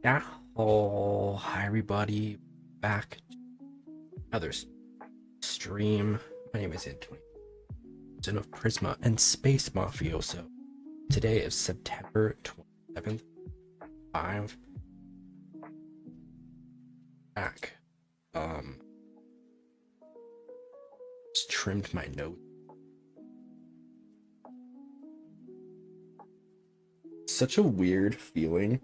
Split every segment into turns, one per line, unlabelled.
Yeah. Oh, hi everybody. Back to another stream. My name is Anthony of Prisma and Space Mafioso. Today is September 27th. 5 back. Just trimmed my nose. Such a weird feeling.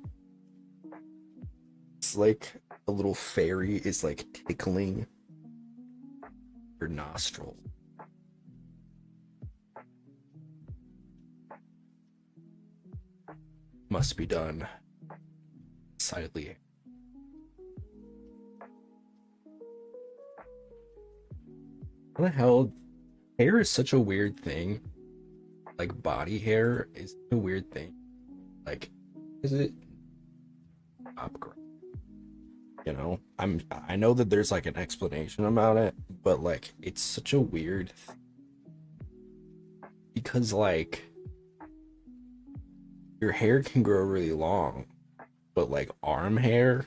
It's like a little fairy is like tickling your nostril. Must be done. Decidedly. What the hell? Hair is such a weird thing. Like body hair is a weird thing. Like, is it upgrade? You know, I know that there's like an explanation about it, but like it's such a weird because like your hair can grow really long, but like arm hair,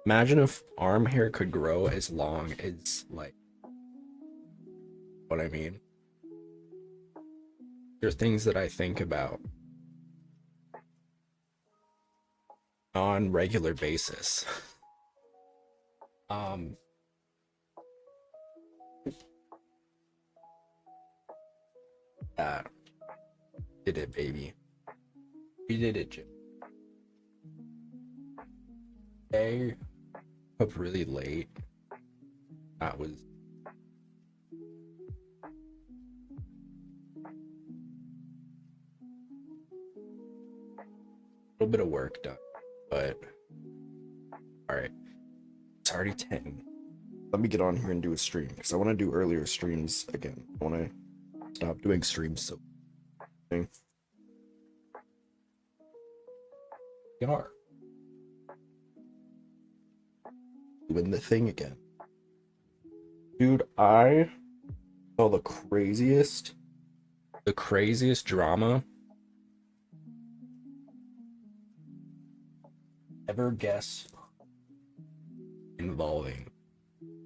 imagine if arm hair could grow as long as like what I mean. There are things that I think about on regular basis. That did it, baby. We did it, Jim. Today, up really late. That was a little bit of work done, but all right. It's already 10. Let me get on here and do a stream because I want to do earlier streams again. I want to stop doing streams so we are doing the thing again. Dude, I saw the craziest drama ever guess involving.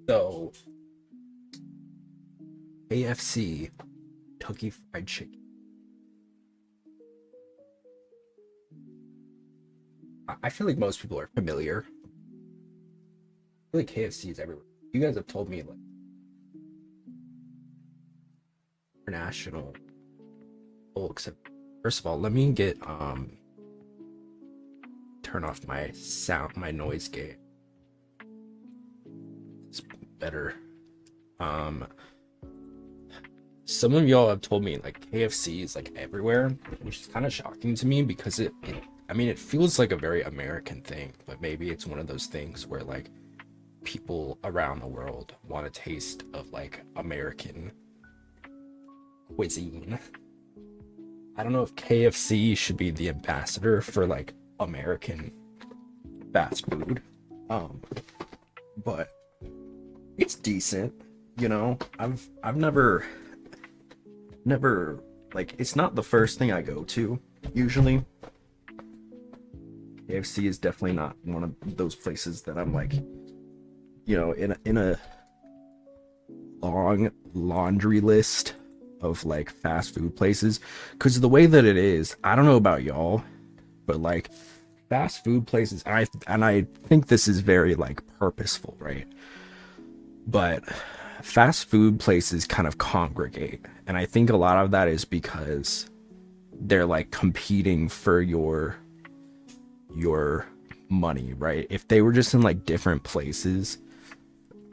So KFC, Kentucky Fried Chicken. I feel like most people are familiar. I feel like KFC is everywhere. You guys have told me like international. Oh, except first of all, let me get turn off my noise gate. It's better. Some of y'all have told me like KFC is like everywhere, which is kind of shocking to me because I mean, it feels like a very American thing, but maybe it's one of those things where like people around the world want a taste of like American cuisine. I don't know if KFC should be the ambassador for like American fast food. But it's decent, you know. I've never like it's not the first thing I go to usually. KFC is definitely not one of those places that I'm like, you know, in a long laundry list of like fast food places, because of the way that it is. I don't know about y'all, but like fast food places, and I think this is very like purposeful, right? But fast food places kind of congregate, and I think a lot of that is because they're like competing for your money, right? If they were just in like different places,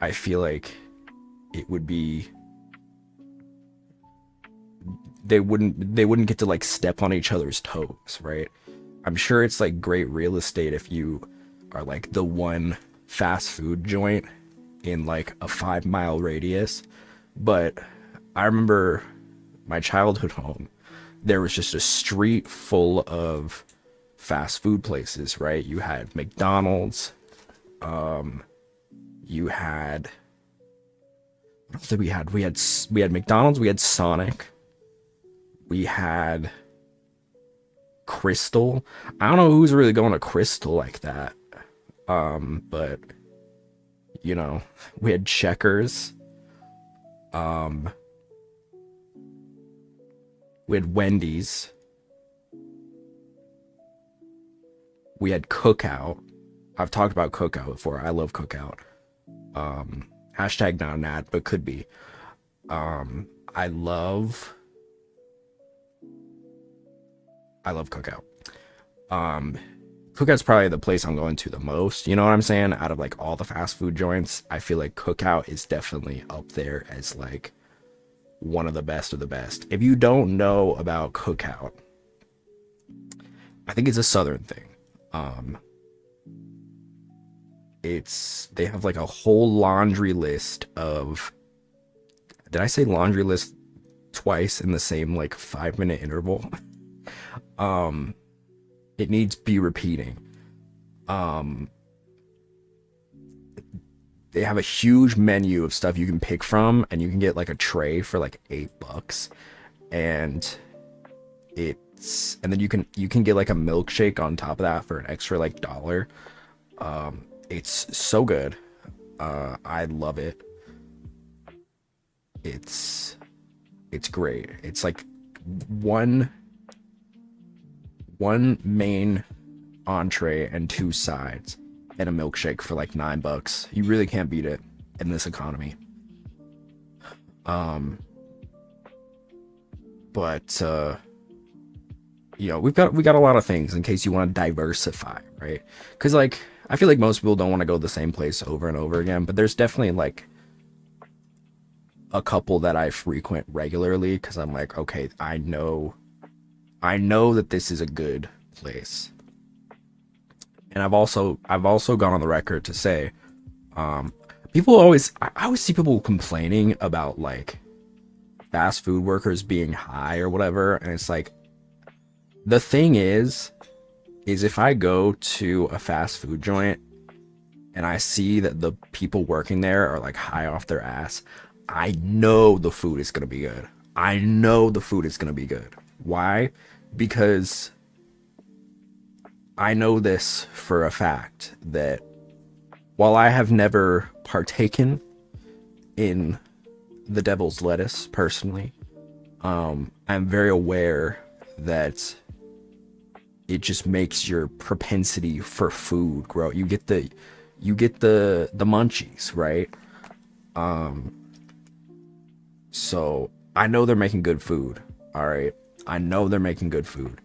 I feel like it would be they wouldn't get to like step on each other's toes, right? I'm sure it's like great real estate if you are like the one fast food joint in like a 5-mile radius. But I remember my childhood home, there was just a street full of fast food places, right? You had McDonald's, you had what else did we had? We had McDonald's, we had Sonic, we had Crystal. I don't know who's really going to Crystal like that. But you know, we had Checkers. Um, we had Wendy's. We had Cookout. I've talked about Cookout before. I love Cookout. Hashtag not an ad, but could be. I love Cookout. Cookout's probably the place I'm going to the most. You know what I'm saying? Out of like all the fast food joints, I feel like Cookout is definitely up there as like one of the best of the best. If you don't know about Cookout, I think it's a southern thing. They have like a whole laundry list of, did I say laundry list twice in the same like 5-minute interval? It needs be repeating. They have a huge menu of stuff you can pick from, and you can get like a tray for like $8, and then you can get like a milkshake on top of that for an extra like $1. It's so good. I love it. It's great. It's like one main entree and 2 sides and a milkshake for like $9. You really can't beat it in this economy. But you know, we got a lot of things in case you want to diversify, right? Because like I feel like most people don't want to go to the same place over and over again, but there's definitely like a couple that I frequent regularly because I'm like, okay, I know that this is a good place. And I've also gone on the record to say, I always see people complaining about like fast food workers being high or whatever, and it's like, the thing is if I go to a fast food joint and I see that the people working there are like high off their ass, I know the food is gonna be good. I know the food is gonna be good. Why? Because I know this for a fact that while I have never partaken in the devil's lettuce personally, I'm very aware that it just makes your propensity for food grow. You get the munchies, right? So I know they're making good food. All right. I know they're making good food.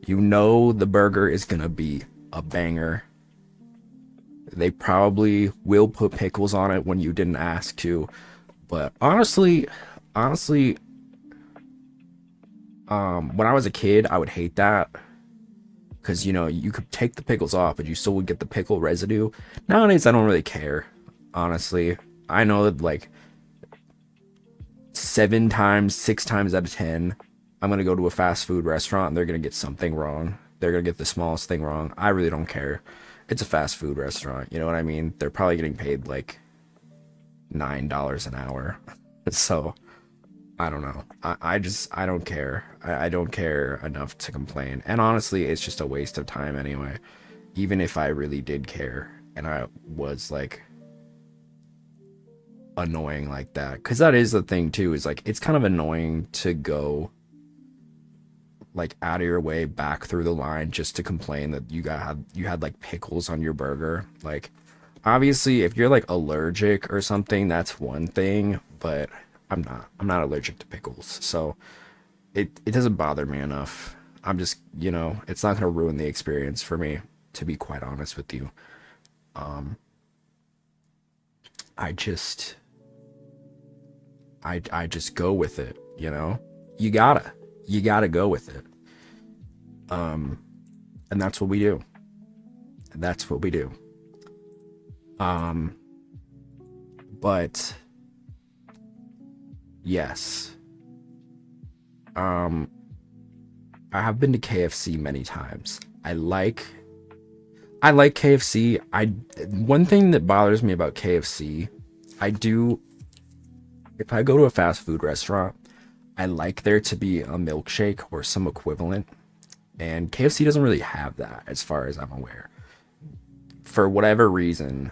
You know the burger is gonna be a banger. They probably will put pickles on it when you didn't ask to. But honestly, when I was a kid, I would hate that. Because, you know, you could take the pickles off, but you still would get the pickle residue. Nowadays, I don't really care. Honestly, I know that like 6 times out of 10, I'm going to go to a fast food restaurant and they're going to get something wrong. They're going to get the smallest thing wrong. I really don't care. It's a fast food restaurant. You know what I mean? They're probably getting paid like $9 an hour. So I don't know. I don't care. I don't care enough to complain. And honestly, it's just a waste of time anyway. Even if I really did care and I was like annoying like that. Because that is the thing too, is like it's kind of annoying to go like out of your way back through the line just to complain that you had like pickles on your burger. Like obviously if you're like allergic or something, that's one thing, but I'm not allergic to pickles, so it doesn't bother me enough. I'm just, you know, it's not gonna ruin the experience for me, to be quite honest with you. I just go with it, you know. You gotta go with it. And that's what we do. But yes. I have been to KFC many times. I like KFC. One thing that bothers me about KFC, if I go to a fast food restaurant, I like there to be a milkshake or some equivalent. And KFC doesn't really have that, as far as I'm aware. For whatever reason,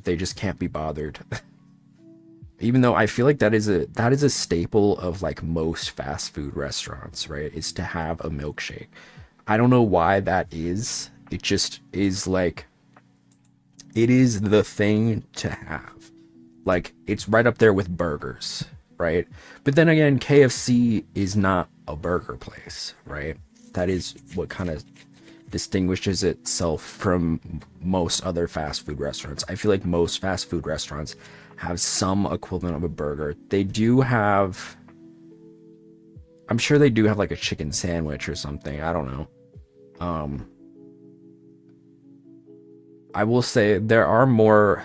they just can't be bothered. Even though I feel like that is a staple of like most fast food restaurants, right? Is to have a milkshake. I don't know why that is. It just is like, it is the thing to have. Like, it's right up there with burgers, right? But then again, KFC is not a burger place, right? That is what kind of distinguishes itself from most other fast food restaurants. I feel like most fast food restaurants have some equivalent of a burger. They do have, I'm sure they do have like a chicken sandwich or something. I don't know. I will say there are more,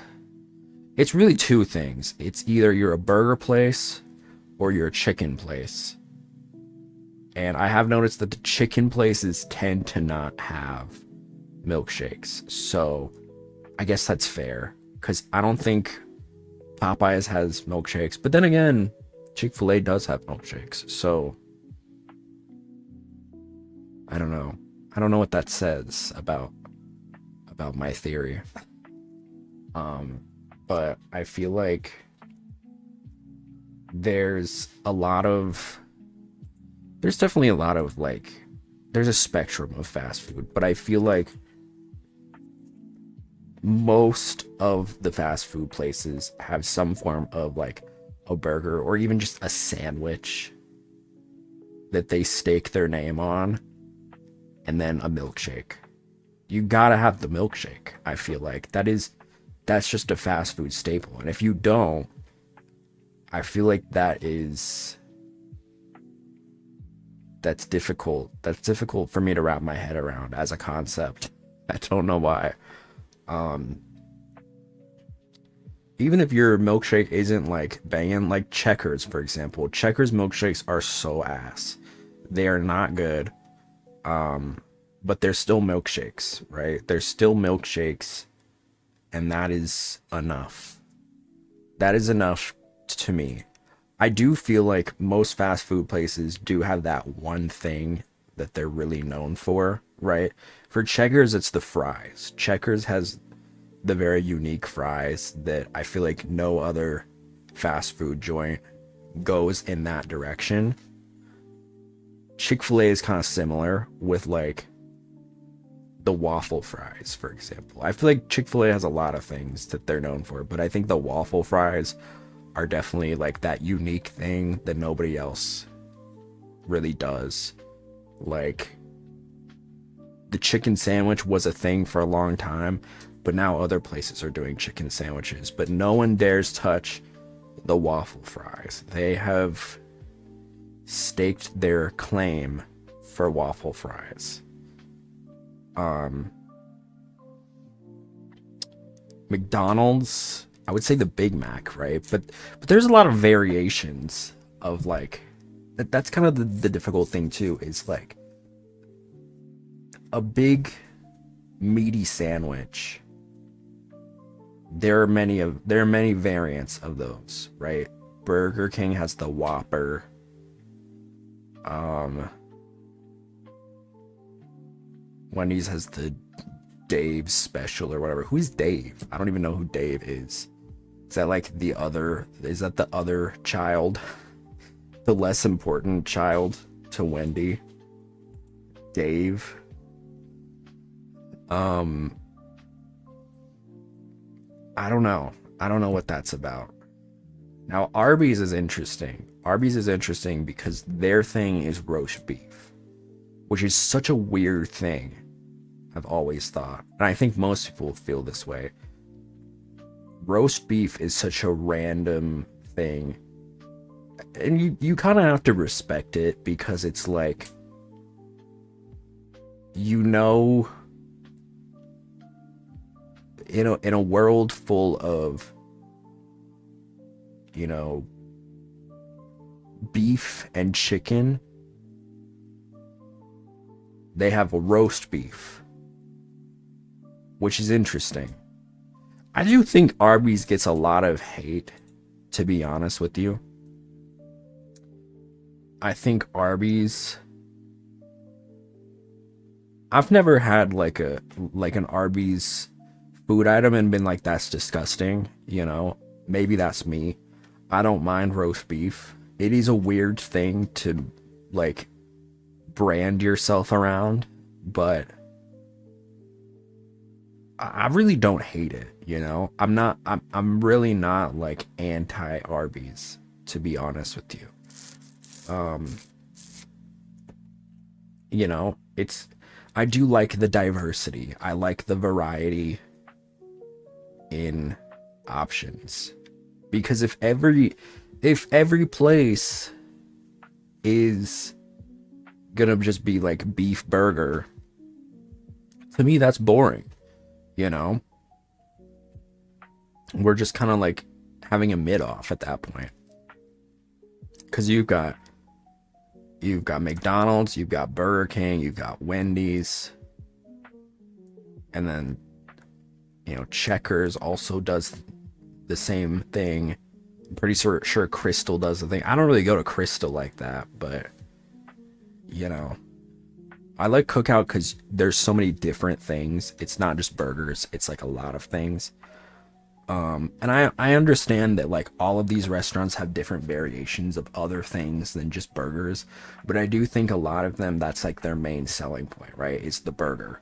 it's really two things. It's either you're a burger place or you're a chicken place. And I have noticed that the chicken places tend to not have milkshakes. So I guess that's fair, because I don't think Popeyes has milkshakes. But then again, Chick-fil-A does have milkshakes. So I don't know. I don't know what that says about my theory. But I feel like there's definitely a lot of like, there's a spectrum of fast food, but I feel like most of the fast food places have some form of like a burger or even just a sandwich that they stake their name on, and then a milkshake. You gotta have the milkshake. I feel like that's just a fast food staple. And if you don't, I feel like that's difficult. That's difficult for me to wrap my head around as a concept. I don't know why. Even if your milkshake isn't like banging, like Checkers, for example. Checkers milkshakes are so ass. They are not good. But they're still milkshakes, right? They're still milkshakes, and that is enough. That is enough to me. I do feel like most fast food places do have that one thing that they're really known for, right? For Checkers, it's the fries. Checkers has the very unique fries that I feel like no other fast food joint goes in that direction. Chick-fil-A is kind of similar with like the waffle fries, for example. I feel like Chick-fil-A has a lot of things that they're known for, but I think the waffle fries are definitely like that unique thing that nobody else really does. Like, the chicken sandwich was a thing for a long time, but now other places are doing chicken sandwiches, but no one dares touch the waffle fries. They have staked their claim for waffle fries. McDonald's, I would say the Big Mac, right? But there's a lot of variations of like, that's kind of the difficult thing too, is like a big meaty sandwich. There are many variants of those, right? Burger King has the Whopper. Wendy's has the Dave special or whatever. Who's Dave? I don't even know who Dave is. Is that like the other child? The less important child to Wendy? Dave? I don't know. I don't know what that's about. Now, Arby's is interesting. Arby's is interesting because their thing is roast beef, which is such a weird thing, I've always thought. And I think most people feel this way. Roast beef is such a random thing. And you kind of have to respect it, because it's like, you know, in a world full of, you know, beef and chicken, they have a roast beef, which is interesting. I do think Arby's gets a lot of hate, to be honest with you. I think Arby's I've never had like an Arby's food item and been like, that's disgusting, you know. Maybe that's me. I don't mind roast beef. It is a weird thing to like brand yourself around, but I really don't hate it, you know. I'm really not like anti Arby's, to be honest with you. Um, you know, it's I do like the diversity. I like the variety in options. Because if every place is gonna just be like beef burger, to me that's boring, you know? We're just kind of like having a mid off at that point. Cause you've got McDonald's, you've got Burger King, you've got Wendy's, and then Checkers also does the same thing. I'm pretty sure Crystal does the thing. I don't really go to Crystal like that, but I like Cookout because there's so many different things. It's not just burgers, it's like a lot of things. And I understand that like all of these restaurants have different variations of other things than just burgers, but I do think a lot of them, that's like their main selling point, right? It's the burger.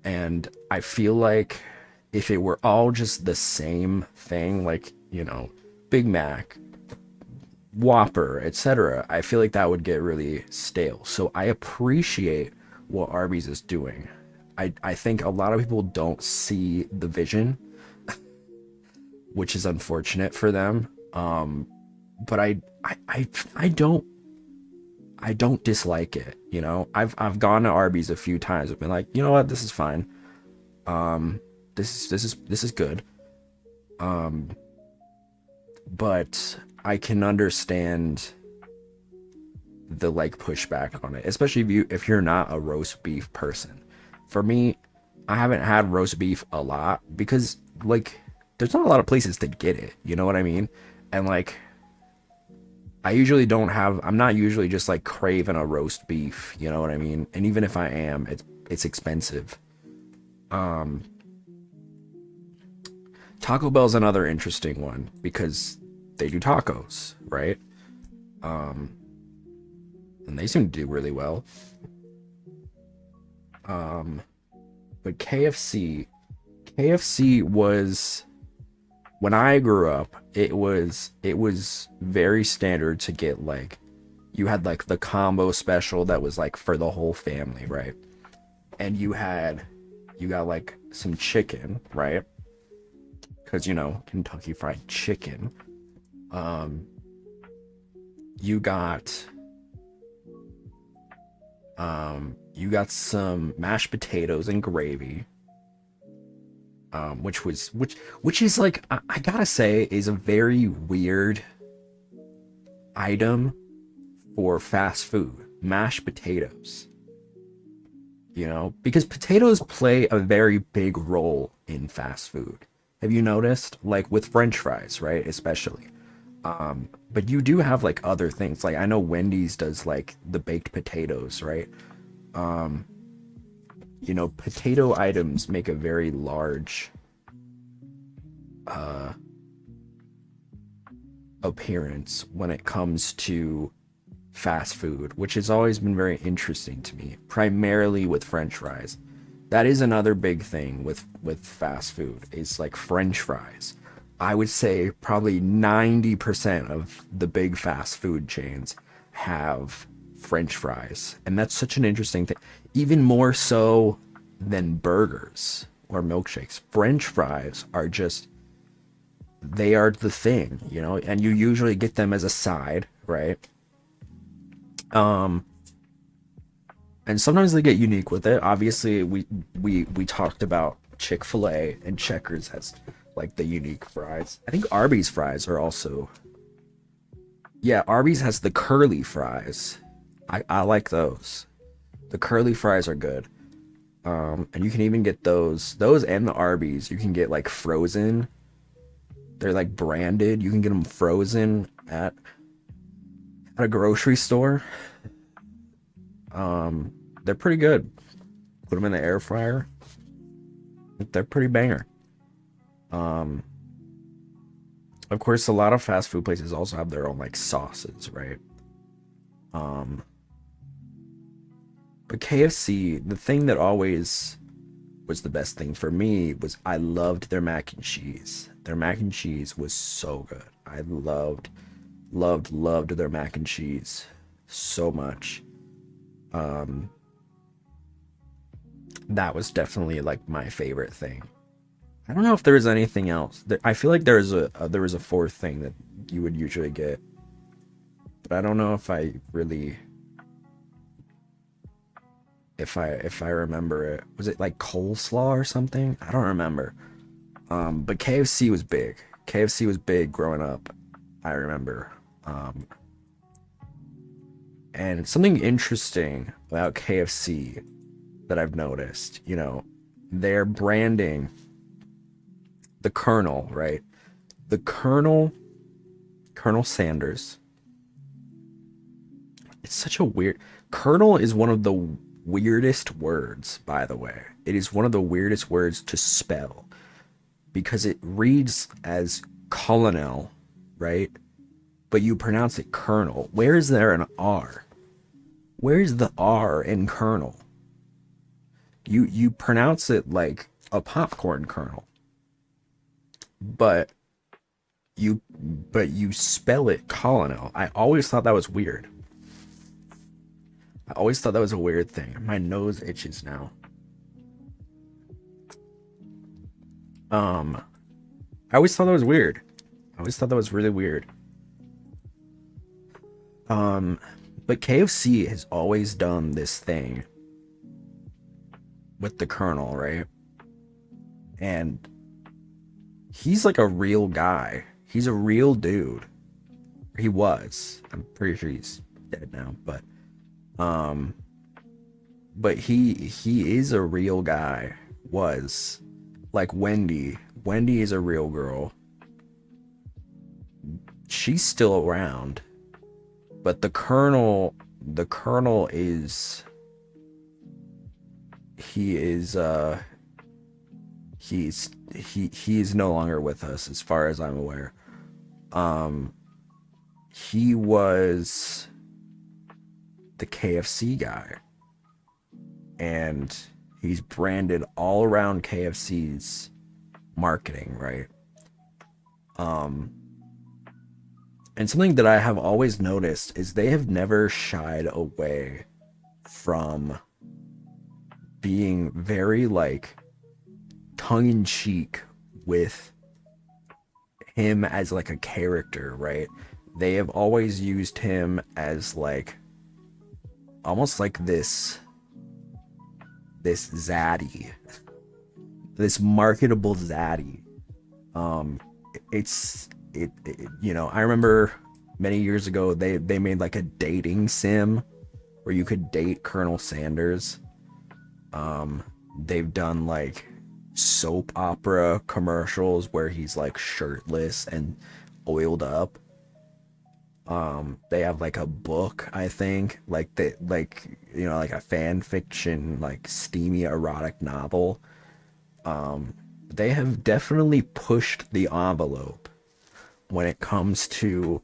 And I feel like if it were all just the same thing, like, Big Mac, Whopper, etc., I feel like that would get really stale. So I appreciate what Arby's is doing. I think a lot of people don't see the vision, which is unfortunate for them. But I don't dislike it. I've gone to Arby's a few times. I've been like, you know what, this is fine. This is good. But I can understand the like pushback on it, especially if you're not a roast beef person. For me, I haven't had roast beef a lot because like there's not a lot of places to get it, you know what I mean? And like I'm not usually just like craving a roast beef, you know what I mean? And even if I am, it's expensive. Taco Bell's another interesting one because they do tacos, right? And they seem to do really well. But KFC was, when I grew up, it was very standard to get like, you had like the combo special that was like for the whole family, right? And you got like some chicken, right? Because Kentucky Fried Chicken. You got some mashed potatoes and gravy, which is like, I gotta say, is a very weird item for fast food. Mashed potatoes, because potatoes play a very big role in fast food. Have you noticed? Like with French fries, right? Especially. But you do have like other things. Like I know Wendy's does like the baked potatoes, right? Potato items make a very large appearance when it comes to fast food, which has always been very interesting to me, primarily with French fries. That is another big thing with fast food, is like French fries. I would say probably 90% of the big fast food chains have French fries. And that's such an interesting thing. Even more so than burgers or milkshakes. French fries are just, they are the thing, and you usually get them as a side, right? And sometimes they get unique with it. Obviously, we talked about Chick-fil-A, and Checkers has like the unique fries. I think Arby's fries are also, yeah, Arby's has the curly fries. I like those. The curly fries are good. And you can even get those and the Arby's. You can get like frozen. They're like branded. You can get them frozen at a grocery store. they're pretty good. Put them in the air fryer. They're pretty banger. Of course, a lot of fast food places also have their own like sauces, right? But KFC, the thing that always was the best thing for me was I loved their mac and cheese. Their mac and cheese was so good. I loved their mac and cheese so much. That was definitely like my favorite thing. I don't know if there was anything else. I feel like there was a fourth thing that you would usually get, but I don't know if I really, if I remember it. Was it like coleslaw or something? I don't remember. But KFC was big. KFC was big growing up. I remember. And something interesting about KFC that I've noticed, you know, their branding, the Colonel, right? The Colonel Sanders. It's such a weird. Colonel is one of the weirdest words, by the way. It is one of the weirdest words to spell because it reads as colonel, right? But you pronounce it Colonel. Where is there an R? Where's the R in Colonel? You pronounce it like a popcorn kernel. But you spell it colonel. I always thought that was weird. I always thought that was a weird thing. My nose itches now. I always thought that was weird. I always thought that was really weird. But KFC has always done this thing with the Colonel, right? And he's like a real guy. He's a real dude. He was. I'm pretty sure he's dead now, but he is a real guy. Was like Wendy. Wendy is a real girl. She's still around. But the Colonel is he is no longer with us as far as I'm aware. He was the KFC guy, and he's branded all around KFC's marketing, right? And something that I have always noticed is they have never shied away from being very like tongue-in-cheek with him as like a character, right? They have always used him as like almost like this zaddy, this marketable zaddy. It you know, I remember many years ago they made like a dating sim where you could date Colonel Sanders. They've done like soap opera commercials where he's like shirtless and oiled up. They have like a book, I think, like you know, like a fan fiction, like steamy erotic novel. They have definitely pushed the envelope when it comes to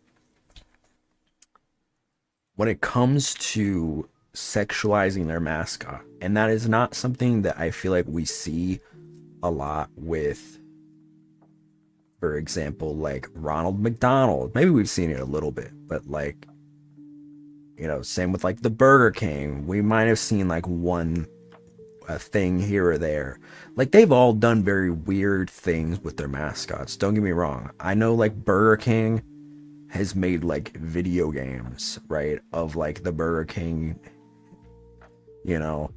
sexualizing their mascot. And that is not something that I feel like we see a lot with, for example, like Ronald McDonald. Maybe we've seen it a little bit, but like, you know, same with like the Burger King. We might have seen like a thing here or there. Like they've all done very weird things with their mascots. Don't get me wrong. I know like Burger King has made like video games, right? Of like the Burger King, you know,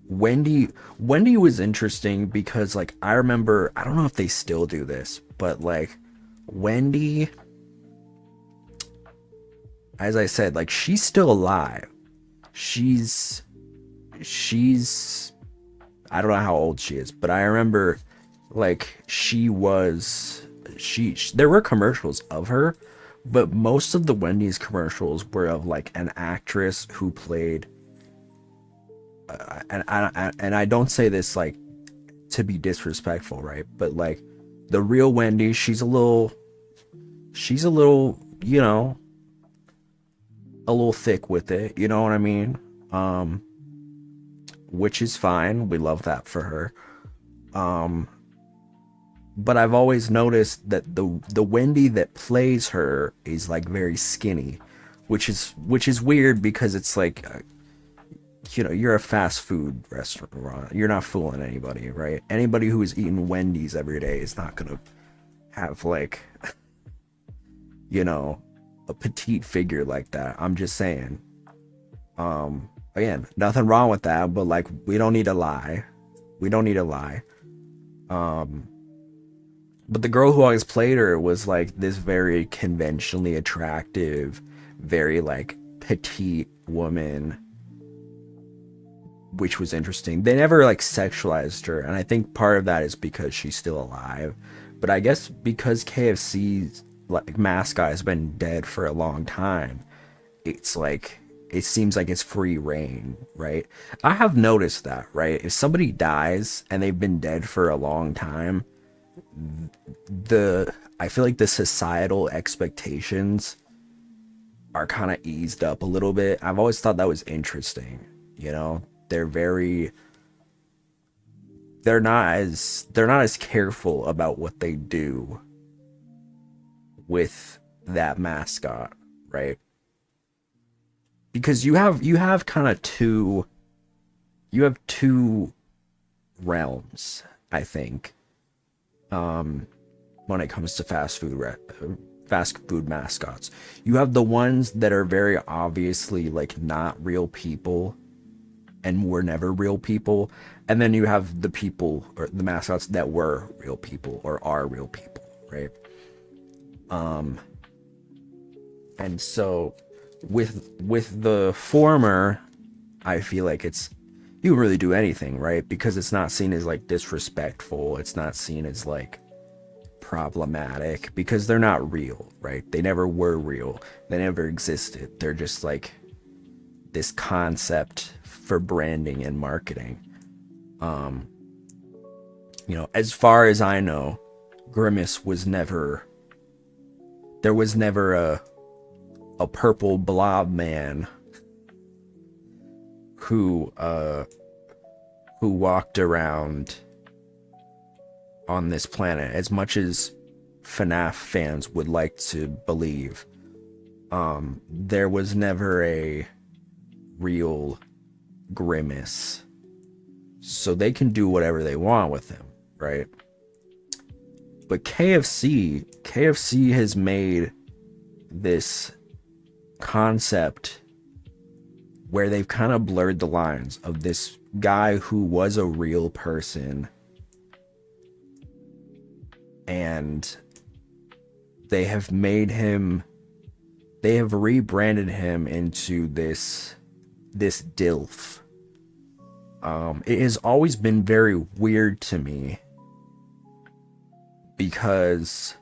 Wendy was interesting because like I remember, I don't know if they still do this, but like Wendy, as I said, like she's still alive. She's I don't know how old she is, but I remember like there were commercials of her, but most of the Wendy's commercials were of like an actress who played, and I don't say this like to be disrespectful, right? But like the real Wendy, she's a little, you know, a little thick with it, you know what I mean? Which is fine. We love that for her. But I've always noticed that the Wendy that plays her is like very skinny, which is weird because it's like, you know, you're a fast food restaurant. You're not fooling anybody, right? Anybody who is eating Wendy's every day is not gonna have like, you know, a petite figure like that. I'm just saying. Again, nothing wrong with that, but like we don't need to lie. We don't need to lie. But the girl who always played her was like this very conventionally attractive, very like petite woman, which was interesting. They never like sexualized her, and I think part of that is because she's still alive. But I guess because KFC's like mascot has been dead for a long time, it's like it seems like it's free reign, right? I have noticed that, right? If somebody dies and they've been dead for a long time, I feel like the societal expectations are kind of eased up a little bit. I've always thought that was interesting, you know? They're not as careful about what they do with that mascot, right? Because you have kind of two realms, I think, when it comes to fast food mascots. You have the ones that are very obviously like not real people and were never real people, and then you have the people or the mascots that were real people or are real people, right? And so with the former, I feel like you can really do anything, right? Because it's not seen as like disrespectful, it's not seen as like problematic, because they're not real, right? They never were real, they never existed. They're just like this concept for branding and marketing. You know, as far as I know, Grimace was never a purple blob man who walked around on this planet, as much as FNAF fans would like to believe. There was never a real Grimace, so they can do whatever they want with him, right? But KFC has made this concept where they've kind of blurred the lines of this guy who was a real person, and they have rebranded him into this DILF. It has always been very weird to me, because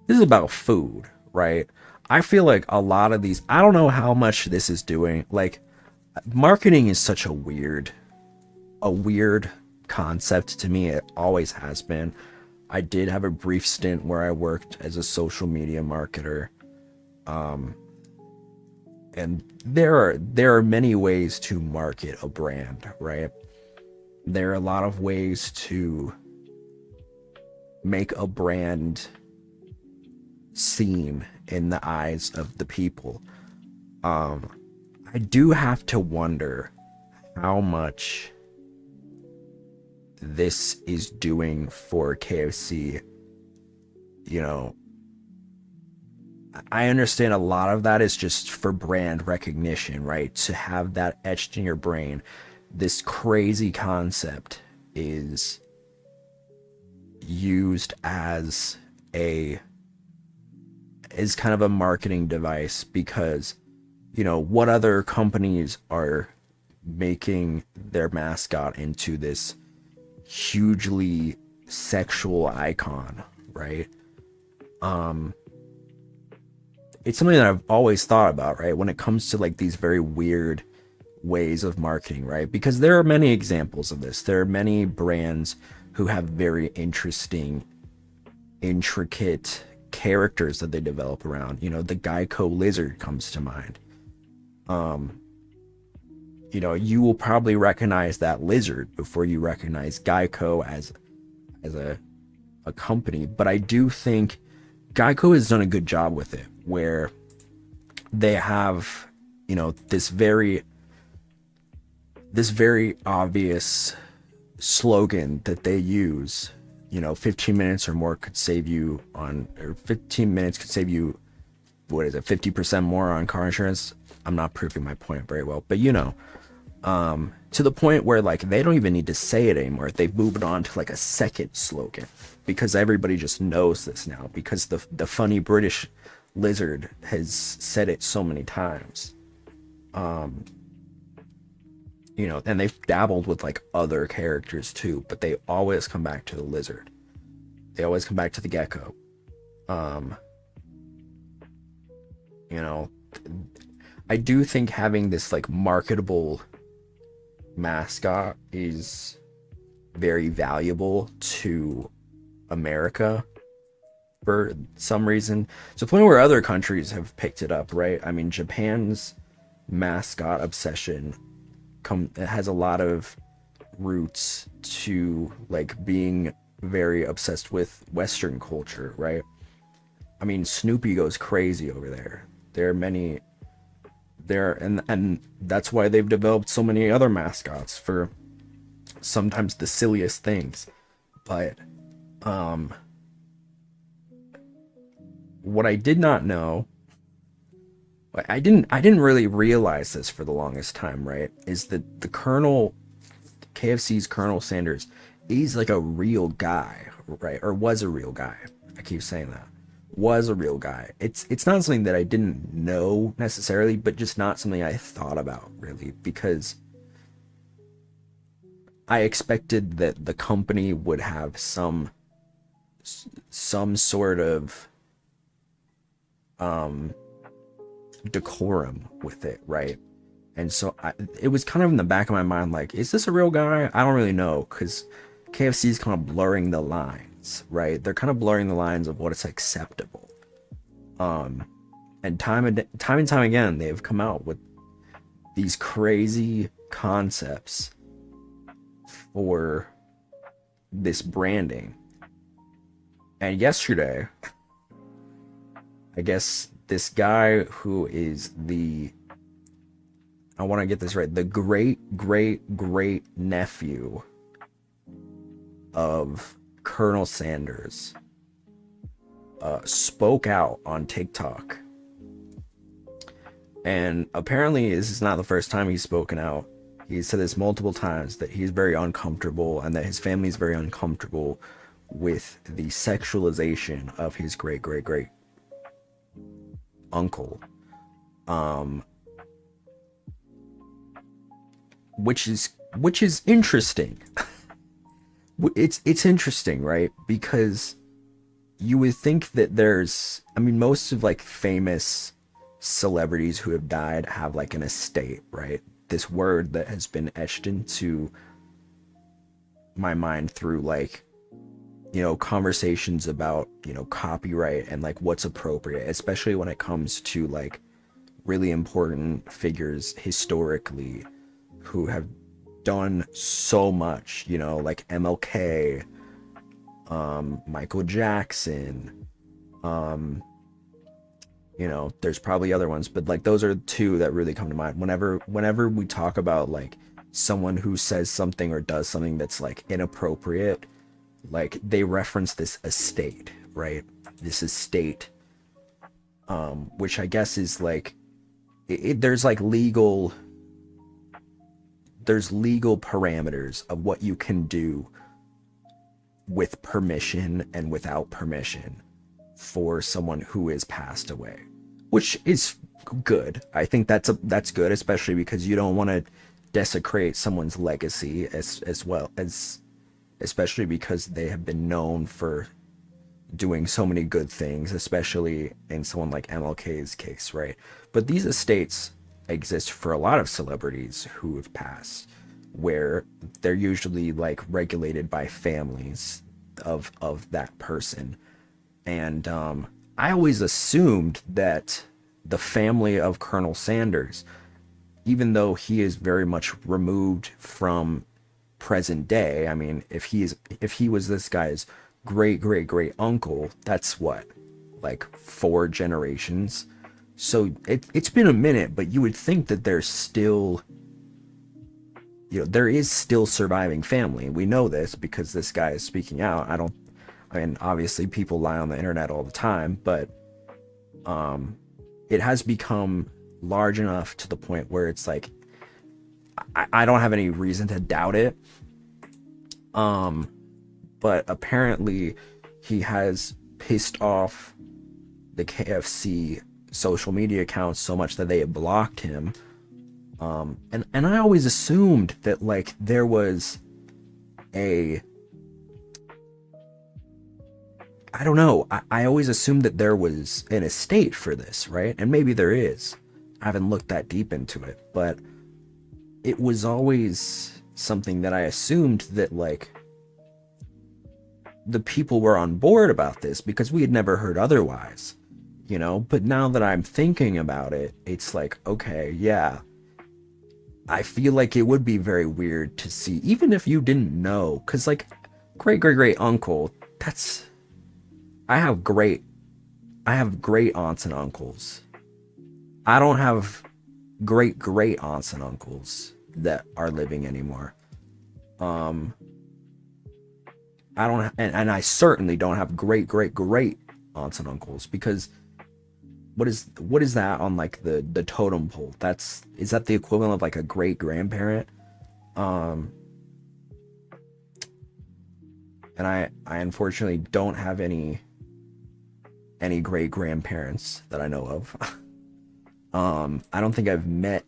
this is about food, right? I feel like a lot of these, I don't know how much this is doing. Like, marketing is such a weird concept to me. It always has been. I did have a brief stint where I worked as a social media marketer. And there are many ways to market a brand, right? There are a lot of ways to make a brand seen in the eyes of the people. I do have to wonder how much this is doing for KFC. You know, I understand a lot of that is just for brand recognition, right? To have that etched in your brain. This crazy concept is used as kind of a marketing device, because, you know, what other companies are making their mascot into this hugely sexual icon, right? it's something that I've always thought about, right? When it comes to like these very weird ways of marketing, right? Because there are many examples of this. There are many brands who have very interesting, intricate characters that they develop around. You know, the Geico lizard comes to mind. You know, you will probably recognize that lizard before you recognize Geico as a company. But I do think Geico has done a good job with it, where they have, you know, this very obvious slogan that they use. You know, 15 minutes or more could save you on, or 15 minutes could save you, what is it, 50% more on car insurance. I'm not proving my point very well, but you know, to the point where like they don't even need to say it anymore. They've moved on to like a second slogan because everybody just knows this now, because the funny British lizard has said it so many times. You know, and they've dabbled with like other characters too, but they always come back to the lizard. They always come back to the gecko. You know, I do think having this like marketable mascot is very valuable to America for some reason. To the point where other countries have picked it up, right? I mean, Japan's mascot obsession it has a lot of roots to like being very obsessed with Western culture, right? I mean, Snoopy goes crazy over there. There are many there, and that's why they've developed so many other mascots for sometimes the silliest things. But what I did not know, I didn't really realize this for the longest time, right? Is that the Colonel, KFC's Colonel Sanders, he's like a real guy, right? Or was a real guy. I keep saying that. Was a real guy. It's not something that I didn't know necessarily, but just not something I thought about really, because I expected that the company would have some sort of decorum with it, right? And so it was kind of in the back of my mind, like, is this a real guy? I don't really know, because KFC is kind of blurring the lines, right? They're kind of blurring the lines of what is acceptable. And time and time again, they've come out with these crazy concepts for this branding. And yesterday, I guess this guy who is I want to get this right, the great nephew of Colonel Sanders spoke out on TikTok. And apparently this is not the first time he's spoken out. He's said this multiple times, that he's very uncomfortable and that his family is very uncomfortable with the sexualization of his great uncle, which is interesting. It's interesting, right? Because you would think that I mean, most of like famous celebrities who have died have like an estate, right? This word that has been etched into my mind through like, you know, conversations about, you know, copyright and like what's appropriate, especially when it comes to like really important figures historically who have done so much, you know, like MLK, Michael Jackson, you know, there's probably other ones, but like those are two that really come to mind whenever we talk about like someone who says something or does something that's like inappropriate. Like they reference this estate, right? This estate, which I guess is like, there's legal parameters of what you can do with permission and without permission for someone who is passed away, which is good. I think that's good, especially because you don't want to desecrate someone's legacy as well as, especially because they have been known for, doing so many good things, especially in someone like MLK's case, right? But these estates exist for a lot of celebrities who have passed, where they're usually like regulated by families of that person. And I always assumed that the family of Colonel Sanders, even though he is very much removed from present day, I mean, if he was this guy's great great great uncle, that's what, like 4 generations. So it's been a minute, but you would think that there's still, there is still surviving family. We know this because this guy is speaking out. I mean, obviously people lie on the internet all the time, but it has become large enough to the point where it's like, I don't have any reason to doubt it. But apparently he has pissed off the KFC social media accounts so much that they have blocked him. And I always assumed that like there was I don't know. I always assumed that there was an estate for this, right? And maybe there is. I haven't looked that deep into it, but it was always something that I assumed that like the people were on board about this because we had never heard otherwise, But now that I'm thinking about it, it's like, okay, yeah. I feel like it would be very weird to see, even if you didn't know, because like great great great uncle, I have great aunts and uncles. I don't have great great aunts and uncles that are living anymore. I don't, and I certainly don't have great great great aunts and uncles, because what is that on like the totem pole? Is that the equivalent of like a great grandparent? And I unfortunately don't have any great grandparents that I know of. I don't think I've met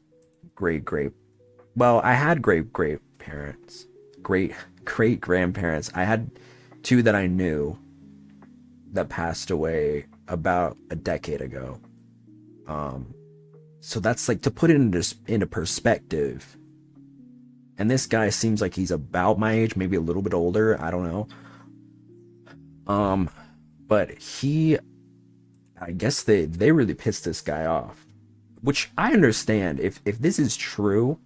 well, I had great parents, great grandparents. I had 2 that I knew that passed away about a decade ago. So that's like, to put it into perspective. And this guy seems like he's about my age, maybe a little bit older. I don't know. But I guess they really pissed this guy off, which I understand. If this is true,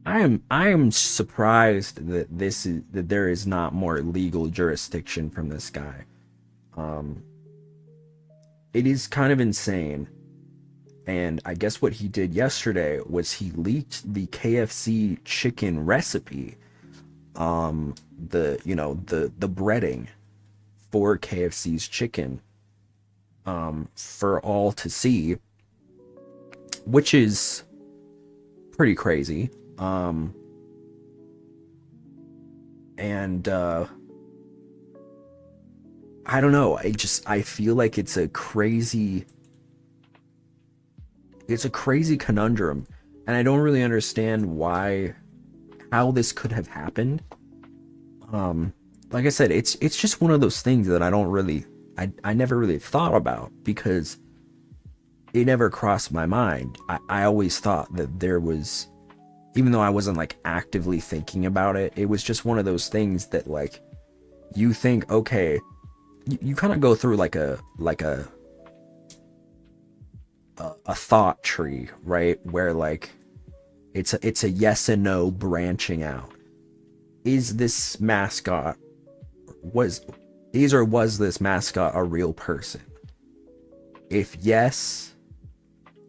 I am surprised that there is not more legal jurisdiction from this guy. It is kind of insane. And I guess what he did yesterday was he leaked the KFC chicken recipe, the breading for KFC's chicken, for all to see, which is pretty crazy. And I don't know. I feel like it's a crazy conundrum, and I don't really understand how this could have happened. Like I said, it's just one of those things that I never really thought about, because it never crossed my mind. I always thought that there was, even though I wasn't like actively thinking about it, it was just one of those things that like you think, okay, you kind of go through like a thought tree, right? Where like it's a yes and no branching out. Was this mascot a real person? If yes,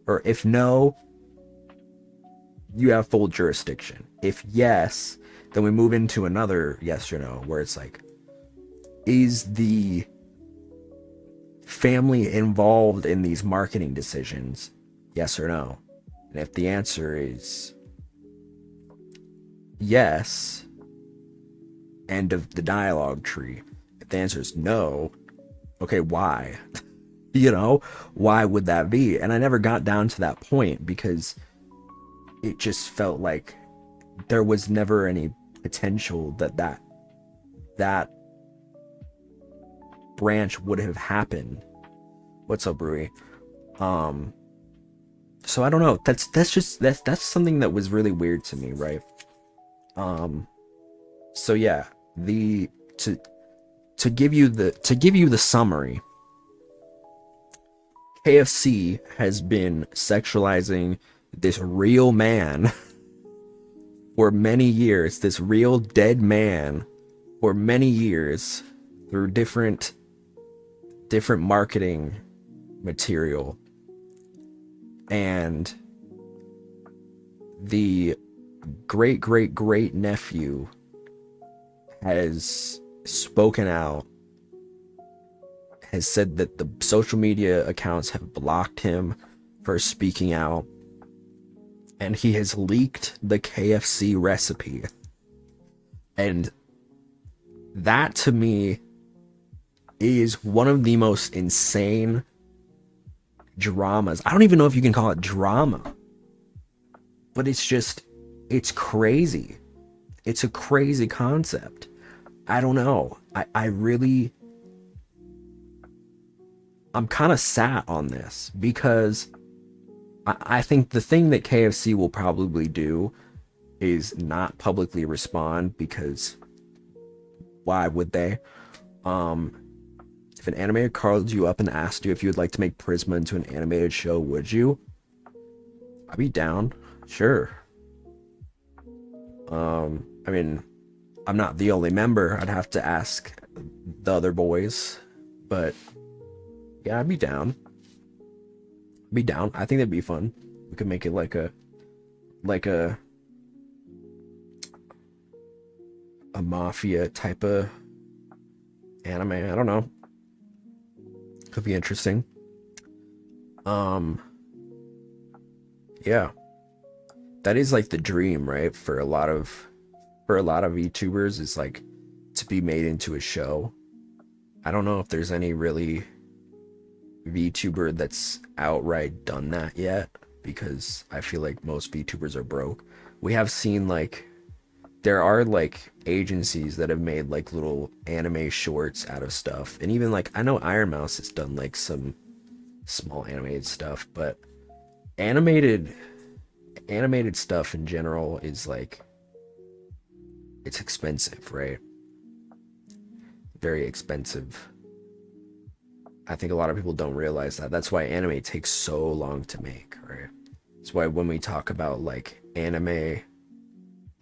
or if no, you have full jurisdiction. If yes, then we move into another yes or no, where it's like, is the family involved in these marketing decisions? Yes or no? And if the answer is yes, end of the dialogue tree. If the answer is no, okay, why? Why would that be? And I never got down to that point, because it just felt like there was never any potential that branch would have happened. What's up, Rui? So I don't know. That's something that was really weird to me, right? So yeah, to give you the summary, KFC has been sexualizing this real man for many years, this real dead man for many years through different marketing material. And the great nephew has spoken out, has said that the social media accounts have blocked him for speaking out, and he has leaked the KFC recipe. And that to me is one of the most insane dramas. I don't even know if you can call it drama, but it's crazy. It's a crazy concept. I don't know. I'm kind of sat on this because I think the thing that KFC will probably do is not publicly respond, because why would they? If an animator called you up and asked you if you would like to make Prisma into an animated show, would you? I'd be down, sure. I mean, I'm not the only member. I'd have to ask the other boys, but yeah, I'd be down. I think that'd be fun. We could make it like a mafia type of anime. I don't know. Could be interesting. Yeah. That is like the dream, right? For a lot of VTubers, is like to be made into a show. I don't know if there's any really VTuber that's outright done that yet, because I feel like most VTubers are broke. We have seen like there are like agencies that have made like little anime shorts out of stuff, and even like I know Iron Mouse has done like some small animated stuff, but animated stuff in general is like, it's expensive, right? Very expensive. I think a lot of people don't realize that. That's why anime takes so long to make, right? That's why when we talk about like anime,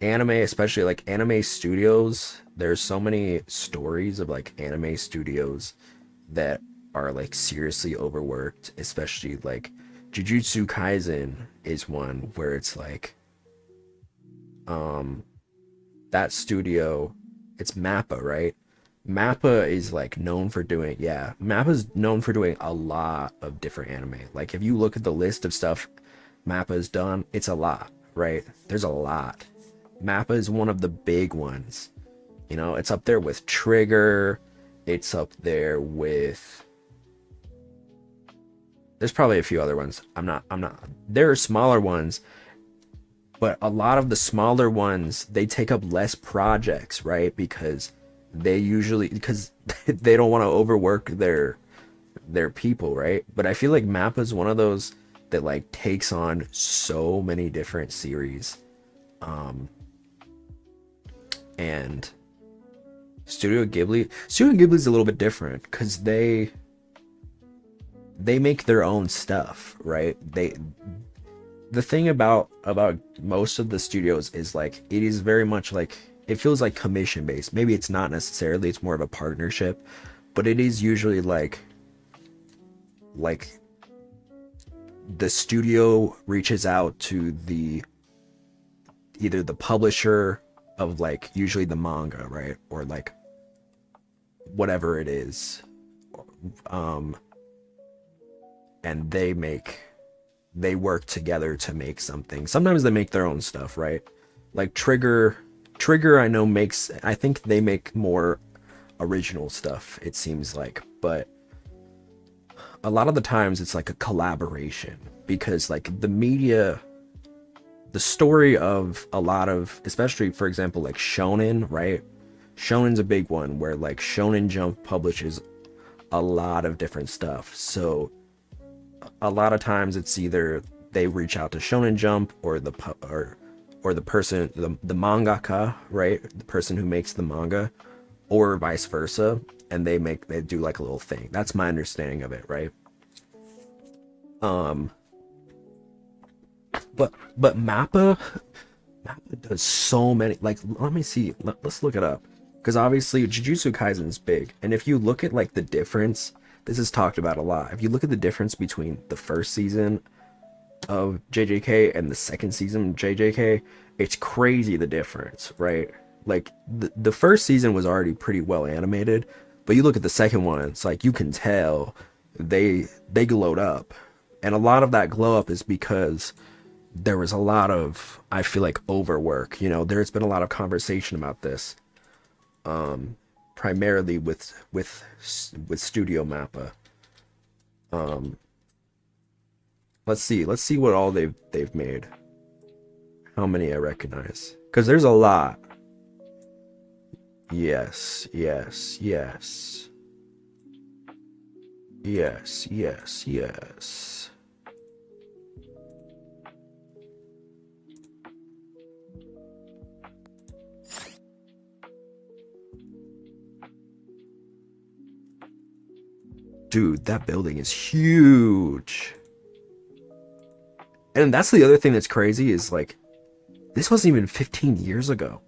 especially like anime studios, there's so many stories of like anime studios that are like seriously overworked, especially like Jujutsu Kaisen is one where it's like that studio, it's Mappa, right? Mappa is like known for doing, Mappa's known for doing a lot of different anime. Like if you look at the list of stuff Mappa's done, it's a lot, right? There's a lot. Mappa is one of the big ones. You know, it's up there with Trigger. It's up there with, there's probably a few other ones. There are smaller ones, but a lot of the smaller ones, they take up less projects, right? Because they don't want to overwork their people, right? But I feel like Mappa is one of those that like takes on so many different series. And Studio Ghibli's a little bit different because they make their own stuff, right? The thing about most of the studios is like, it is very much like, it feels like commission based. Maybe it's not necessarily, it's more of a partnership, but it is usually like the studio reaches out to either the publisher of like usually the manga, right? Or like whatever it is. And they work together to make something. Sometimes they make their own stuff, right? Like Trigger I know I think they make more original stuff, it seems like, but a lot of the times it's like a collaboration, because like the story of a lot of, especially for example like shonen, right? Shonen's a big one where like Shonen Jump publishes a lot of different stuff. So a lot of times it's either they reach out to Shonen Jump or the person, the mangaka, right? The person who makes the manga, or vice versa, and they do like a little thing. That's my understanding of it, right? But Mappa does so many, like, let me see, let's look it up, because obviously Jujutsu Kaisen is big, and if you look at like the difference, this is talked about a lot. If you look at the difference between the first season of JJK and the second season of JJK, it's crazy the difference, right? Like the first season was already pretty well animated, but you look at the second one, it's like you can tell they glowed up. And a lot of that glow up is because there was a lot of, I feel like, overwork. You know, there's been a lot of conversation about this, primarily with Studio Mappa. Let's see what all they've made. How many I recognize? Because there's a lot. Yes, yes, yes. Yes, yes, yes. Dude, that building is huge. And that's the other thing that's crazy is like, this wasn't even 15 years ago.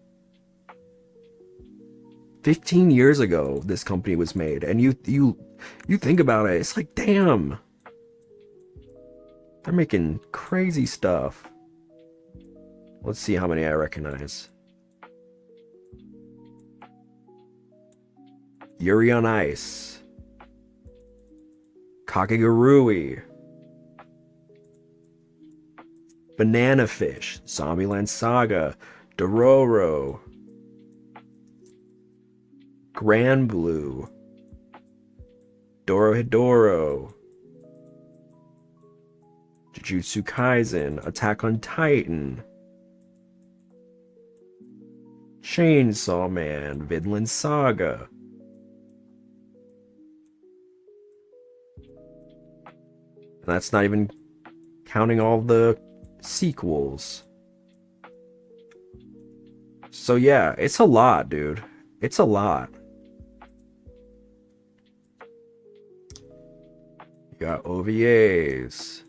15 years ago, this company was made, and you think about it, it's like, damn, they're making crazy stuff. Let's see how many I recognize. Yuri on Ice, Kakegurui, Banana Fish, Zombieland Saga, Dororo, Grand Blue, Dorohedoro, Jujutsu Kaisen, Attack on Titan, Chainsaw Man, Vinland Saga. And that's not even counting all the sequels. So yeah, it's a lot, dude. It's a lot. You got OVAs,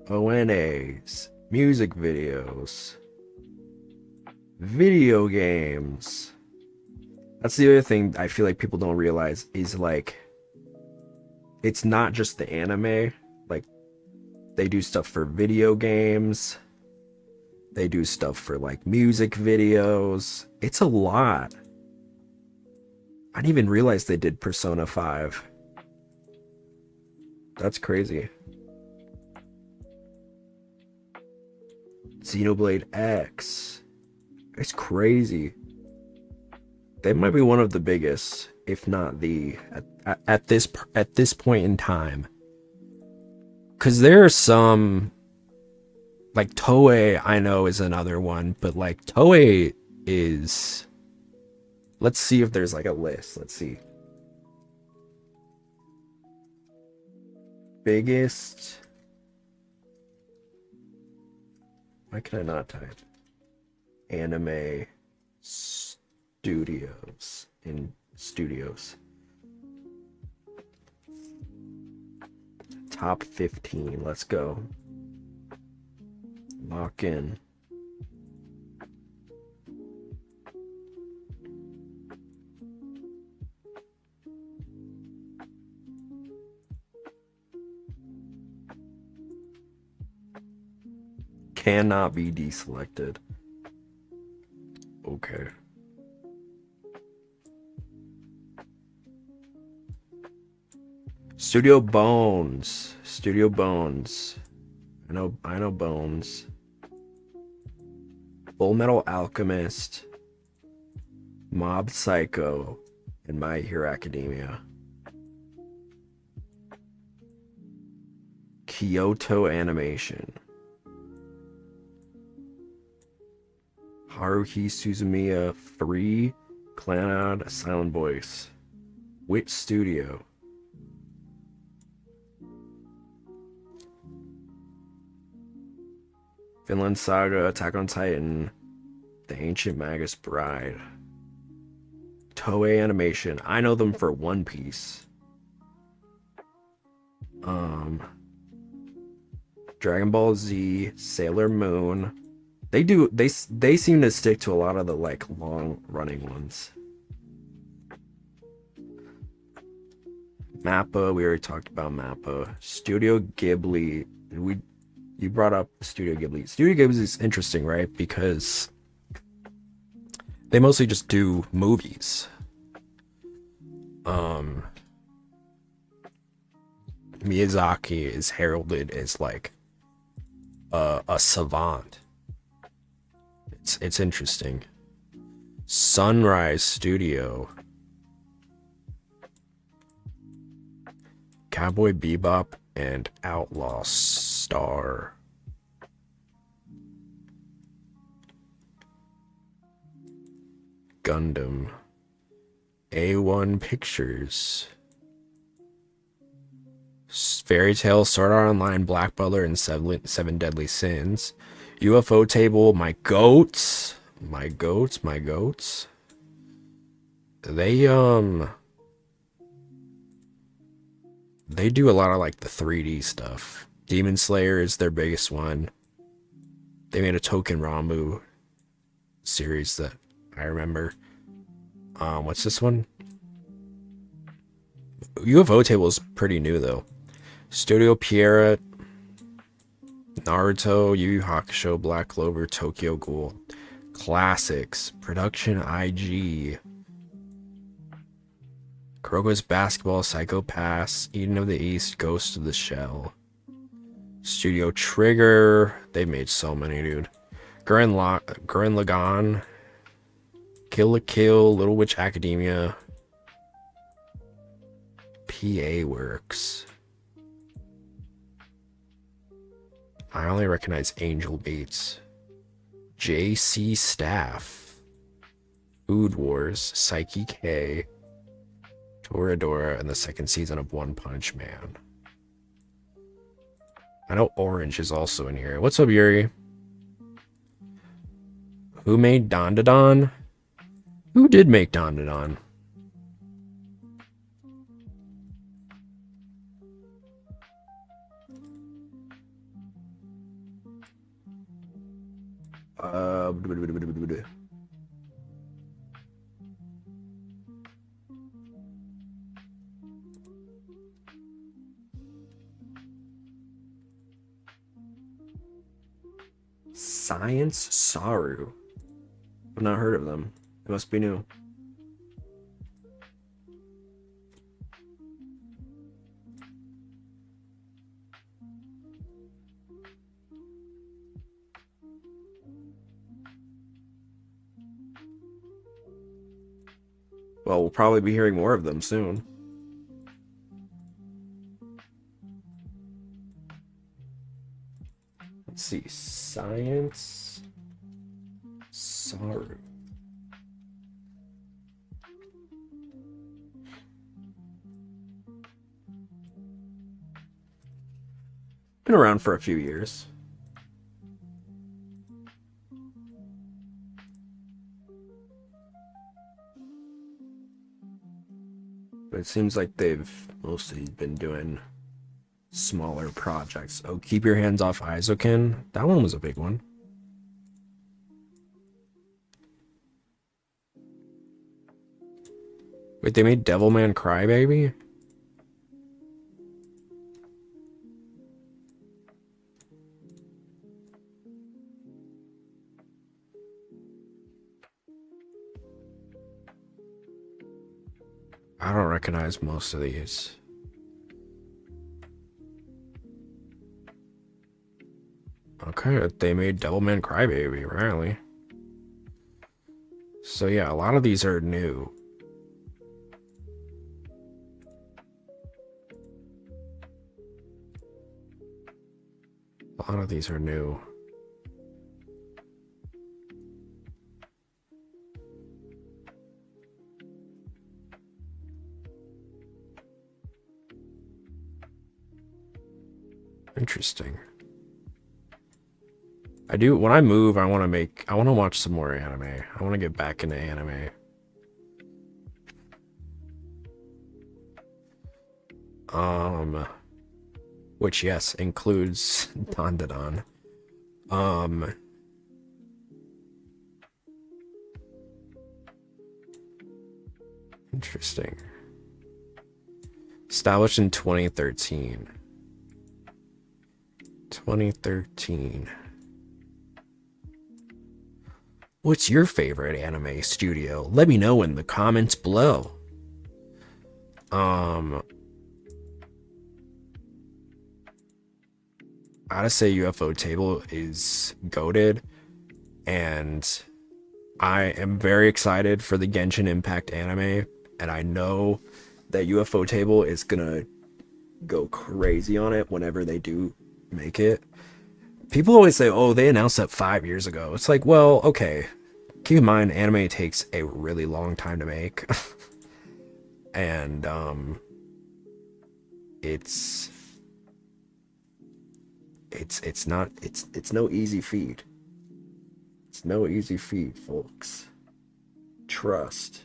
ONAs, music videos, video games. That's the other thing I feel like people don't realize is like, it's not just the anime. Like, they do stuff for video games. They do stuff for like music videos. It's a lot. I didn't even realize they did Persona 5. That's crazy. Xenoblade X. It's crazy. They might be one of the biggest, if not the, at this point in time. Cause there are some, like Toei, I know is another one, but like Toei is, let's see if there's like a list. Let's see. Biggest, why can I not type? Anime studios in studios. Top 15, let's go. Lock in. Cannot be deselected. Okay. Studio Bones. Studio Bones. I know Bones. Full Metal Alchemist, Mob Psycho, and My Hero Academia. Kyoto Animation. Haruhi Suzumiya 3, Clannad, Silent Voice. Wit Studio. Vinland Saga, Attack on Titan, The Ancient Magus Bride, Toei Animation. I know them for One Piece. Dragon Ball Z, Sailor Moon. They seem to stick to a lot of the like long running ones. Mappa, we already talked about Mappa. Studio Ghibli, you brought up Studio Ghibli. Studio Ghibli is interesting, right? Because they mostly just do movies. Miyazaki is heralded as like a savant. It's interesting. Sunrise Studio, Cowboy Bebop, and Outlaw Star. Gundam, A1 Pictures, Fairy Tail, Sword Art Online, Black Butler, and Seven Deadly Sins. UFO Table, my goats. They do a lot of like the 3D stuff. Demon Slayer is their biggest one. They made a Token Ramu series that I remember. What's this one? UFO Table is pretty new though. Studio Pierrot, Naruto, Yu Yu Hakusho, Black Clover, Tokyo Ghoul. Classics. Production IG. Kuroko's Basketball, Psycho Pass, Eden of the East, Ghost of the Shell. Studio Trigger. They made so many, dude. Gurren Lagann, Kill la Kill, Little Witch Academia. PA Works. I only recognize Angel Beats. JC Staff. Food Wars, Psyche K, Toradora, and the second season of One Punch Man. I know Orange is also in here. What's up, Yuri? Who made Dandadan? Who did make Dandadan? Science Saru. I've not heard of them. It must be new. Well, we'll probably be hearing more of them soon. Let's see. Science Saru. Been around for a few years. But it seems like they've mostly been doing smaller projects. Oh, Keep Your Hands Off Aizokin. That one was a big one. Wait, they made Devilman Crybaby? I don't recognize most of these. Okay, they made Devilman Crybaby, really. So yeah, a lot of these are new. A lot of these are new. Interesting. I do, when I move, I want to watch some more anime. I want to get back into anime. Which, yes, includes Dandadan. Interesting. Established in 2013. 2013. What's your favorite anime studio? Let me know in the comments below. I gotta say UFO Table is goated, and I am very excited for the Genshin Impact anime, and I know that UFO Table is gonna go crazy on it whenever they do make it. People always say, oh, they announced that 5 years ago. It's like, well, okay. Keep in mind, anime takes a really long time to make. And, it's no easy feat. It's no easy feat, folks. Trust.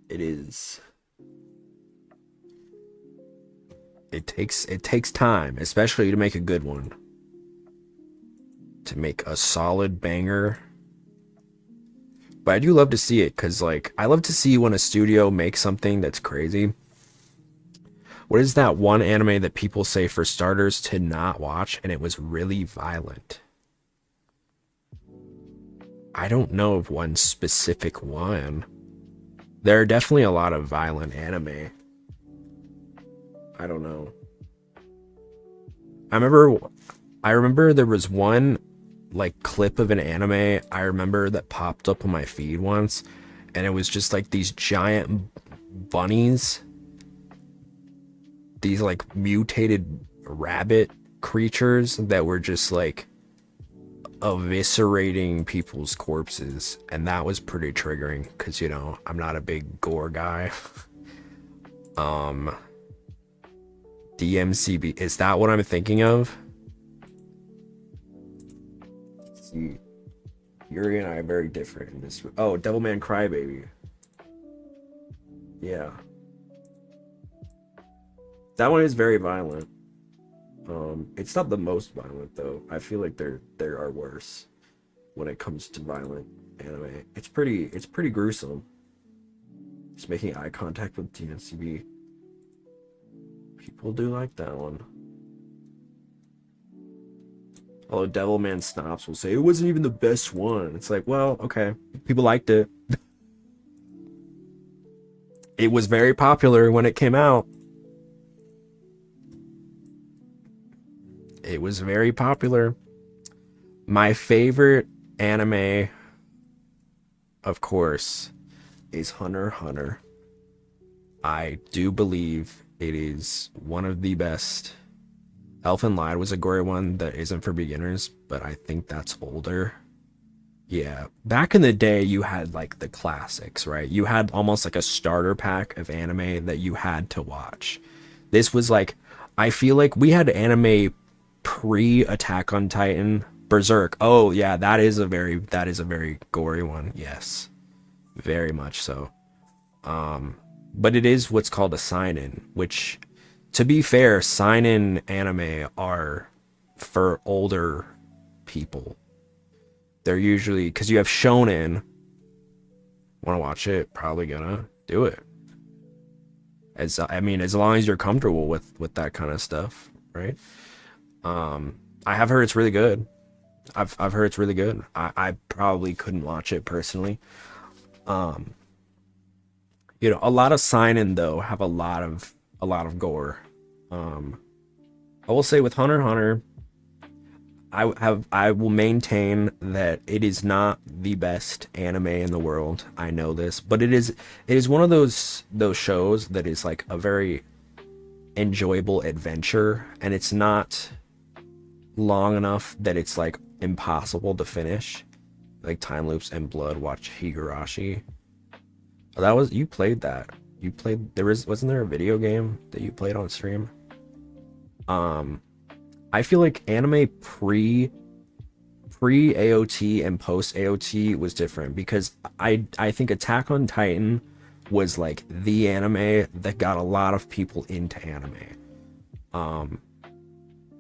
It is. It takes time, especially to make a good one. To make a solid banger. But I do love to see it, because, like, I love to see when a studio makes something that's crazy. What is that one anime that people say, for starters, to not watch, and it was really violent? I don't know of one specific one. There are definitely a lot of violent anime. I don't know. I remember there was one, like, clip of an anime I remember that popped up on my feed once, and it was just like these giant bunnies, these like mutated rabbit creatures that were just like eviscerating people's corpses, and that was pretty triggering because, you know, I'm not a big gore guy. DMCB, is that what I'm thinking of? See, Yuri and I are very different in this. Oh, Devilman Crybaby. Yeah, that one is very violent. It's not the most violent though. I feel like there are worse when it comes to violent anime. It's pretty gruesome. Just making eye contact with DNCB. People do like that one. Although Devilman Snops will say it wasn't even the best one. It's like, well, okay, people liked it. It was very popular when it came out. It was very popular. My favorite anime, of course, is Hunter x Hunter. I do believe it is one of the best. Elfen Lied was a gory one that isn't for beginners, but I think that's older. Yeah, back in the day, you had like the classics, right? You had almost like a starter pack of anime that you had to watch. This was like, I feel like we had anime pre-Attack on Titan. Berserk. Oh yeah, that is a very gory one. Yes, very much so. But it is what's called a seinen, which, to be fair, seinen anime are for older people. They're usually, because you have shonen. Want to watch it? Probably gonna do it. As long as you're comfortable with that kind of stuff, right? I have heard it's really good. I've heard it's really good. I probably couldn't watch it personally. You know, a lot of seinen though have a lot of gore. I will say with Hunter x Hunter, I will maintain that it is not the best anime in the world. I know this, but it is one of those shows that is like a very enjoyable adventure, and it's not long enough that it's like impossible to finish. Like Time Loops and Blood, watch Higurashi. Oh, that was, you played that. Wasn't there a video game that you played on stream? I feel like anime pre AOT and post AOT was different, because I think Attack on Titan was like the anime that got a lot of people into anime.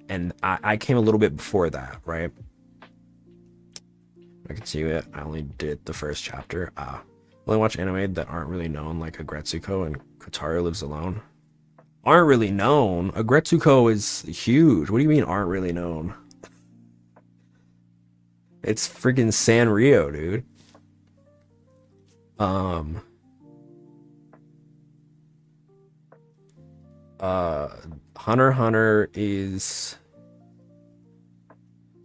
And I came a little bit before that, right? I can see it. I only did the first chapter. I only watch anime that aren't really known, like Agretsuko and Kotaro Lives Alone. Aren't really known. Agretsuko is huge. What do you mean aren't really known? It's freaking Sanrio, dude. Um, Hunter x Hunter is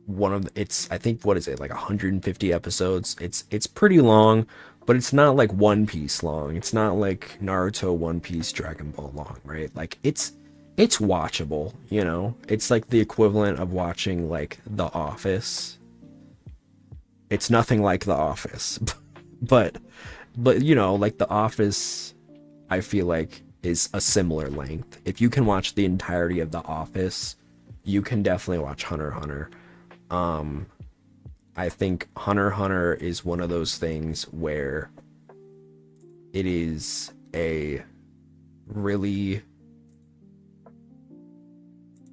one of it's, I think, what is it, like 150 episodes. It's pretty long, but it's not like One Piece long. It's not like Naruto, One Piece, Dragon Ball long, right? Like it's watchable, you know? It's like the equivalent of watching like The Office. It's nothing like The Office, but you know, like The Office, I feel like is a similar length. If you can watch the entirety of The Office, you can definitely watch Hunter x Hunter. I think Hunter x Hunter is one of those things where it is a really,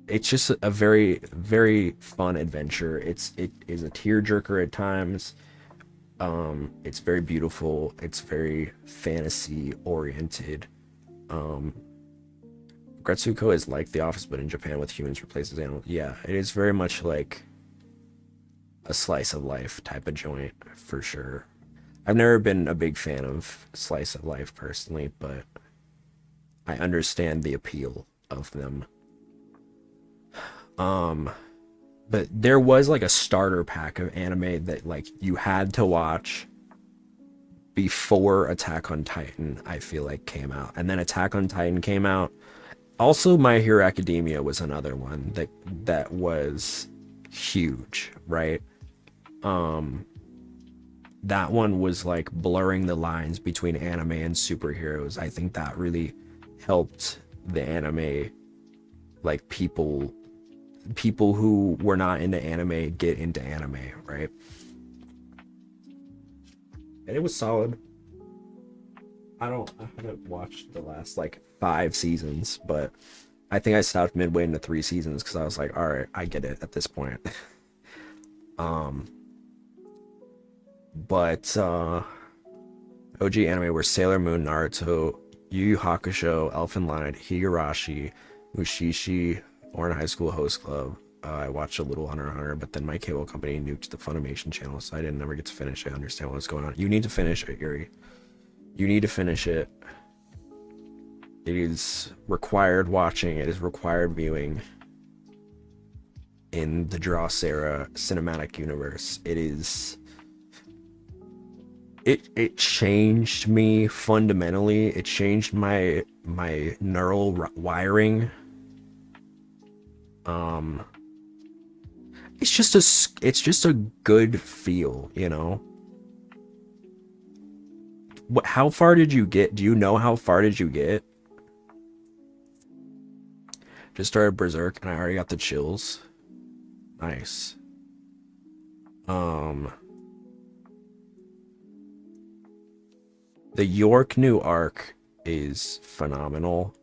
it's just a very, very fun adventure. It is a tearjerker at times. It's very beautiful. It's very fantasy oriented. Gretsuko is like The Office, but in Japan, with humans replaces animals. Yeah, it is very much like a slice of life type of joint, for sure. I've never been a big fan of slice of life personally, but I understand the appeal of them. But there was like a starter pack of anime that like you had to watch before Attack on Titan, I feel like, came out. And then Attack on Titan came out. Also, My Hero Academia was another one that was huge, right? That one was like blurring the lines between anime and superheroes. I think that really helped the anime, like people who were not into anime get into anime, right? And it was solid. I haven't watched the last like 5 seasons, but I think I stopped midway into 3 seasons because I was like, all right, I get it at this point. But OG anime were Sailor Moon, Naruto, Yu Yu Hakusho, Elfen Lied, Higurashi, Mushishi, Orange High School Host Club. I watched a little Hunter x Hunter, but then my cable company nuked the Funimation channel, so I didn't ever get to finish it. I understand what's going on. You need to finish it, Yuri. You need to finish it. It is required watching. It is required viewing in the Drosera cinematic universe. It is... It changed me fundamentally. It changed my neural wiring. It's just a good feel, you know. How far did you get? Do you know how far did you get? Just started Berserk and I already got the chills. Nice. The York new arc is phenomenal.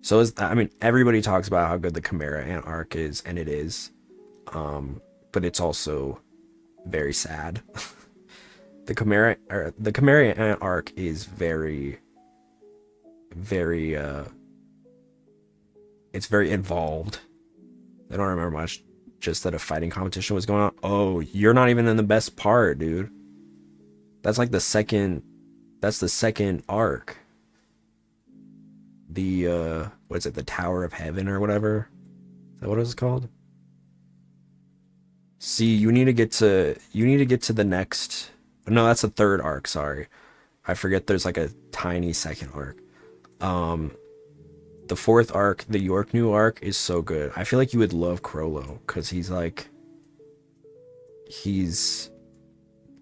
So is, I mean, everybody talks about how good the Chimera Ant arc is, and it is. But it's also very sad. The Chimera Ant arc is very it's very involved. I don't remember much, just that a fighting competition was going on. Oh, you're not even in the best part, dude. That's like the second arc. The what's it, the Tower of Heaven or whatever? Is that what it's called? See, you need to get to the next. No, that's the third arc, sorry. I forget there's like a tiny second arc. The fourth arc, the York new arc, is so good. I feel like you would love Crollo, because he's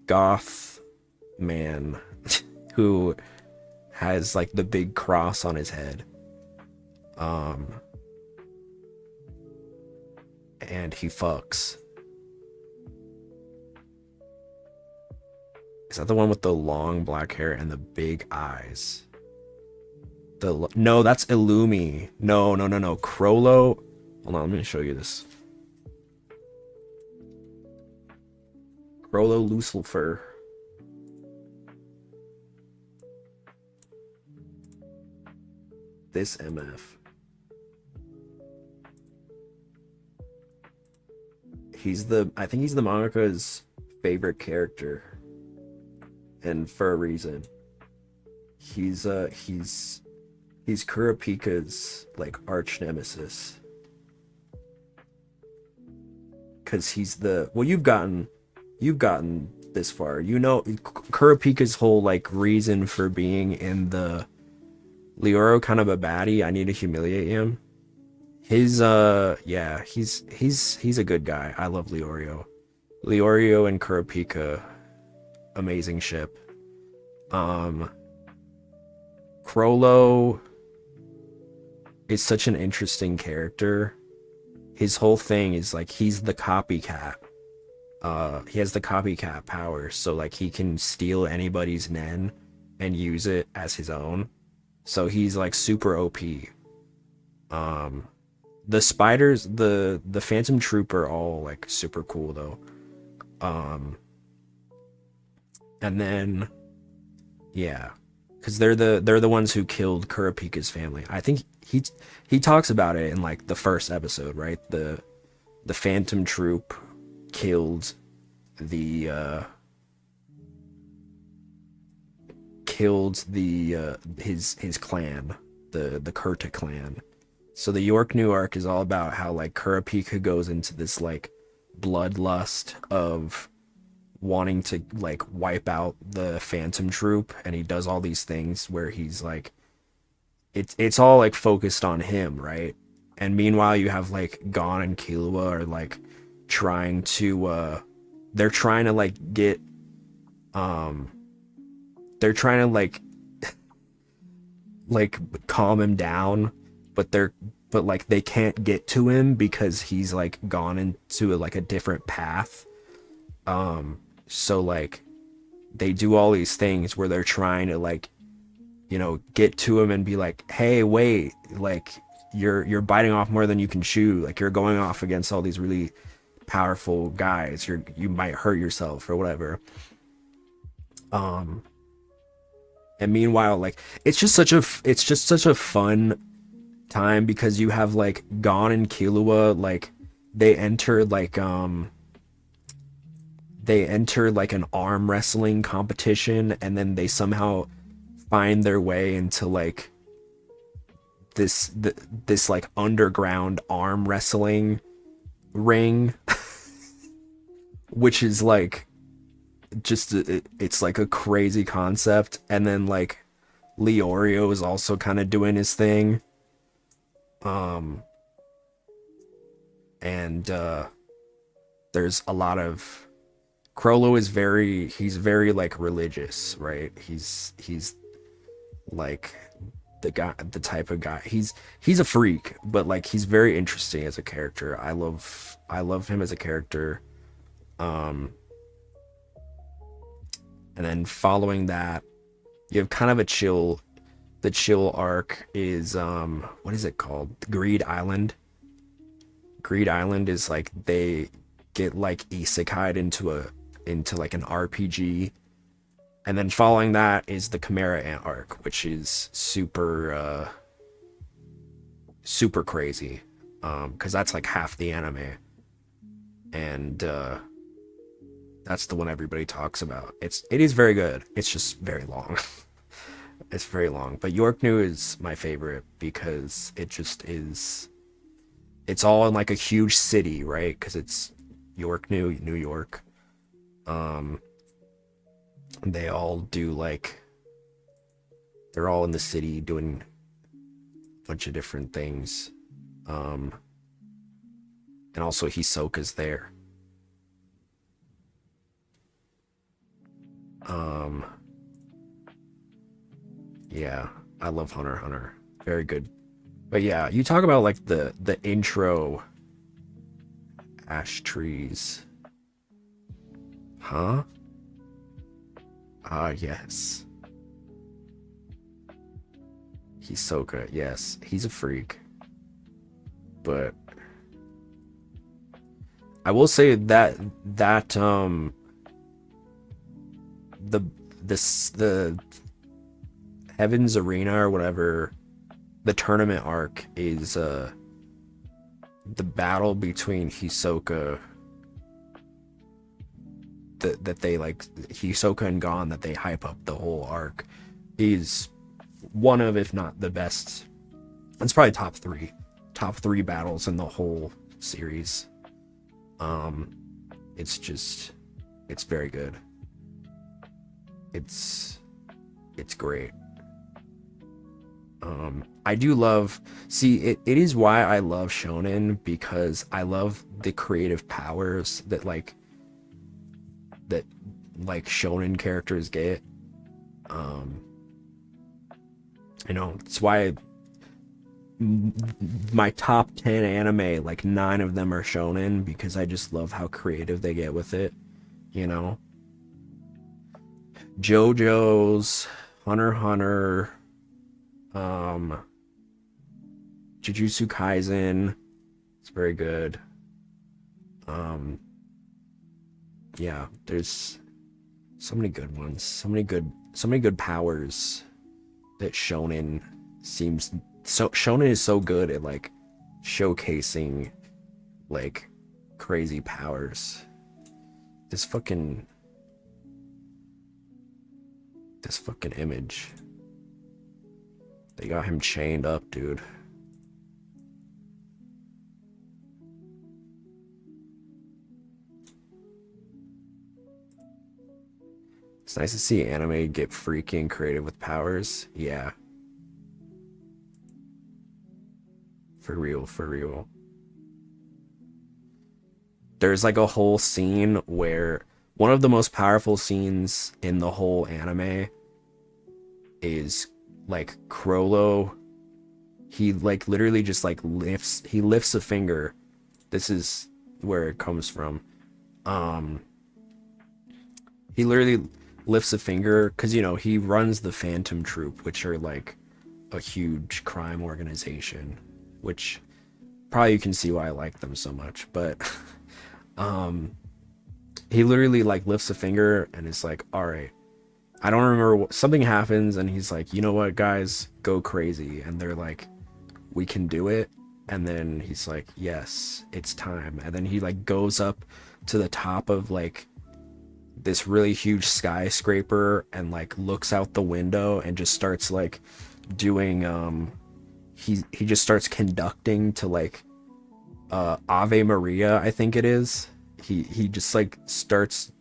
goth man who has like the big cross on his head. and he fucks. Is that the one with the long black hair and the big eyes? No, that's Illumi. No, no, no, no. Crollo. Hold on, let me show you this. Crollo Lucifer. This MF. I think he's the mangaka's favorite character. And for a reason. He's Kurapika's like arch nemesis. Cause he's you've gotten this far. You know Kurapika's whole like reason for being in the Leoro kind of a baddie. I need to humiliate him. His yeah, he's a good guy. I love Leorio. Leorio and Kurapika, amazing ship. Crollo is such an interesting character. His whole thing is like he's the copycat. He has the copycat power, so like he can steal anybody's nen and use it as his own. So he's like super OP. The spiders, the Phantom Troop are all like super cool though. And then yeah, because they're the ones who killed Kurapika's family. I think he talks about it in like the first episode, right? The Phantom Troop killed his clan, the Kurta clan. So the York New arc is all about how like Kurapika goes into this like bloodlust of wanting to like wipe out the Phantom Troop, and he does all these things where he's like it's all like focused on him, right? And meanwhile you have like Gon and Killua are like trying to they're trying to like get they're trying to like calm him down, but like they can't get to him because he's like gone into like a different path. So like they do all these things where they're trying to like, you know, get to him and be like, hey, wait, like you're biting off more than you can chew, like you're going off against all these really powerful guys, you might hurt yourself or whatever. And meanwhile, like it's just such a fun time because you have like Gon and Killua, like they enter like an arm wrestling competition, and then they somehow find their way into like this like underground arm wrestling ring which is like just it's like a crazy concept. And then like Leorio is also kind of doing his thing. And there's a lot of Crollo is he's very like religious, right? He's like the type of guy. He's a freak, but like he's very interesting as a character. I love him as a character. And then following that, you have kind of the chill arc is what is it called? Greed Island. Greed Island is like they get like isekai'd into like an RPG. And then following that is the Chimera Ant arc, which is super crazy. Because that's like half the anime. And that's the one everybody talks about. It is very good. It's just very long. It's very long. But York New is my favorite because it just is. It's all in like a huge city, right? Because it's York New York. They all do like. They're all in the city doing a bunch of different things. And also Hisoka's there. Yeah, I love Hunter x Hunter. Very good. But yeah, you talk about like the intro Ash trees. Huh? Ah, yes. He's so good. Yes, he's a freak. But I will say that the the Heaven's Arena or whatever, the tournament arc is the battle between Hisoka, that they like, Hisoka and Gon, that they hype up the whole arc, is one of, if not the best. It's probably top three battles in the whole series. It's just, it's very good. It's great. I do love, see, it is why I love shonen, because I love the creative powers that like shonen characters get. You know, it's why my top 10 anime, like 9 of them are shonen, because I just love how creative they get with it, you know. JoJo's, Hunter x Hunter, Jujutsu Kaisen, it's very good. Yeah, there's so many good ones, so many good powers that shonen seems, so shonen is so good at like showcasing like crazy powers. This fucking image, they got him chained up, dude. It's nice to see anime get freaking creative with powers. Yeah. For real, for real. There's like a whole scene where one of the most powerful scenes in the whole anime is like Crollo. He like literally just like lifts a finger. This is where it comes from. He literally lifts a finger because, you know, he runs the Phantom Troop, which are like a huge crime organization, which probably you can see why I like them so much. But he literally like lifts a finger and it's like, all right, I don't remember what, something happens, and he's like, you know what, guys, go crazy. And they're like, we can do it. And then he's like, yes, it's time. And then he like goes up to the top of like this really huge skyscraper and like looks out the window and just starts like doing he just starts conducting to like Ave Maria, I think it is. He just like starts,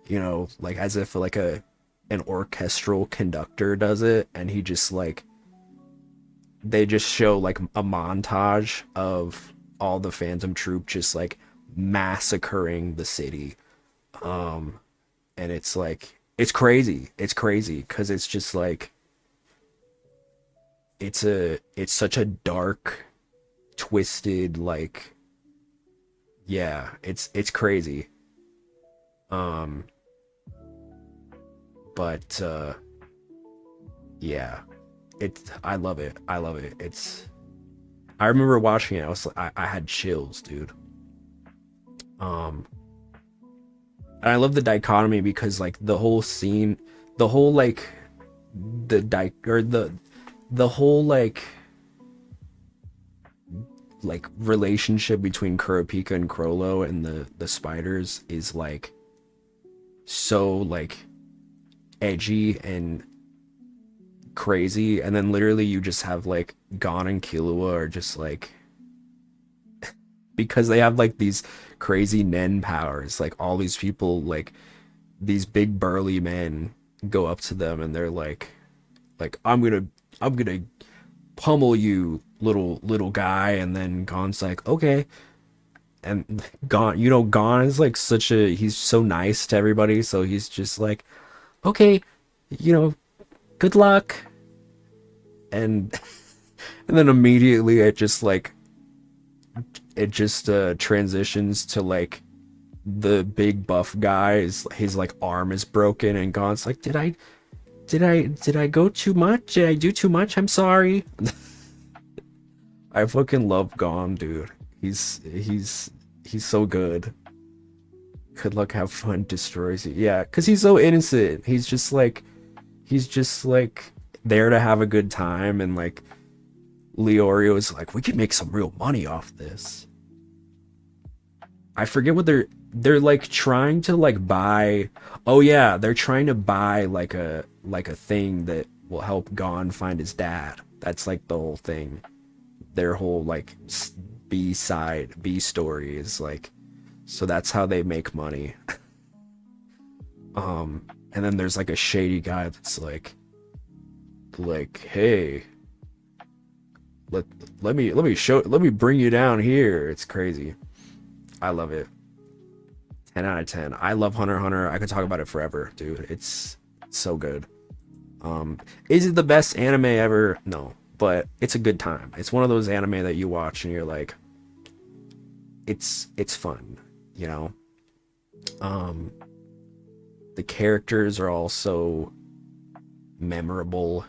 you know, like as if like an orchestral conductor does it, and he just like, they just show like a montage of all the Phantom Troop just like massacring the city. And it's like, it's crazy because it's just like, it's such a dark, twisted, like, yeah, it's crazy. But yeah, I love it. I remember watching it, I had chills, dude. And I love the dichotomy because like the whole scene, the whole like the whole like relationship between Kurapika and Crollo and the spiders is like so like edgy and crazy. And then literally you just have like Gon and Killua are just like, because they have like these crazy nen powers, like all these people, like these big burly men go up to them and they're like I'm gonna pummel you, little guy. And then Gon's like, okay. And Gon, you know, Gon is like he's so nice to everybody, so he's just like, okay, you know, good luck. And and then immediately it just like it just transitions to like the big buff guy is his like arm is broken and gone. It's like, did I go too much? Did I do too much? I'm sorry. I fucking love Gon, dude. He's so good. Good luck, have fun, destroys you. Yeah, cause he's so innocent. He's just like there to have a good time, and like Leorio is like, we could make some real money off this. I forget what they're like trying to like buy. Oh yeah, they're trying to buy like a thing that will help Gon find his dad. That's like the whole thing. Their whole like B story is like, so that's how they make money. And then there's like a shady guy that's like, hey, let me bring you down here. It's crazy. I love it. 10 out of 10. I love Hunter x Hunter. I could talk about it forever, dude. It's so good. Is it the best anime ever? No, but it's a good time. It's one of those anime that you watch and you're like, it's fun, you know? The characters are all so memorable.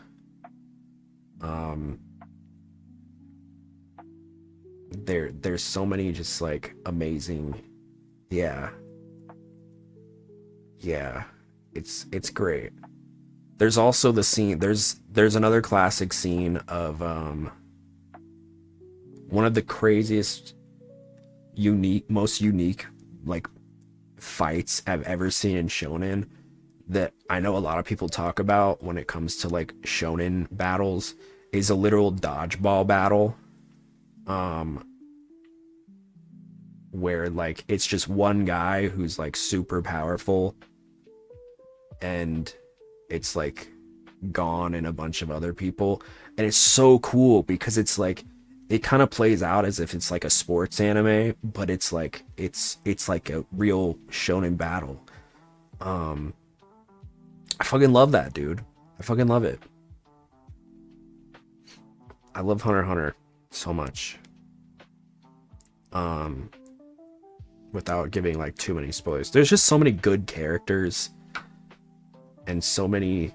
There's so many just like amazing, yeah, it's great. There's also the scene, there's another classic scene of one of the craziest most unique like fights I've ever seen in shonen, that I know a lot of people talk about when it comes to like shonen battles, is a literal dodgeball battle. Where like it's just one guy who's like super powerful, and it's like Gon and a bunch of other people, and it's so cool because it's like it kind of plays out as if it's like a sports anime, but it's like it's like a real shonen battle. I fucking love that, dude. I fucking love it. I love Hunter x Hunter so much. Without giving like too many spoilers, there's just so many good characters and so many,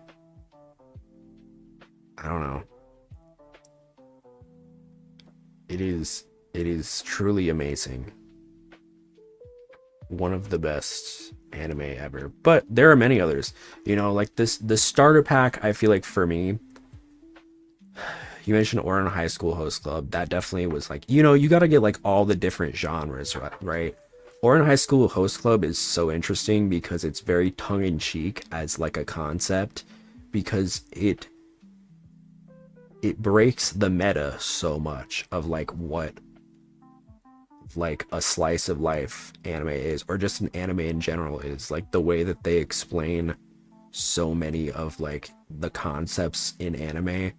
I don't know. It is truly amazing. One of the best anime ever. But there are many others. You know, like the starter pack, I feel like for me, you mentioned Ouran High School Host Club. That definitely was like, you know, you got to get like all the different genres, right? Ouran High School Host Club is so interesting because it's very tongue-in-cheek as like a concept, because it breaks the meta so much of like what like a slice of life anime is, or just an anime in general is. Like the way that they explain so many of like the concepts in anime,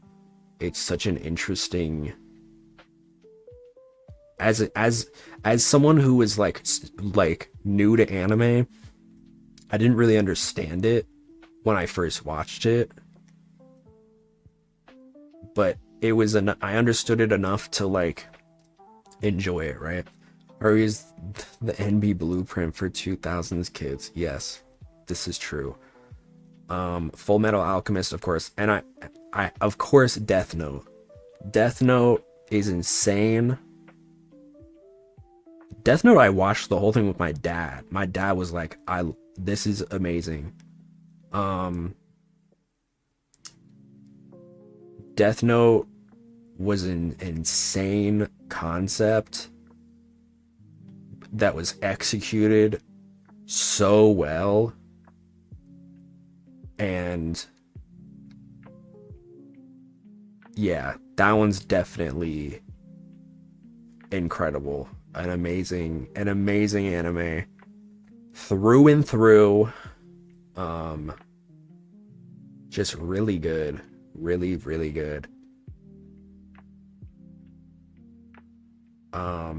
it's such an interesting, as someone who was like new to anime, I didn't really understand it when I first watched it, but it was I understood it enough to like enjoy it, right? Or is the NB blueprint for 2000s kids? Yes, this is true. Full Metal Alchemist, of course, and I of course Death Note. Death Note is insane. Death Note, I watched the whole thing with my dad. My dad was like, this is amazing. Death Note was an insane concept that was executed so well, and yeah, that one's definitely incredible. An amazing anime through and through. Just really good, really good. I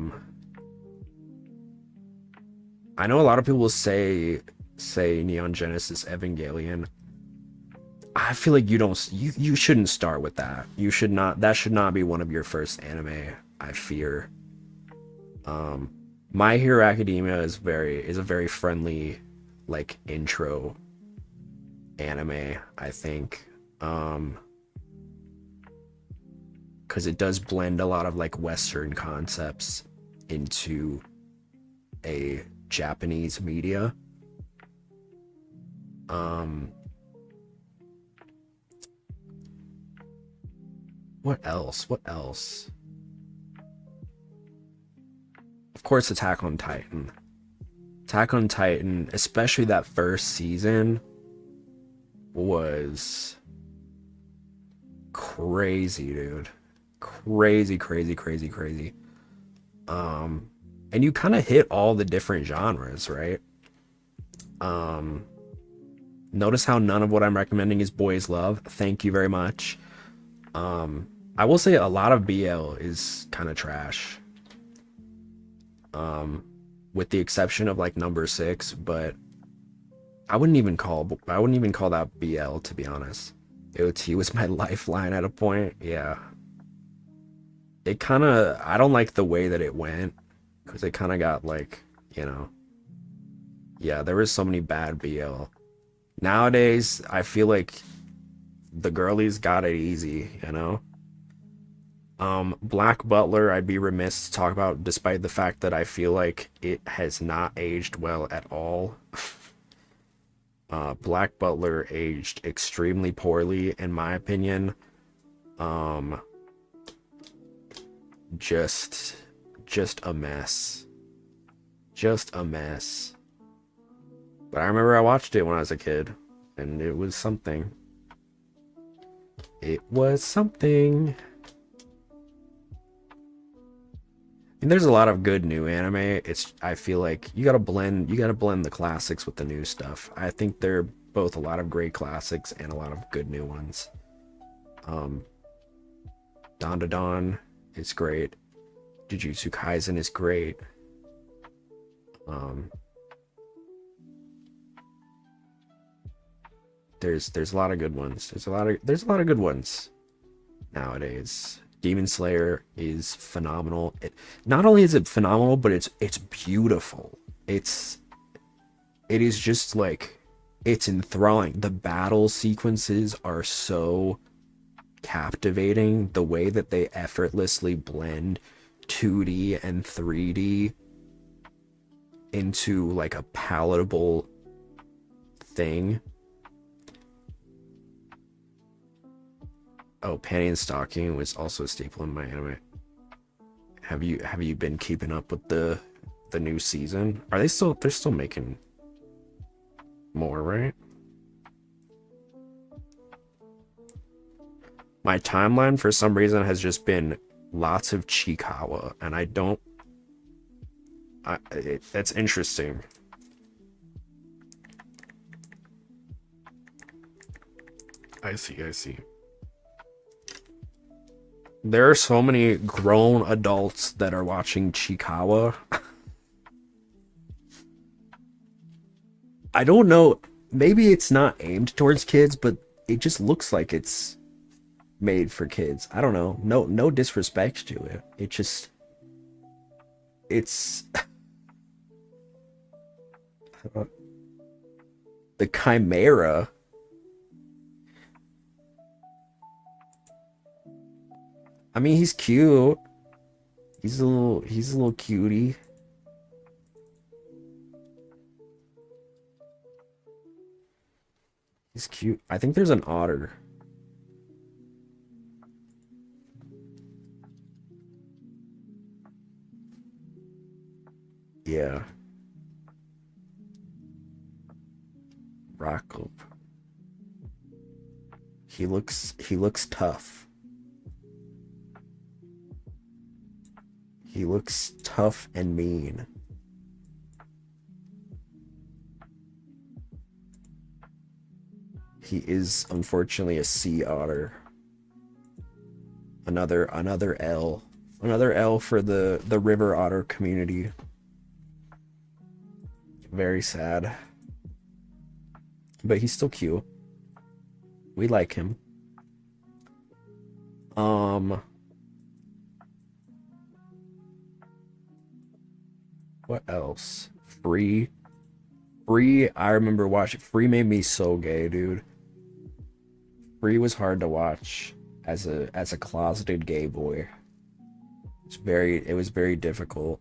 know a lot of people say Neon Genesis Evangelion. I feel like you shouldn't start with that. You should not. That should not be one of your first anime, I fear. My Hero Academia is a very friendly like intro anime, I think. Because it does blend a lot of like Western concepts into a Japanese media. What else? What else? Of course, Attack on Titan. Attack on Titan, especially that first season, was crazy, dude. Crazy, crazy, crazy, crazy. And you kind of hit all the different genres, right? Notice how none of what I'm recommending is boys love. Thank you very much. I will say a lot of BL is kind of trash. With the exception of like number 6, but I wouldn't even call that BL, to be honest. AOT was my lifeline at a point. Yeah. It kind of, I don't like the way that it went, because it kind of got like, you know, yeah, there was so many bad BL. Nowadays, I feel like the girlies got it easy, you know? Black Butler, I'd be remiss to talk about, despite the fact that I feel like it has not aged well at all. Black Butler aged extremely poorly, in my opinion. Just a mess. Just a mess. But I remember I watched it when I was a kid, and it was something. It was something. And there's a lot of good new anime. I feel like you gotta blend the classics with the new stuff. I think they're both a lot of great classics and a lot of good new ones. Dawn to Dawn is great. Jujutsu Kaisen is great. There's a lot of good ones. There's a lot of good ones nowadays. Demon Slayer is phenomenal. Not only is it phenomenal, but it's beautiful. It is just like, it's enthralling. The battle sequences are so captivating. The way that they effortlessly blend 2D and 3D into like a palatable thing. Oh, Panty and Stocking was also a staple in my anime. Have you been keeping up with the new season? They're still making more, right? My timeline for some reason has just been lots of Chikawa, and that's interesting. I see. There are so many grown adults that are watching Chikawa. I don't know. Maybe it's not aimed towards kids, but it just looks like it's made for kids. I don't know. No disrespect to it. It's the Chimera. I mean, he's cute. He's a little cutie. He's cute. I think there's an otter. Yeah. Rockle. He looks tough. He looks tough and mean. He is unfortunately a sea otter. Another L. Another L for the river otter community. Very sad. But he's still cute. We like him. What else? Free. Free, I remember watching. Free made me so gay, dude. Free was hard to watch as a closeted gay boy. It was very difficult.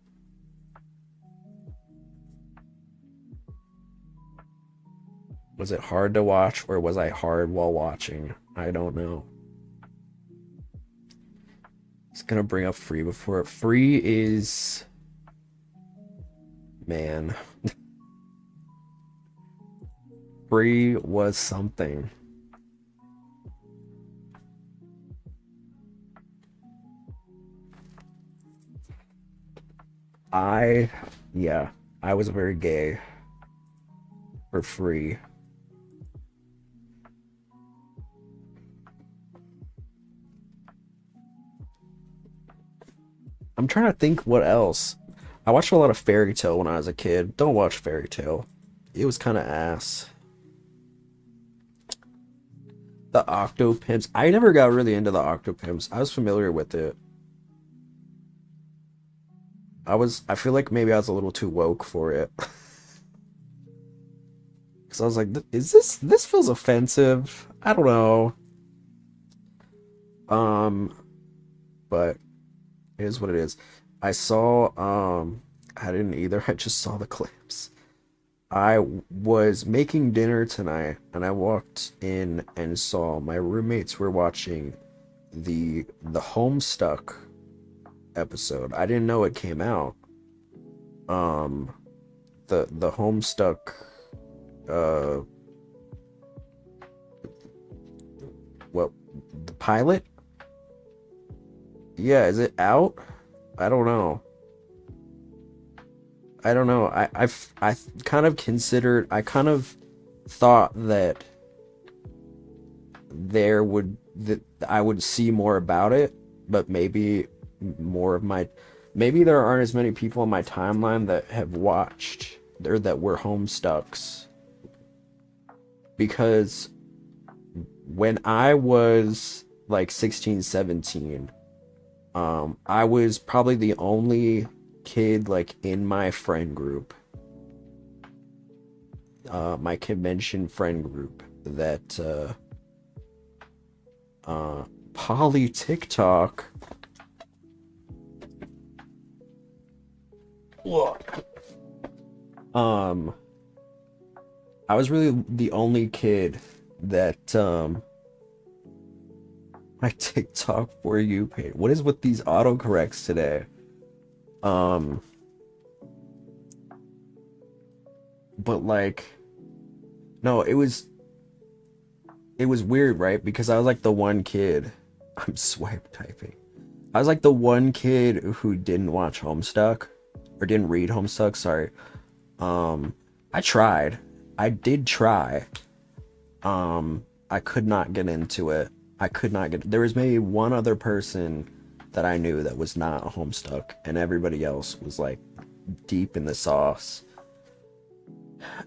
Was it hard to watch or was I hard while watching? I don't know. It's gonna bring up Free before. Free is, man. Free was something. Yeah, I was very gay for Free. I'm trying to think what else. I watched a lot of Fairy Tale when I was a kid. Don't watch Fairy Tale. It was kind of ass. The Octopimps. I never got really into the Octopimps. I was familiar with it. I feel like maybe I was a little too woke for it. Cause I was like, is this feels offensive? I don't know. But it is what it is. I saw I didn't either. I just saw the clips. I was making dinner tonight and I walked in and saw my roommates were watching the Homestuck episode. I didn't know it came out. The Homestuck what, the pilot? Yeah, is it out? I don't know. I don't know. I kind of considered. I kind of thought that that I would see more about it, but maybe more of my maybe there aren't as many people on my timeline that have watched or that were Homestucks, because when I was like 16, 17, I was probably the only kid like in my friend group, my convention friend group, that poly TikTok. I was really the only kid that my TikTok for you page. What is with these autocorrects today? But like, no, it was weird, right? Because I was like the one kid. I'm swipe typing. I was like the one kid who didn't watch Homestuck or didn't read Homestuck. Sorry. I tried. I did try. I could not get into it. There was maybe one other person that I knew that was not Homestuck, and everybody else was like deep in the sauce.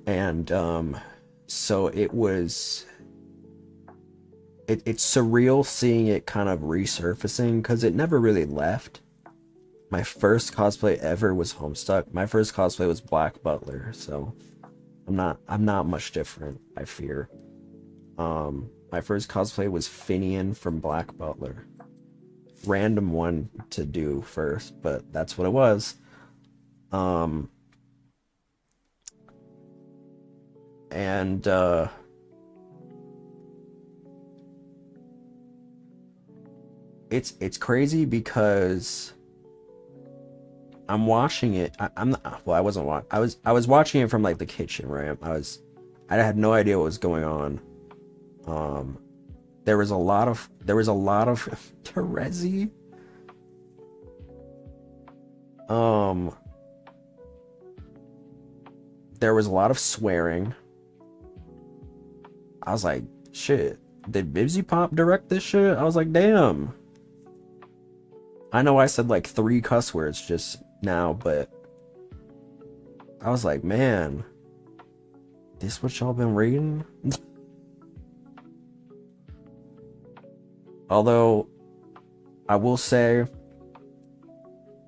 And so it's surreal seeing it kind of resurfacing because it never really left. My first cosplay ever was Homestuck. My first cosplay was Black Butler, so I'm not much different, I fear. My first cosplay was Finian from Black Butler. Random one to do first, but that's what it was. And it's crazy because I'm watching it. I'm not, well, I wasn't watching. I was watching it from like the kitchen, right? I had no idea what was going on. There was a lot of Terezi. There was a lot of swearing. I was like, shit, did Bibsy Pop direct this shit? I was like, damn. I know I said like 3 cuss words just now, but I was like, man, this what y'all been reading? Although, I will say,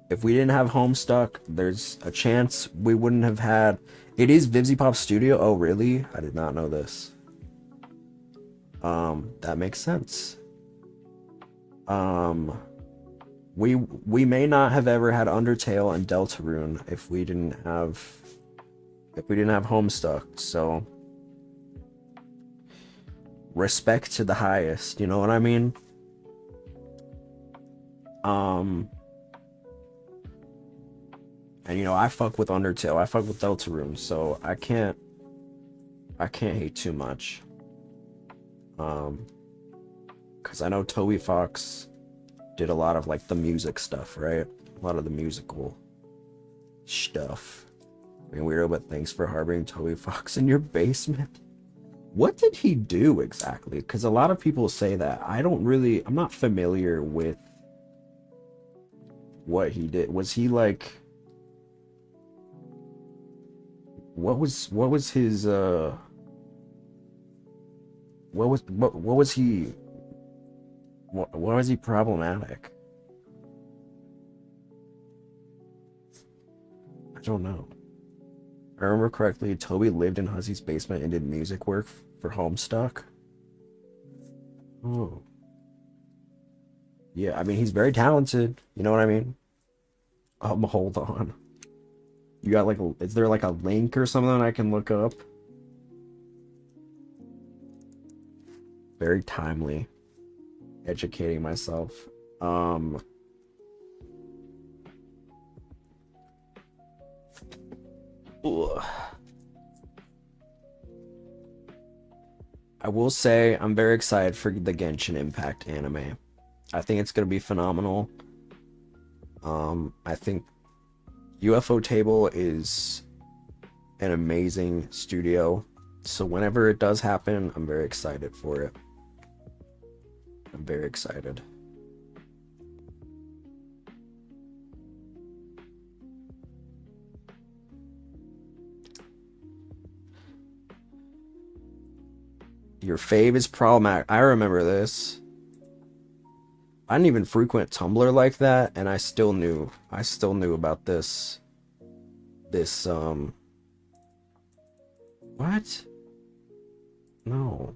If we didn't have Homestuck, there's a chance we wouldn't have had. It is VivziePop Studio. Oh, really? I did not know this. That makes sense. We may not have ever had Undertale and Deltarune if we didn't have Homestuck. So respect to the highest, you know what I mean? And you know, I fuck with Undertale, I fuck with Deltarune, so I can't hate too much. Cause I know Toby Fox did a lot of like the music stuff, right? A lot of the musical stuff. I mean, weirdo, but thanks for harboring Toby Fox in your basement. What did he do exactly? Because a lot of people say that. I'm not familiar with what he did. Was he like, what was his what was he problematic? I don't know. I remember correctly, Toby lived in Huzzy's basement and did music work for Homestuck. Oh. Yeah, I mean, he's very talented. You know what I mean? Hold on. You got like, is there like a link or something I can look up? Very timely. Educating myself. I will say I'm very excited for the Genshin Impact anime. I think it's gonna be phenomenal. I think UFO Table is an amazing studio, so whenever it does happen, I'm very excited for it. I'm very excited. Your fave is problematic. I remember this. I didn't even frequent Tumblr like that, and I still knew about this. What? No.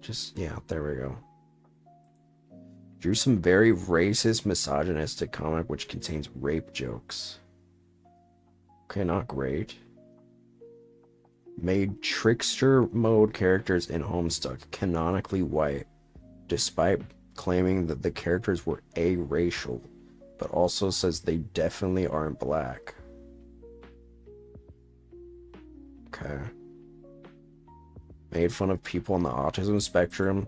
Just, yeah, there we go. Drew some very racist, misogynistic comic which contains rape jokes. Okay, not great. Made trickster mode characters in Homestuck canonically white, despite claiming that the characters were a-racial, but also says they definitely aren't black. Okay. Made fun of people on the autism spectrum.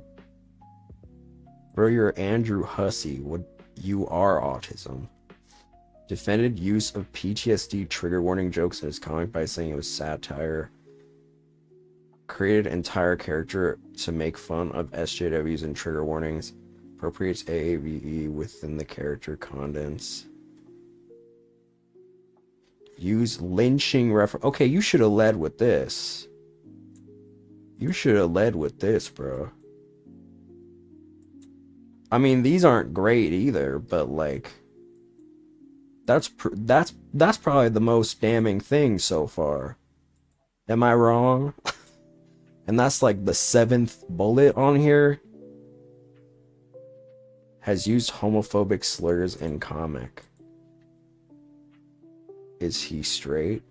Bro, you're Andrew Hussey. You are autism. Defended use of PTSD trigger warning jokes in his comic by saying it was satire. Created entire character to make fun of SJWs and trigger warnings. Appropriates AAVE within the character contents. Use lynching reference. Okay, you should have led with this. You should have led with this, bro. I mean, these aren't great either, but like, that's probably the most damning thing so far. Am I wrong? And that's like the 7th bullet on here. Has used homophobic slurs in comic. Is he straight?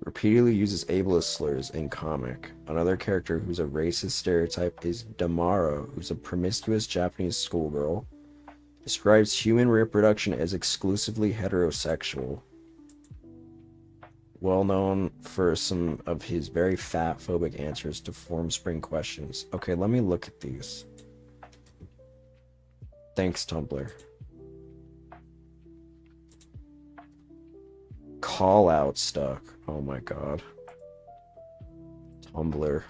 Repeatedly uses ableist slurs in comic. Another character who's a racist stereotype is Damara, who's a promiscuous Japanese schoolgirl. Describes human reproduction as exclusively heterosexual. Well known for some of his very fat-phobic answers to Formspring questions. Okay, let me look at these. Thanks, Tumblr. Call out stuck. Oh my god. Tumblr.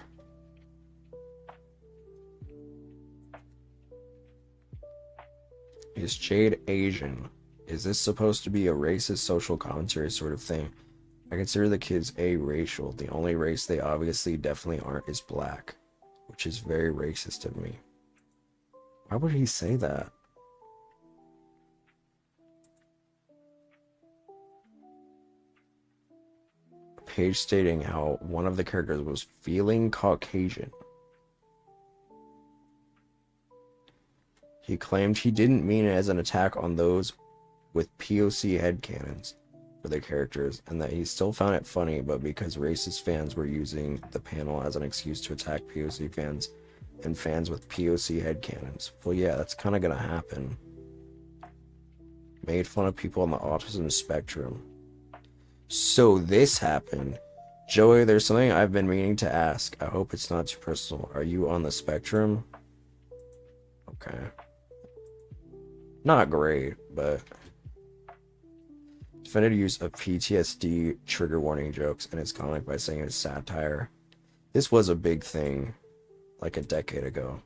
Is Jade Asian? Is this supposed to be a racist social commentary sort of thing? I consider the kids a-racial. The only race they obviously definitely aren't is black, which is very racist of me. Why would he say that? page stating how one of the characters was feeling Caucasian. He claimed he didn't mean it as an attack on those with POC headcanons for their characters, and that he still found it funny, but because racist fans were using the panel as an excuse to attack POC fans and fans with POC headcanons. Well, yeah, that's kind of gonna happen. Made fun of people on the autism spectrum. So this happened. Joey, there's something I've been meaning to ask. I hope it's not too personal. Are you on the spectrum? Okay. Not great, but defended use of PTSD trigger warning jokes in his comic by saying it's satire. This was a big thing like a decade ago.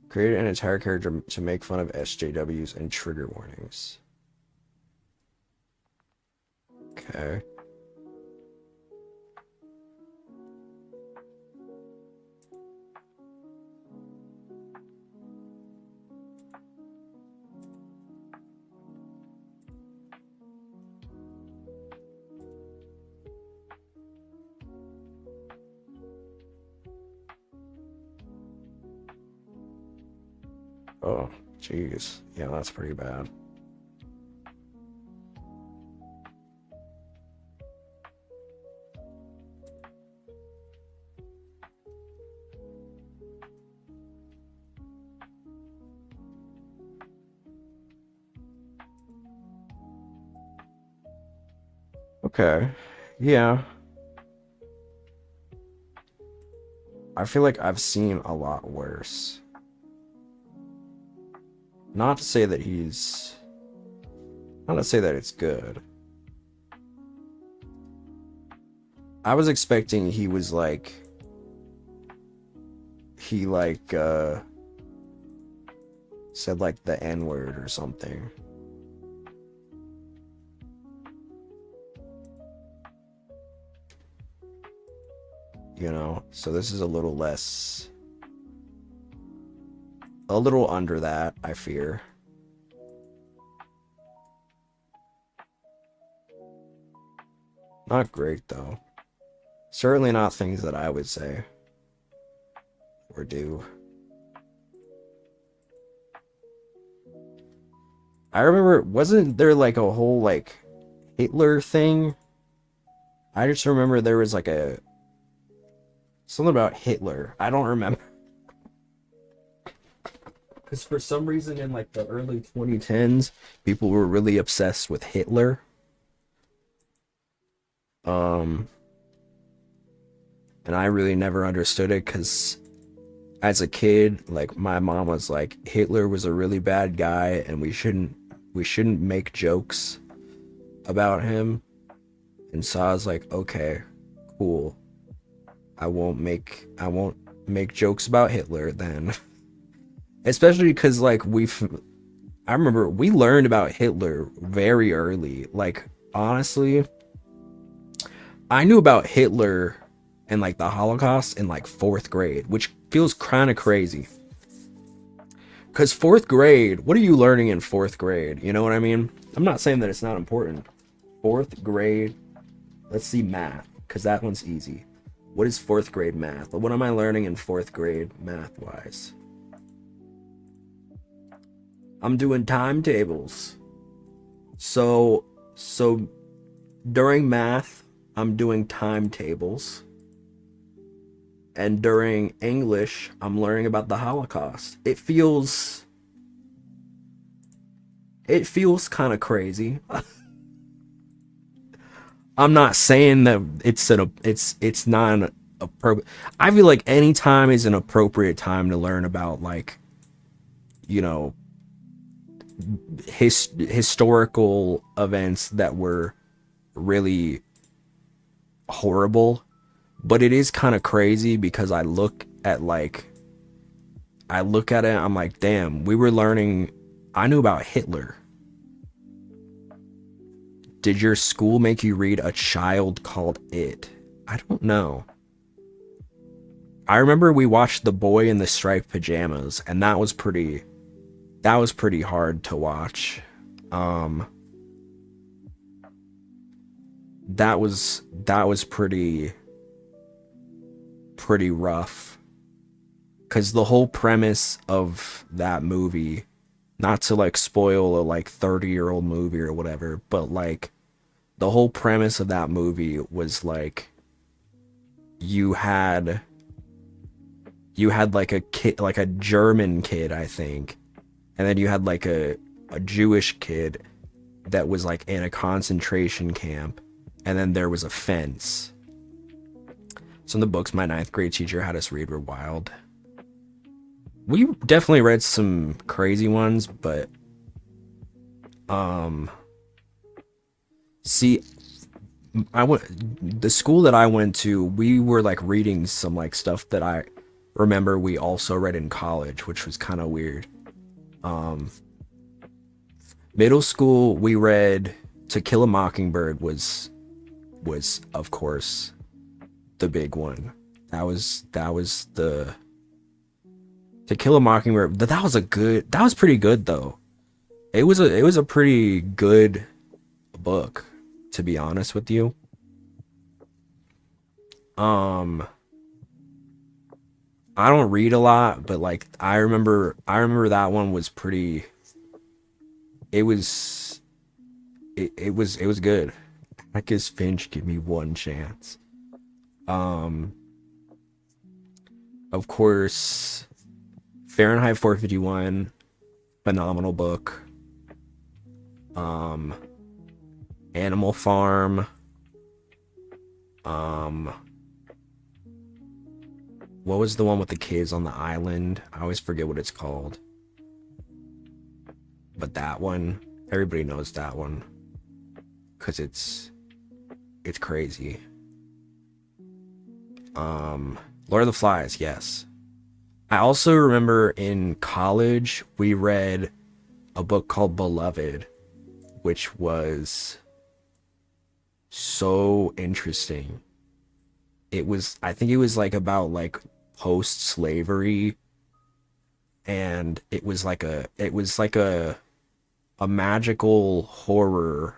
Created an entire character to make fun of SJWs and trigger warnings. Okay. Oh, jeez. Yeah, that's pretty bad. Okay. Yeah. I feel like I've seen a lot worse. Not to say that it's good. I was expecting he was like, said like the N-word or something. You know, so this is a little less, a little under that, I fear. Not great, though. Certainly not things that I would say or do. I remember, wasn't there like a whole like Hitler thing? I just remember there was like something about Hitler. I don't remember. Because for some reason in like the early 2010s, people were really obsessed with Hitler. And I really never understood it because as a kid, like my mom was like, Hitler was a really bad guy and we shouldn't make jokes about him. And so I was like, okay, cool. I won't make jokes about Hitler then. Especially because like I remember we learned about Hitler very early. Like honestly, I knew about Hitler and like the Holocaust in like 4th grade, which feels kind of crazy. Because 4th grade, what are you learning in 4th grade? You know what I mean? I'm not saying that it's not important. 4th grade, let's see math, because that one's easy. What is 4th grade math? What am I learning in 4th grade math-wise? I'm doing timetables. So during math, I'm doing timetables. And during English, I'm learning about the Holocaust. It feels kind of crazy. I'm not saying that it's not an appropriate. I feel like any time is an appropriate time to learn about like, you know, historical events that were really horrible. But it is kind of crazy because I look at it, I'm like, damn, I knew about Hitler. Did your school make you read A Child Called It? I don't know. I remember we watched The Boy in the Striped Pajamas, and that was pretty that was pretty hard to watch. Um, that was pretty rough, because the whole premise of that movie, not to like spoil a like 30-year-old movie or whatever, but like the whole premise of that movie was like you had like a kid, like a German kid, I think, and then you had like a Jewish kid that was like in a concentration camp, and then there was a fence. Some of the books my ninth grade teacher had us read were wild. We definitely read some crazy ones, but see, the school that I went to, we were like reading some like stuff that I remember we also read in college, which was kind of weird. Middle school, we read To Kill a Mockingbird was of course the big one. That was the To Kill a Mockingbird. That was pretty good though. It was a pretty good book, to be honest with you. Um I don't read a lot, but like I remember that one was pretty, it was it was good. I guess Finch, give me one chance. Um of course, Fahrenheit 451, phenomenal book. Um Animal Farm. Um what was the one with the kids on the island? I always forget what it's called. But that one, everybody knows that one, cuz it's crazy. Lord of the Flies, yes. I also remember in college we read a book called Beloved, which was so interesting. I think it was like about like post slavery, and it was like a magical horror.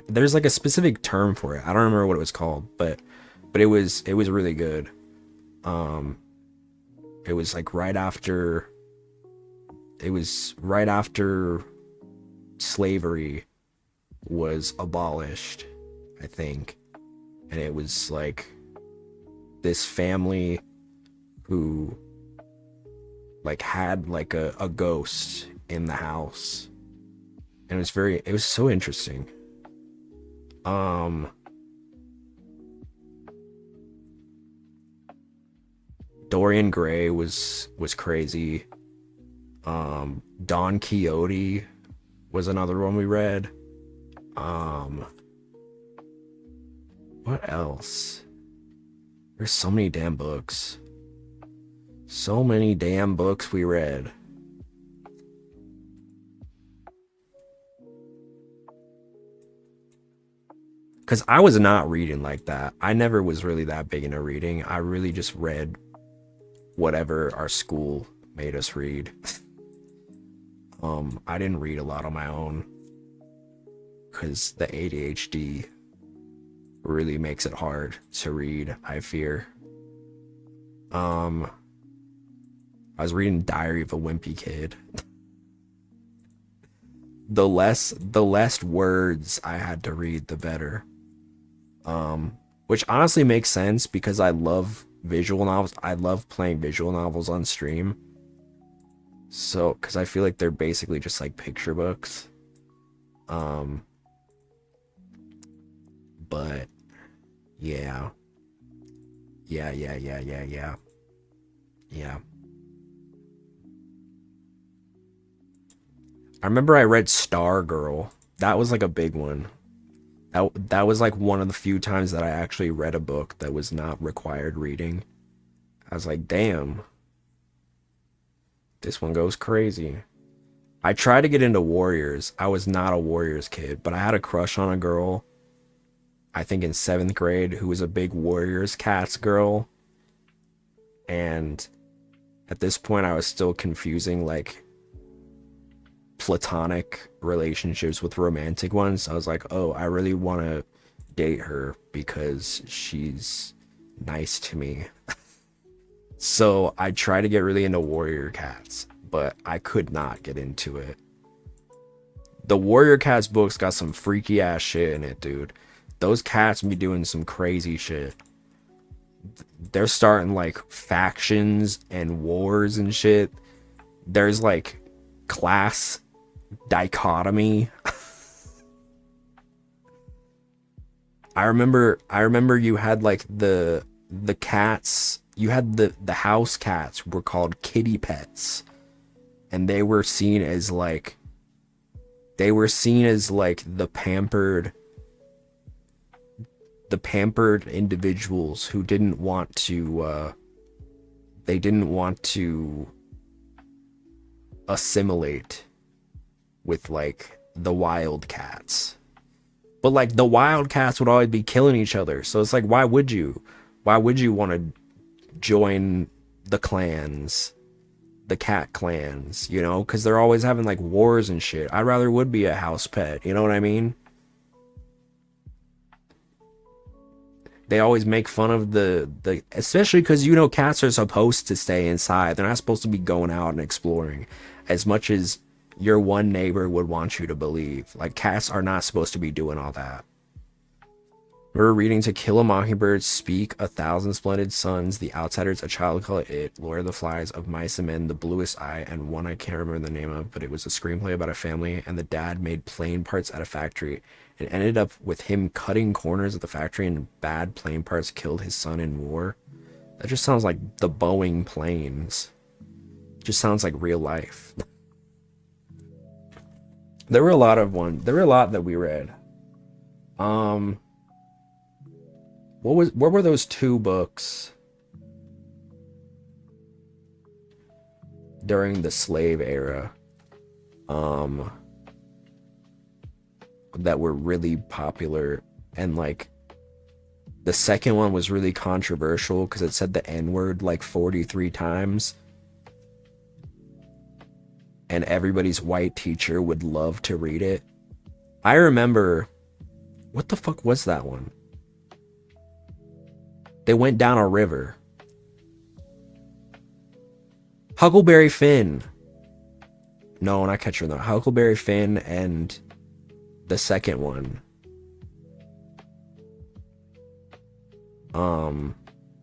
There's like a specific term for it. I don't remember what it was called, but it was really good. Um it was like right after slavery was abolished, I think. And it was like this family who like had like a ghost in the house, and it was so interesting. Dorian Gray was crazy. Don Quixote was another one we read. What else? There's so many damn books. So many damn books we read. Because I was not reading like that. I never was really that big into reading. I really just read whatever our school made us read. I didn't read a lot on my own, because the ADHD really makes it hard to read, I fear. I was reading Diary of a Wimpy Kid. The less words I had to read, the better. Which honestly makes sense, because I love visual novels. I love playing visual novels on stream. So, because I feel like they're basically just like picture books. But yeah. Yeah. I remember I read Stargirl. That was like a big one. That was like one of the few times that I actually read a book that was not required reading. I was like, damn, this one goes crazy. I tried to get into Warriors. I was not a Warriors kid, but I had a crush on a girl, I think in 7th grade, who was a big Warriors Cats girl. And at this point, I was still confusing like platonic relationships with romantic ones. I was like, oh, I really want to date her because she's nice to me. So I tried to get really into warrior cats, but I could not get into it. The warrior cats books got some freaky ass shit in it, dude. Those cats be doing some crazy shit. They're starting like factions and wars and shit. There's like class dichotomy. I remember you had like the cats, you had the house cats were called kitty pets, and they were seen as like the pampered individuals who didn't want to assimilate with like the wild cats. But like the wild cats would always be killing each other. So it's like, why would you want to join the clans, the cat clans, you know? Because they're always having like wars and shit. I'd rather would be a house pet, you know what I mean? They always make fun of the especially because, you know, cats are supposed to stay inside. They're not supposed to be going out and exploring as much as your one neighbor would want you to believe. Like, cats are not supposed to be doing all that. We're reading To Kill a Mockingbird, Speak, A Thousand Splendid Suns, The Outsiders, A Child Called It, Lord of the Flies, Of Mice and Men, The Bluest Eye, and one I can't remember the name of, but it was a screenplay about a family, and the dad made plane parts at a factory. It ended up with him cutting corners at the factory, and bad plane parts killed his son in war. That just sounds like the Boeing planes. Just sounds like real life. There were a lot that we read. What were those two books during the slave era that were really popular? And like the second one was really controversial because it said the N-word like 43 times. And everybody's white teacher would love to read it. I remember, what the fuck was that one? They went down a river. Huckleberry Finn. No, not Catcher in the Rye. Huckleberry Finn and the second one.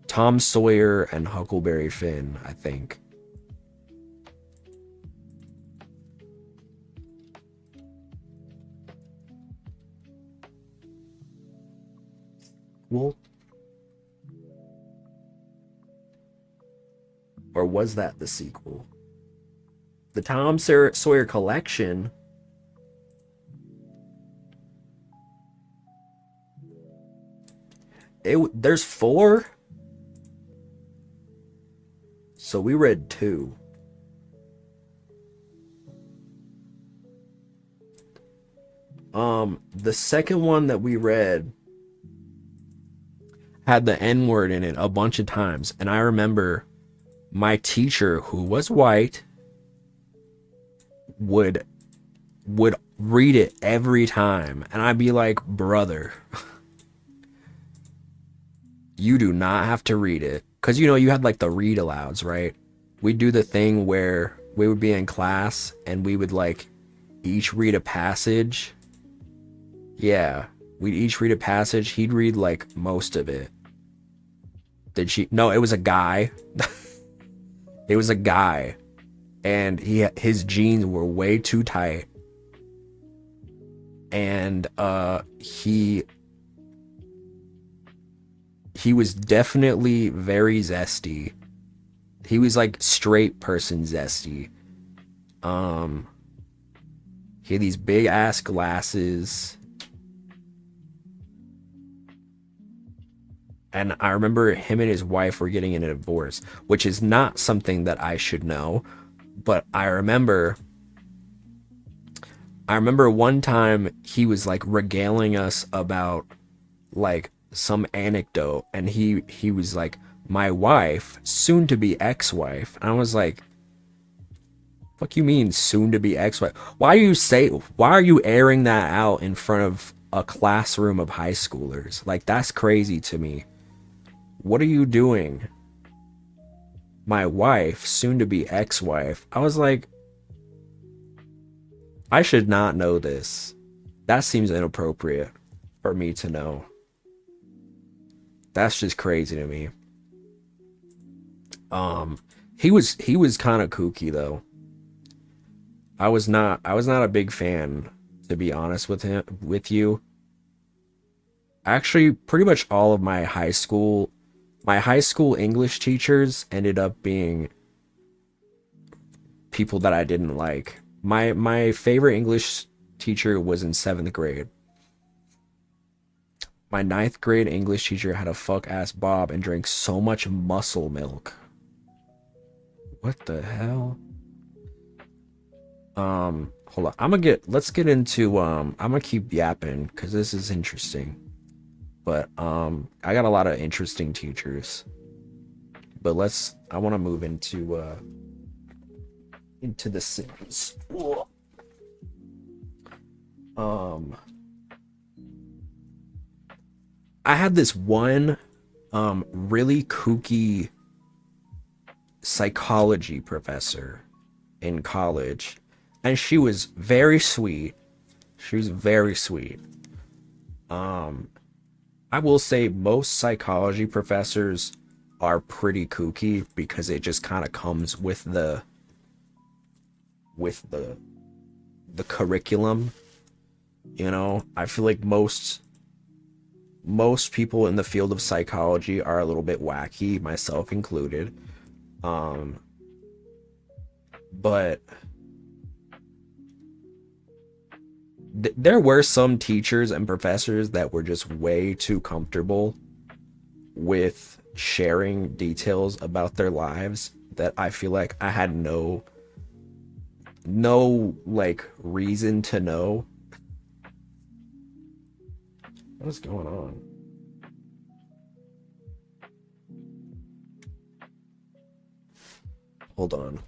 Tom Sawyer and Huckleberry Finn, I think. Well, or was that the sequel? The Tom Sawyer collection. There's 4. So we read 2. The second one that we read had the N-word in it a bunch of times, and I remember my teacher, who was white, would read it every time, and I'd be like, brother, you do not have to read it. Because, you know, you had like the read alouds, right? We'd do the thing where we would be in class and we would like each read a passage. Yeah, we'd each read a passage. He'd read like most of it. Did she? No, it was a guy. It was a guy, and his jeans were way too tight, and he was definitely very zesty. He was like straight person zesty. He had these big ass glasses. And I remember him and his wife were getting in a divorce, which is not something that I should know. But I remember one time he was like regaling us about like some anecdote, and he was like, my wife, soon to be ex-wife. And I was like, Fuck you mean soon to be ex-wife? Why are you airing that out in front of a classroom of high schoolers? Like, that's crazy to me. What are you doing? My wife, soon to be ex-wife. I was like, I should not know this. That seems inappropriate for me to know. That's just crazy to me. He was kind of kooky though. I was not a big fan, to be honest with you. Actually, pretty much all of my high school English teachers ended up being people that I didn't like. My favorite English teacher was in 7th grade. My ninth grade English teacher had a fuck ass bob and drank so much muscle milk. What the hell? Hold on. Let's get into I'm gonna keep yapping because this is interesting. But I got a lot of interesting teachers. But I want to move into the Sims. Um I had this one really kooky psychology professor in college, and she was very sweet. She was very sweet. Um I will say most psychology professors are pretty kooky because it just kind of comes with the curriculum, you know? I feel like most people in the field of psychology are a little bit wacky, myself included. Um but there were some teachers and professors that were just way too comfortable with sharing details about their lives that I feel like I had no like reason to know. What's going on? Hold on.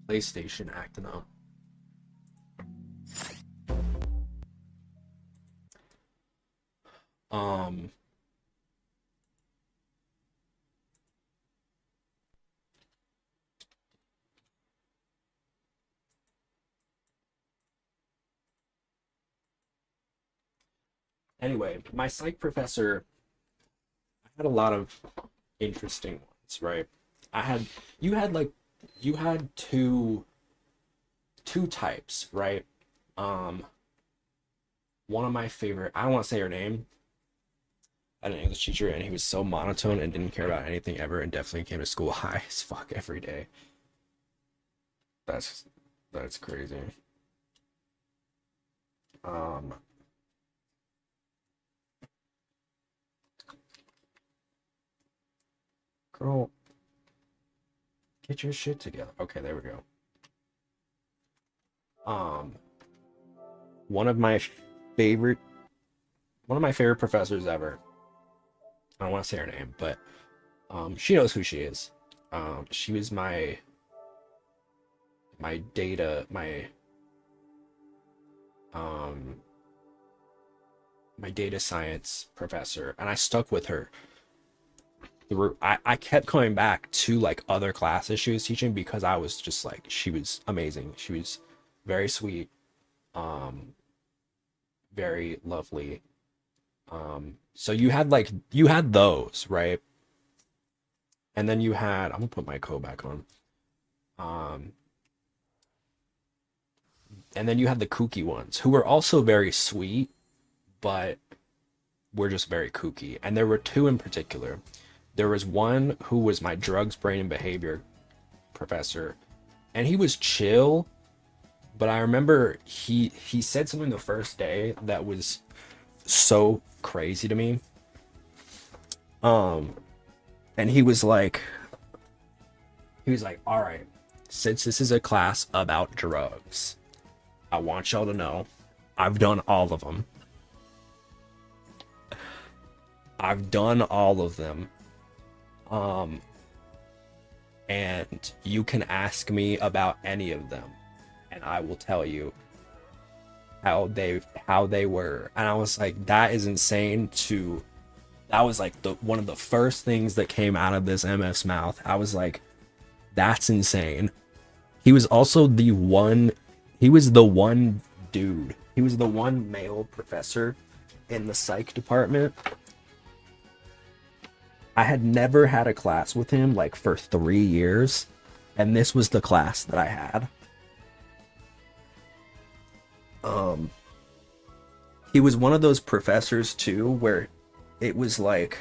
PlayStation acting up. Um anyway, my psych professor had a lot of interesting ones, right? I had you had like you had two types, right? Um one of my favorite, I don't want to say her name. I had an English teacher and he was so monotone and didn't care about anything ever and definitely came to school high as fuck every day. That's that's crazy. Um Girl, get your shit together. Okay, there we go. Um one of my favorite one of my favorite professors ever. I don't want to say her name, but she knows who she is. She was my data um my data science professor, and I stuck with her through. I kept coming back to like other classes she was teaching because I was just like, she was amazing. She was very sweet, um very lovely. So you had those, right? And then you had, I'm gonna put my coat back on. Um and then you had the kooky ones who were also very sweet, but were just very kooky. And there were two in particular. There was one who was my drugs, brain, and behavior professor, and he was chill, But I remember he said something the first day that was so crazy to me. Um, and he was like, all right, since this is a class about drugs, I want y'all to know I've done all of them. I've done all of them. And you can ask me about any of them, and I will tell you how they were. And I was like, that is insane. That was like the one of the first things that came out of this MF's mouth. I was like, that's insane. He was also the one dude. He was the one male professor in the psych department. I had never had a class with him like for 3 years, and this was the class that I had. He was one of those professors too where it was like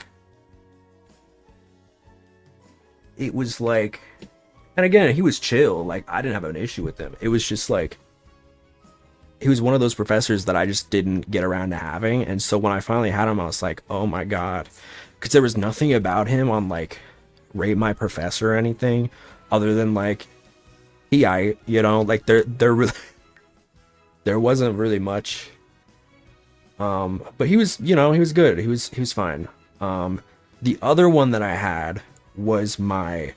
and again, he was chill. Like, I didn't have an issue with him. It was just like he was one of those professors that I just didn't get around to having. And so when I finally had him, I was like, oh my God. Because there was nothing about him on like Rate My Professor or anything other than like like there really there wasn't really much. But he was, he was good. He was fine. The other one that I had was my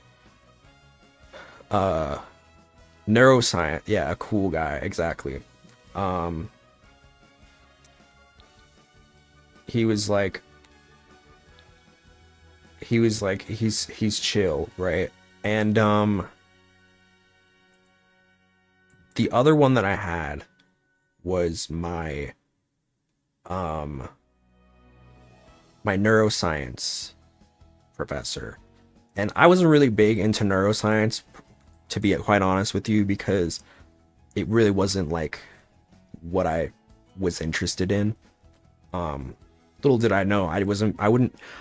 neuroscience. Yeah, a cool guy, exactly. He was like he's chill, right? And the other one that I had was my my neuroscience professor. And I wasn't really big into neuroscience, to be quite honest with you, because it really wasn't like what I was interested in. Little did I know I wasn't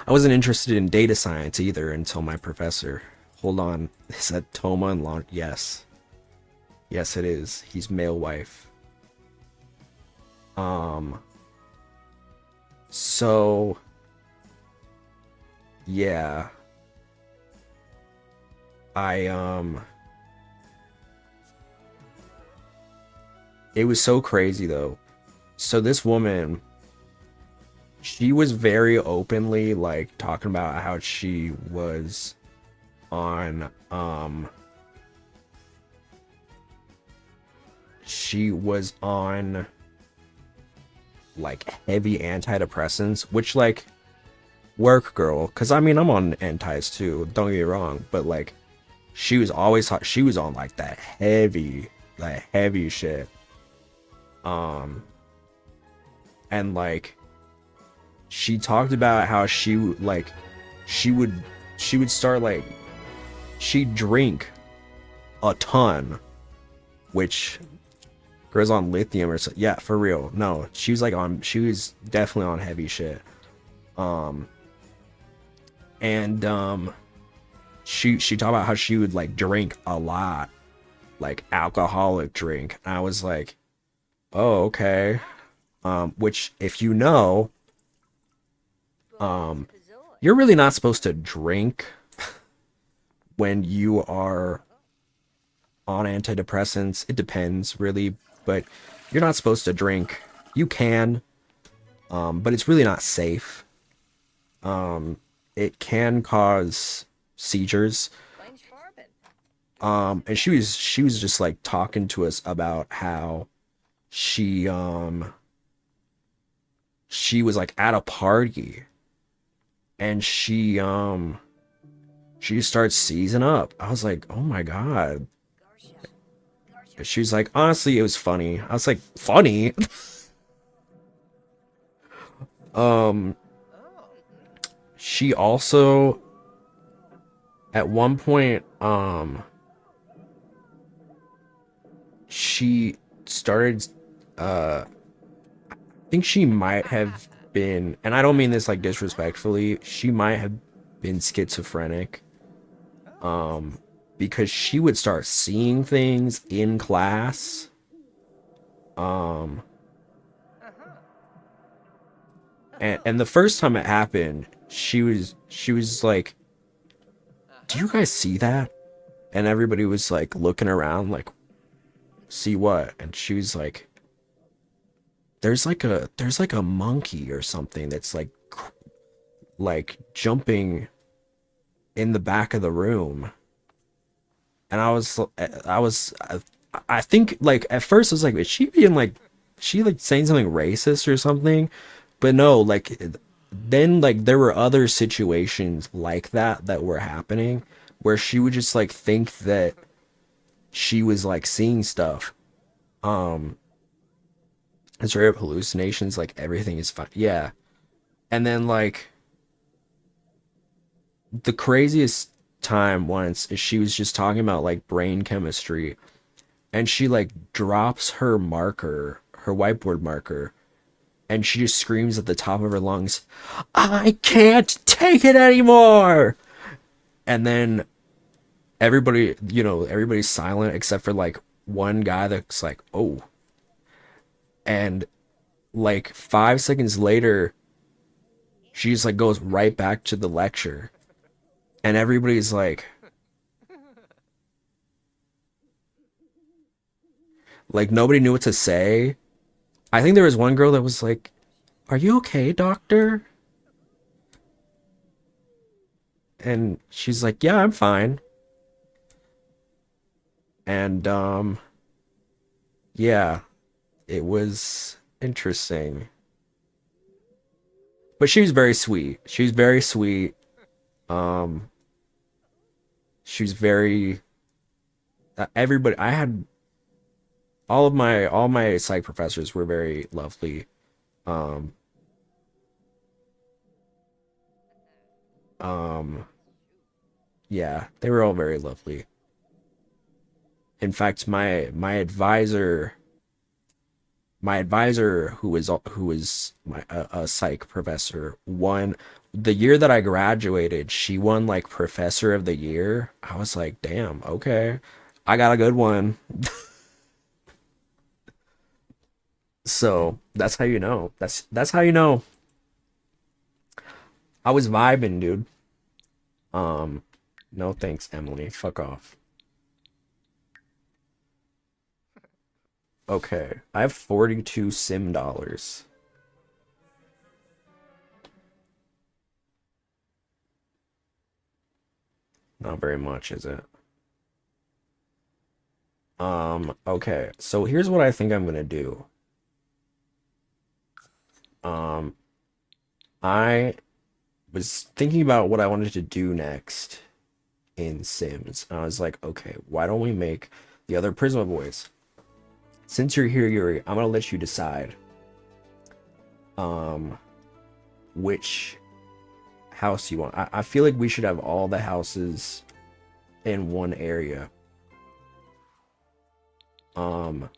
interested in data science either until my professor. Hold on, is that Toma and Launch? Yes, it is. He's male wife. So yeah, it was so crazy though. So this woman, she was very openly like talking about how she was on like heavy antidepressants, which like work, girl, because I mean I'm on antis too, don't get me wrong, but like she was on like that heavy shit. And like she talked about how she would start like she'd drink a ton, which girls on lithium or so. Yeah, for real. No, she was definitely on heavy shit. She talked about how she would like drink a lot, like alcoholic drink. And I was like, oh, okay. Which if you know, you're really not supposed to drink when you are on antidepressants. It depends really, but you're not supposed to drink. You can, but it's really not safe. It can cause seizures. And she was just like talking to us about how she was like at a party and she starts seizing up. I was like, oh my God. She's like, honestly, it was funny. I was like, funny? She also at one point she started I think she might have been, and I don't mean this like disrespectfully, she might have been schizophrenic. Because she would start seeing things in class Um, and the first time it happened, she was like, "Do you guys see that?" And everybody was like looking around, like, "See what?" And she was like, there's like a monkey or something that's like jumping in the back of the room." And I think like at first I was like, is she being like, she like saying something racist or something? But no, like then like there were other situations like that were happening where she would just like think that she was like seeing stuff. Um, and straight up hallucinations, like everything is fine. Yeah. And then like the craziest time once is she was just talking about like brain chemistry, and she like drops her marker, her whiteboard marker, and she just screams at the top of her lungs, "I can't take it anymore!" And then everybody's silent except for like one guy that's like, "Oh." And like 5 seconds later, she just like goes right back to the lecture, and everybody's like nobody knew what to say. I think there was one girl that was like, "Are you okay, doctor?" And she's like, "Yeah, I'm fine." And yeah, it was interesting. But she was very sweet. She was very sweet. Um, she was very everybody. I had all my psych professors were very lovely. Um, um, yeah, they were all very lovely. In fact, my advisor who was a psych professor won the year that I graduated. She won like professor of the year. I was like, damn, okay, I got a good one. So that's how you know. That's how you know I was vibing, dude. um no thanks, Emily, fuck off. Okay, I have 42 sim dollars. Not very much, is it? Okay, so here's what I think I'm gonna do. um I was thinking about what I wanted to do next in Sims. I was like, okay, why don't we make the other Prisma boys? Since you're here, Yuri, I'm gonna let you decide um which house you want. I feel like we should have all the houses in one area. Um,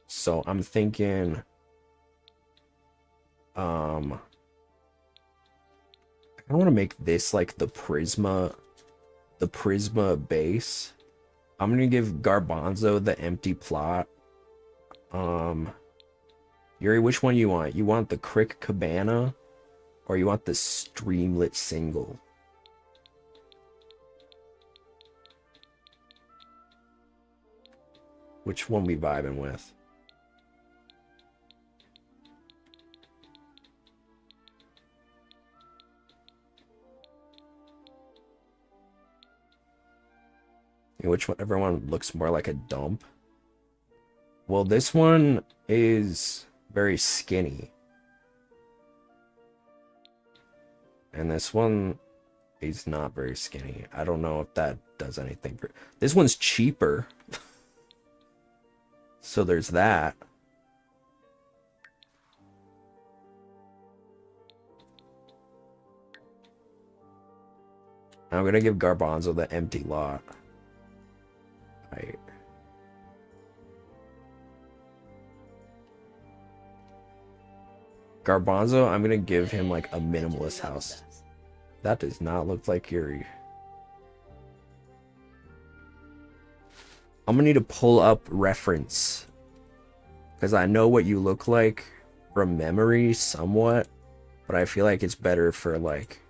so I'm thinking, I want to make this like the Prisma base. I'm gonna give Garbanzo the empty plot. Um, Yuri, which one you want? You want the Crick Cabana, or you want the Streamlit single? Which one we vibing with? Which one? Everyone looks more like a dump. Well, this one is very skinny, and this one is not very skinny. I don't know if that does anything for. This one's cheaper, so there's that. I'm gonna give Garbanzo the empty lot. Right. Garbanzo, I'm gonna give him like a minimalist house. That does not look like Yuri. I'm gonna need to pull up reference. Because I know what you look like from memory somewhat, but I feel like it's better for like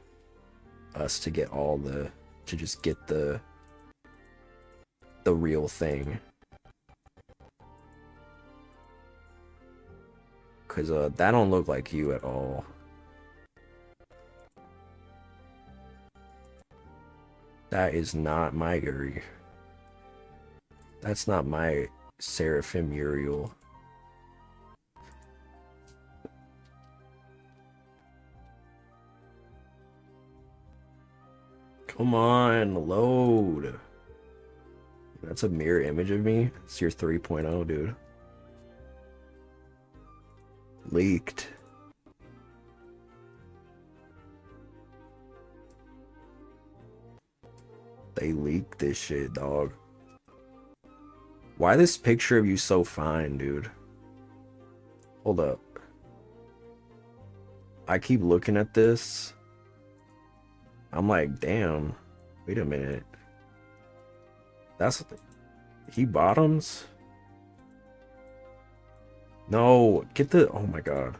us to get to just get the real thing. Because that don't look like you at all. That is not my Yuri. That's not my Seraphim Uriel. Come on, load. That's a mirror image of me. It's your 3.0, dude. Leaked. They leaked this shit, dog. Why this picture of you so fine, dude? Hold up. I keep looking at this. I'm like, damn. Wait a minute. That's... He bottoms? No, get the... Oh my god.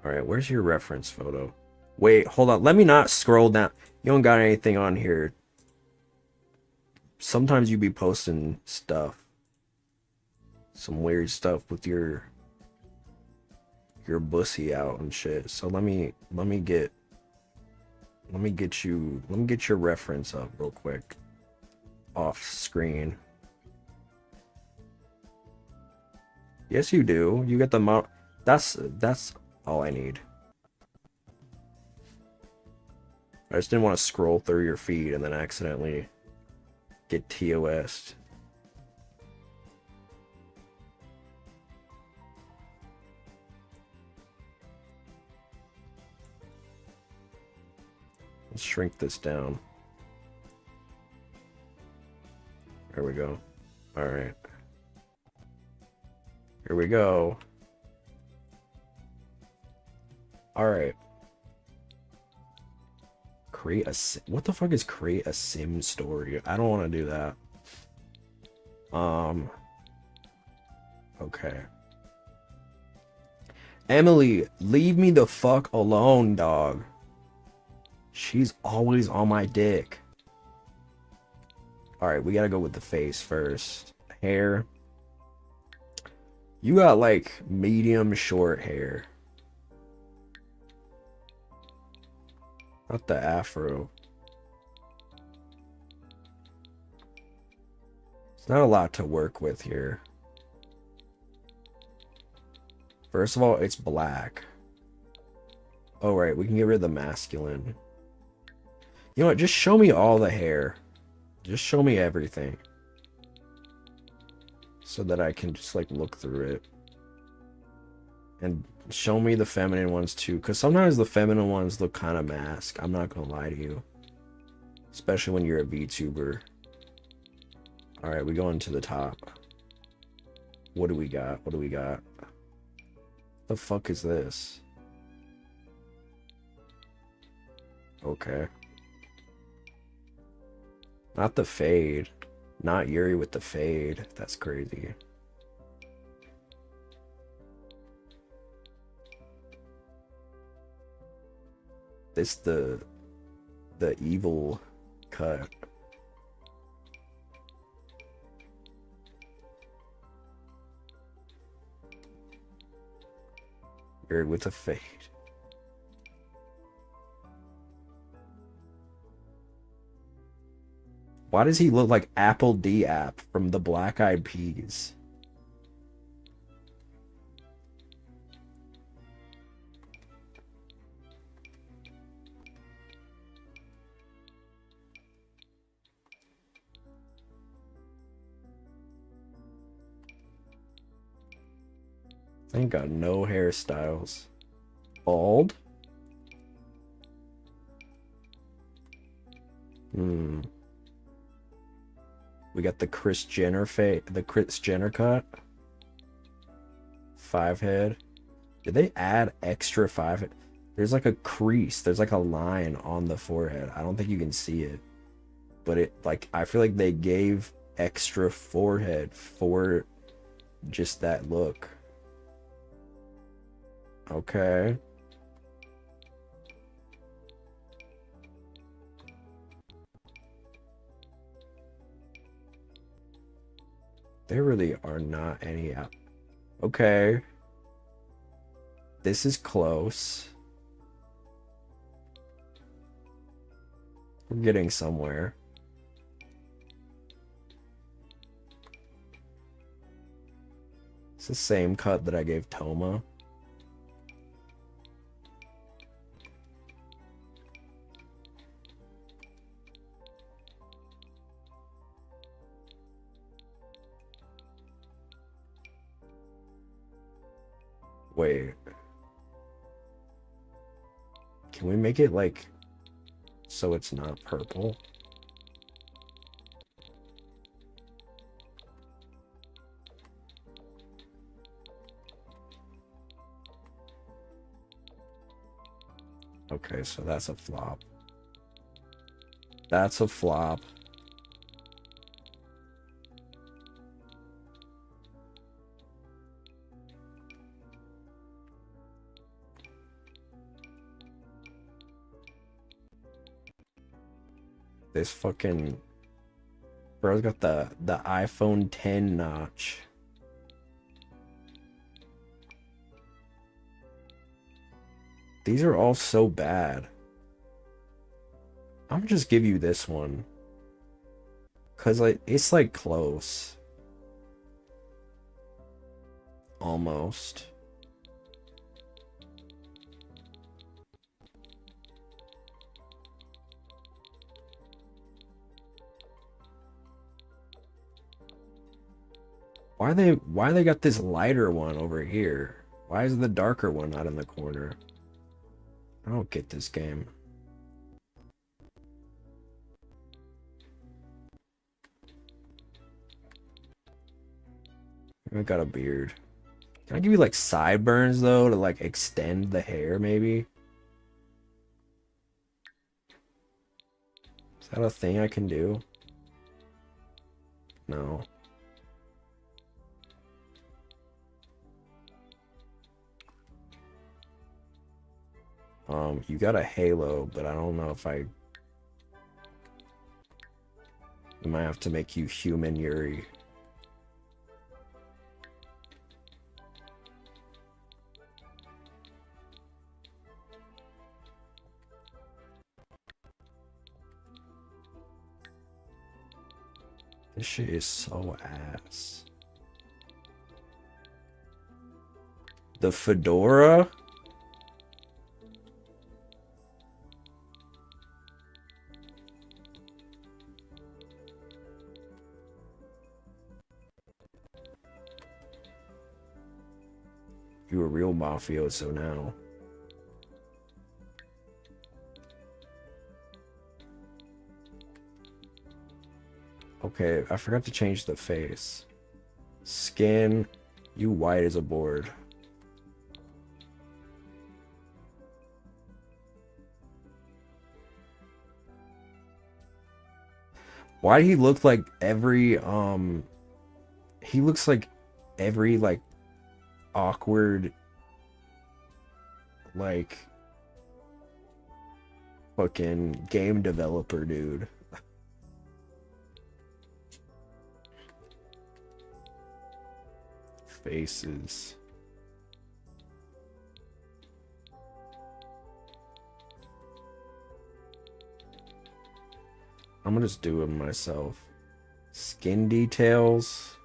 Alright, where's your reference photo? Wait, hold on. Let me not scroll down. You don't got anything on here. Sometimes you be posting stuff. Some weird stuff with your bussy out and shit. So let me get your reference up real quick. Off screen. Yes, you do. You get the mount. That's all I need. I just didn't want to scroll through your feed and then accidentally get TOS'd. Let's shrink this down. There we go. All right. Here we go. All right. Create a... What the fuck is create a sim story? I don't want to do that. Okay. Emily, leave me the fuck alone, dog. She's always on my dick. Alright, we gotta go with the face first. Hair. You got like medium short hair. Not the afro. It's not a lot to work with here. First of all, it's black. Oh, right, we can get rid of the masculine. You know what? Just show me all the hair. Just show me everything. So that I can just like look through it. And show me the feminine ones too. Because sometimes the feminine ones look kind of masked. I'm not going to lie to you. Especially when you're a VTuber. Alright, we go into the top. What do we got? What do we got? The fuck is this? Okay. Not the fade. Not Yuri with the fade. That's crazy. This the evil cut. Yuri with the fade. Why does he look like Apple D App from the Black Eyed Peas? Ain't got no hairstyles. Bald? We got the Kris Jenner the Kris Jenner cut. 5 head. Did they add extra 5 head? There's like a crease. There's like a line on the forehead. I don't think you can see it. But it, like, I feel like they gave extra forehead for just that look. Okay. There really are not any out. Okay. This is close. We're getting somewhere. It's the same cut that I gave Toma. Wait. Can we make it like so it's not purple? Okay, so that's a flop. That's a flop. This fucking bro's got the iPhone 10 notch. These are all so bad. I'm gonna just give you this one. Cause like it's like close. Almost. Why they got this lighter one over here? Why is the darker one not in the corner? I don't get this game. I got a beard. Can I give you like sideburns though to like extend the hair maybe? Is that a thing I can do? No. You got a halo, but I don't know if I might have to make you human Yuri. This shit is so ass. The fedora? You a real mafioso now. Okay, I forgot to change the face. Skin, you white as a board. Why do he look like every he looks like every like awkward like fucking game developer dude. Faces. I'm gonna just do them myself. Skin details.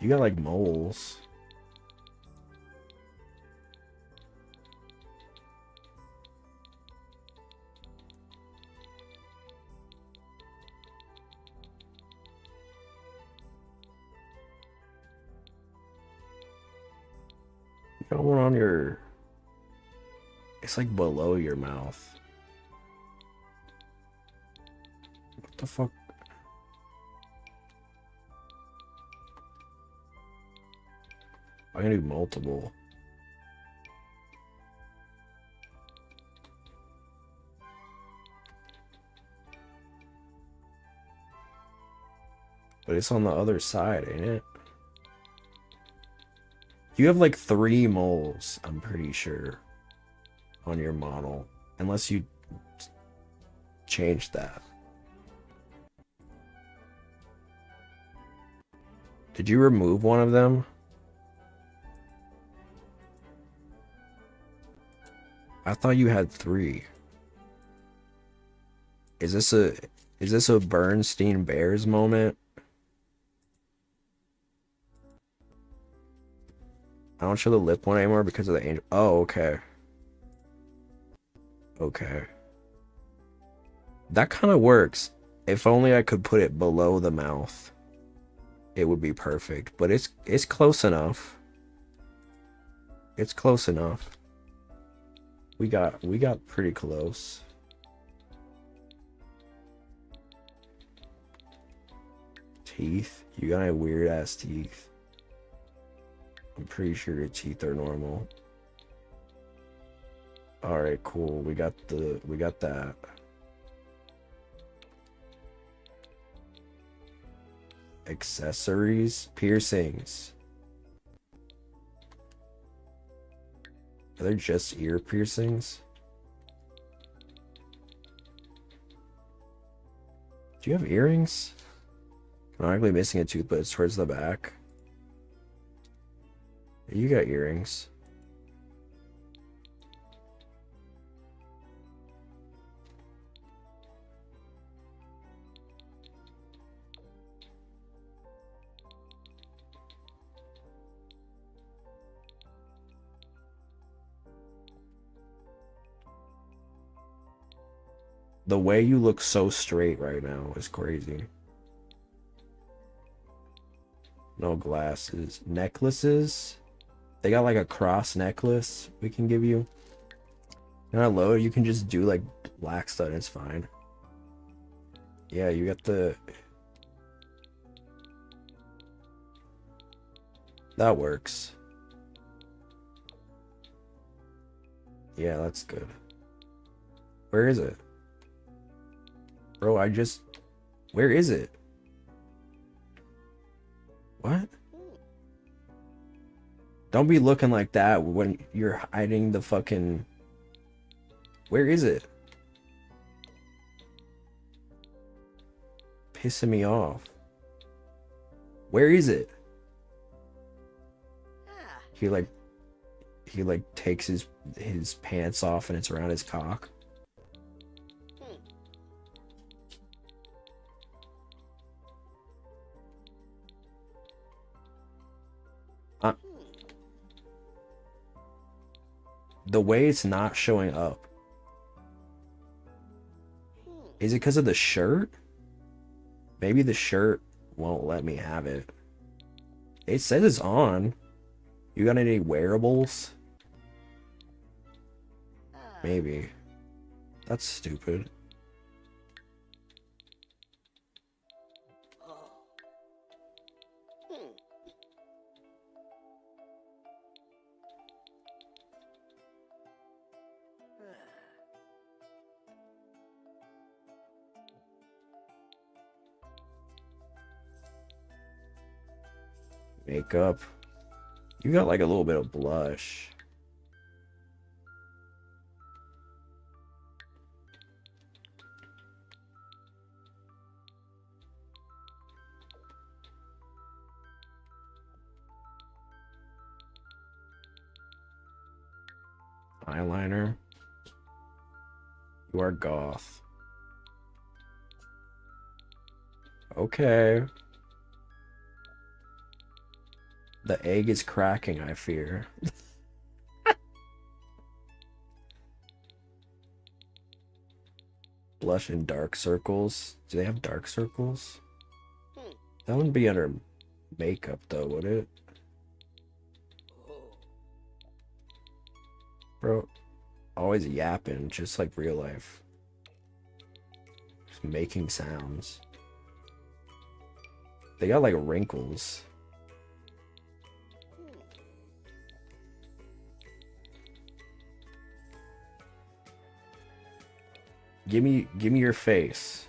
You got like moles. You got one on your... It's like below your mouth. What the fuck? I can do multiple. But it's on the other side, ain't it? You have like 3 moles, I'm pretty sure, on your model. Unless you change that. Did you remove one of them? I thought you had 3. Is this a Bernstein Bears moment? I don't show the lip one anymore because of the angel. Oh, okay. Okay. That kind of works. If only I could put it below the mouth, it would be perfect. But it's close enough. It's close enough. We got pretty close. Teeth? You got weird ass teeth. I'm pretty sure your teeth are normal. Alright, cool. We got that. Accessories, piercings. Are they just ear piercings? Do you have earrings? I'm not really missing a tooth, but it's towards the back. You got earrings. The way you look so straight right now is crazy. No glasses. Necklaces? They got like a cross necklace we can give you. Not low, you can just do like black stud, it's fine. Yeah, you got the... That works. Yeah, that's good. Where is it? Bro, where is it? What? Don't be looking like that when you're hiding the fucking... Where is it? Pissing me off. Where is it? He like takes his pants off and it's around his cock. The way it's not showing up. Is it because of the shirt? Maybe the shirt won't let me have it. It says it's on. You got any wearables? Maybe. That's stupid. Makeup. You got like a little bit of blush. Eyeliner. You are goth. Okay. The egg is cracking, I fear. Blush and dark circles. Do they have dark circles? That wouldn't be under makeup though, would it? Bro, always yapping, just like real life. Just making sounds. They got like wrinkles. Give me your face.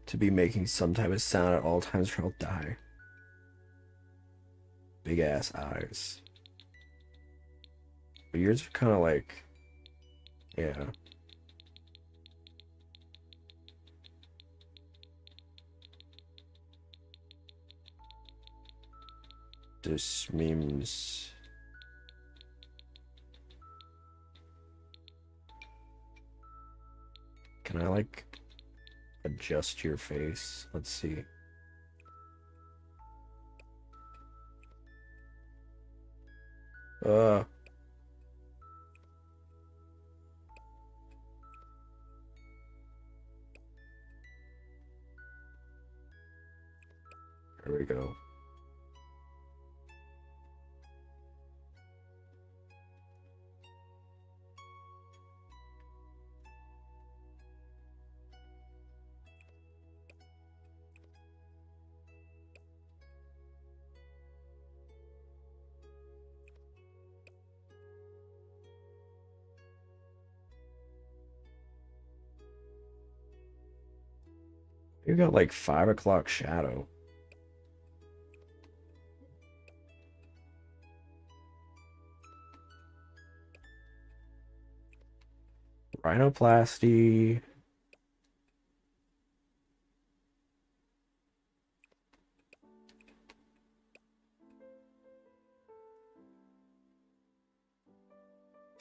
to be making some type of sound at all times or I'll die. Big ass eyes. But yours are kind of like, yeah. This memes. Can I like adjust your face? Let's see. There we go. You got like 5 o'clock shadow. Rhinoplasty.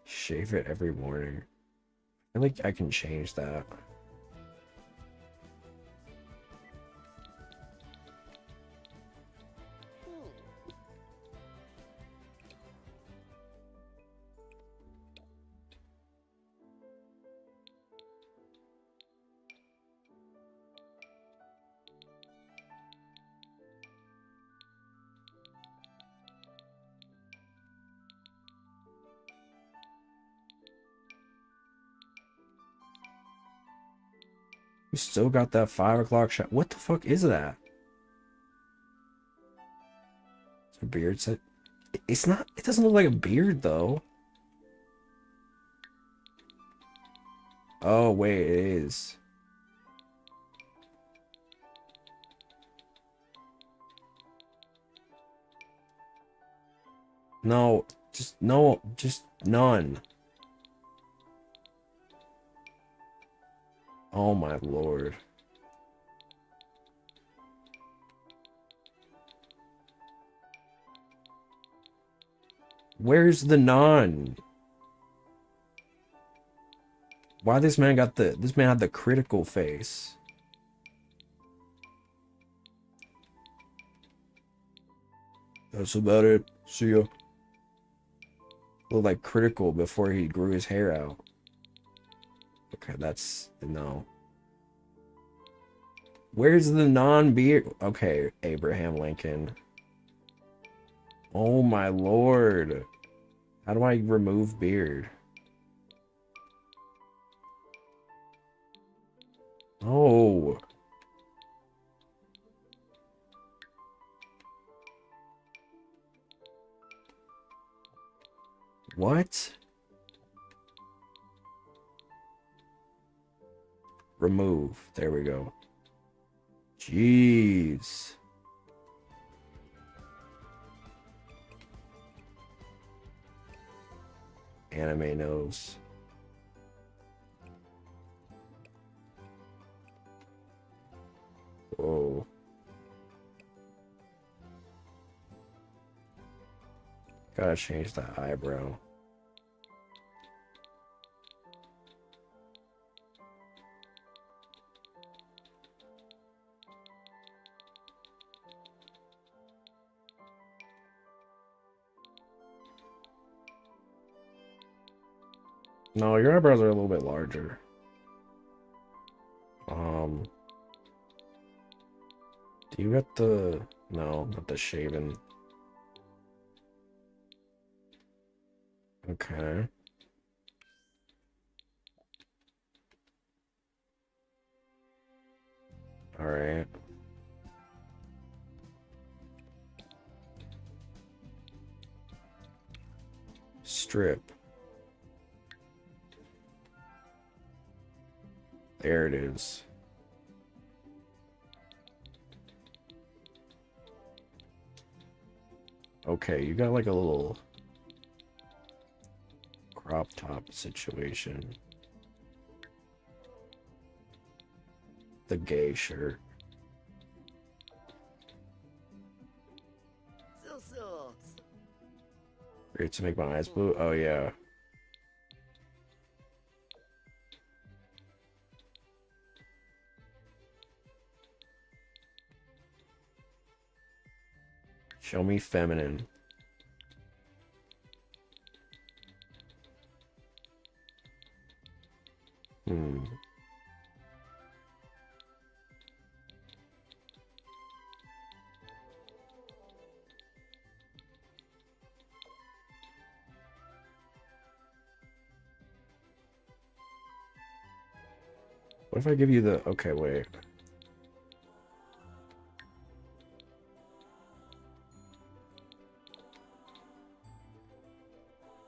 Shave it every morning. I feel like I can change that. You still got that 5 o'clock shot. What the fuck is that? It's a beard set. It's not, it doesn't look like a beard though. Oh, wait, it is. No, just no, just none. Oh my lord. Where's the none? Why this man got the, this man had the critical face. That's about it. See ya. Looked like critical before he grew his hair out. Okay, that's, no. Where's the non-beard? Okay, Abraham Lincoln. Oh my lord. How do I remove beard? Oh. What? Remove. There we go. Jeez. Anime nose. Whoa. Gotta change that eyebrow. No, your eyebrows are a little bit larger. Do you got the... No, not the shaven. Okay. Alright. Strip. There it is. Okay, you got like a little crop top situation. The gay shirt. Great to make my eyes blue. Oh yeah. Show me feminine. What if I give you the... Okay, wait.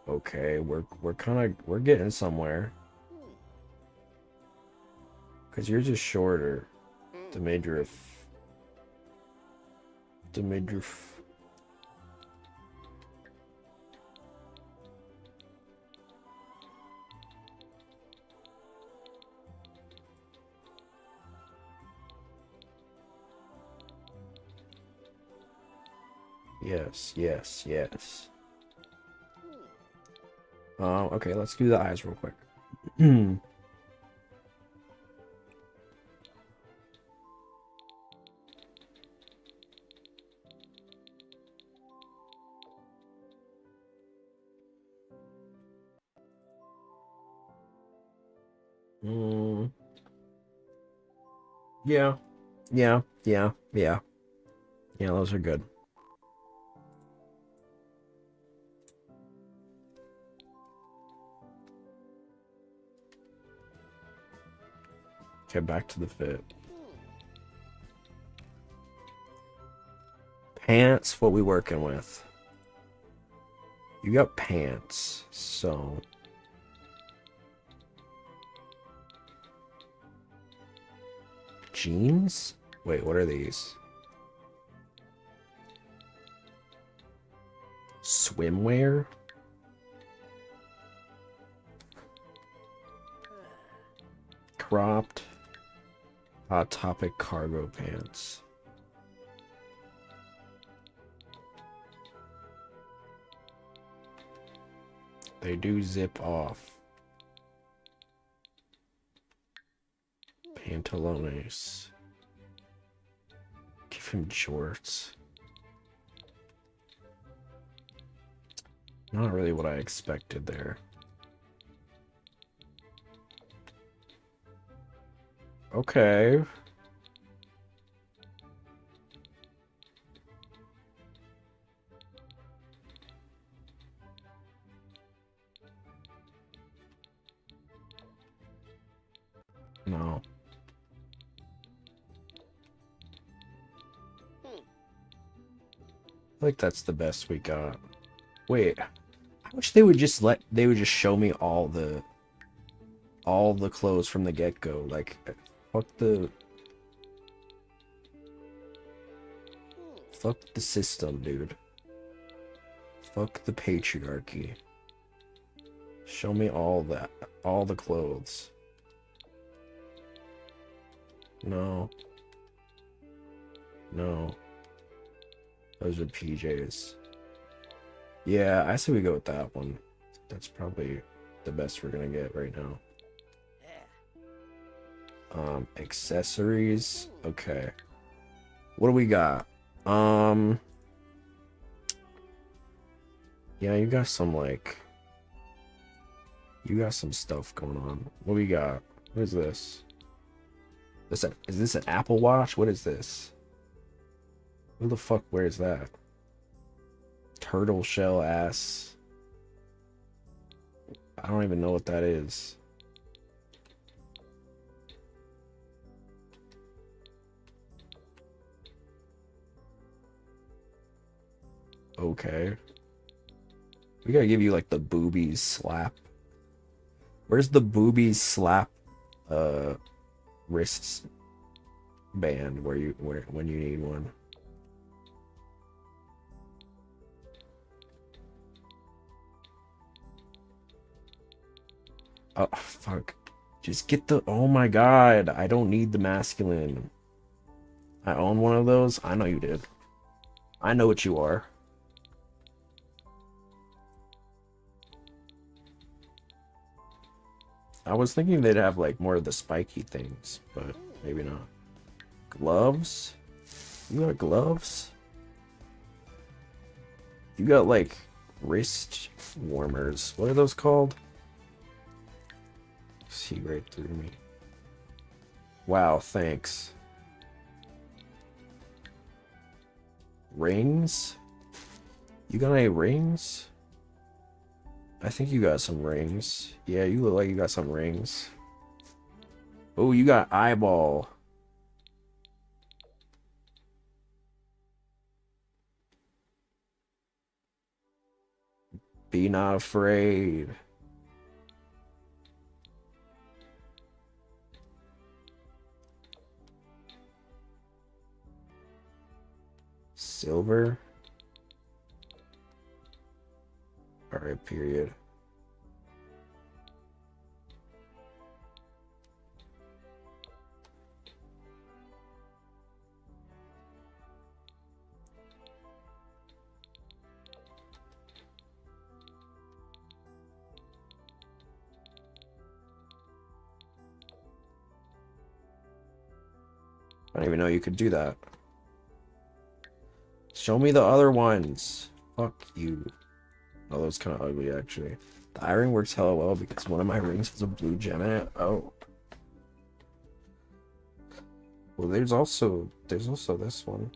Okay, we're getting somewhere. Cause you're just shorter. The midriff. The midriff. Yes, yes, yes. Okay, let's do the eyes real quick. Yeah. Yeah, yeah, yeah. Yeah, those are good. Okay, back to the fit. Pants, what we working with? You got pants, so... Jeans? Wait, what are these? Swimwear? Cropped. Hot Topic cargo pants. They do zip off. Pantalones. Give him jorts. Not really what I expected there. Okay. No. I think that's the best we got. Wait. I wish they would just show me all the clothes from the get-go. Like, fuck the system, dude. Fuck the patriarchy. Show me all the clothes. No. No. Those are PJs. Yeah, I say we go with that one. That's probably the best we're gonna get right now. Accessories. Okay. What do we got? Yeah, you got some stuff going on. What we got? What is this? Is this an Apple Watch? What is this? Who the fuck wears that? Turtle shell ass. I don't even know what that is. Okay. We gotta give you like the boobies slap. Where's the boobies slap wrists band when you need one? Oh, fuck. Just get the... Oh my god. I don't need the masculine. I own one of those. I know you did. I know what you are. I was thinking they'd have like more of the spiky things, but maybe not. Gloves? You got gloves? You got like wrist warmers. What are those called? See right through me. Wow, thanks. Rings? You got any rings? I think you got some rings. Yeah, you look like you got some rings. Oh, you got eyeball. Be not afraid. Silver. Alright, period. I don't even know you could do that. Show me the other ones. Fuck you. Oh, that was kind of ugly, actually. The eye ring works hella well because one of my rings has a blue gem in it. Oh. Well, there's also this one.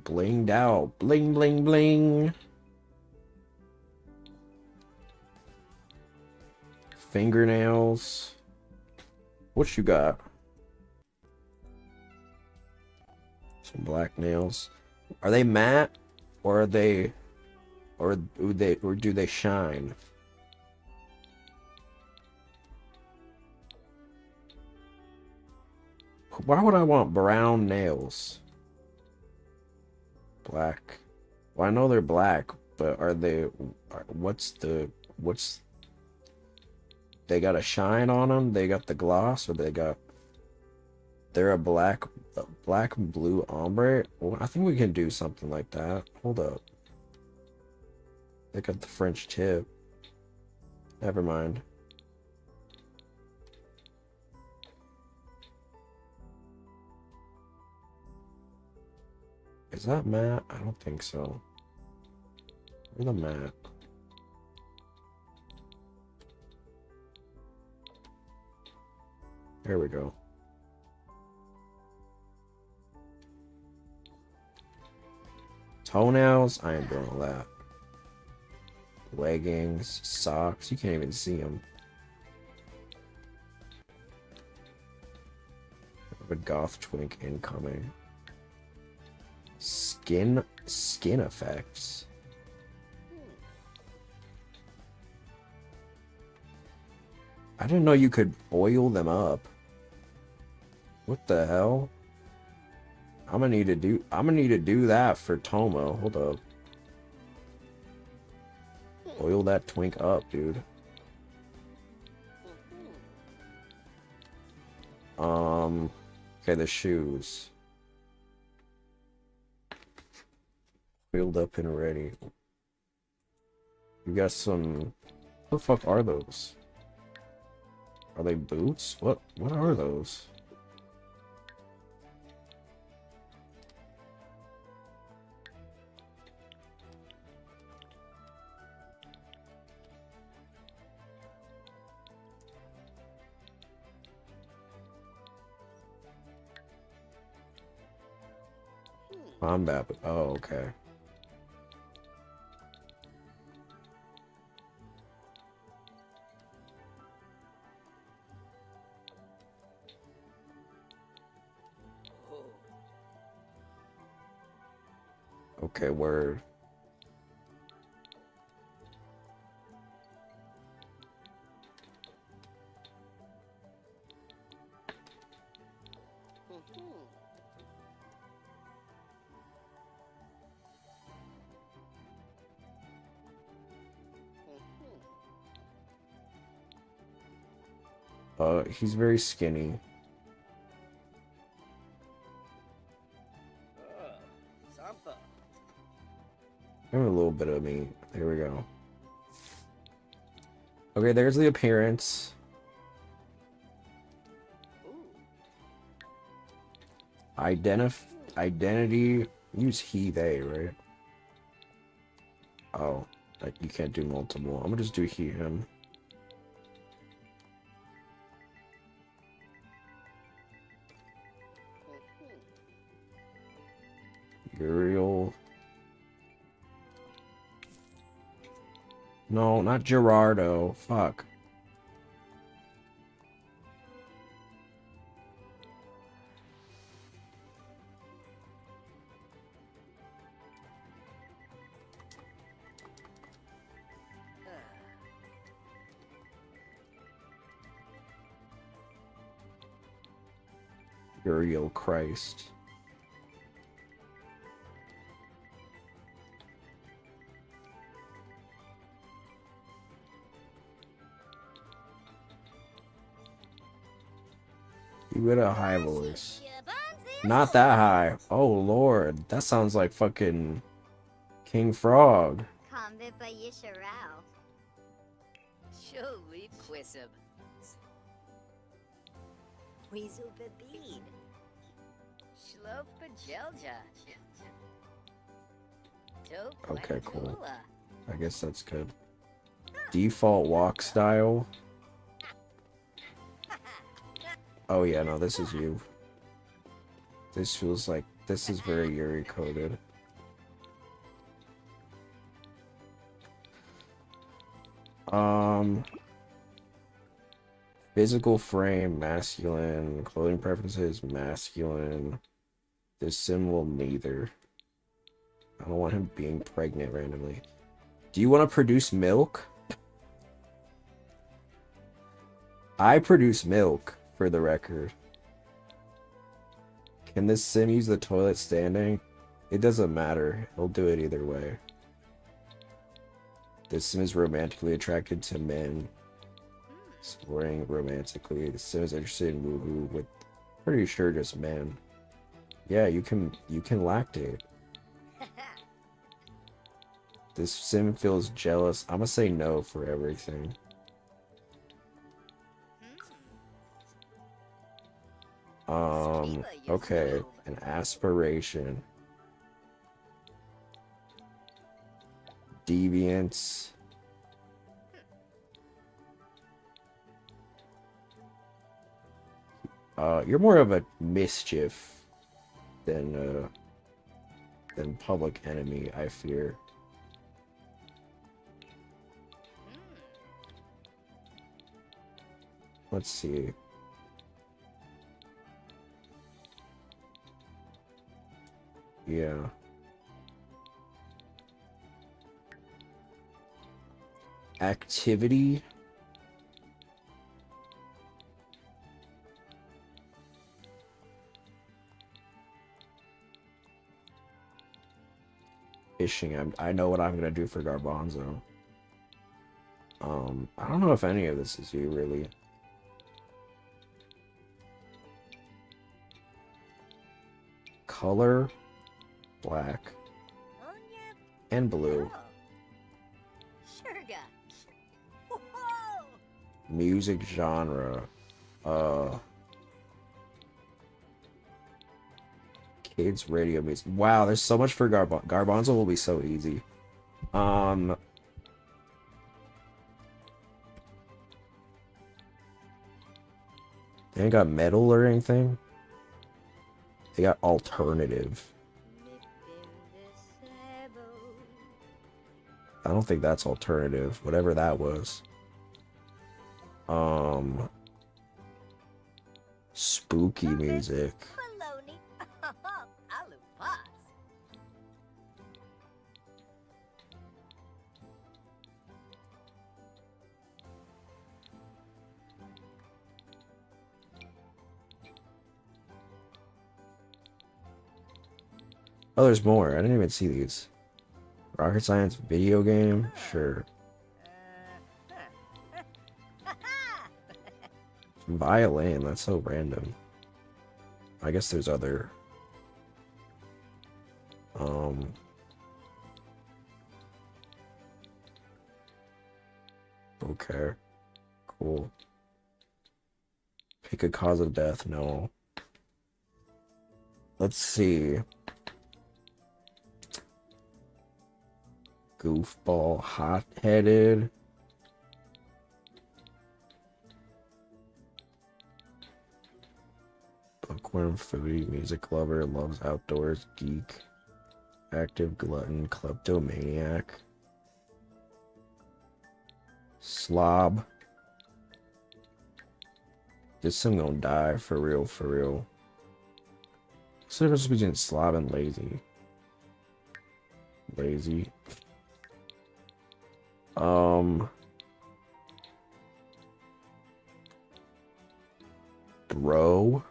Blinged out. Bling, bling, bling. Fingernails. What you got? Some black nails. Are they matte? Or are they... Or do they shine? Why would I want brown nails? Black. Well, I know they're black, but are they... What's... They got a shine on them? They got the gloss? Or they got... They're a black and blue ombre? Well, I think we can do something like that. Hold up. They got the French tip. Never mind. Is that matte? I don't think so. Where's the matte? There we go. Toenails? I ain't doing all that. Leggings, socks. You can't even see them. A goth twink incoming. Skin effects. I didn't know you could oil them up. What the hell? I'm gonna need to do that for Tomo. Hold up. Oil that twink up, dude. Okay, the shoes. Oiled up and ready. You got some... What the fuck are those? Are they boots? What are those? Combat. Oh, okay. Okay, word. He's very skinny. Give him a little bit of meat. There we go. Okay, there's the appearance. Identity. Use he, they, right? Oh, like you can't do multiple. I'm gonna just do he, him. Uriel. No, not Gerardo. Fuck. Uriel Christ. You got a high voice. Not that high. Oh lord, that sounds like fucking King Frog. Okay, cool. I guess that's good. Default walk style. Oh yeah, no, this is you. This feels like this is very Yuri coded. Physical frame, masculine. Clothing preferences, masculine. This symbol, neither. I don't want him being pregnant randomly. Do you want to produce milk? I produce milk, for the record. Can this sim use the toilet standing? It doesn't matter. He'll do it either way. This sim is romantically attracted to men. Exploring romantically. This sim is interested in woohoo with pretty sure just men. Yeah, you can lactate. This sim feels jealous. I'm gonna say no for everything. Okay, an aspiration. Deviance. You're more of a mischief than public enemy, I fear. Let's see. Yeah. Activity. Fishing. I know what I'm gonna do for Garbanzo. I don't know if any of this is you really. Color. Black and blue. Music genre. Kids radio music. Wow, there's so much for Garbanzo will be so easy. They ain't got metal or anything. They got alternative. I don't think that's alternative, whatever that was. Spooky music. Oh, there's more. I didn't even see these. Rocket science video game? Sure. Violin, that's so random. I guess there's other... Okay. Cool. Pick a cause of death, no. Let's see. Goofball, hot-headed. Bookworm, foodie, music lover, loves outdoors, geek, active, glutton, kleptomaniac, slob. This thing gonna die, for real, for real. What's the difference between slob and lazy? Lazy. Bro.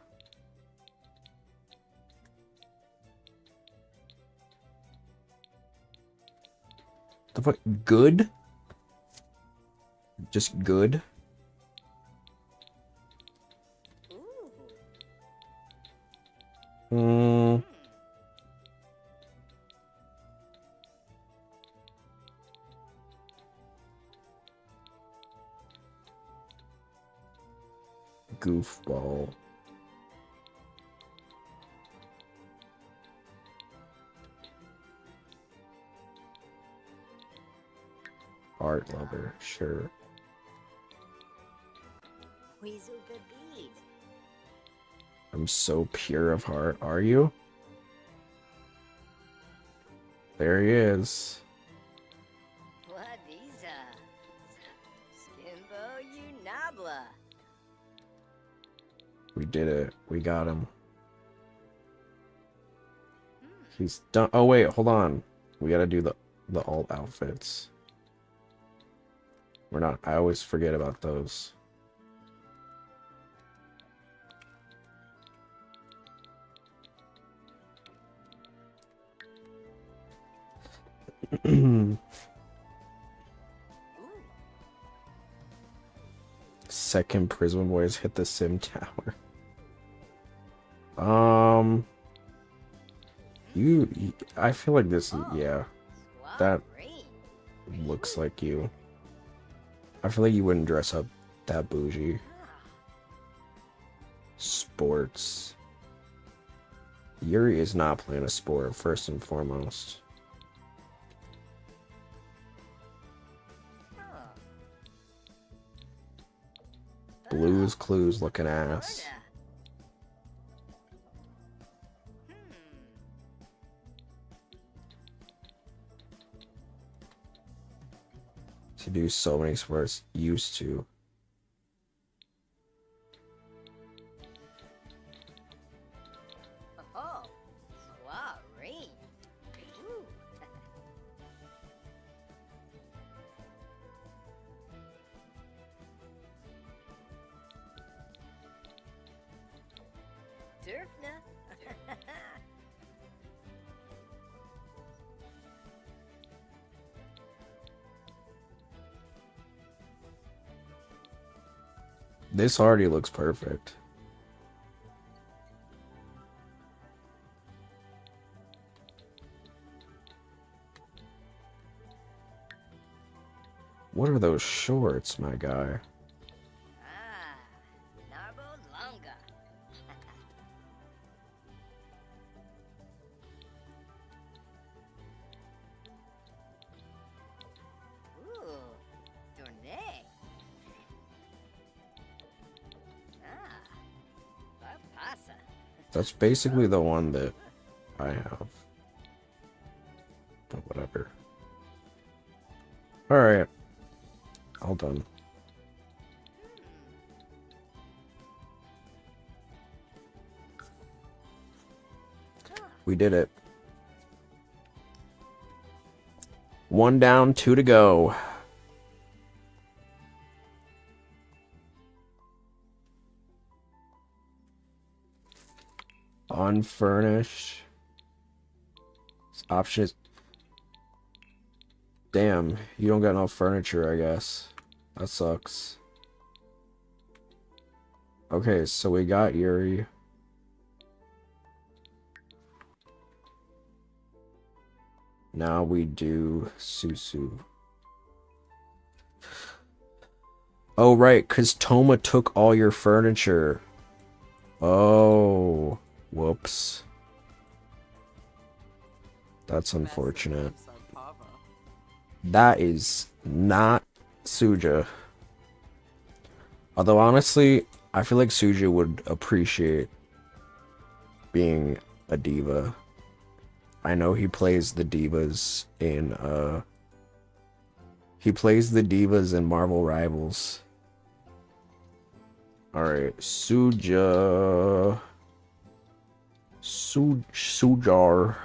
The fuck? Good? Just good? Goofball. Art lover, sure. I'm so pure of heart. Are you? There he is. We did it. We got him. He's done. Oh wait, hold on. We gotta do the alt outfits. We're not. I always forget about those. Second Prisma Boys hit the Sim Tower. I feel like this is, yeah, that looks like you. I feel like you wouldn't dress up that bougie. Sports. Yuri is not playing a sport, first and foremost. Blues Clues looking ass. To do so many sports, used to. This already looks perfect. What are those shorts, my guy? That's basically the one that I have. But whatever. Alright. All done. We did it. 1 down, 2 to go. Unfurnished. Option is... Damn, you don't got no furniture, I guess. That sucks. Okay, so we got Yuri. Now we do Susu. Oh, right, because Toma took all your furniture. Oh, whoops. That's unfortunate. That is not Suja. Although, honestly, I feel like Suja would appreciate being a diva. I know he plays the divas in, he plays the divas in Marvel Rivals. Alright, Suja... Sujar.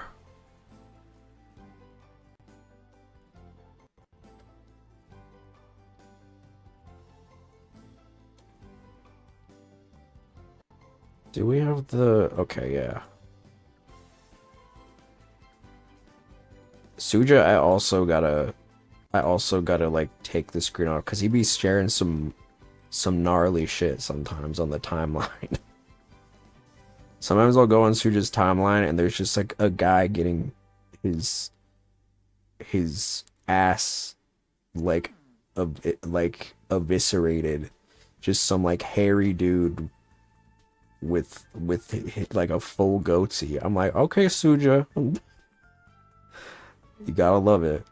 Do we have the... Okay, yeah. Suja, I also gotta like take the screen off because he be sharing some gnarly shit sometimes on the timeline. Sometimes I'll go on Suja's timeline and there's just like a guy getting his ass like eviscerated, just some like hairy dude with like a full goatee. I'm like, okay, Suja, you gotta love it.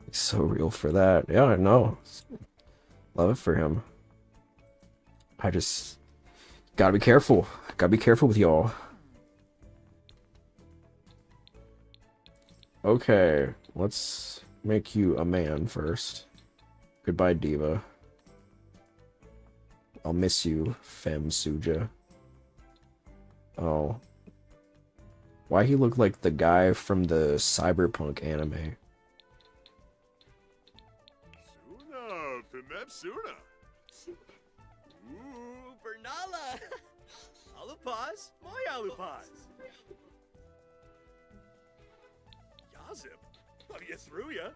He's so real for that. Yeah, I know. Love it for him. I just gotta be careful. Gotta be careful with y'all. Okay, let's make you a man first. Goodbye, diva. I'll miss you, Femme Suja. Oh. Why he look like the guy from the Cyberpunk anime?
Suna, Pimep Suna. Ooh, Bernala. Alupaz, my Alupaz. Yazip, are you through ya?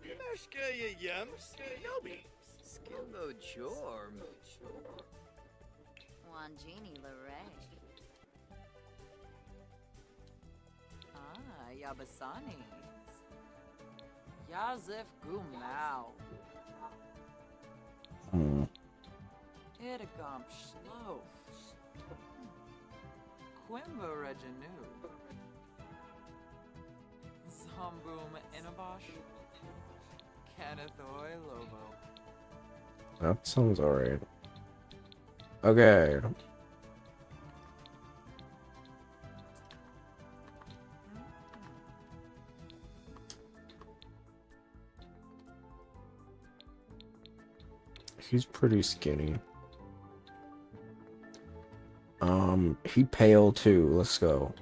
Meshka ya yems, Nobi. Skimbo Jorm.
Wanjini Laray. Ah, Yabasanis. Yazif Gumau. Idagomp Shlof. Quimba Reginu. Zomboom Inabosh. Kennethoi Lobo.
That sounds alright. Okay. He's pretty skinny. He pale too. Let's go.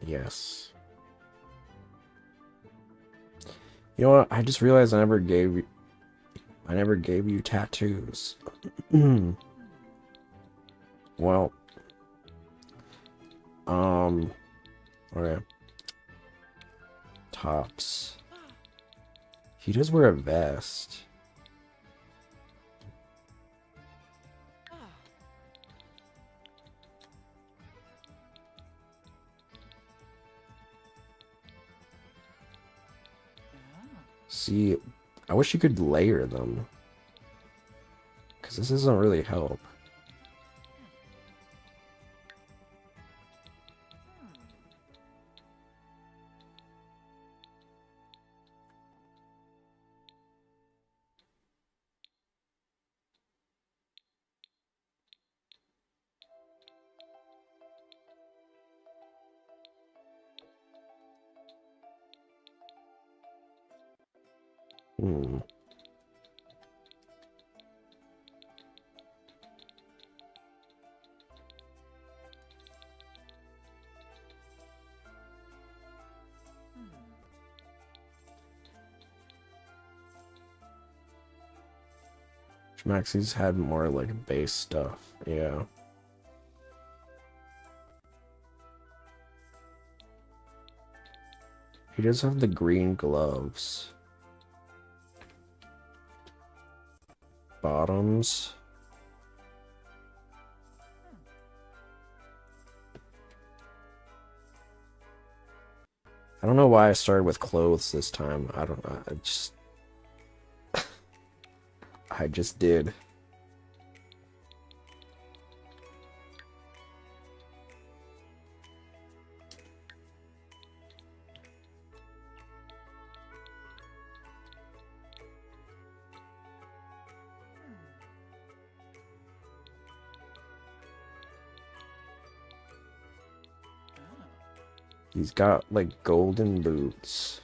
Yes. You know what? I just realized I never gave you tattoos. Well, okay. Tops. He does wear a vest. See, I wish you could layer them. Because this doesn't really help. Maxie's had more like base stuff, yeah. He does have the green gloves. Bottoms. I don't know why I started with clothes this time. I don't know. I just did. He's got like golden boots.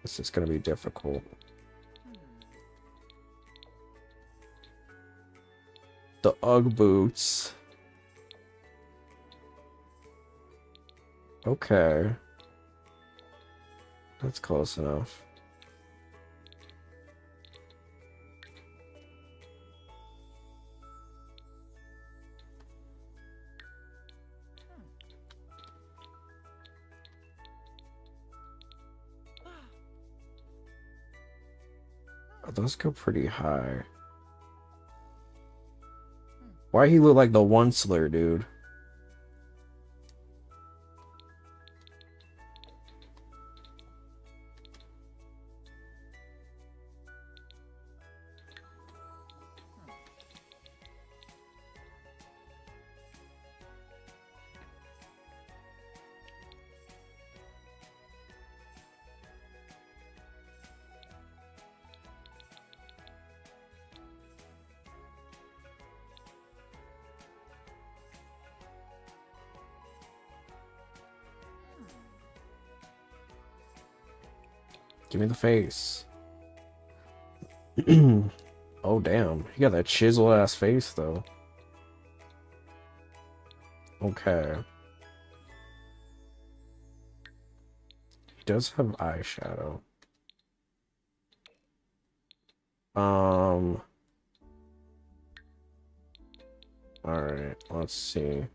This is gonna be difficult. The Ugg boots. Okay. That's close enough. Oh, those go pretty high. Why he look like the Onceler, dude? Give me the face. Oh, damn. He got that chiseled ass face, though. Okay. He does have eyeshadow. Alright, let's see.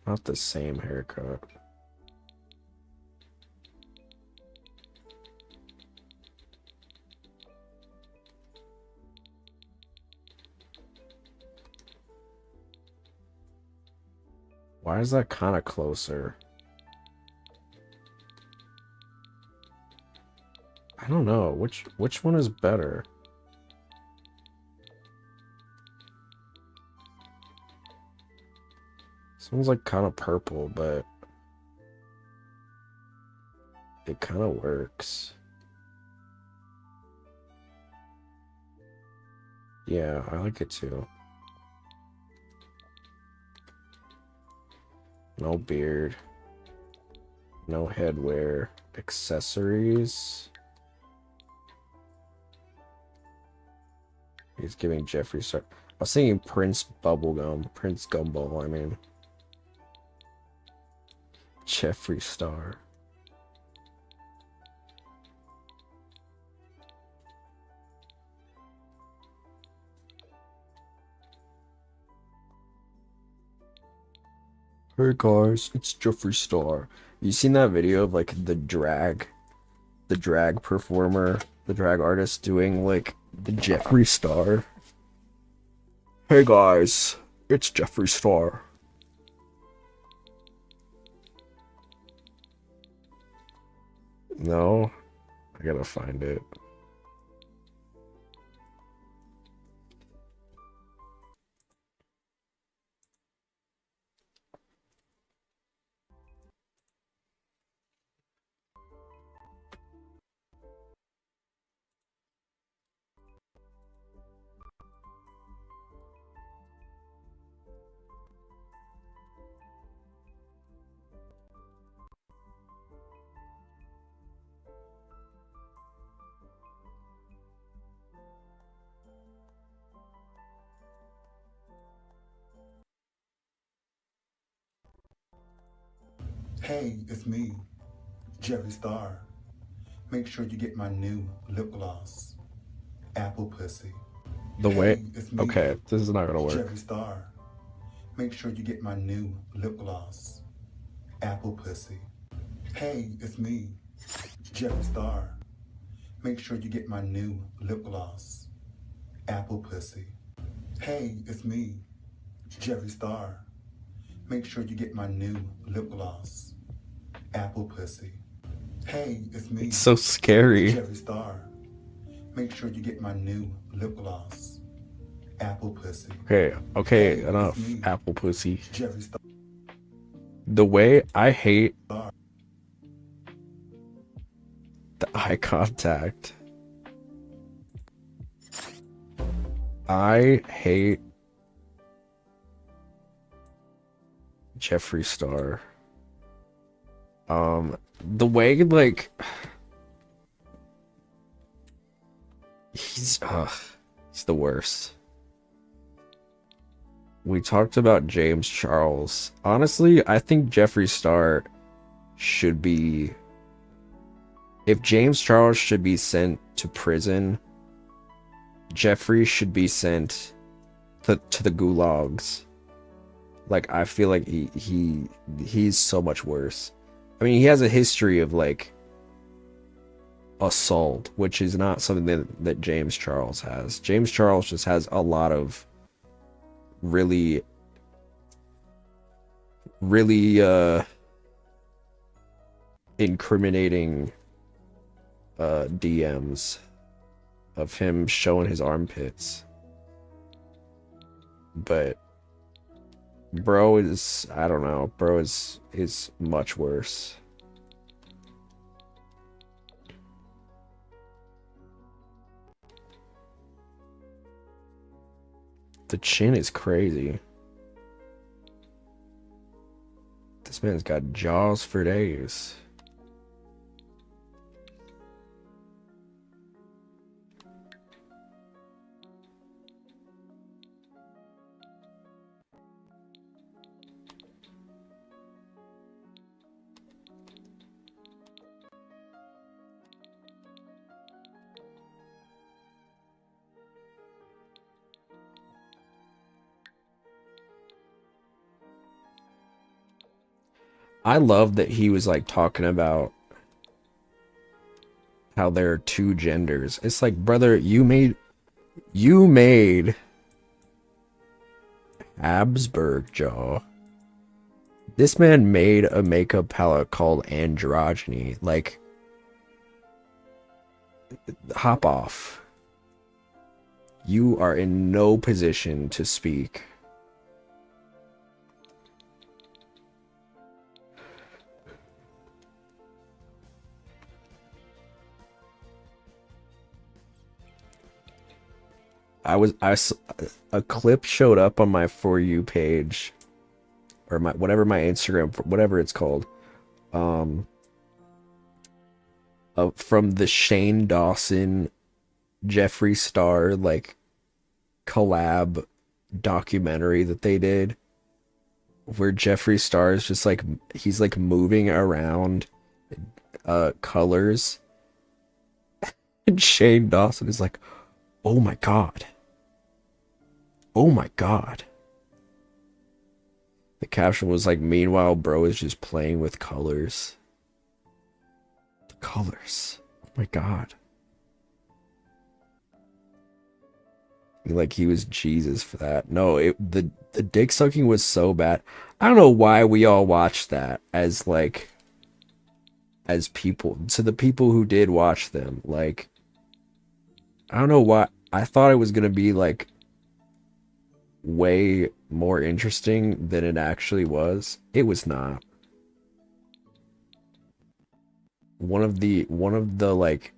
Not the same haircut. Why is that kind of closer? I don't know. Which one is better? This one's like kind of purple, but it kind of works. Yeah, I like it too. No beard. No headwear. Accessories. He's giving Jeffree Star. I was thinking Prince Bubblegum. Prince Gumball, I mean. Jeffree Star. Hey guys, it's Jeffree Star. You seen that video of like the drag performer, the drag artist doing like the Jeffree Star? Hey guys, it's Jeffree Star. No, I gotta find it.
Hey, it's me, Jerry Star. Make sure you get my new lip gloss, Apple Pussy.
The way,
Hey, it's me,
okay, this is not gonna work.
Jerry Star. Make sure you get my new lip gloss, Apple Pussy. Hey, it's me, Jerry Star. Make sure you get my new lip gloss, Apple Pussy. Hey, it's me, Jerry Star. Make sure you get my new lip gloss, Apple Pussy. Hey, it's me,
It's so scary.
Jerry Star. Make sure you get my new lip gloss, Apple Pussy.
Okay,
Hey,
enough.
it's me,
Apple pussy.
Jerry Star.
The way I hate the eye contact. I hate Jeffree Star. The way like he's the worst. We talked about James Charles. Honestly, I think Jeffree Star should be, if James Charles should be sent to prison, Jeffree should be sent to the gulags. Like, I feel like he's so much worse. I mean, he has a history of like assault, which is not something that James Charles has. James Charles just has a lot of really incriminating DMs of him showing his armpits. But bro is, I don't know, bro is much worse. The chin is crazy. This man's got jaws for days. I love that he was like talking about how there are two genders. It's like, brother, you made Habsburg jaw. This man made a makeup palette called androgyny. Like, hop off. You are in no position to speak. A clip showed up on my For You page, or my my Instagram, whatever it's called, from the Shane Dawson Jeffree Star like collab documentary that they did, where Jeffree Star is just like, he's like moving around colors, and Shane Dawson is like, oh my god. Oh my god. The caption was like, meanwhile, bro is just playing with colors. The colors. Oh my god. Like he was Jesus for that. No, the dick sucking was so bad. I don't know why we all watched that as like, as people. To the people who did watch them, like, I don't know why. I thought it was gonna be like way more interesting than it actually was. It was not. One of the like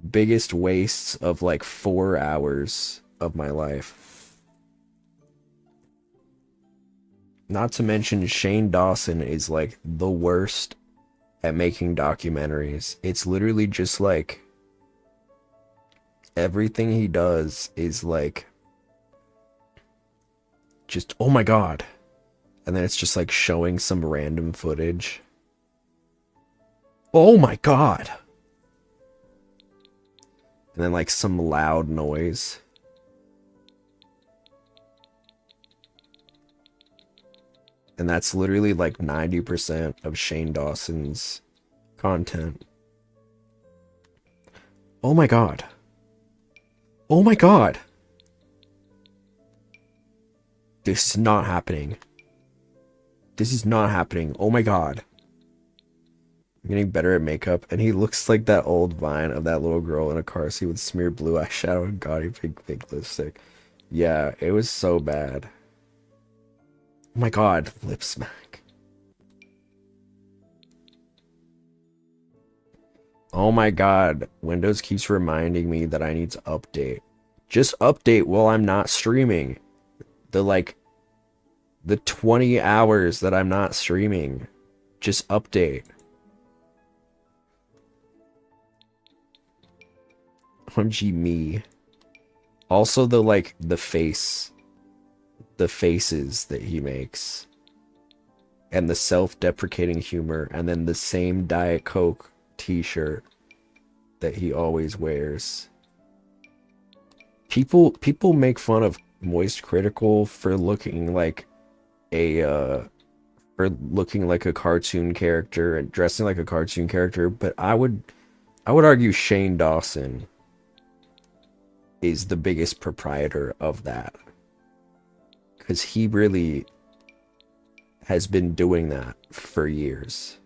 biggest wastes of like 4 hours of my life. Not to mention Shane Dawson is like the worst at making documentaries. It's literally just like everything he does is like just, oh my god, and then it's just like showing some random footage Oh my god. And then like some loud noise. And that's literally like 90% of Shane Dawson's content. Oh my god. Oh my god. This is not happening. This is not happening. Oh my god. I'm getting better at makeup, and he looks like that old vine of that little girl in a car seat with smeared blue eyeshadow and gaudy pink lipstick. Yeah, it was so bad. Oh my god, lip smack. Oh my god, Windows keeps reminding me that I need to update. Just update while I'm not streaming. The 20 hours that I'm not streaming. Just update. OMG me. Also the faces that he makes. And the self-deprecating humor, and then the same Diet Coke t-shirt that he always wears. People make fun of Moist Critical for looking like a cartoon character and dressing like a cartoon character, but I would argue Shane Dawson is the biggest proprietor of that, because he really has been doing that for years.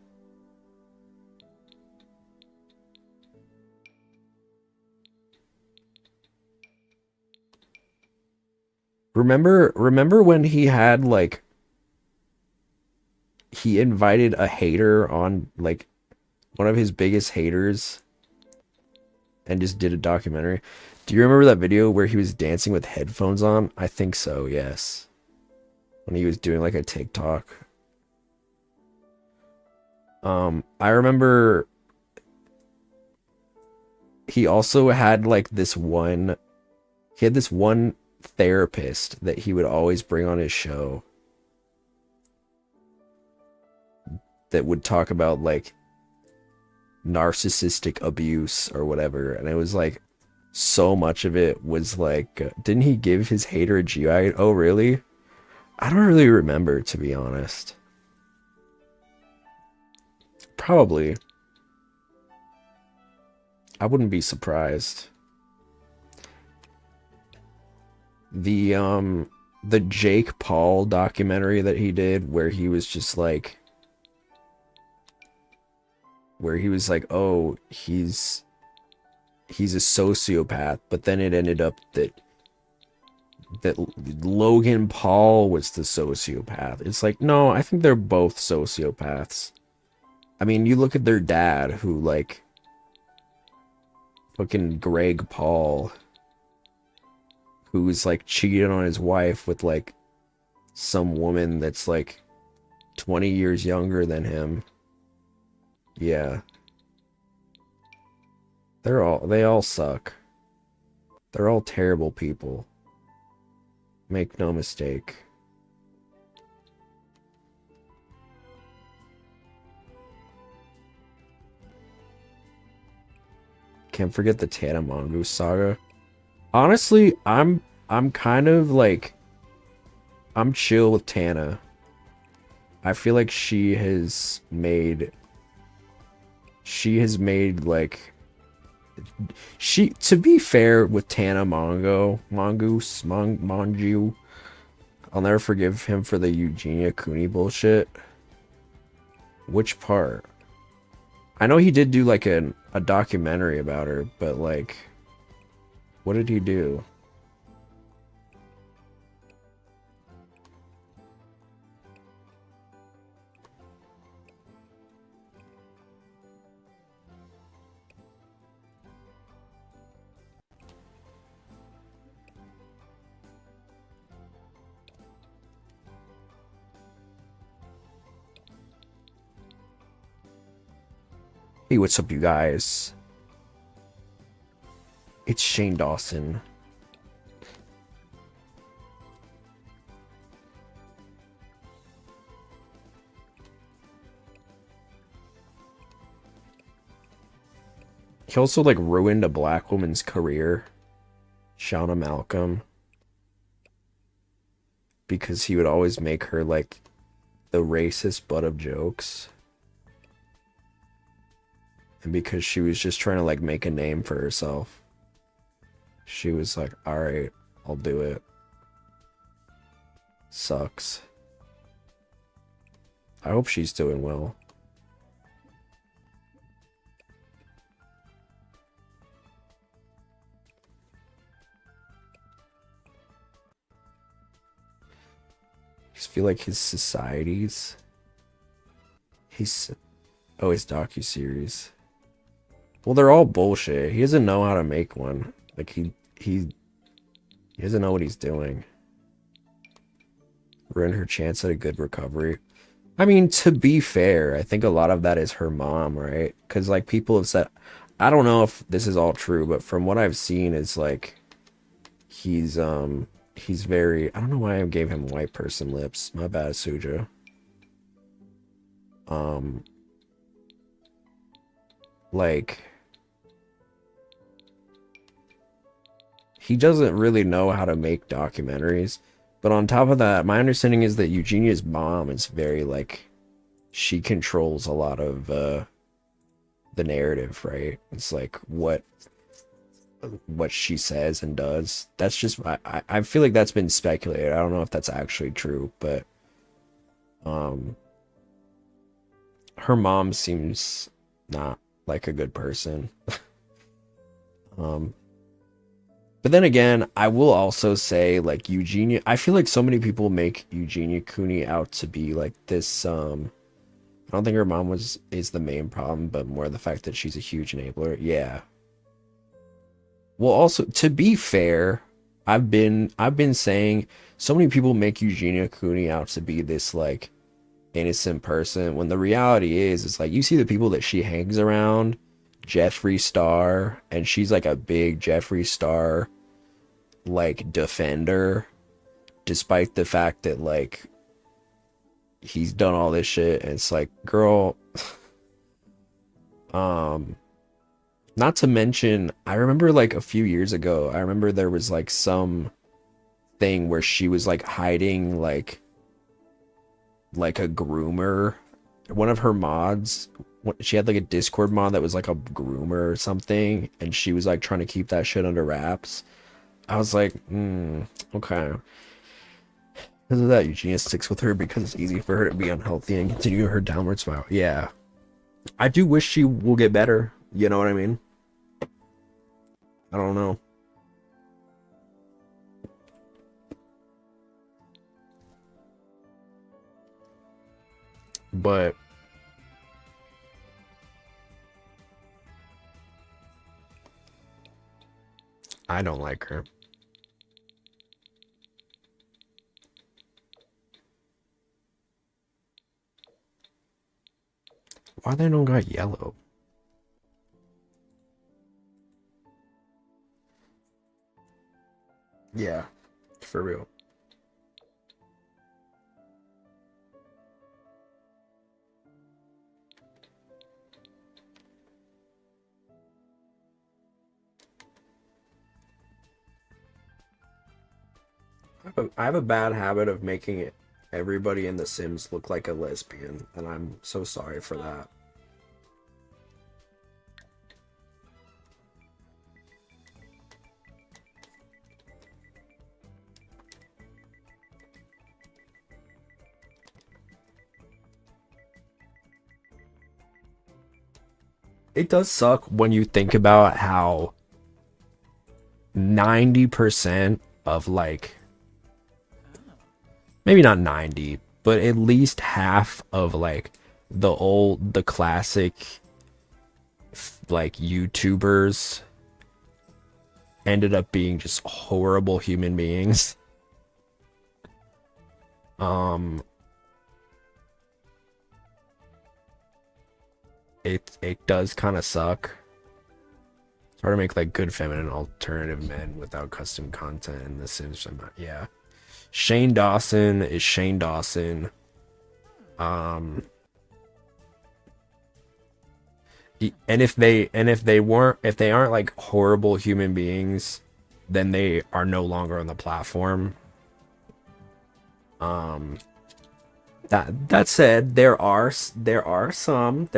Remember when he had like he invited a hater on, like one of his biggest haters, and just did a documentary? Do you remember that video where he was dancing with headphones on? I think so, yes. When he was doing like a TikTok. I remember he also had like this one therapist that he would always bring on his show that would talk about like narcissistic abuse or whatever, and it was like so much of it was like, didn't he give his hater a GI? Oh really? I don't really remember, to be honest. Probably. I wouldn't be surprised. The Jake Paul documentary that he did, where he was just like, oh, he's a sociopath, but then it ended up that Logan Paul was the sociopath. It's like, no, I think they're both sociopaths. I mean, you look at their dad, who like fucking Greg Paul, who's like cheating on his wife with like some woman that's like 20 years younger than him. Yeah. They all suck. They're all terrible people. Make no mistake. Can't forget the Tana Mongoose saga. Honestly, I'm kind of like, I'm chill with Tana. I feel like she has made like, to be fair with Tana Mongoose, I'll never forgive him for the Eugenia Cooney bullshit. Which part? I know he did do like a documentary about her, but like, what did he do? Hey, what's up, you guys? It's Shane Dawson. He also like ruined a black woman's career, Shauna Malcolm, because he would always make her like the racist butt of jokes. And because she was just trying to like make a name for herself, she was like, all right, I'll do it. Sucks. I hope she's doing well. I just feel like his societies. His docuseries. Well, they're all bullshit. He doesn't know how to make one. Like he doesn't know what he's doing. Ruined her chance at a good recovery. I mean, to be fair, I think a lot of that is her mom, right? Because like people have said, I don't know if this is all true, but from what I've seen, is like he's very. I don't know why I gave him white person lips. My bad, Suja. Like he doesn't really know how to make documentaries. But on top of that, my understanding is that Eugenia's mom is very like, she controls a lot of the narrative, right? It's like what she says and does. That's just I feel like that's been speculated. I don't know if that's actually true, but her mom seems not like a good person. But then again, I will also say like Eugenia, I feel like so many people make Eugenia Cooney out to be like this I don't think her mom is the main problem, but more the fact that she's a huge enabler. Yeah. Well, also to be fair, I've been saying so many people make Eugenia Cooney out to be this like innocent person when the reality is like you see the people that she hangs around, Jeffree Star, and she's like a big Jeffree Star like defender, despite the fact that like he's done all this shit. And it's like, girl, not to mention, I remember like a few years ago, I remember there was like some thing where she was like hiding like a groomer. One of her mods, she had like a Discord mod that was like a groomer or something, and she was like trying to keep that shit under wraps. I was like, okay. Because of that, Eugenia sticks with her because it's easy for her to be unhealthy and continue her downward spiral. Yeah. I do wish she will get better. You know what I mean? I don't know. But I don't like her. Why they don't got yellow? Yeah, for real. I have a bad habit of making everybody in The Sims look like a lesbian, and I'm so sorry for that. It does suck when you think about how 90% of like, maybe not 90, but at least half of like the classic like YouTubers ended up being just horrible human beings. It does kind of suck. It's hard to make like good feminine alternative men without custom content in The Sims. Yeah. Shane Dawson is Shane Dawson. And if they aren't like horrible human beings, then they are no longer on the platform. That said, there are some.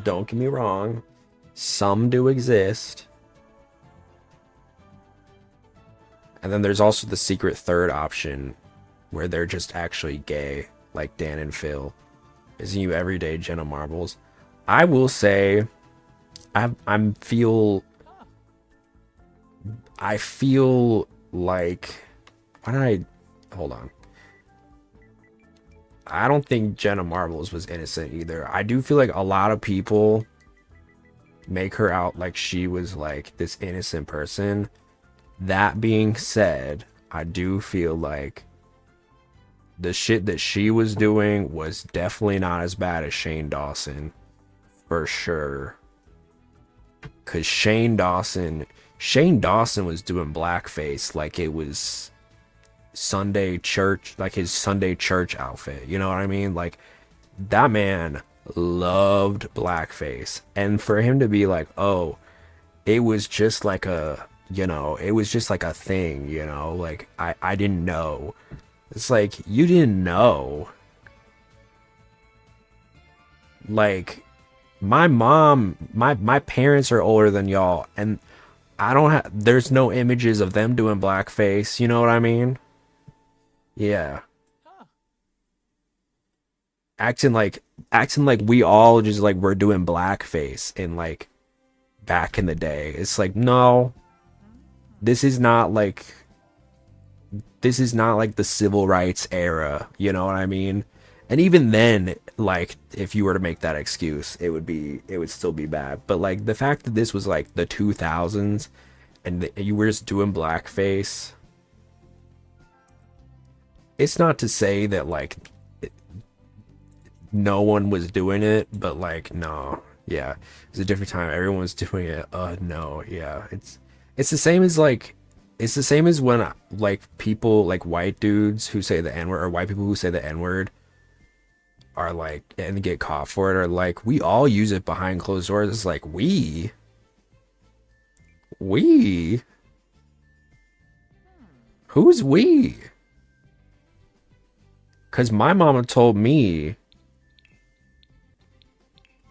Don't get me wrong, some do exist. And then there's also the secret third option where they're just actually gay, like Dan and Phil. Isn't you everyday Jenna Marbles? I will say, I feel like, why did I, hold on. I don't think Jenna Marbles was innocent either. I do feel like a lot of people make her out like she was like this innocent person. That being said, I do feel like the shit that she was doing was definitely not as bad as Shane Dawson, for sure. Cause Shane Dawson was doing blackface like it was Sunday church, like his Sunday church outfit. You know what I mean? Like, that man loved blackface, and for him to be like, oh, it was just like a, it was just like a thing, like I didn't know. It's like, you didn't know. Like, my mom, my parents are older than y'all, and there's no images of them doing blackface, you know what I mean? Yeah. Acting like we all just like were doing blackface in like back in the day. It's like, no. This is not like the civil rights era, you know what I mean? And even then, like, if you were to make that excuse, it would still be bad. But like the fact that this was like the 2000s and you were just doing blackface, it's not to say that like no one was doing it, but like, no, yeah, it's a different time. Everyone was doing it. No, yeah, it's the same as like, it's the same as when like people, like white dudes who say the N-word, or white people who say the N-word are like, and get caught for it, are like, we all use it behind closed doors. It's like, we who's we? Because my mama told me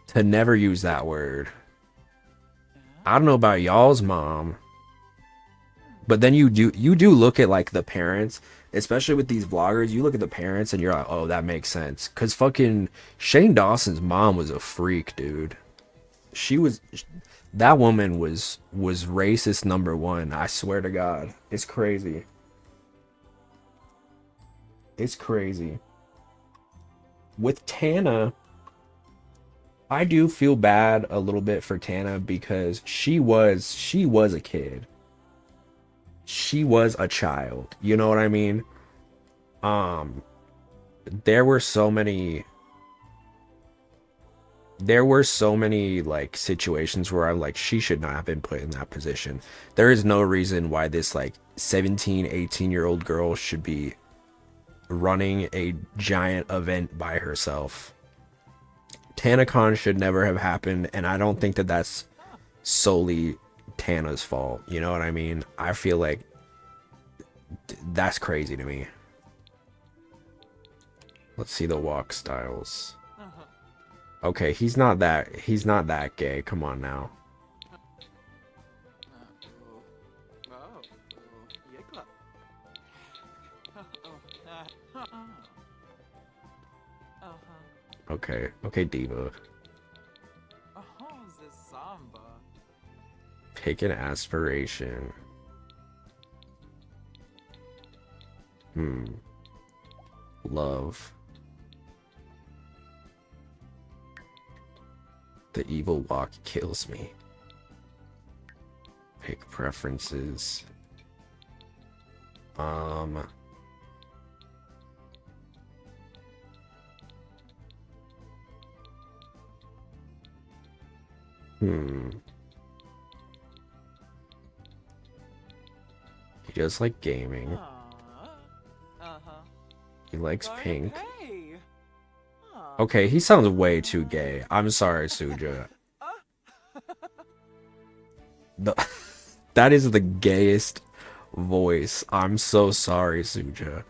to never use that word. I don't know about y'all's mom, but then you do look at like the parents, especially with these vloggers. You look at the parents and you're like, oh, that makes sense. Because fucking Shane Dawson's mom was a freak, dude. That woman was racist number one. I swear to God, it's crazy. It's crazy. With Tana, I do feel bad a little bit for Tana because she was a kid. She was a child. You know what I mean? There were so many like situations where I'm like, she should not have been put in that position. There is no reason why this like 17, 18-year-old girl should be running a giant event by herself. TanaCon should never have happened, and I don't think that that's solely Tana's fault. You know what I mean? I feel like that's crazy to me. Let's see the walk styles. Okay, he's not that gay. Come on now. Okay, Diva. Pick an aspiration. Love. The evil walk kills me. Pick preferences. He does like gaming. He likes pink. Okay, he sounds way too gay. I'm sorry, Suja. The, that is the gayest voice. I'm so sorry, Suja.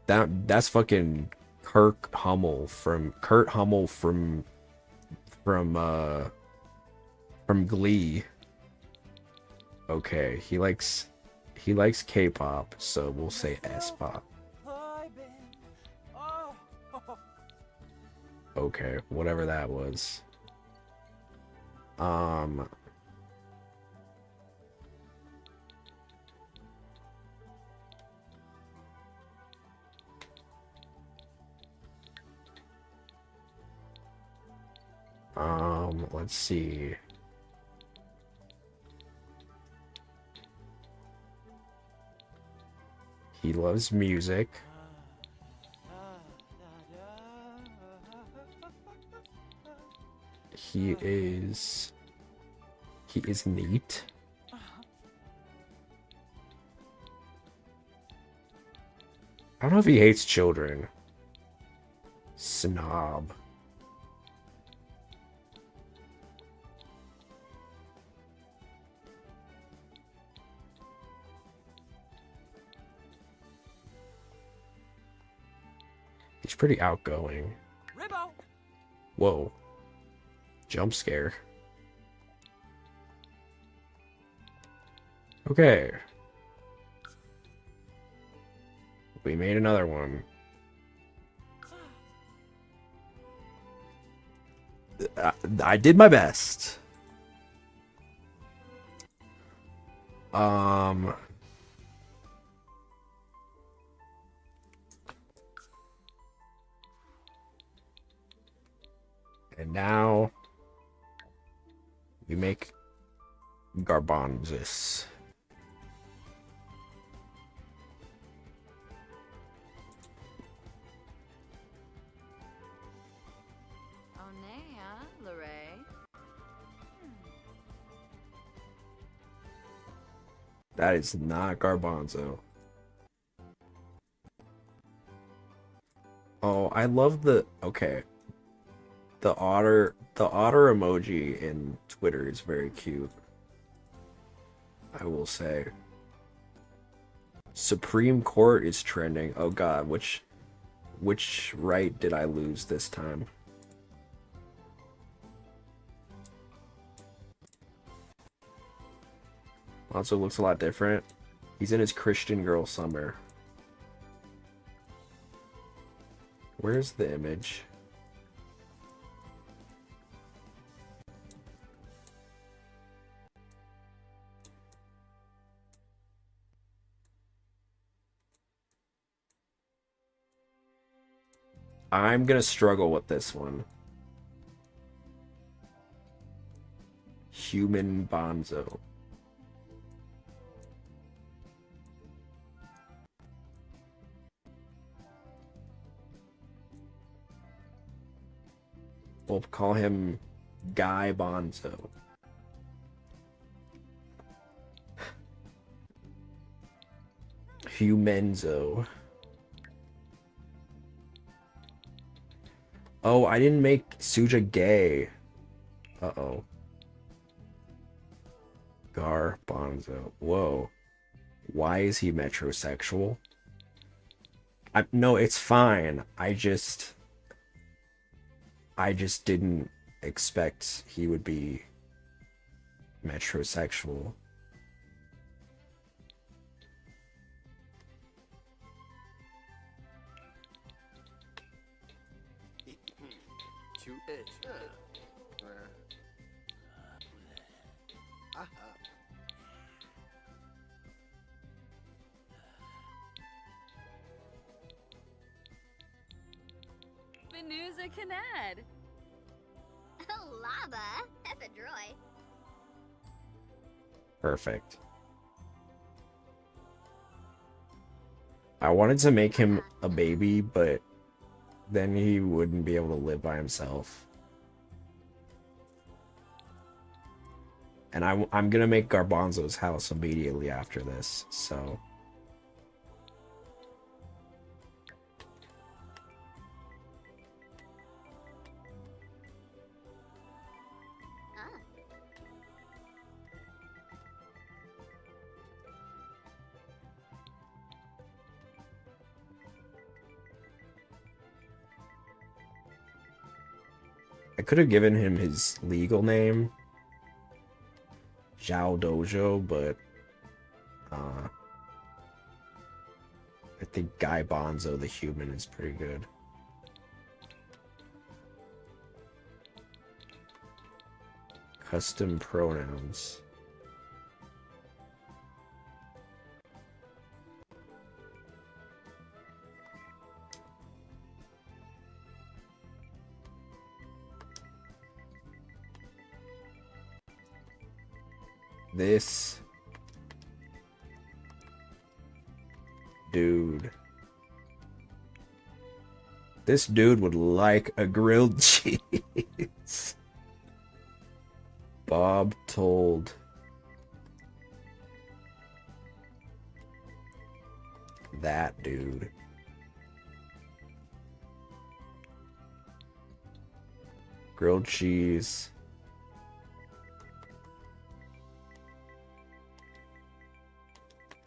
That's fucking Kurt Hummel from Glee. Okay, he likes K-pop, so we'll say S-pop. Okay, whatever that was. Um let's see. He loves music. He is neat. I don't know if he hates children. Snob. He's pretty outgoing.
Ribbo.
Whoa. Jump scare. Okay. We made another one. I did my best. And now we make garbanzos.
Onea, Lorray.
That is not garbanzo. Oh, I love the okay. The otter emoji in Twitter is very cute. I will say. Supreme Court is trending. Oh god, which right did I lose this time? Also looks a lot different. He's in his Christian girl summer. Where's the image? I'm gonna struggle with this one. Human Bonzo. We'll call him Guy Bonzo. Humenzo. Oh, I didn't make Suja gay. Uh-oh. Garbanzo. Whoa. Why is he metrosexual? No, it's fine. I just didn't expect he would be metrosexual.
Venusa Canad. Lava, Ephedroy.
Perfect. I wanted to make him a baby, but then he wouldn't be able to live by himself. And I'm gonna make Garbanzo's house immediately after this, so... could have given him his legal name, Zhao Dojo, but I think Guy Bonzo the human is pretty good. Custom pronouns. This dude. This dude would like a grilled cheese. Bob told that dude. Grilled cheese.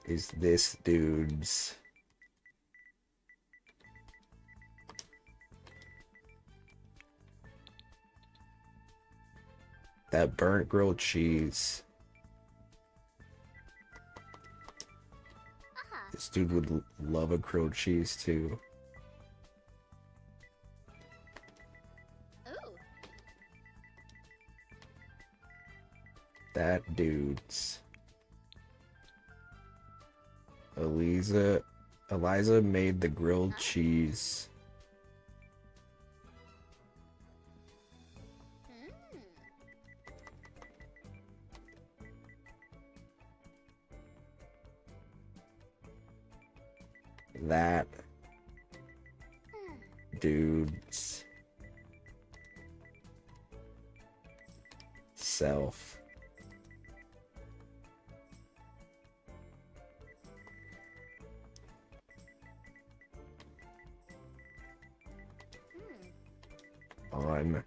Is this dude's. That burnt grilled cheese. This dude would love a grilled cheese too.
Ooh.
That dude's. Eliza made the grilled cheese. That dude's self. On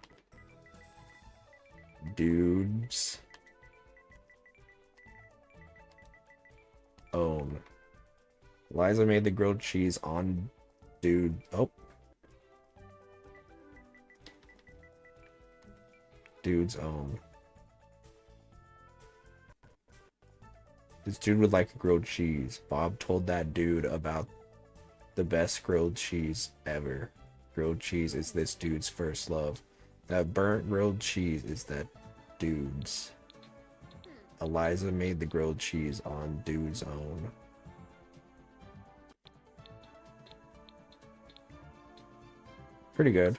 dude's own. Liza made the grilled cheese on dude. Oh. Dude's own. This dude would like a grilled cheese. Bob told that dude about the best grilled cheese ever. Grilled cheese is this dude's first love. That burnt grilled cheese is that dude's. Eliza made the grilled cheese on dude's own. Pretty good.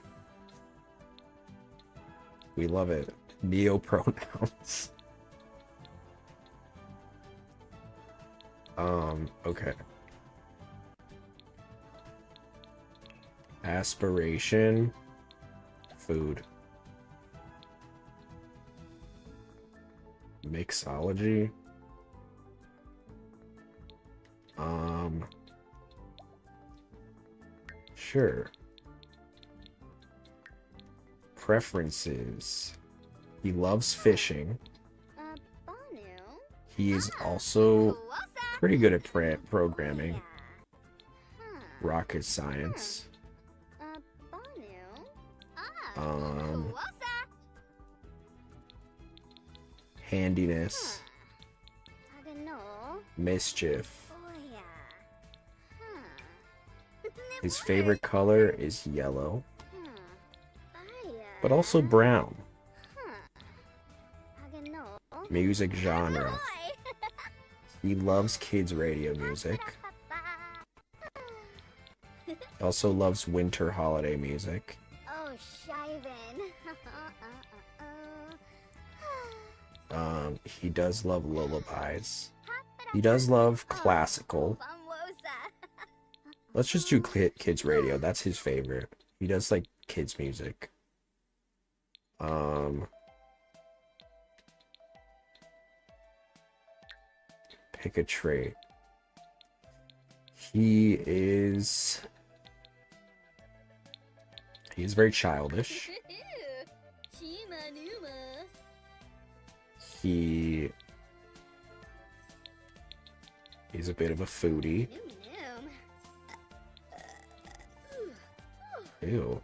We love it. Neo pronouns. Okay. Aspiration. Food. Mixology. Sure. Preferences. He loves fishing. He's also pretty good at programming. Rocket science. Handiness. Mischief. His favorite color is yellow, but also brown. Music genre. He loves kids' radio music. Also loves winter holiday music.
Oh, Shivan.
He does love lullabies. He does love classical. Let's just do kids radio. That's his favorite. He does like kids music. Pick a trait. He's very childish. He's a bit of a foodie. Ew.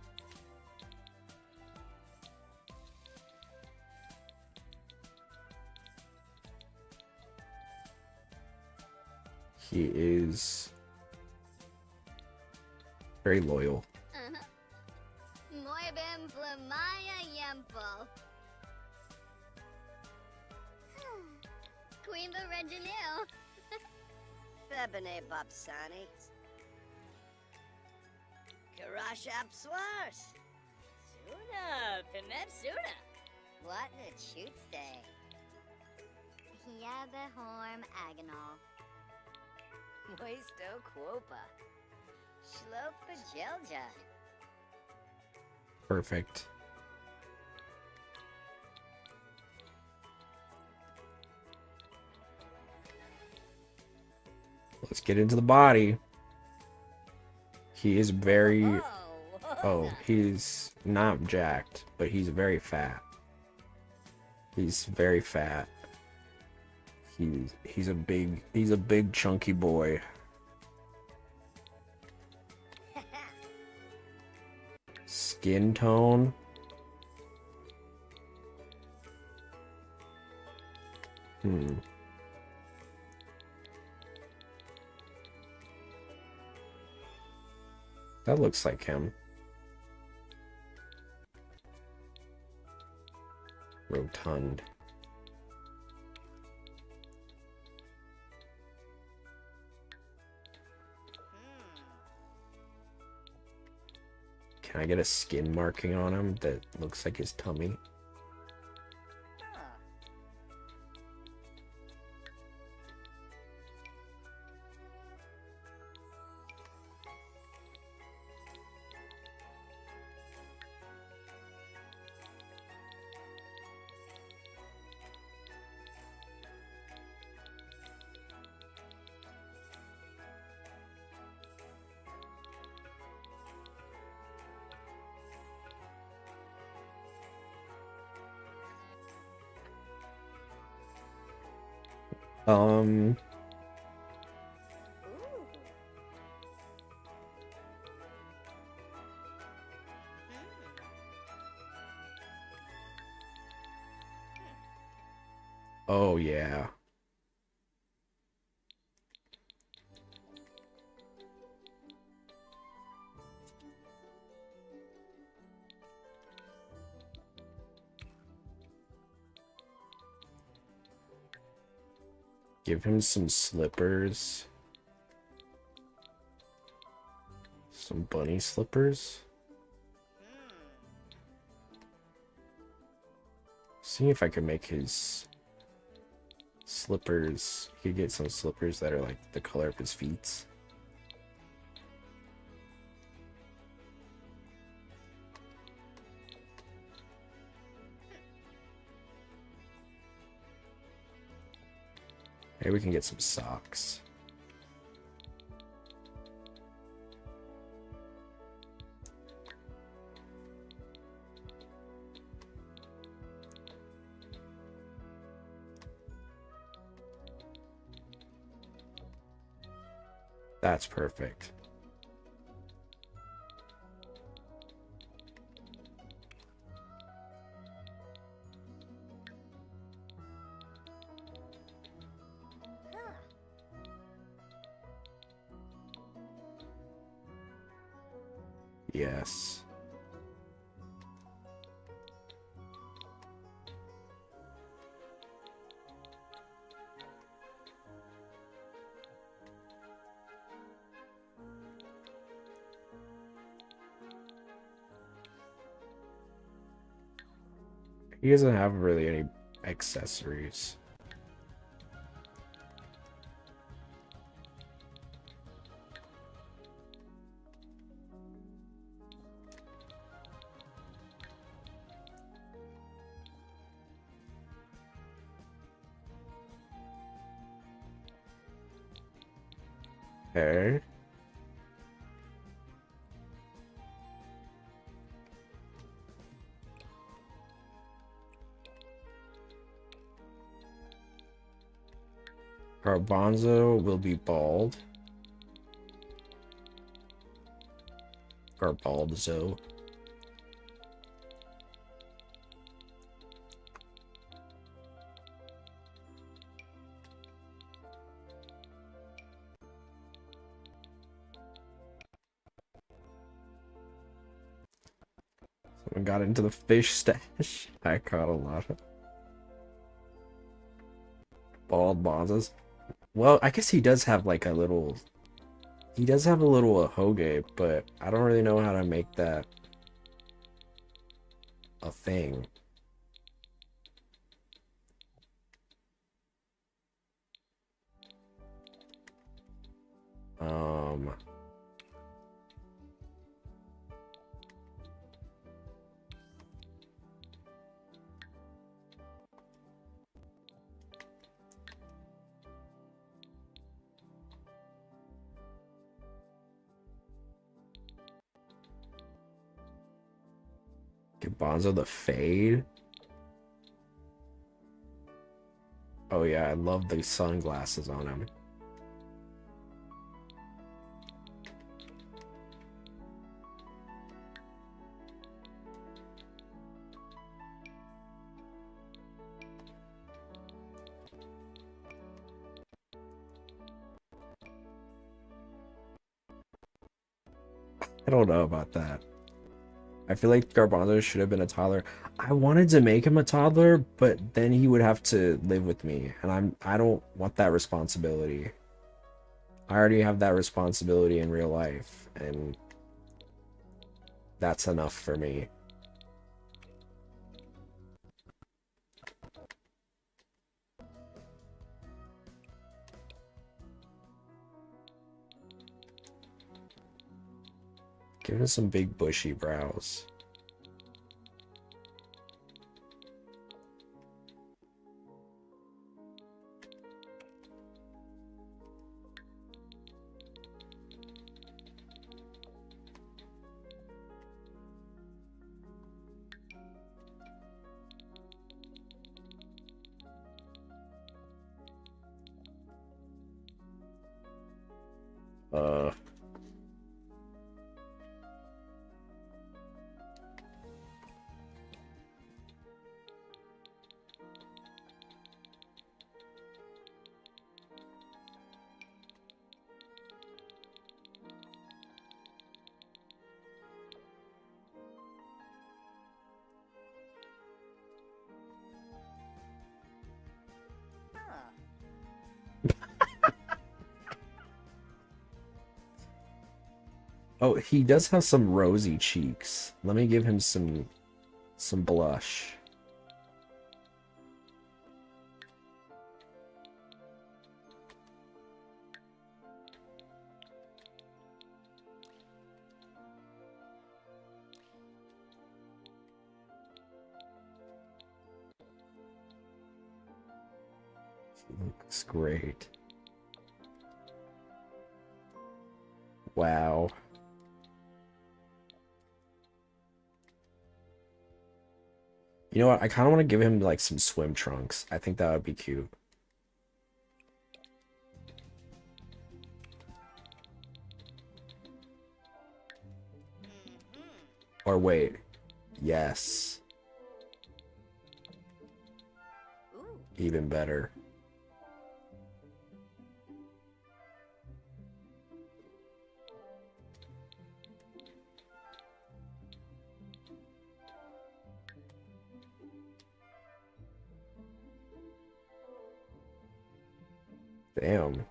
He is very loyal.
Muy bien, Flamaya Yempo. Queen the Reginil.
Febine Bapsani. Karashap Swars.
Suna, Pimep Suna.
What a shoots day.
Yabahorm Agonal.
Moisto Quopa. Shlopa Jelja.
Perfect. Let's get into the body. He is very... Oh, he's not jacked, but he's very fat. He's very fat. He's a big chunky boy. Skin tone. That looks like him. Rotund. Can I get a skin marking on him that looks like his tummy? Oh yeah. Give him some slippers. Some bunny slippers. See if I can make his slippers. He could get some slippers that are like the color of his feet. Maybe we can get some socks. That's perfect. Yes. He doesn't have really any accessories. Okay. Garbanzo will be bald. Garbalzo. Someone got into the fish stash. I caught a lot of bald bonzes. Well, I guess he does have like a little. He does have a little hoge, but I don't really know how to make that a thing. Get Bonzo the fade. Oh yeah, I love the sunglasses on him. I don't know about that. I feel like Garbanzo should have been a toddler. I wanted to make him a toddler, but then he would have to live with me, and I don't want that responsibility. I already have that responsibility in real life, and that's enough for me. Give him some big bushy brows. Oh, he does have some rosy cheeks. Let me give him some blush. Looks great. Wow. You know what? I kind of want to give him like some swim trunks. I think that would be cute. Or wait. Yes. Even better. Damn.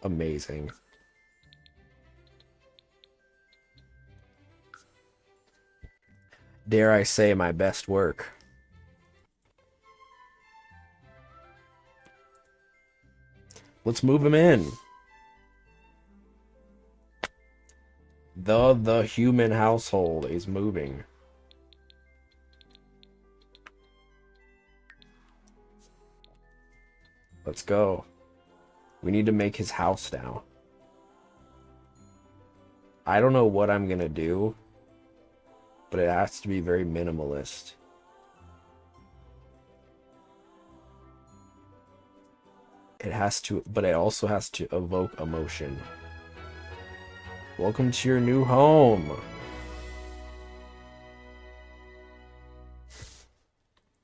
Amazing. Dare I say my best work. Let's move him in. The human household is moving. Let's go. We need to make his house now. I don't know what I'm gonna do, but it has to be very minimalist. It has to, but it also has to evoke emotion. Welcome to your new home.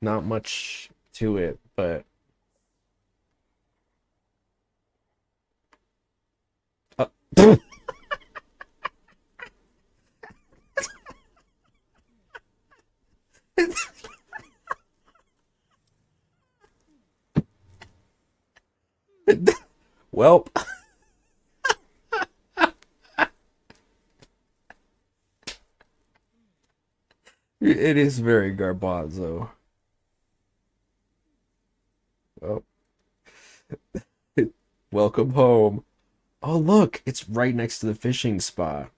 Not much to it, but uh, welp. It is very garbanzo. Well, welcome home. Oh, look, it's right next to the fishing spot.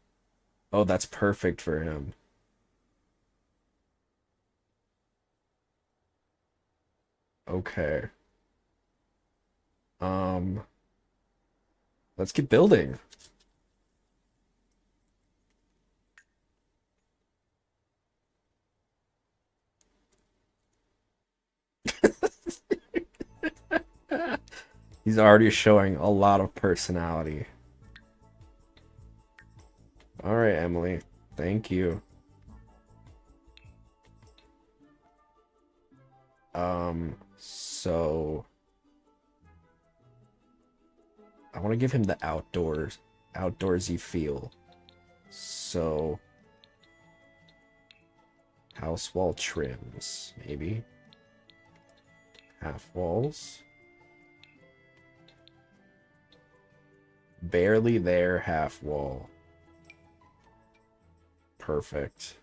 Oh, that's perfect for him. Okay. Um, let's get building. He's already showing a lot of personality. All right, Emily. Thank you. So I want to give him the outdoorsy feel. So house wall trims, maybe. Half walls. Barely there, half wall. Perfect.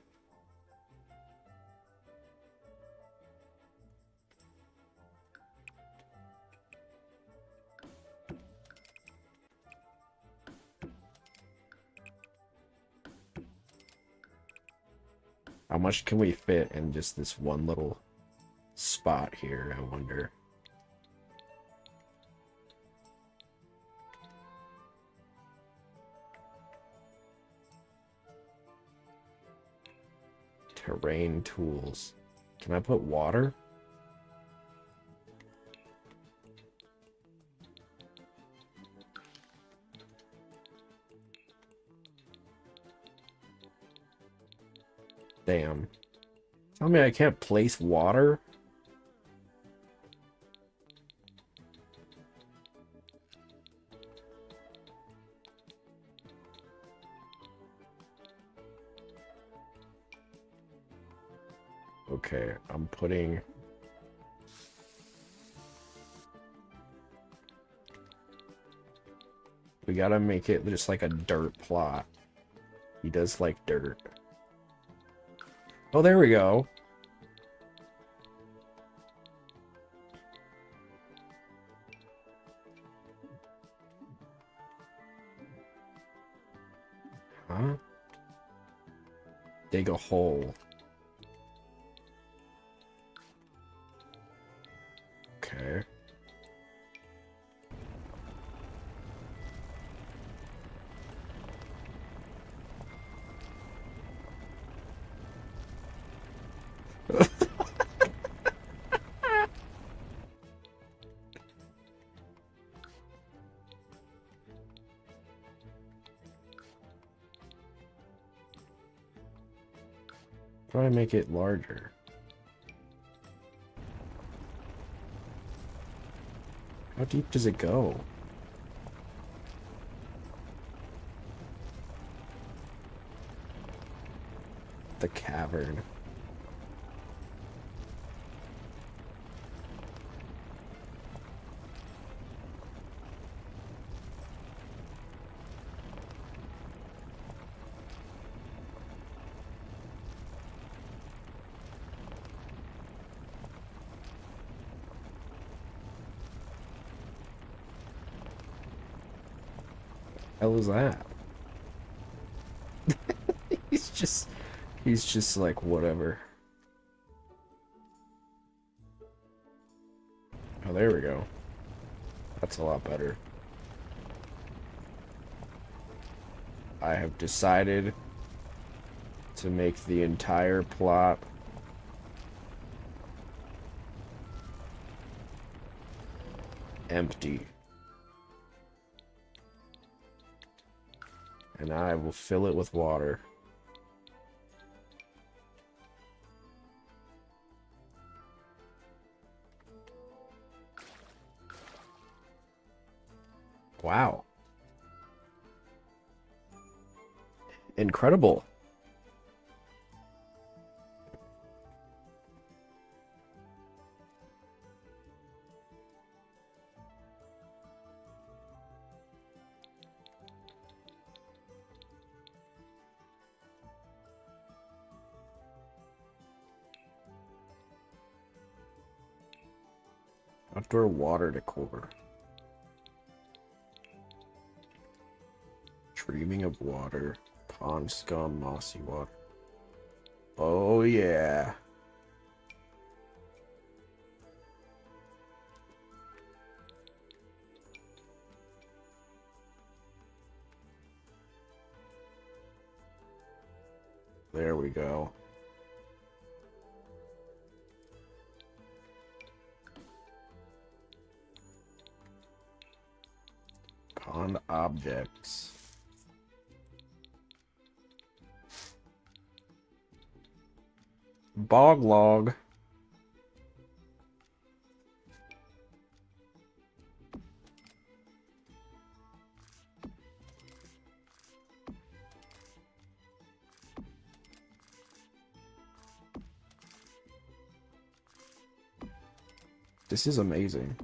How much can we fit in just this one little spot here, I wonder? Terrain tools. Can I put water? Damn. Tell me I can't place water? Okay, I'm putting... We gotta make it just like a dirt plot. He does like dirt. Oh, there we go. Huh? Dig a hole. Okay. Try to make it larger. How deep does it go? The cavern. Hell was that? he's just like whatever. Oh, there we go. That's a lot better. I have decided to make the entire plot empty. And I will fill it with water. Wow. Incredible. Outdoor water decor. Dreaming of water. Pond scum, mossy water. Oh yeah. There we go. Pond objects. Bog log. This is amazing.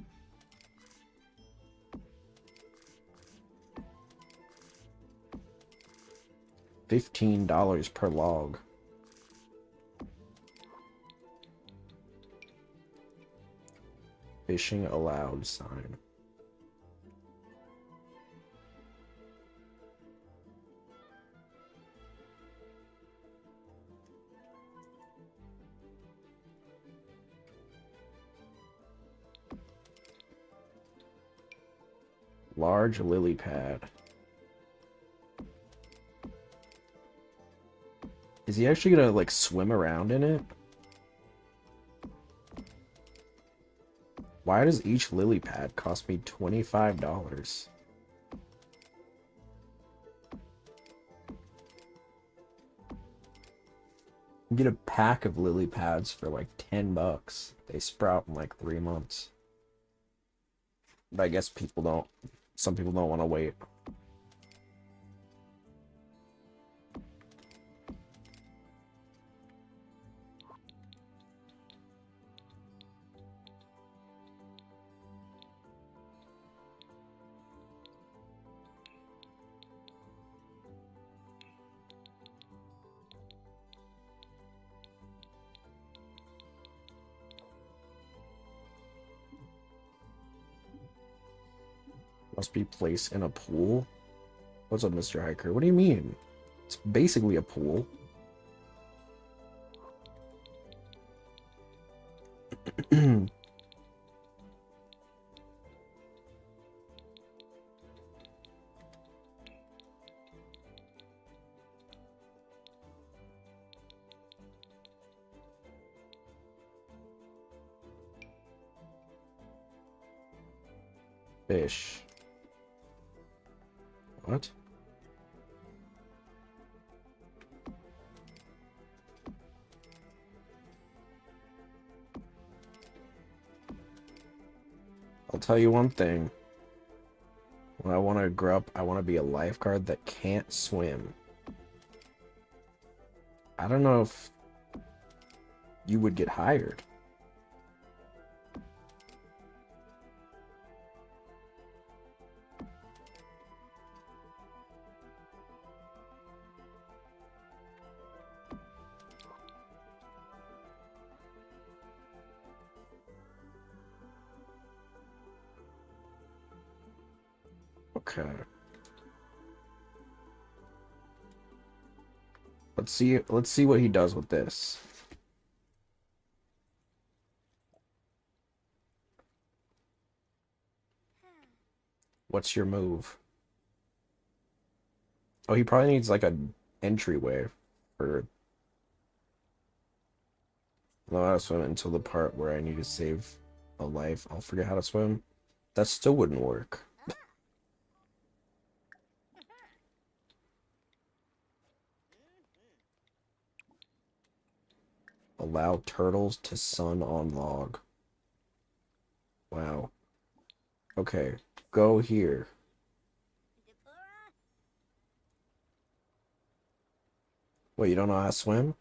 $15 per log. Fishing allowed sign. Large lily pad. Is he actually gonna like swim around in it? Why does each lily pad cost me $25? You get a pack of lily pads for like $10. They sprout in like 3 months. But I guess some people don't want to wait. Must be placed in a pool? What's up, Mr. Hiker? What do you mean? It's basically a pool. Fish. What? I'll tell you one thing. When I want to grow up, I want to be a lifeguard that can't swim. I don't know if you would get hired. Okay. Let's see what he does with this. What's your move? Oh, he probably needs like an entryway for I know how to swim until the part where I need to save a life. I'll forget how to swim. That still wouldn't work. Allow turtles to sun on log. Wow. Okay, go here. What, you don't know how to swim?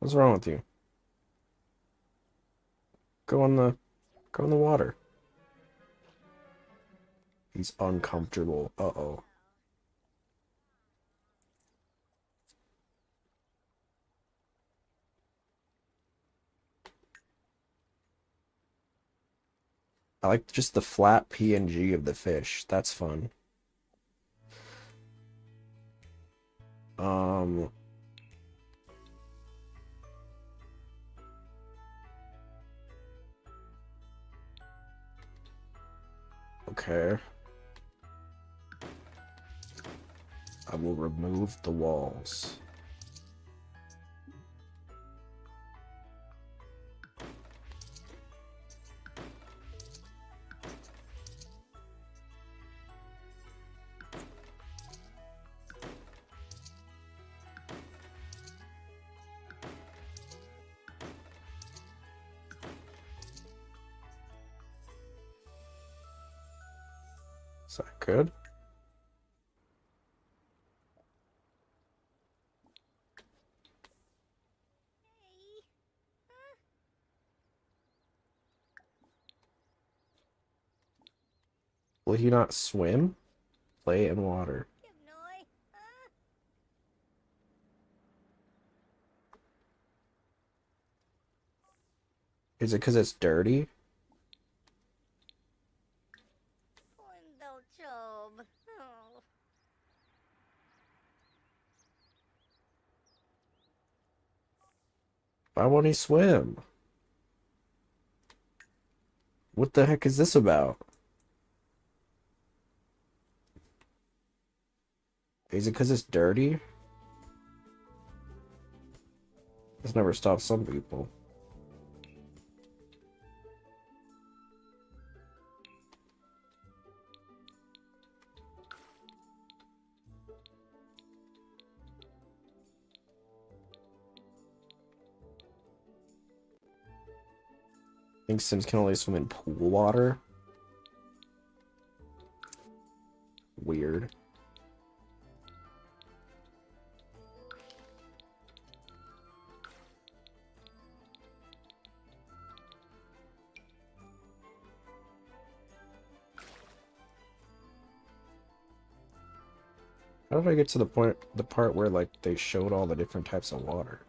What's wrong with you? Go in the water. He's uncomfortable. Uh-oh. I like just the flat PNG of the fish. That's fun. Okay. I will remove the walls. Is that good? Will he not swim? Play in water. Is it because it's dirty? Why won't he swim? What the heck is this about? Is it because it's dirty? This never stops some people. I think Sims can only swim in pool water. Weird. How did I get to the part where like they showed all the different types of water?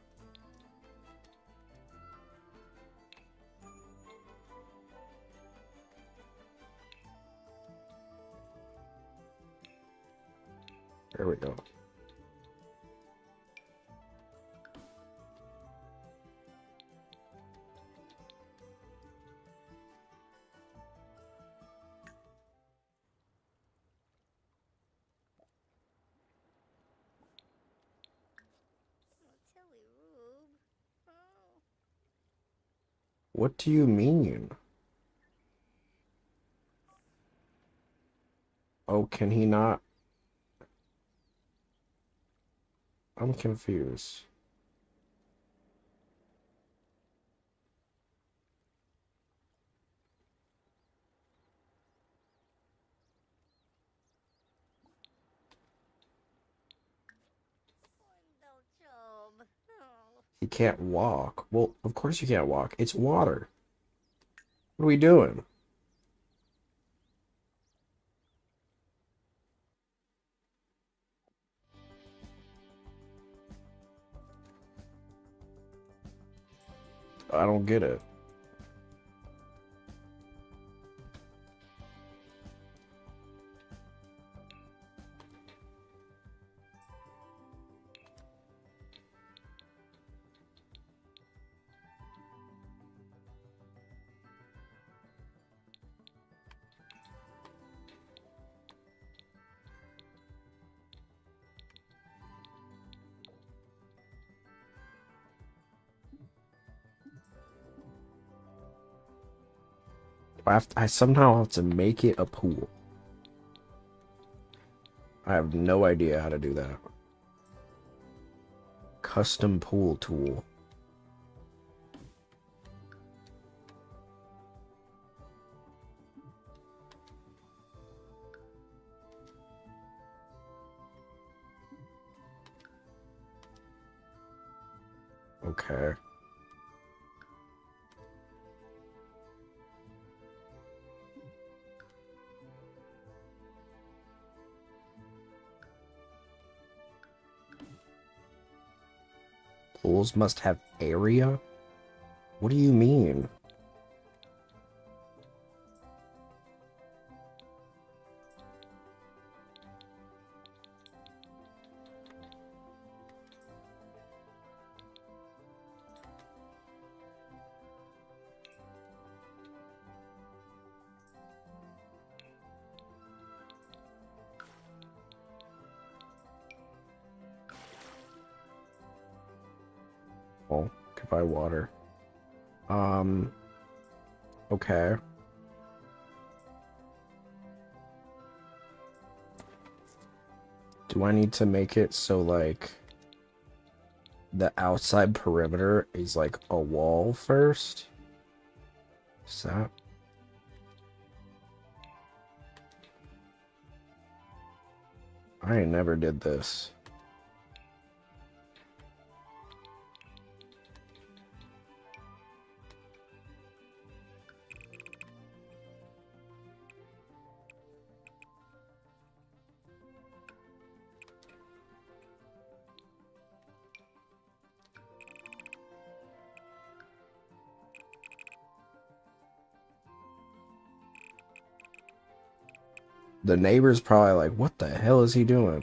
There we go. What do you mean? Oh, can he not? I'm confused. He can't walk. Well, of course you can't walk. It's water. What are we doing? I don't get it. I somehow have to make it a pool. I have no idea how to do that. Custom pool tool. Okay. Pools must have area? What do you mean? Oh, could buy water. Okay. Do I need to make it so, like, the outside perimeter is, like, a wall first? Is that... I never did this. The neighbor's probably like, what the hell is he doing?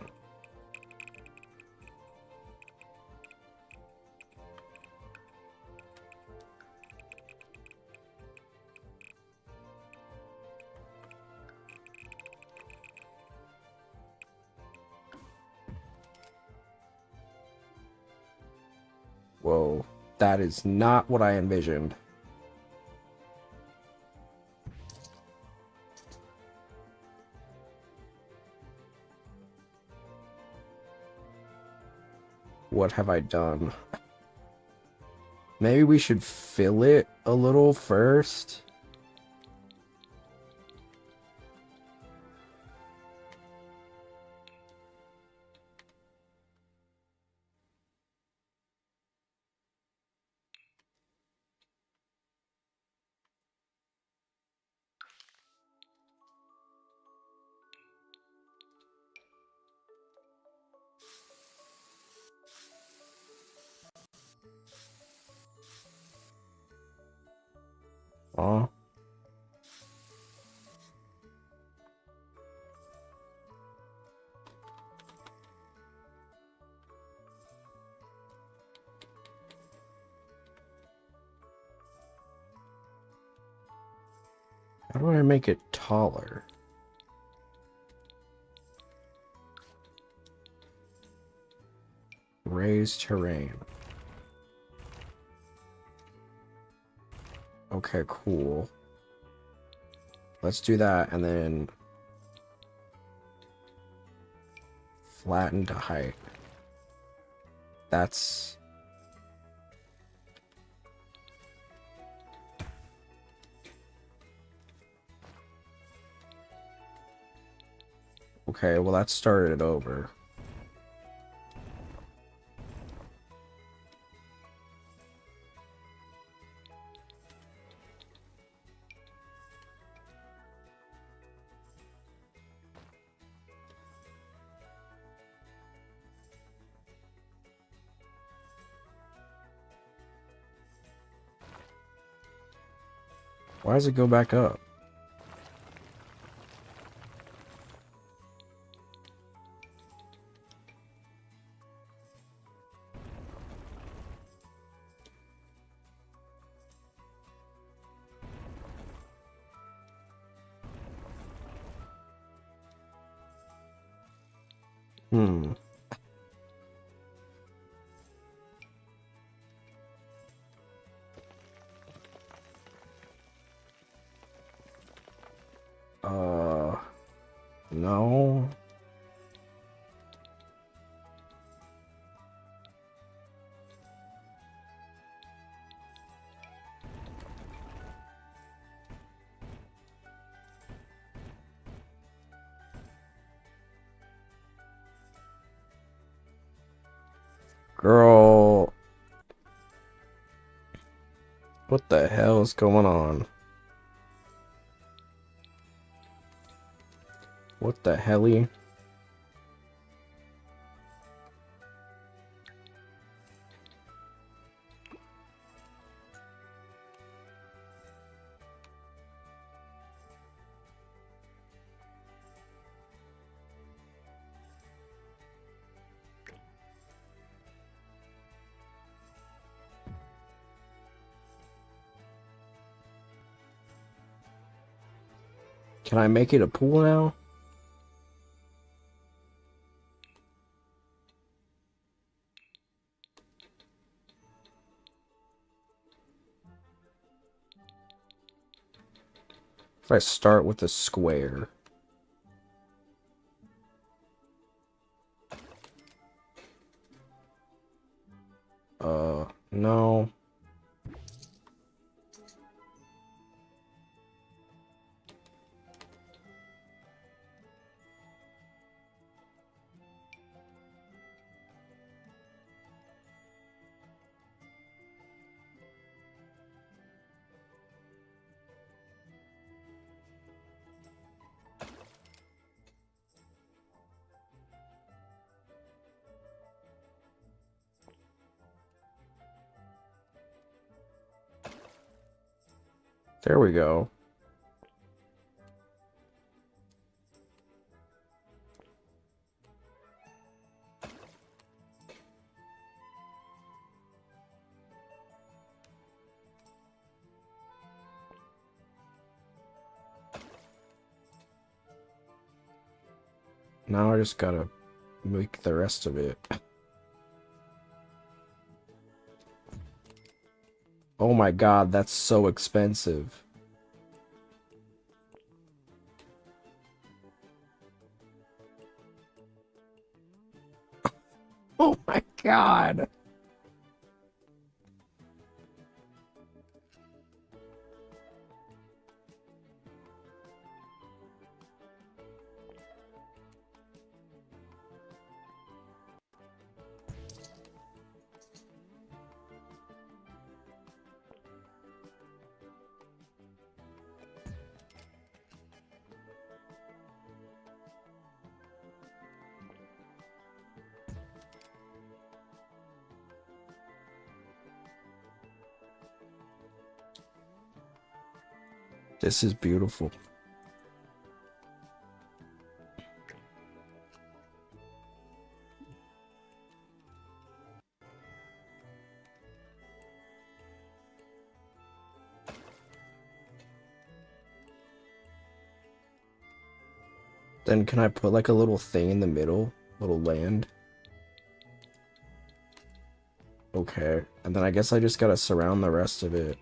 Whoa, that is not what I envisioned. What have I done? Maybe we should fill it a little first. Aw. How do I make it taller? Raise terrain. Okay, cool. Let's do that and then flatten to height. That's... Okay, well that started it over. Why does it go back up? Hmm. No. Girl. What the hell is going on? What the helly? Can I make it a pool now? If I start with a square. No. There we go. Now I just gotta make the rest of it. Oh my god, that's so expensive. Oh my god. This is beautiful. Then can I put like a little thing in the middle? Little land? Okay. And then I guess I just gotta surround the rest of it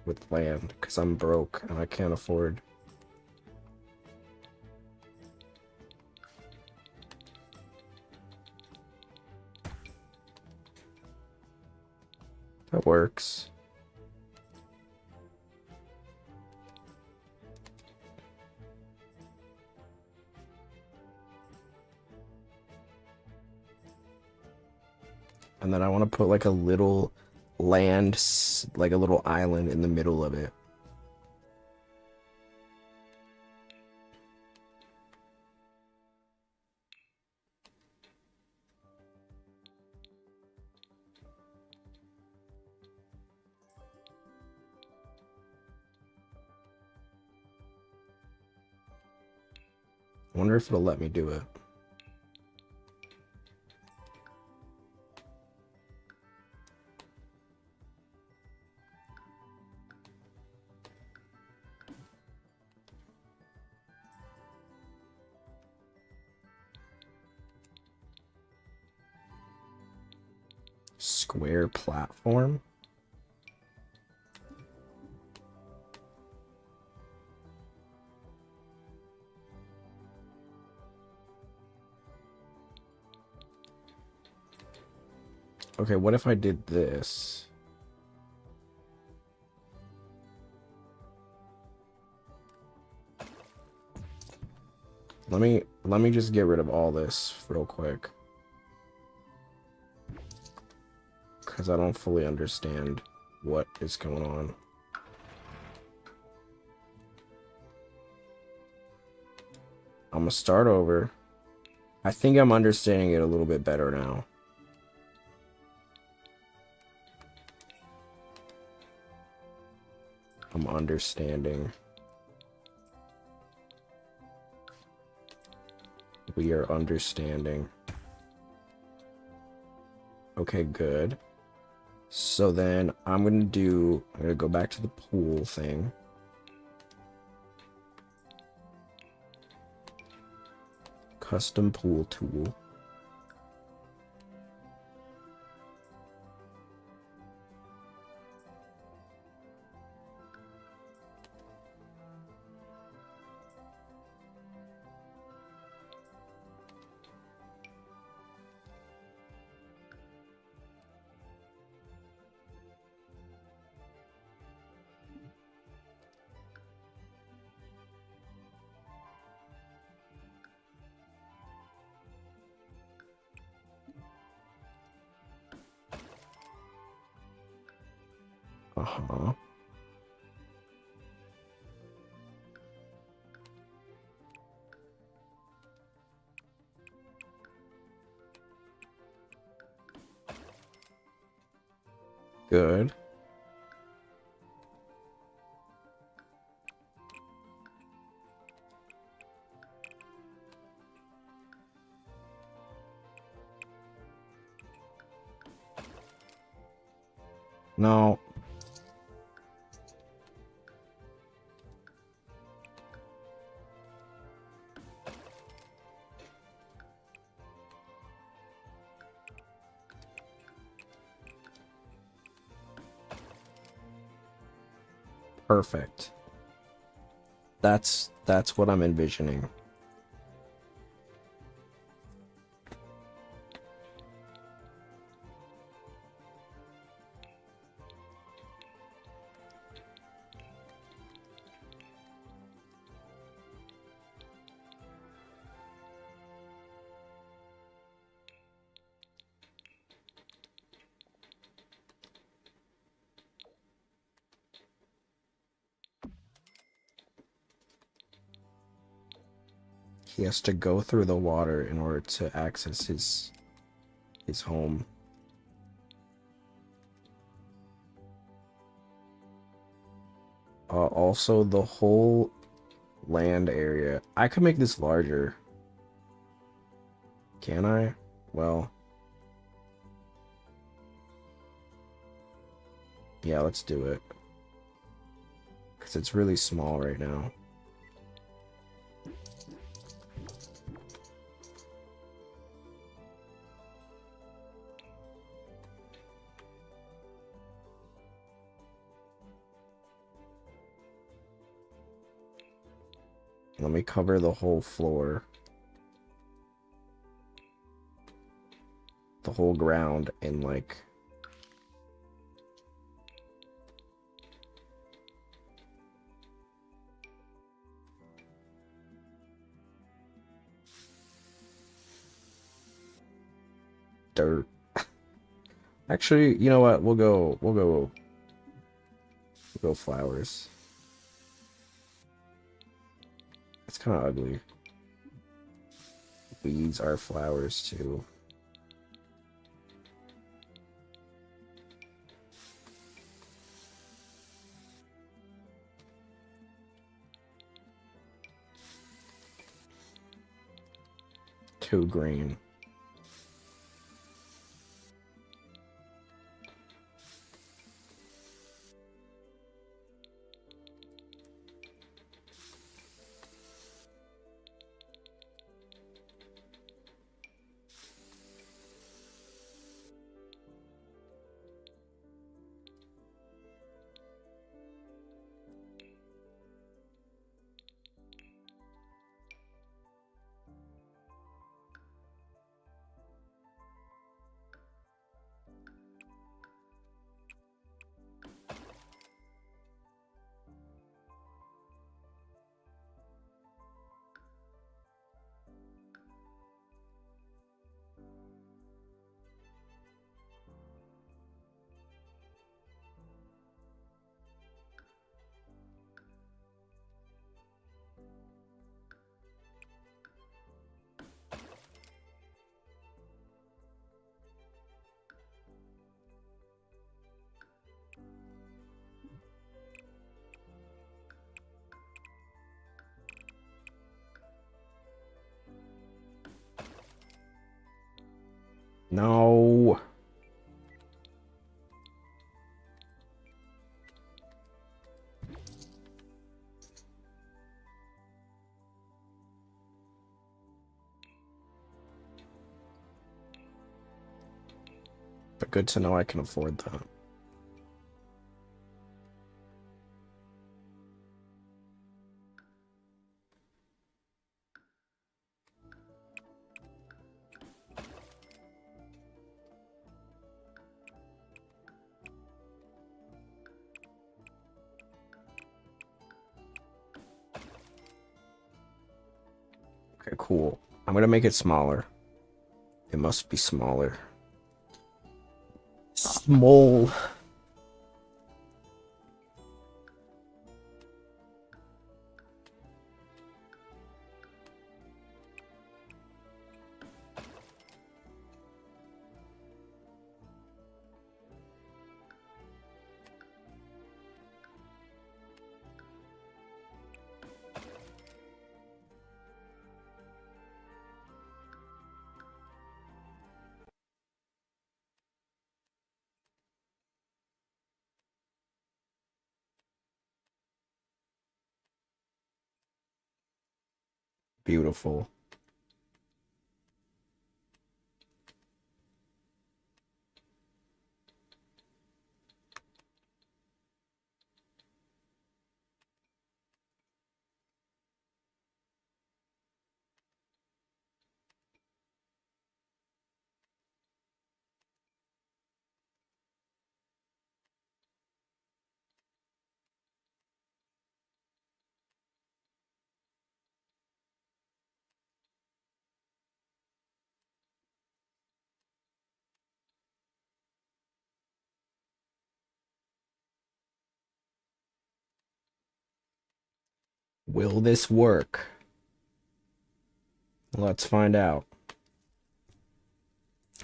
with land, because I'm broke and I can't afford. That works. And then I want to put like a little land, like a little island in the middle of it. I wonder if it'll let me do it. Square platform? Okay, what if I did this? Let me just get rid of all this real quick. because I don't fully understand what is going on. I'm gonna start over. I think I'm understanding it a little bit better now. I'm understanding. We are understanding. Okay, good. So then I'm gonna go back to the pool thing. Custom pool tool. Uh-huh. Good. No. Perfect. That's what I'm envisioning. He has to go through the water in order to access his home. Also, the whole land area. I could make this larger. Can I? Well. Yeah, let's do it. Because it's really small right now. Let me cover the whole floor. The whole ground in like... dirt. Actually, you know what? We'll go flowers. It's kind of ugly. Weeds are flowers too. Too green. No. But good to know I can afford that. Okay, cool. I'm gonna make it smaller. It must be smaller. Small. Beautiful. Will this work? Let's find out.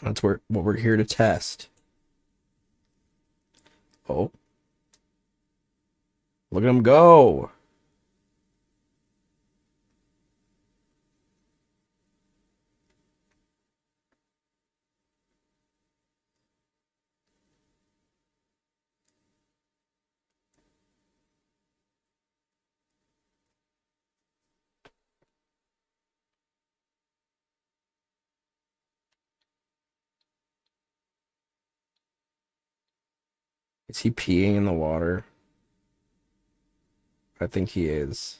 That's what we're here to test. Oh. Look at him go. Is he peeing in the water? I think he is.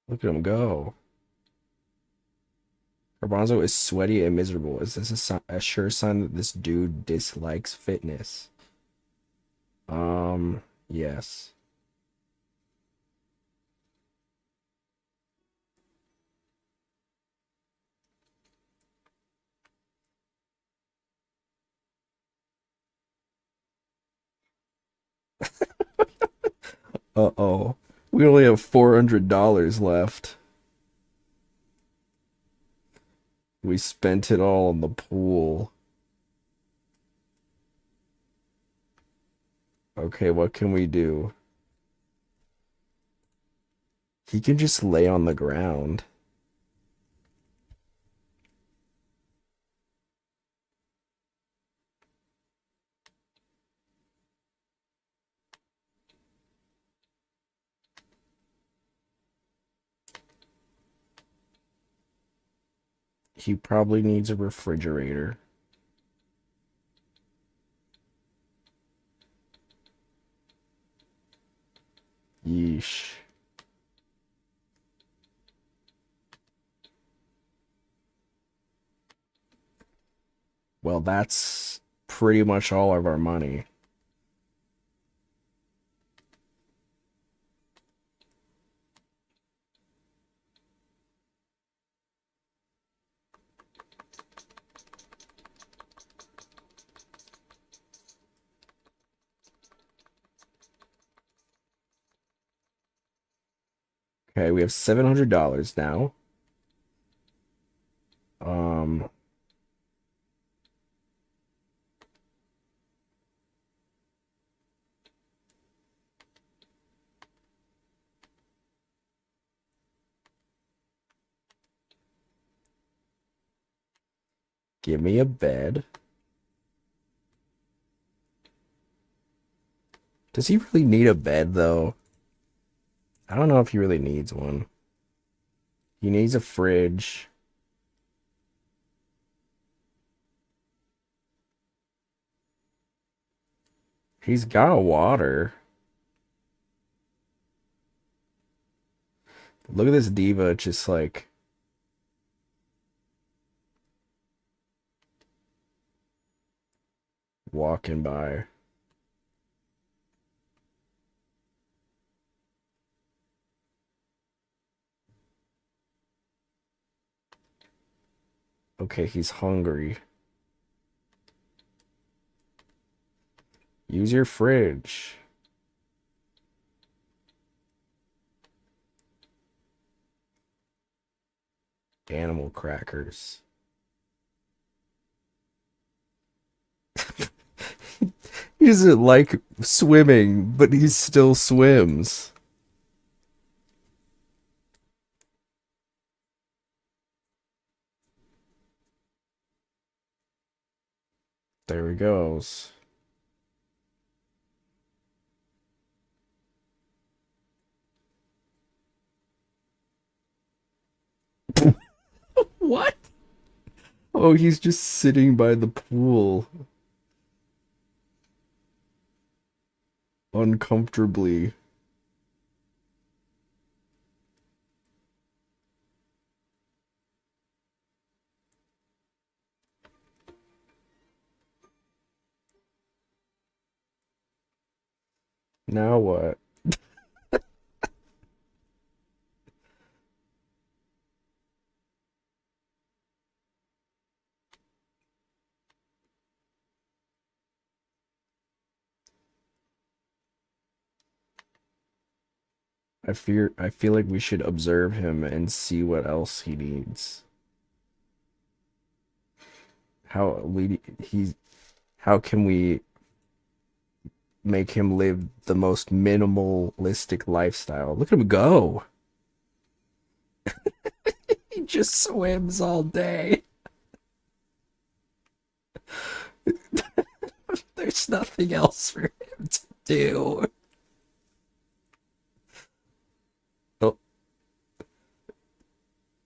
Look at him go. Garbanzo is sweaty and miserable. Is this a sure sign that this dude dislikes fitness? Yes. Uh-oh. We only have $400 left. We spent it all on the pool. Okay, what can we do? He can just lay on the ground. He probably needs a refrigerator. Yeesh. Well, that's pretty much all of our money. Okay, we have $700 now. Um, give me a bed. Does he really need a bed, though? I don't know if he really needs one. He needs a fridge. He's got water. Look at this diva just like walking by. Okay, he's hungry. Use your fridge. Animal crackers. He doesn't like swimming, but he still swims. There he goes. What? Oh, he's just sitting by the pool. Uncomfortably. Now what? I feel like we should observe him and see what else he needs. He's how can we make him live the most minimalistic lifestyle? Look at him go. He just swims all day. There's nothing else for him to do. Oh,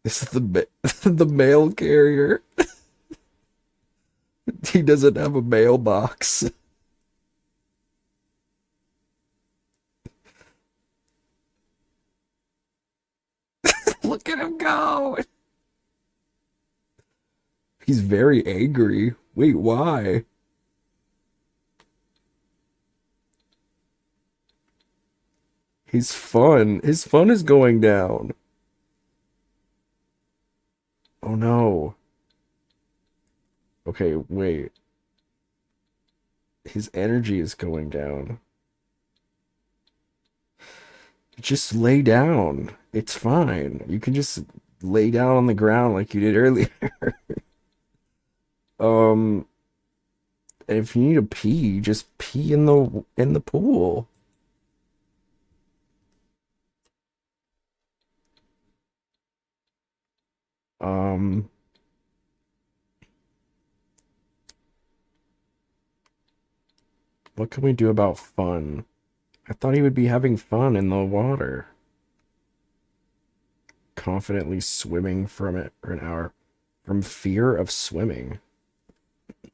this is the mail carrier. He doesn't have a mailbox. Look at him go. He's very angry. Wait, why? He's fun. His fun is going down. Oh no. Okay, wait. His energy is going down. Just lay down. It's fine. You can just lay down on the ground like you did earlier. Um, and if you need to pee, just pee in the pool. Um, what can we do about fun? I thought he would be having fun in the water. Confidently swimming from it for an hour. From fear of swimming.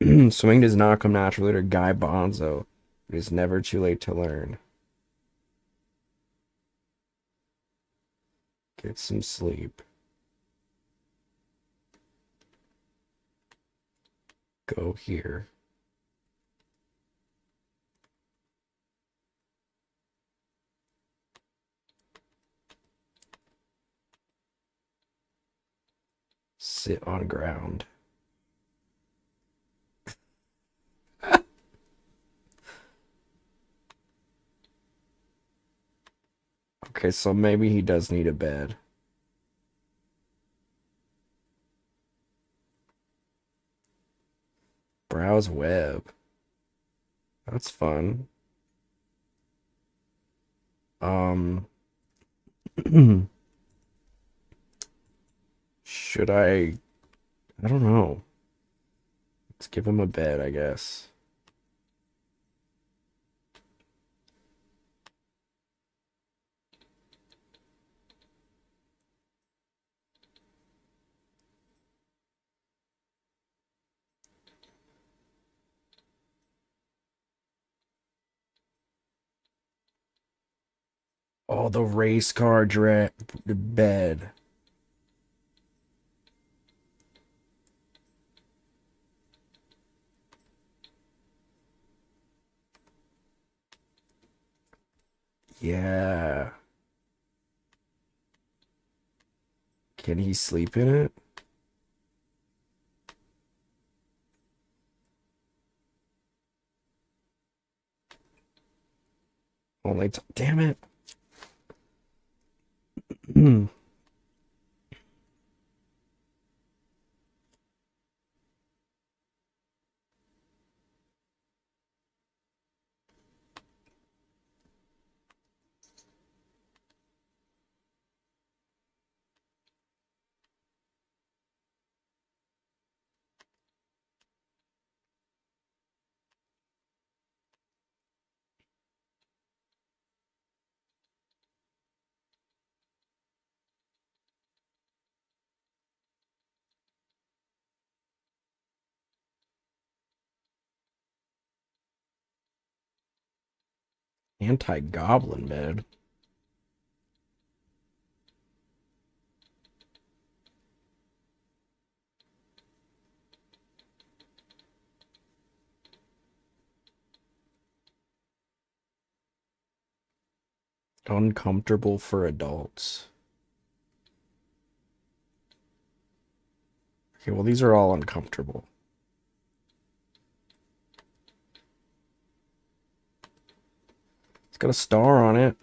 Swimming does not come naturally to Guy Bonzo. It is never too late to learn. Get some sleep. Go here. Sit on ground. Okay, so maybe he does need a bed. Browse web. That's fun. Um, should I don't know. Let's give him a bed, I guess. Oh, the race car bed. Yeah. Can he sleep in it? Only damn it. Anti-goblin bed. Uncomfortable for adults. Okay, well, these are all uncomfortable. It's got a star on it,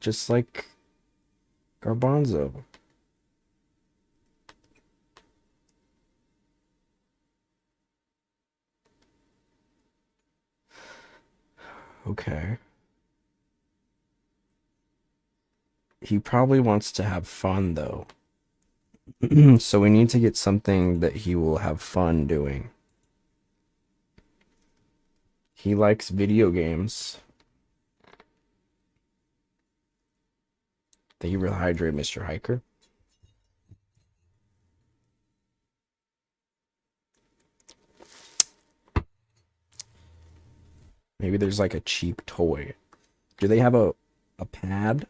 just like Garbanzo. Okay. He probably wants to have fun, though. So we need to get something that he will have fun doing. He likes video games. Thank you for the hydrate, Mr. Hiker. Maybe there's like a cheap toy. Do they have a pad?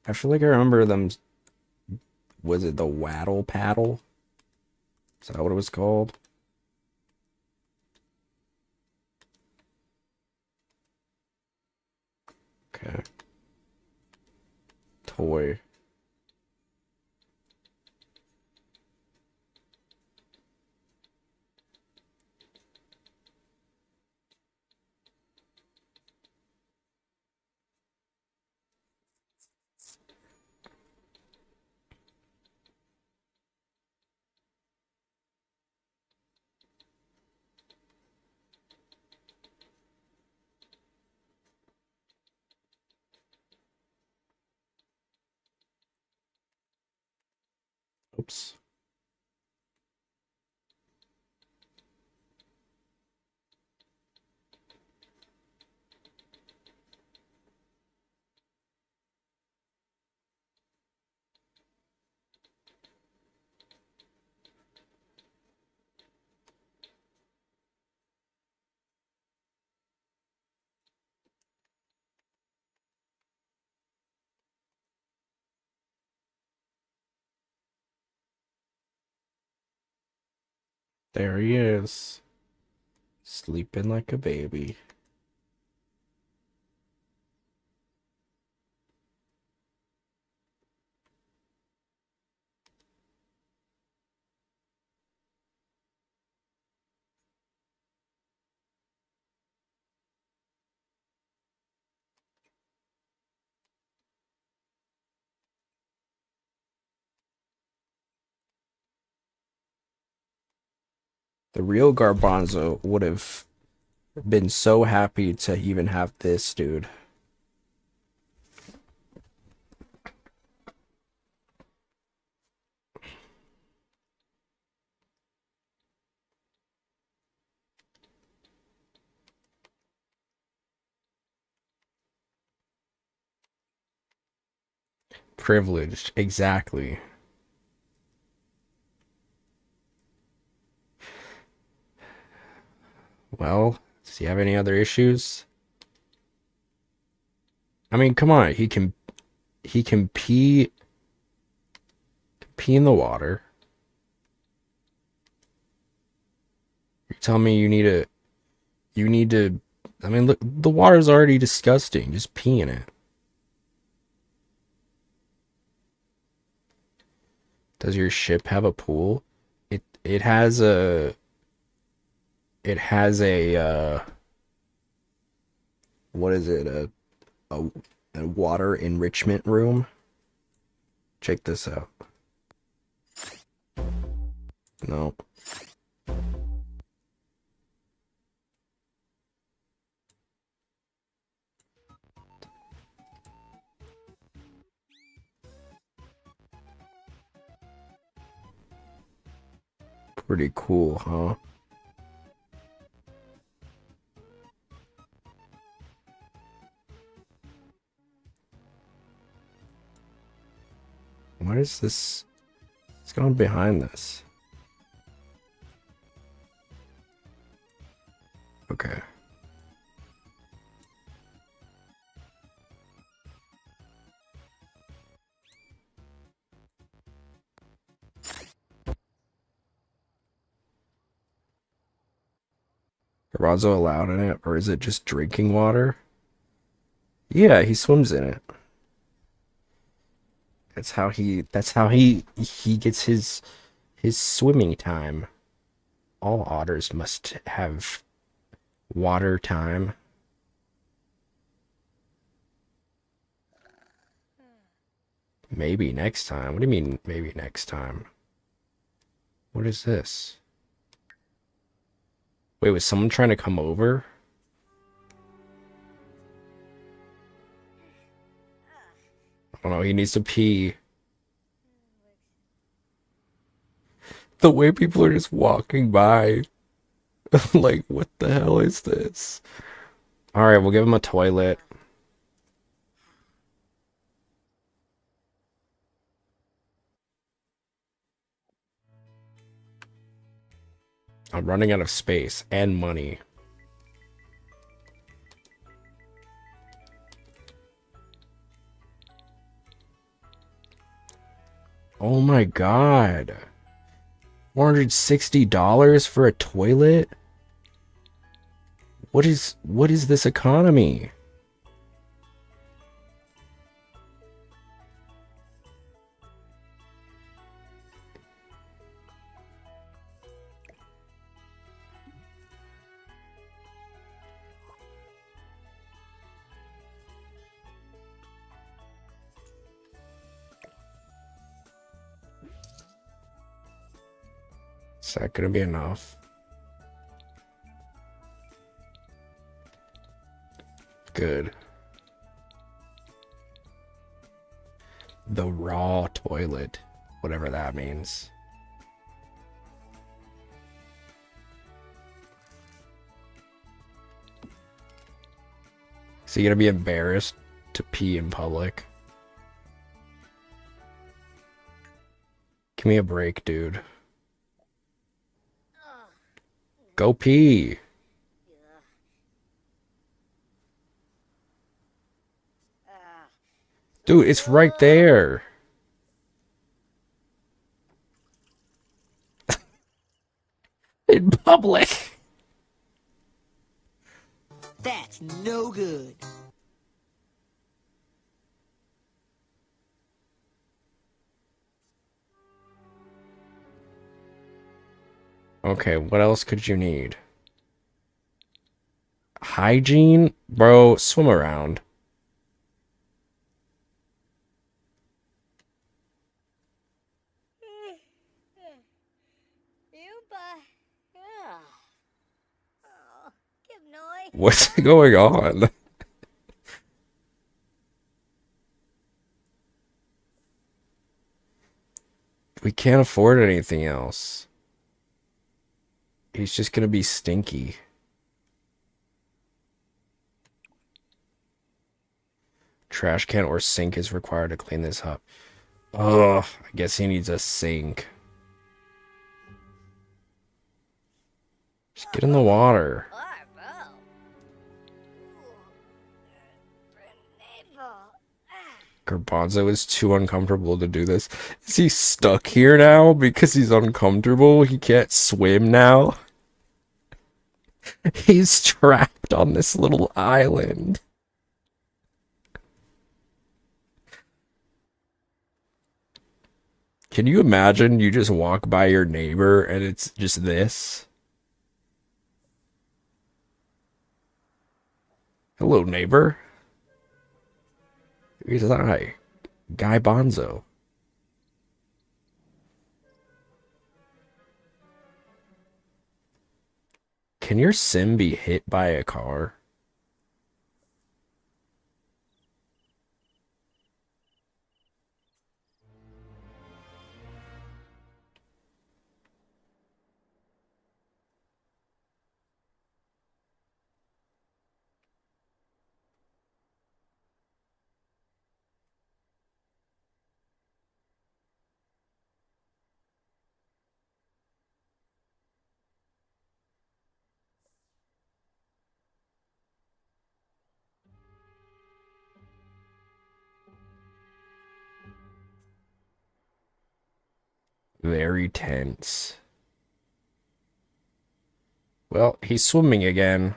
I feel like I remember them. Was it the Waddle Paddle? Is that what it was called? Okay. Toy. Oops. There he is. Sleeping like a baby. The real Garbanzo would have been so happy to even have this, dude. Privileged, exactly. Well, does he have any other issues? I mean, come on, he can pee in the water. You tell me you need to I mean, look, the water's already disgusting. Just pee in it. Does your ship have a pool? It has a what is it? A, a water enrichment room. Check this out. No. Pretty cool, huh? What is this? What's going behind this? Okay. Razo allowed in it, or is it just drinking water? Yeah, he swims in it. That's how he gets his swimming time. All otters must have water time. Maybe next time. What do you mean maybe next time? What is this? Wait, was someone trying to come over? I don't know, he needs to pee. The way people are just walking by. Like, what the hell is this? Alright, we'll give him a toilet. I'm running out of space and money. Oh my god. $460 for a toilet? What is this economy? Is that gonna be enough? Good. The raw toilet, whatever that means. Is he gonna be embarrassed to pee in public? Give me a break, dude. Go pee. Dude, it's right there. In public.
That's no good.
Okay, what else could you need? Hygiene? Bro, swim around. What's going on? We can't afford anything else. He's just gonna be stinky. Trash can or sink is required to clean this up. Ugh, I guess he needs a sink. Just get in the water.
Bravo.
Garbanzo is too uncomfortable to do this. Is he stuck here now because he's uncomfortable? He can't swim now? He's trapped on this little island. Can you imagine you just walk by your neighbor and it's just this? Hello, neighbor. Who's I? Guy Bonzo. Can your sim be hit by a car? Very tense. Well, he's swimming again.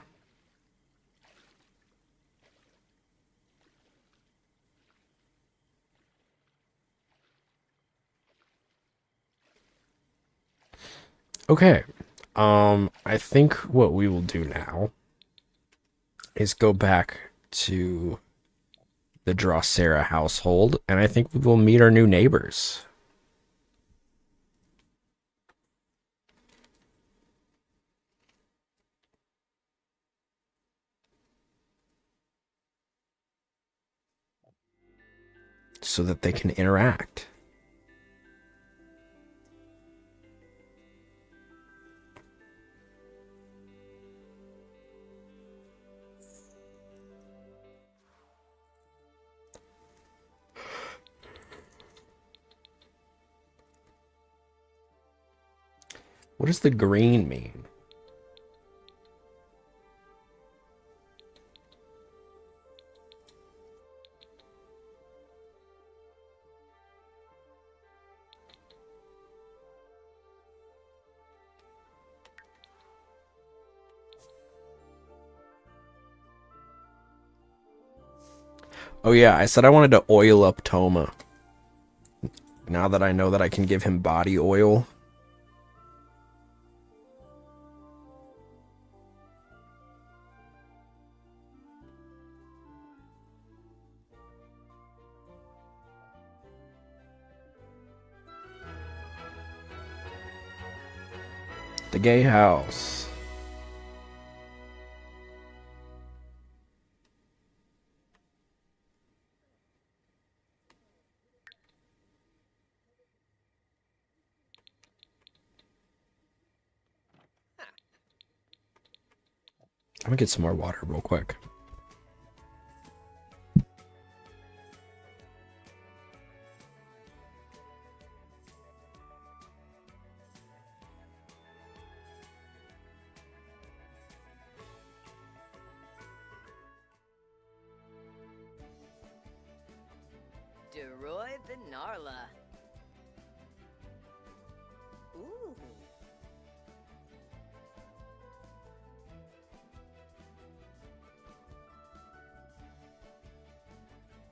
Okay. I think what we will do now is go back to the Drosera household, and I think we will meet our new neighbors. So that they can interact. What does the green mean? Oh yeah, I said I wanted to oil up Toma. Now that I know that I can give him body oil. The gay house. I'm gonna get some more water real quick.
DeRoy Benarla. Ooh.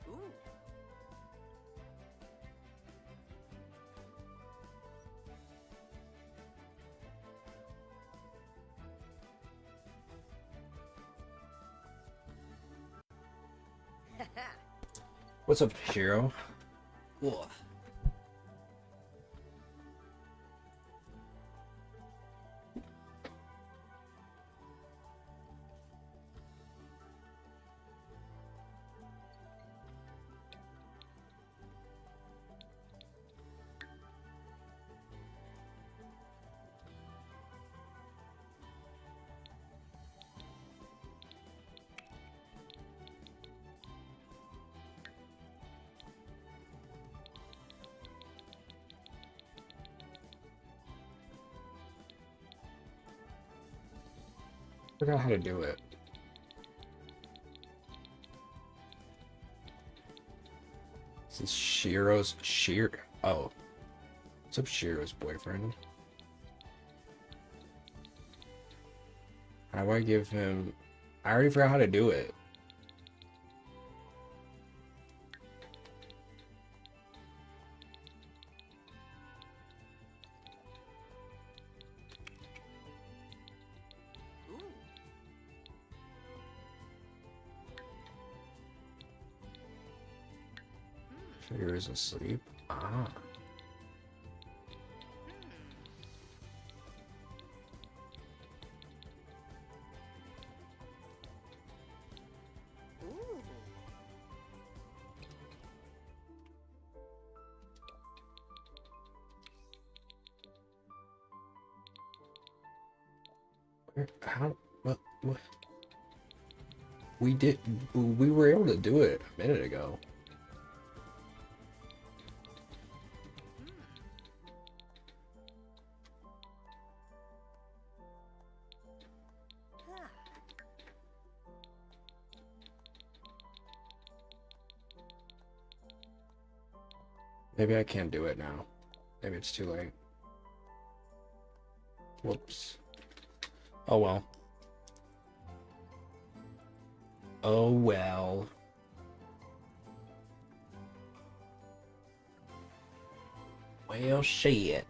Ooh.
What's up, Shiro? Ugh. Forgot how to do it. This is Shiro's Oh. What's up, Shiro's boyfriend? How do I give him... I already forgot how to do it. Shiro's asleep. Ah.
Ooh.
How? What? We were able to do it a minute ago. Maybe I can't do it now. Maybe it's too late. Whoops. Oh well. Oh well. Well, shit.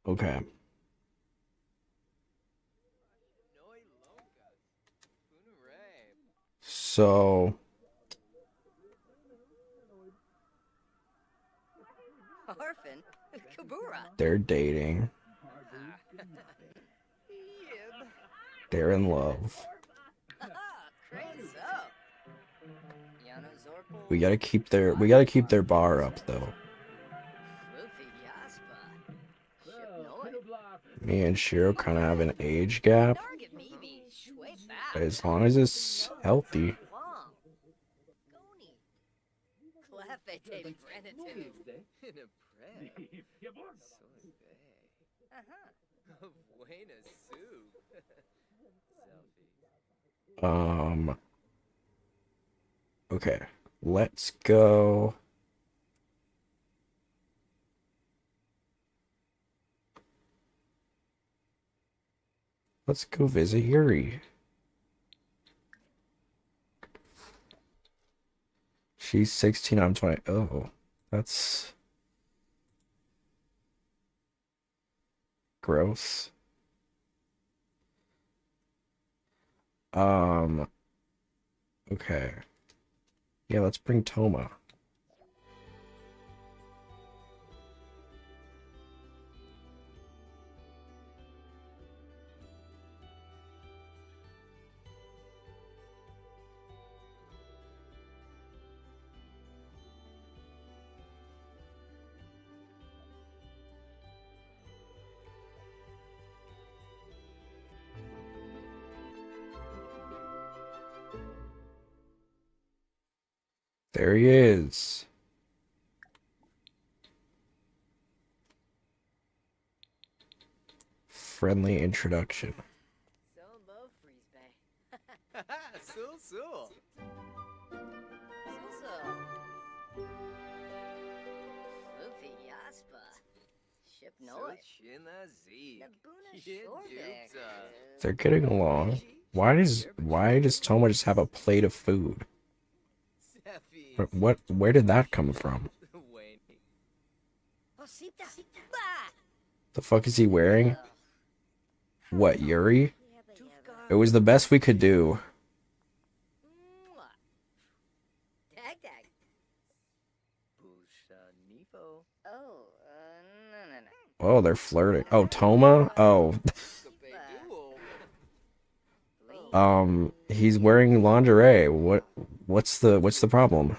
Okay. So
Orphan. Kabura.
they're dating. They're in love. We gotta keep their bar up though. Me and Shiro kind of have an age gap, but as long as it's healthy. Okay, let's go. Let's go visit Yuri. She's 16, I'm 20. Oh, that's gross. Okay. Yeah, let's bring Toma. There he is. Friendly introduction.
So low, Freeze Bay.
Sul.
Luffy Yaspa. Ship Noise.
They're getting along. Why does Toma just have a plate of food? Where did that come from? The fuck is he wearing? What, Yuri? It was the best we could do. Oh, they're flirting. Oh, Toma? Oh. He's wearing lingerie. What's the problem?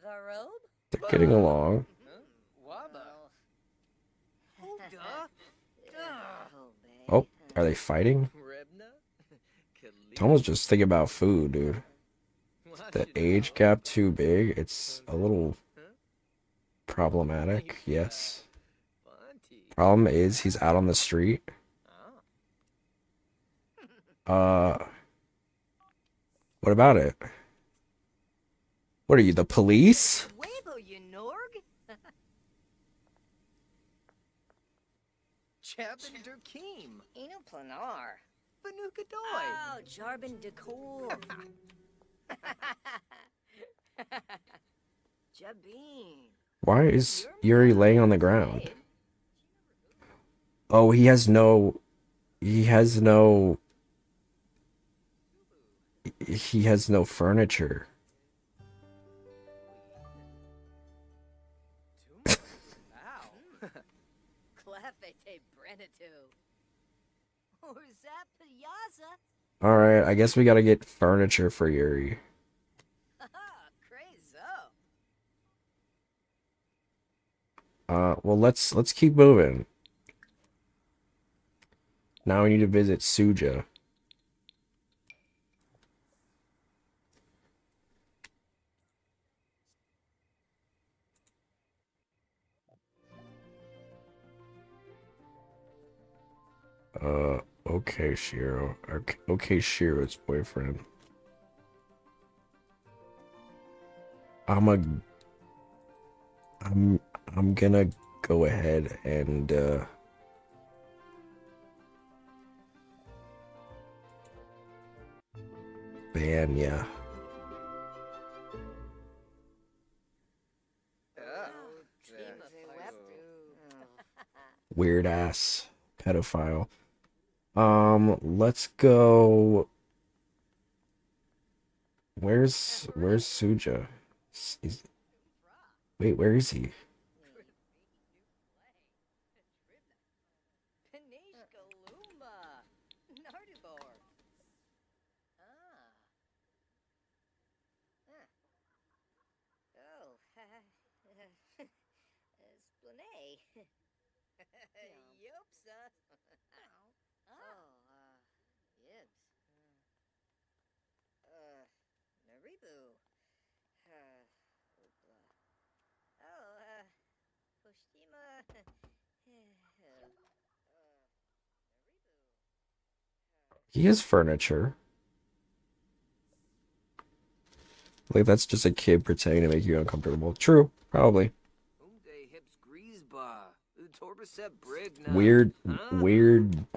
The robe?
They're getting along. Oh, are they fighting?
Rebna?
Tomo's just thinking about food, dude. The age gap too big? It's a little problematic, yes. Problem is he's out on the street. What about it? What are you, the police?
Huevo, you Norg?
Chapin Durkeem.
Eno Planar.
Banuka Doi.
Oh, Jarbin Decor. Jabin.
Why is Yuri laying on the ground? Oh, he has no furniture.
Clafete Brenitu. Or Zap Piazza.
All right, I guess we gotta get furniture for Yuri. Well, let's keep moving. Now we need to visit Suja. Okay, Shiro. Okay, Shiro's boyfriend. I'm gonna go ahead and ban, yeah. Weird ass pedophile. Let's go. Where's Suja? Wait, where is he? He has furniture. Like, that's just a kid pretending to make you uncomfortable. True, probably. Weird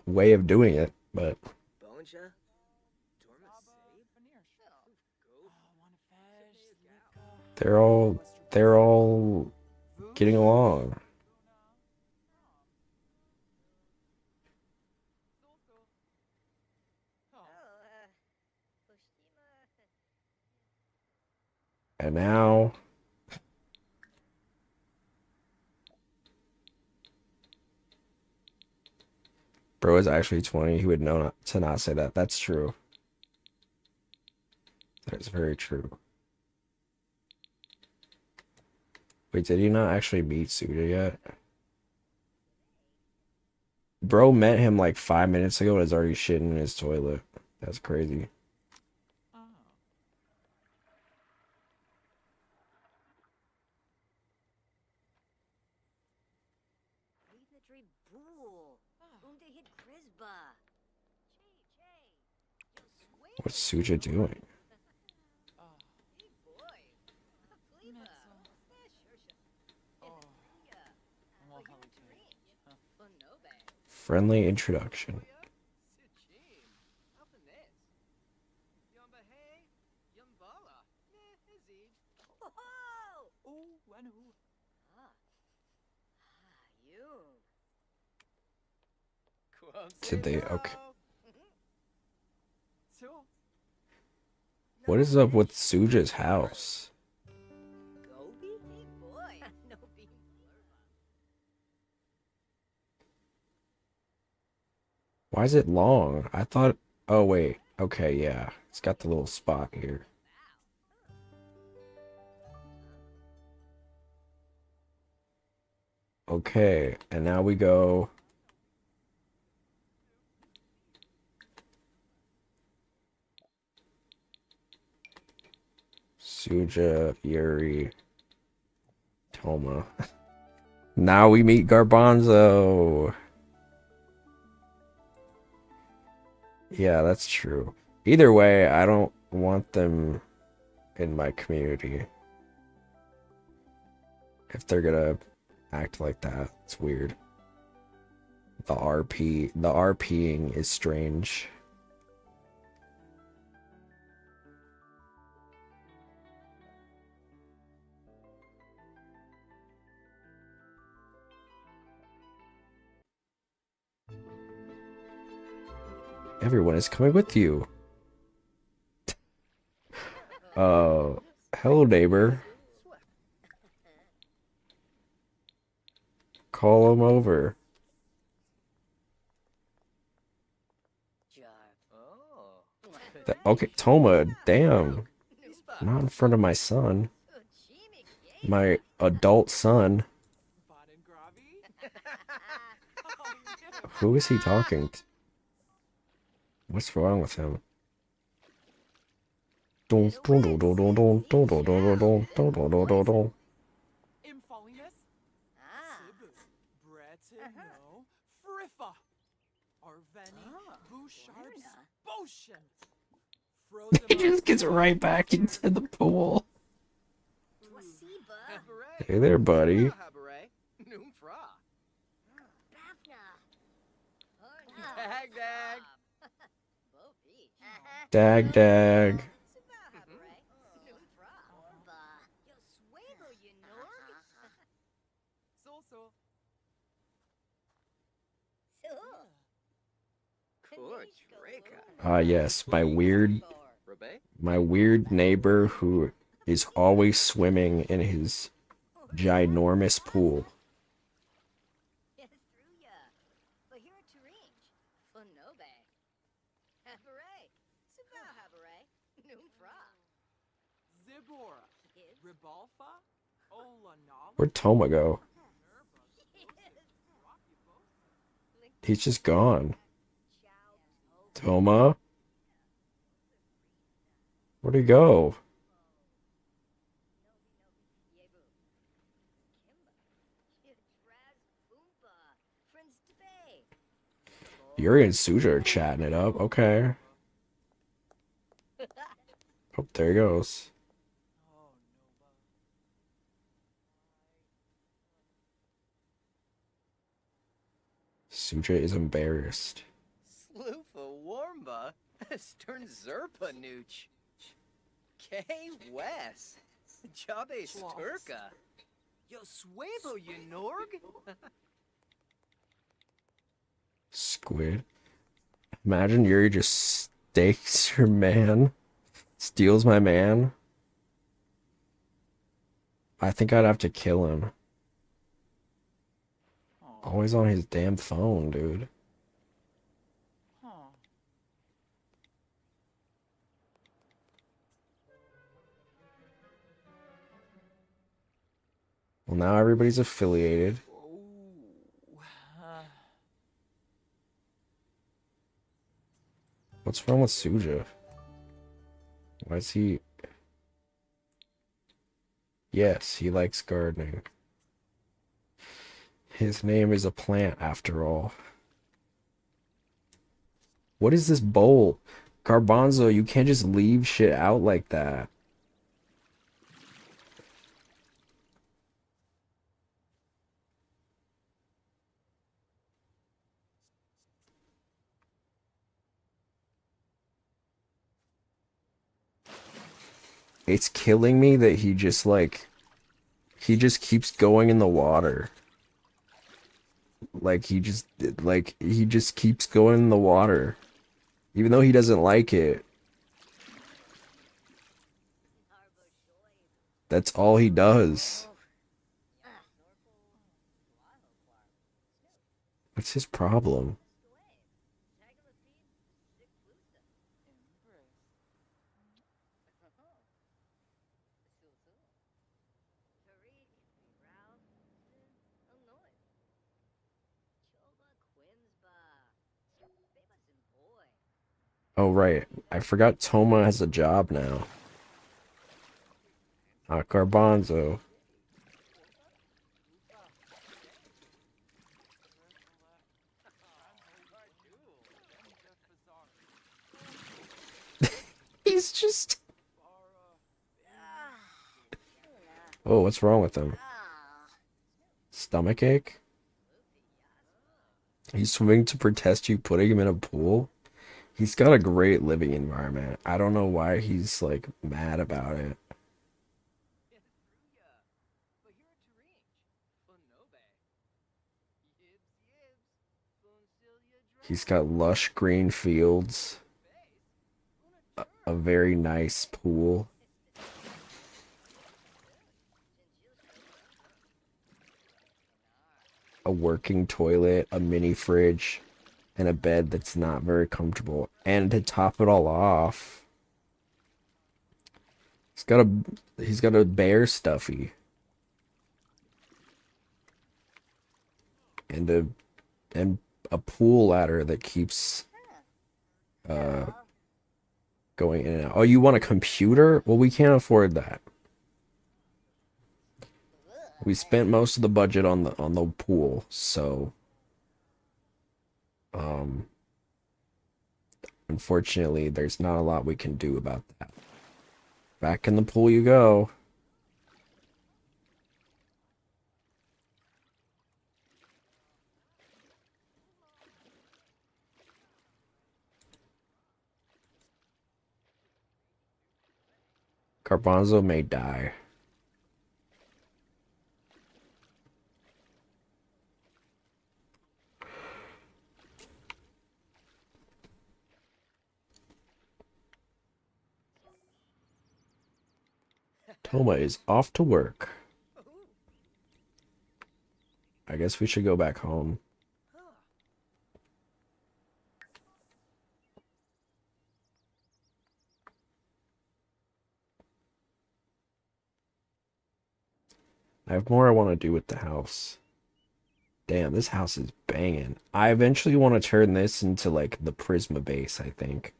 way of doing it, but they're all getting along. And now bro is actually 20. He would know not to not say that. That's true. That's very true. Wait, did he not actually meet Suda yet? Bro met him like 5 minutes ago and is already shitting in his toilet. That's crazy. What's Suja doing? Friendly introduction. Did they? Okay. What is up with Suja's house? Why is it long? I thought... Oh, wait. Okay, yeah. It's got the little spot here. Okay, and now we go... Suja, Yuri, Toma. Now we meet Garbanzo. Yeah, that's true. Either way, I don't want them in my community. If they're gonna act like that, it's weird. The RPing is strange. Everyone is coming with you. Hello neighbor. Call him over. Okay, Toma, damn. Not in front of my son. My adult son. Who is he talking to? What's wrong with him? He just gets right back into the pool. Hey there, buddy. Dag dag. Ah yes, my weird neighbor who is always swimming in his ginormous pool. Where'd Toma go? He's just gone. Toma? Where'd he go? Yuri and Suja are chatting it up. Okay. Oh, there he goes. Suja is embarrassed.
Sloofa Warmba, Stern Zerpa Nooch. K Wes, Jabe Sturka. Yo Swabo Norg.
Squid. Imagine Yuri just stakes your man. Steals my man. I think I'd have to kill him. Always on his damn phone, dude. Well, now everybody's affiliated. What's wrong with Suja? Why is he... Yes, he likes gardening. His name is a plant, after all. What is this bowl? Garbanzo, you can't just leave shit out like that. It's killing me that he just keeps going in the water. He just keeps going in the water. Even though he doesn't like it. That's all he does. What's his problem? Oh, right. I forgot Toma has a job now. Not Garbanzo. He's just... Oh, what's wrong with him? Stomachache? He's swimming to protest you putting him in a pool? He's got a great living environment. I don't know why he's, like, mad about it. He's got lush green fields, a very nice pool, a working toilet, a mini fridge, and a bed that's not very comfortable. And to top it all off, he's got a bear stuffy and a pool ladder that keeps going in and out. Oh, you want a computer? Well, we can't afford that. We spent most of the budget on the pool, so unfortunately there's not a lot we can do about that. Back in the pool you go. Garbanzo may die. Toma is off to work. I guess we should go back home. I have more I want to do with the house. Damn, this house is banging. I eventually want to turn this into, like, the Prisma base, I think.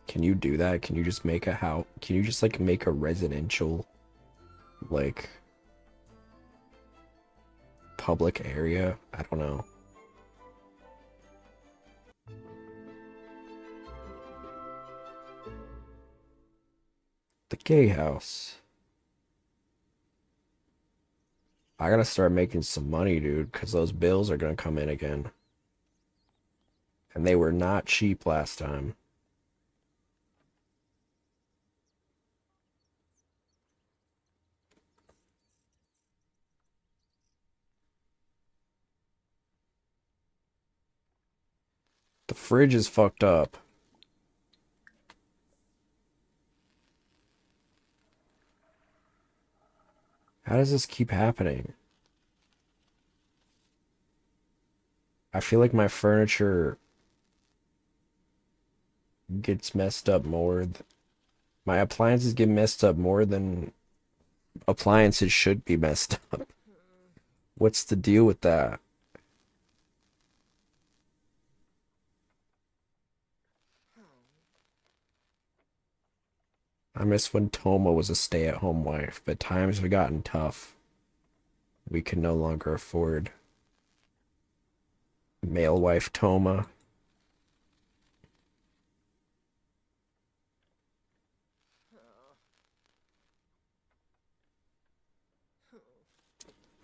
Can you do that? Can you just make a house? Can you just, like, make a residential, like, public area? I don't know. The gay house. I gotta start making some money, dude, because those bills are gonna come in again. And they were not cheap last time. The fridge is fucked up. How does this keep happening? I feel like my furniture gets messed up more. My appliances get messed up more than appliances should be messed up. What's the deal with that? I miss when Toma was a stay-at-home wife, but times have gotten tough. We can no longer afford male wife Toma.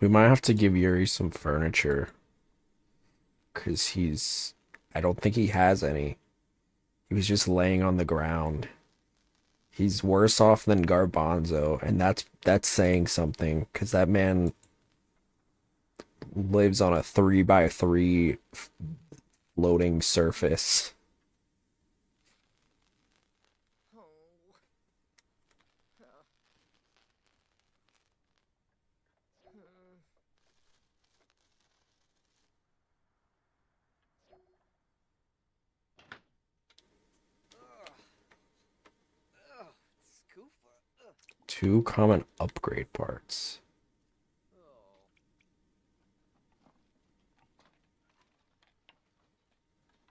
We might have to give Yuri some furniture. Because I don't think he has any. He was just laying on the ground. He's worse off than Garbanzo, and that's saying something, because that man lives on a 3x3 floating surface. 2 common upgrade parts.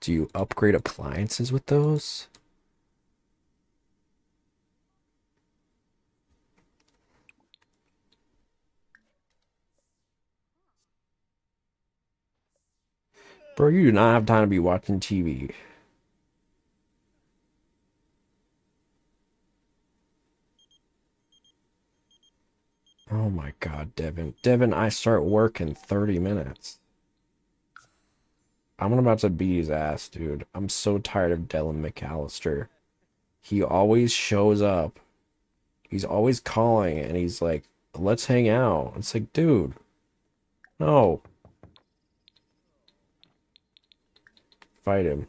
Do you upgrade appliances with those? Bro, you do not have time to be watching TV. Oh my god, Devin. Devin, I start work in 30 minutes. I'm about to beat his ass, dude. I'm so tired of Dylan McAllister. He always shows up. He's always calling and he's like, let's hang out. It's like, dude, no. Fight him.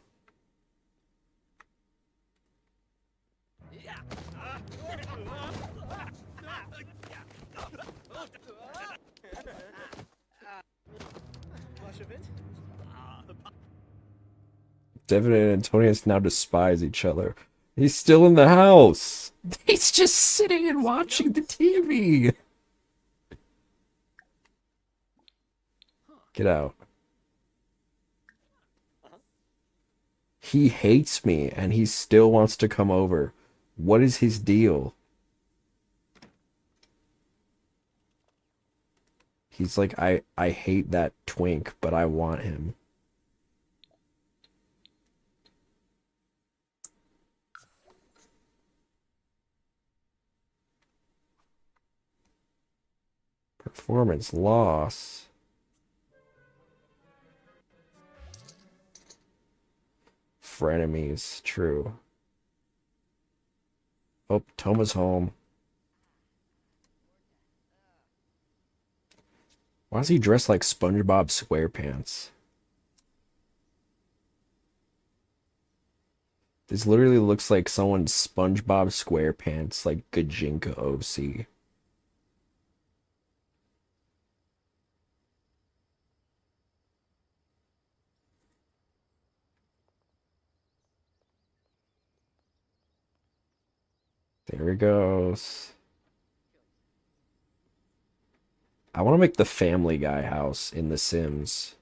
Devin and Antonius now despise each other. He's still in the house. He's just sitting and watching the TV. Get out. He hates me and he still wants to come over. What is his deal? He's like, I hate that twink, but I want him. Performance loss. Frenemies, true. Oh, Toma's home. Why is he dressed like SpongeBob SquarePants? This literally looks like someone's SpongeBob SquarePants, like Gajinka OC. There he goes. I want to make the Family Guy house in The Sims.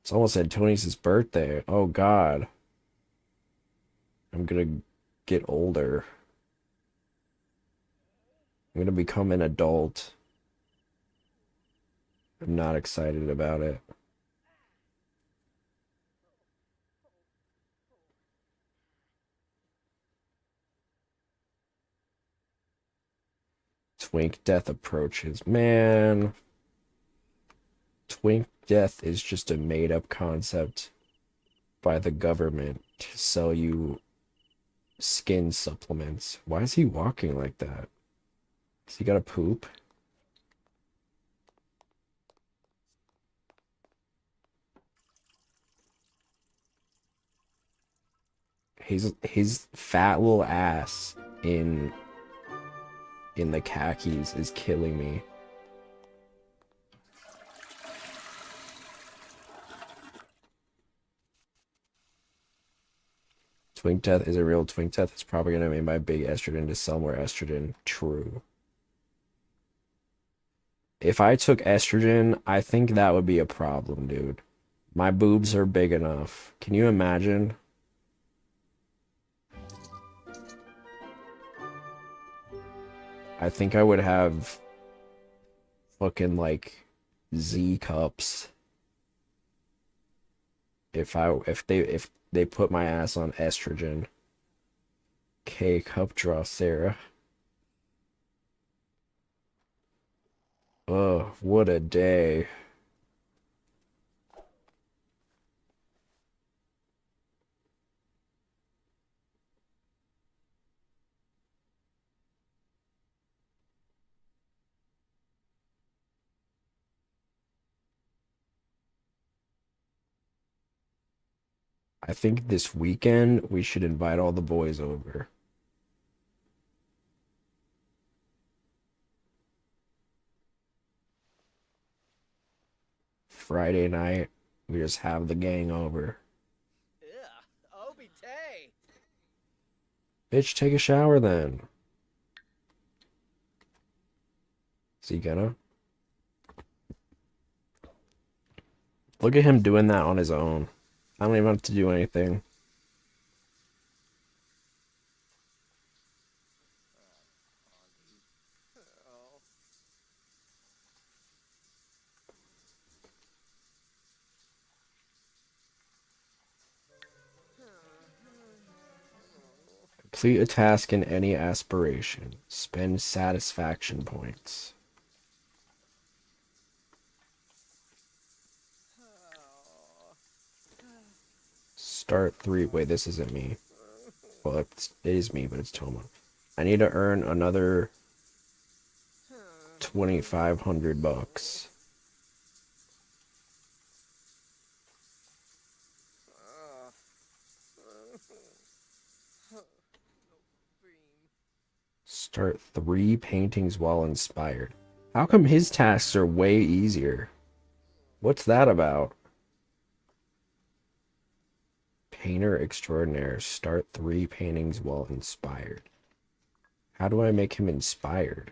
It's almost Antonius' birthday. Oh God. I'm gonna get older. I'm gonna become an adult. I'm not excited about it. Twink death approaches. Man. Twink death is just a made-up concept by the government to sell you skin supplements. Why is he walking like that? Has he got a poop? His fat little ass in the khakis is killing me. Twink death is a real twink death. It's probably gonna make my big estrogen to sell more estrogen. True. If I took estrogen, I think that would be a problem, dude. My boobs are big enough. Can you imagine? I think I would have fucking like Z cups if they put my ass on estrogen. K cup draw Sarah. Oh, what a day. I think this weekend we should invite all the boys over. Friday night, we just have the gang over.
Ugh, Obi Tay.
Bitch, take a shower then. Is he gonna? Look at him doing that on his own. I don't even have to do anything. Complete a task in any aspiration. Spend satisfaction points. Start 3. Wait, this isn't me. Well, it is me, but it's Toma. I need to earn another 2,500 bucks. Start 3 paintings while inspired. How come his tasks are way easier? What's that about? Painter extraordinaire. Start 3 paintings while inspired. How do I make him inspired?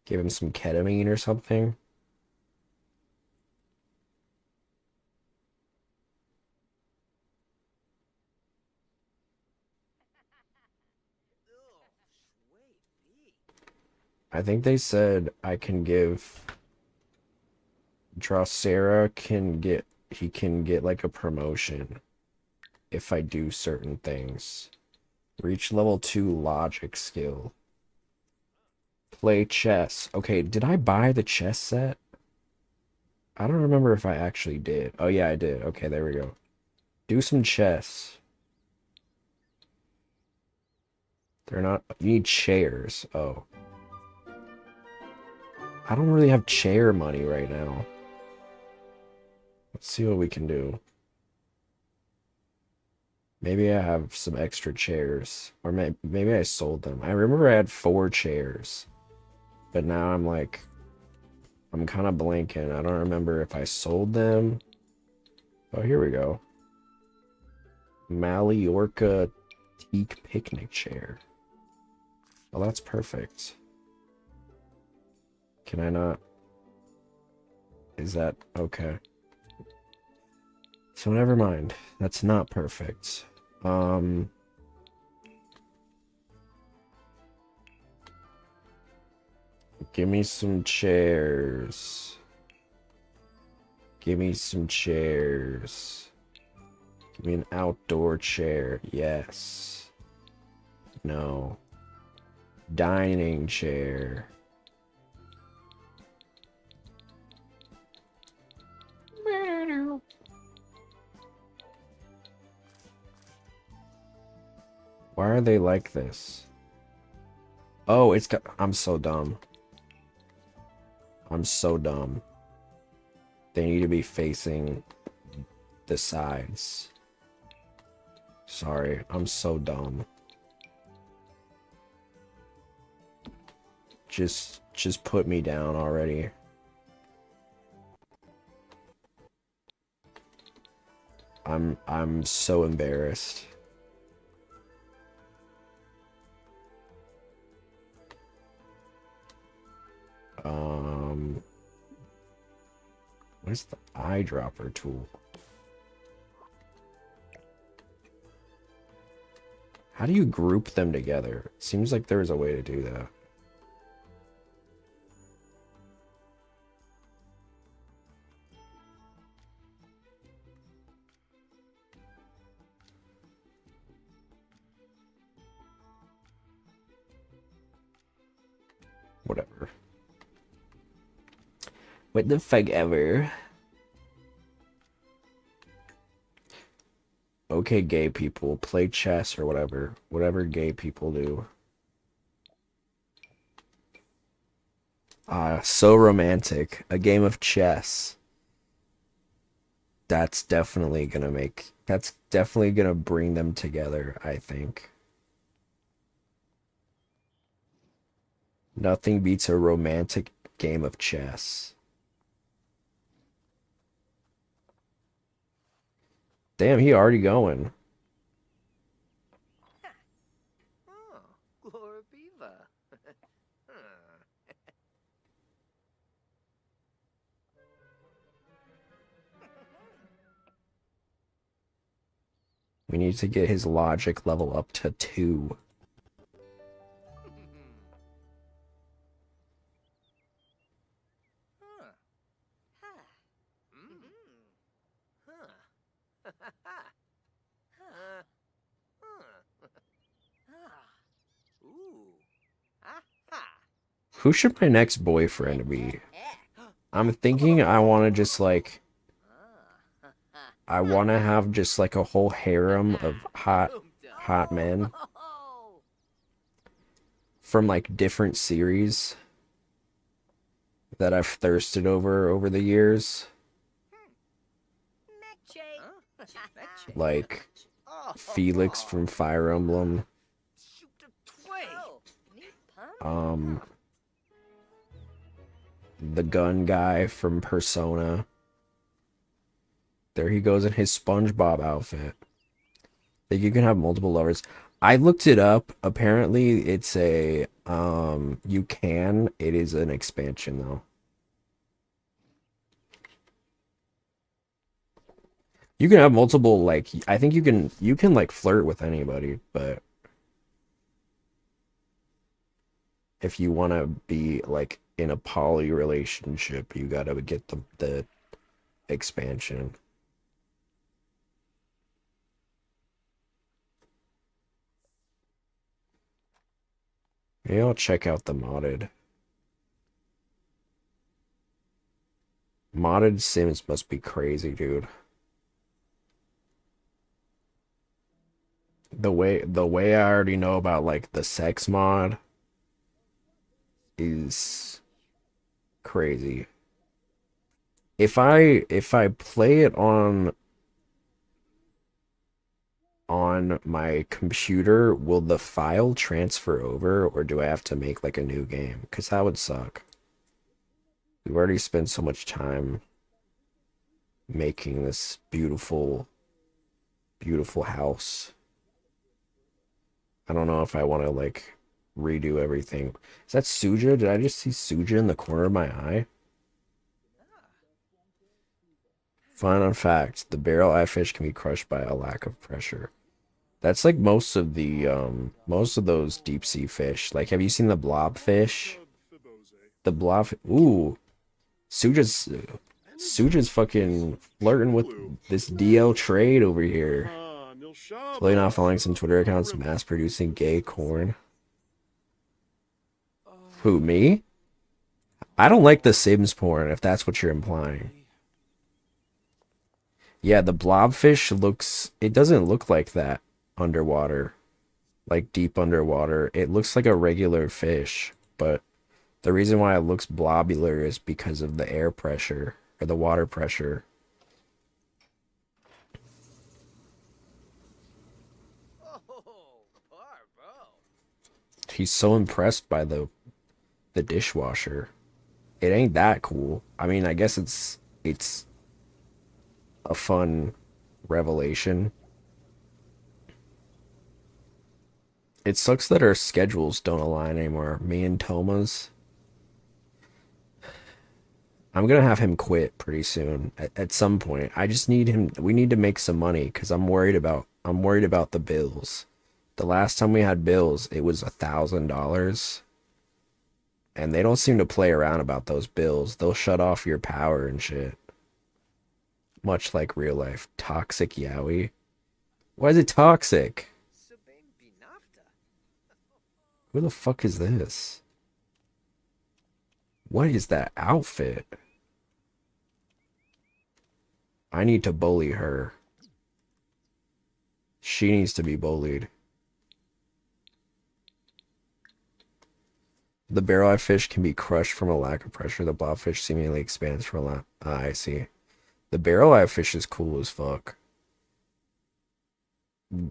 Give him some ketamine or something? I think they said I can give Drosera he can get like a promotion if I do certain things. Reach level 2 logic skill. Play chess. Okay, did I buy the chess set? I don't remember if I actually did. Oh yeah, I did. Okay, there we go. Do some chess. They're not... You need chairs. Oh. I don't really have chair money right now. Let's see what we can do. Maybe I have some extra chairs. Or maybe I sold them. I remember I had 4 chairs. But now I'm like... I'm kind of blanking. I don't remember if I sold them. Oh, here we go. Mallorca teak picnic chair. Oh, that's perfect. Can I not? Is that okay? So never mind. That's not perfect. Give me some chairs. Give me some chairs. Give me an outdoor chair. Yes. No. Dining chair. Why are they like this? Oh, it's got... I'm so dumb. I'm so dumb. They need to be facing the sides. Sorry, I'm so dumb. Just put me down already. I'm so embarrassed. Where's the eyedropper tool? How do you group them together? Seems like there's a way to do that. Whatever. What the fuck ever. Okay, gay people, play chess or whatever. Whatever gay people do. So romantic. A game of chess. That's definitely gonna bring them together, I think. Nothing beats a romantic game of chess. Damn, he already going. We need to get his logic level up to 2. Who should my next boyfriend be? I'm thinking I want to just like... I want to have just like a whole harem of hot men from like different series that I've thirsted over the years. Like Felix from Fire Emblem. The gun guy from Persona. There he goes in his SpongeBob outfit. Like you can have multiple lovers. I looked it up. Apparently it's a you can. It is an expansion though. You can have multiple, like, I think you can like flirt with anybody, but if you want to be like in a poly relationship, you gotta get the expansion. Maybe I'll check out the modded. Modded Sims must be crazy, dude. The way I already know about like the sex mod is crazy. If I play it on my computer, will the file transfer over, or do I have to make like a new game? Because that would suck. We've already spent so much time making this beautiful, beautiful house. I don't know if I want to like redo everything. Is that Suja? Did I just see Suja in the corner of my eye? Fun fact, the barrel eye fish can be crushed by a lack of pressure. That's like most of those deep sea fish. Like, have you seen the blobfish? The blob. Ooh, Suja's fucking flirting with this DL trade over here. Totally not following some Twitter accounts mass producing gay corn. Who, me? I don't like the Sims porn, if that's what you're implying. Yeah, the blobfish looks... It doesn't look like that underwater. Like, deep underwater. It looks like a regular fish, but the reason why it looks blobular is because of the air pressure, or the water pressure. He's so impressed by the dishwasher. It ain't that cool. I mean, I guess it's a fun revelation. It sucks that our schedules don't align anymore. Me and Toma's. I'm gonna have him quit pretty soon. At some point. I just need him. We need to make some money because I'm worried about the bills. The last time we had bills, it was $1,000. And they don't seem to play around about those bills. They'll shut off your power and shit. Much like real life. Toxic yaoi. Why is it toxic? Who the fuck is this? What is that outfit? I need to bully her. She needs to be bullied. The barrel-eye fish can be crushed from a lack of pressure. The blobfish seemingly expands from a lack... I see. The barrel-eye fish is cool as fuck.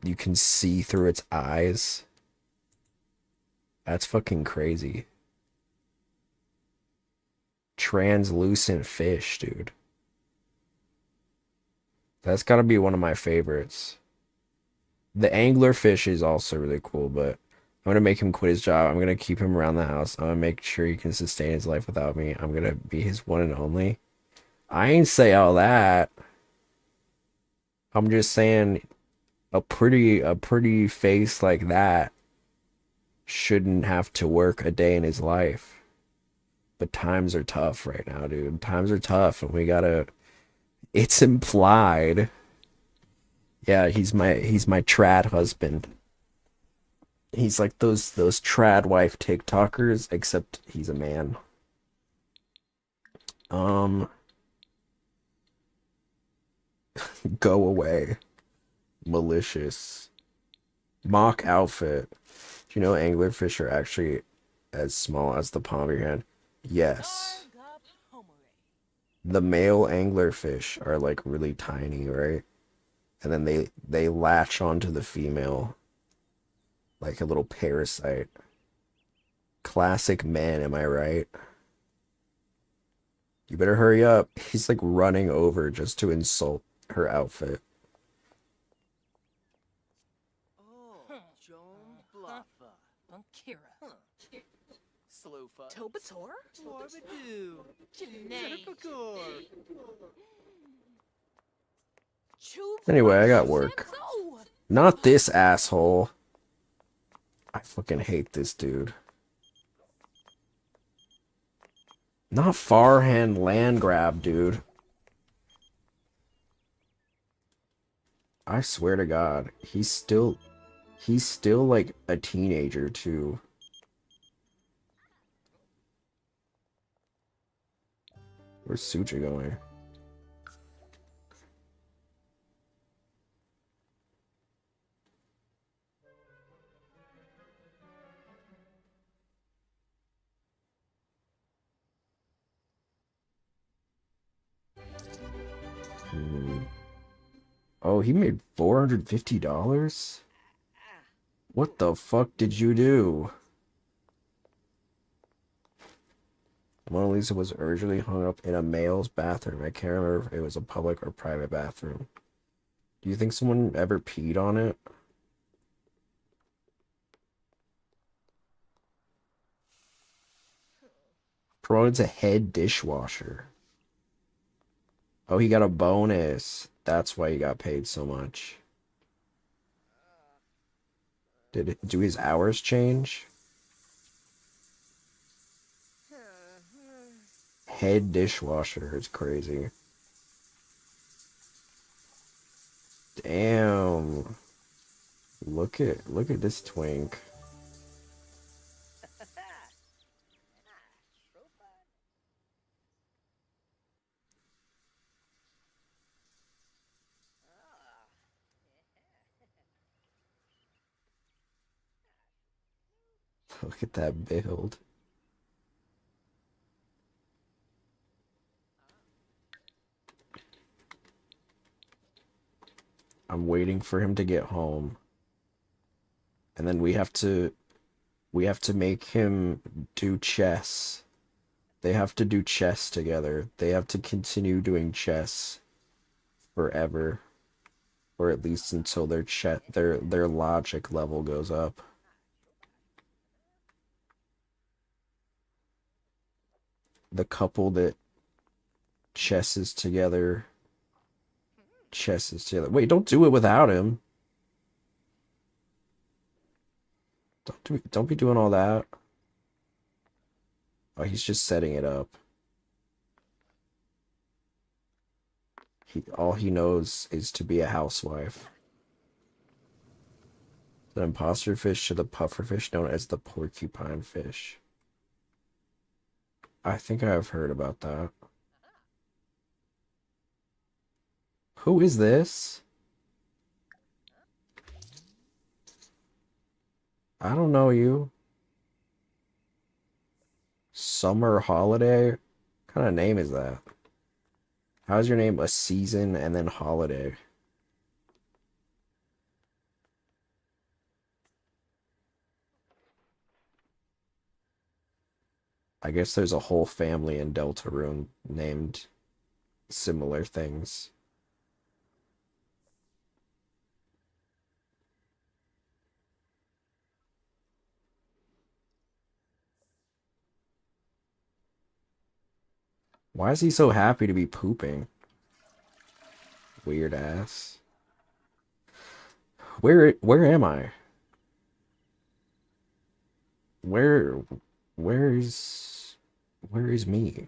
You can see through its eyes. That's fucking crazy. Translucent fish, dude. That's gotta be one of my favorites. The angler fish is also really cool, but I'm gonna make him quit his job. I'm gonna keep him around the house. I'm gonna make sure he can sustain his life without me. I'm gonna be his one and only. I ain't say all that. I'm just saying a pretty face like that shouldn't have to work a day in his life. But times are tough right now, dude. Times are tough, and we gotta. It's implied. Yeah, he's my trad husband. He's like those trad wife TikTokers, except he's a man. Um, go away. Malicious. Mock outfit. Do you know anglerfish are actually as small as the palm of your hand? Yes. The male anglerfish are like really tiny, right? And then they latch onto the female like a little parasite. Classic man, am I right? You better hurry up. He's like running over just to insult her outfit.
Oh, Joan Bluffa.
Kira.
Sloofa.
Tobator?
Morbidoo.
Janae.
Serpicore.
Anyway, I got work. Not this asshole. I fucking hate this dude. Not Farhand land grab, dude. I swear to God, he's still like a teenager too. Where's Suja going? Oh, he made $450? What the fuck did you do? Mona Lisa was originally hung up in a male's bathroom. I can't remember if it was a public or private bathroom. Do you think someone ever peed on it? Promoted a head dishwasher. Oh, he got a bonus. That's why he got paid so much. Do his hours change? Head dishwasher is crazy. Damn. Look at this twink. Look at that build. I'm waiting for him to get home. And then we have to make him do chess. They have to do chess together. They have to continue doing chess forever. Or at least until their logic level goes up. The couple that chesses together. Wait, don't do it without him. Don't be doing all that. Oh, he's just setting it up. All he knows is to be a housewife. The imposter fish to the puffer fish known as the porcupine fish. I think I have heard about that. Who is this? I don't know you. Summer Holiday? What kind of name is that? How's your name a season and then holiday? I guess there's a whole family in Deltarune named similar things. Why is he so happy to be pooping? Weird ass. Where am I? Where where is me?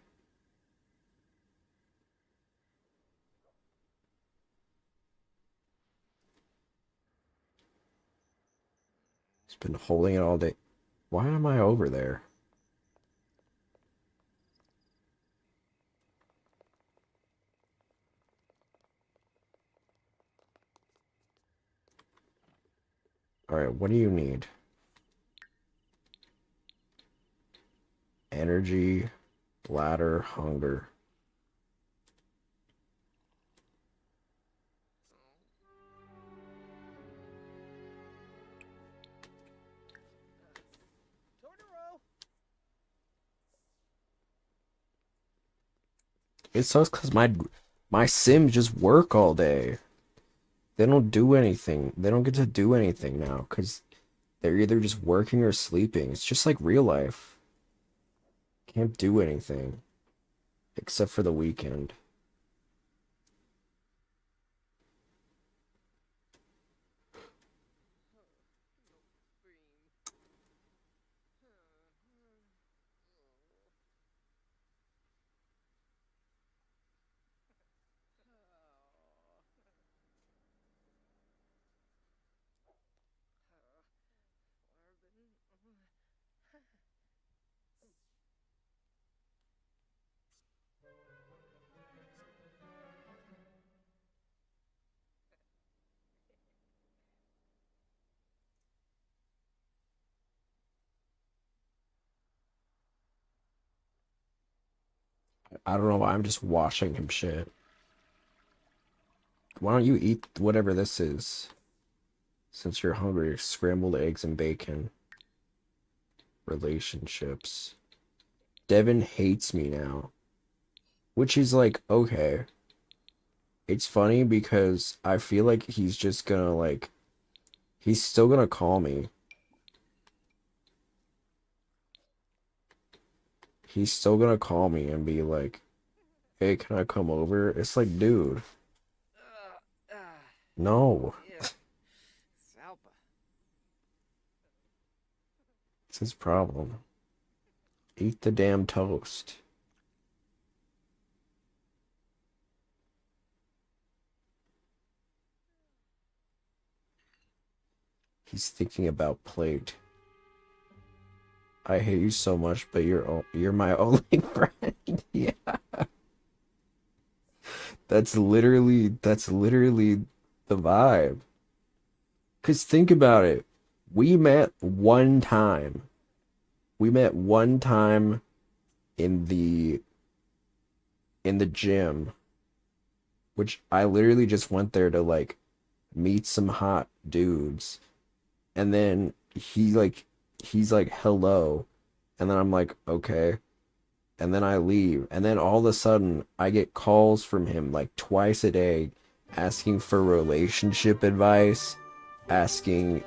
It's been holding it all day. Why am I over there? Alright, what do you need? Energy, ladder, hunger.
Totoro.
It sucks because my Sims just work all day. They don't do anything. They don't get to do anything now because they're either just working or sleeping. It's just like real life. Can't do anything except for the weekend. I don't know why I'm just washing him shit. Why don't you eat whatever this is? Since you're hungry, scrambled eggs and bacon. Relationships. Devin hates me now. Which is like, okay. It's funny because I feel like he's just gonna like, he's still gonna call me. He's still gonna call me and be like, hey, can I come over? It's like, dude, no.
Salpa.
It's his problem. Eat the damn toast. He's thinking about plate. I hate you so much, but you're my only friend. Yeah. That's literally the vibe. 'Cause think about it. We met one time. We met one time in the gym, which I literally just went there to like meet some hot dudes. And then he's like hello, and then I'm like okay, and then I leave, and then all of a sudden I get calls from him like twice a day asking for relationship advice, asking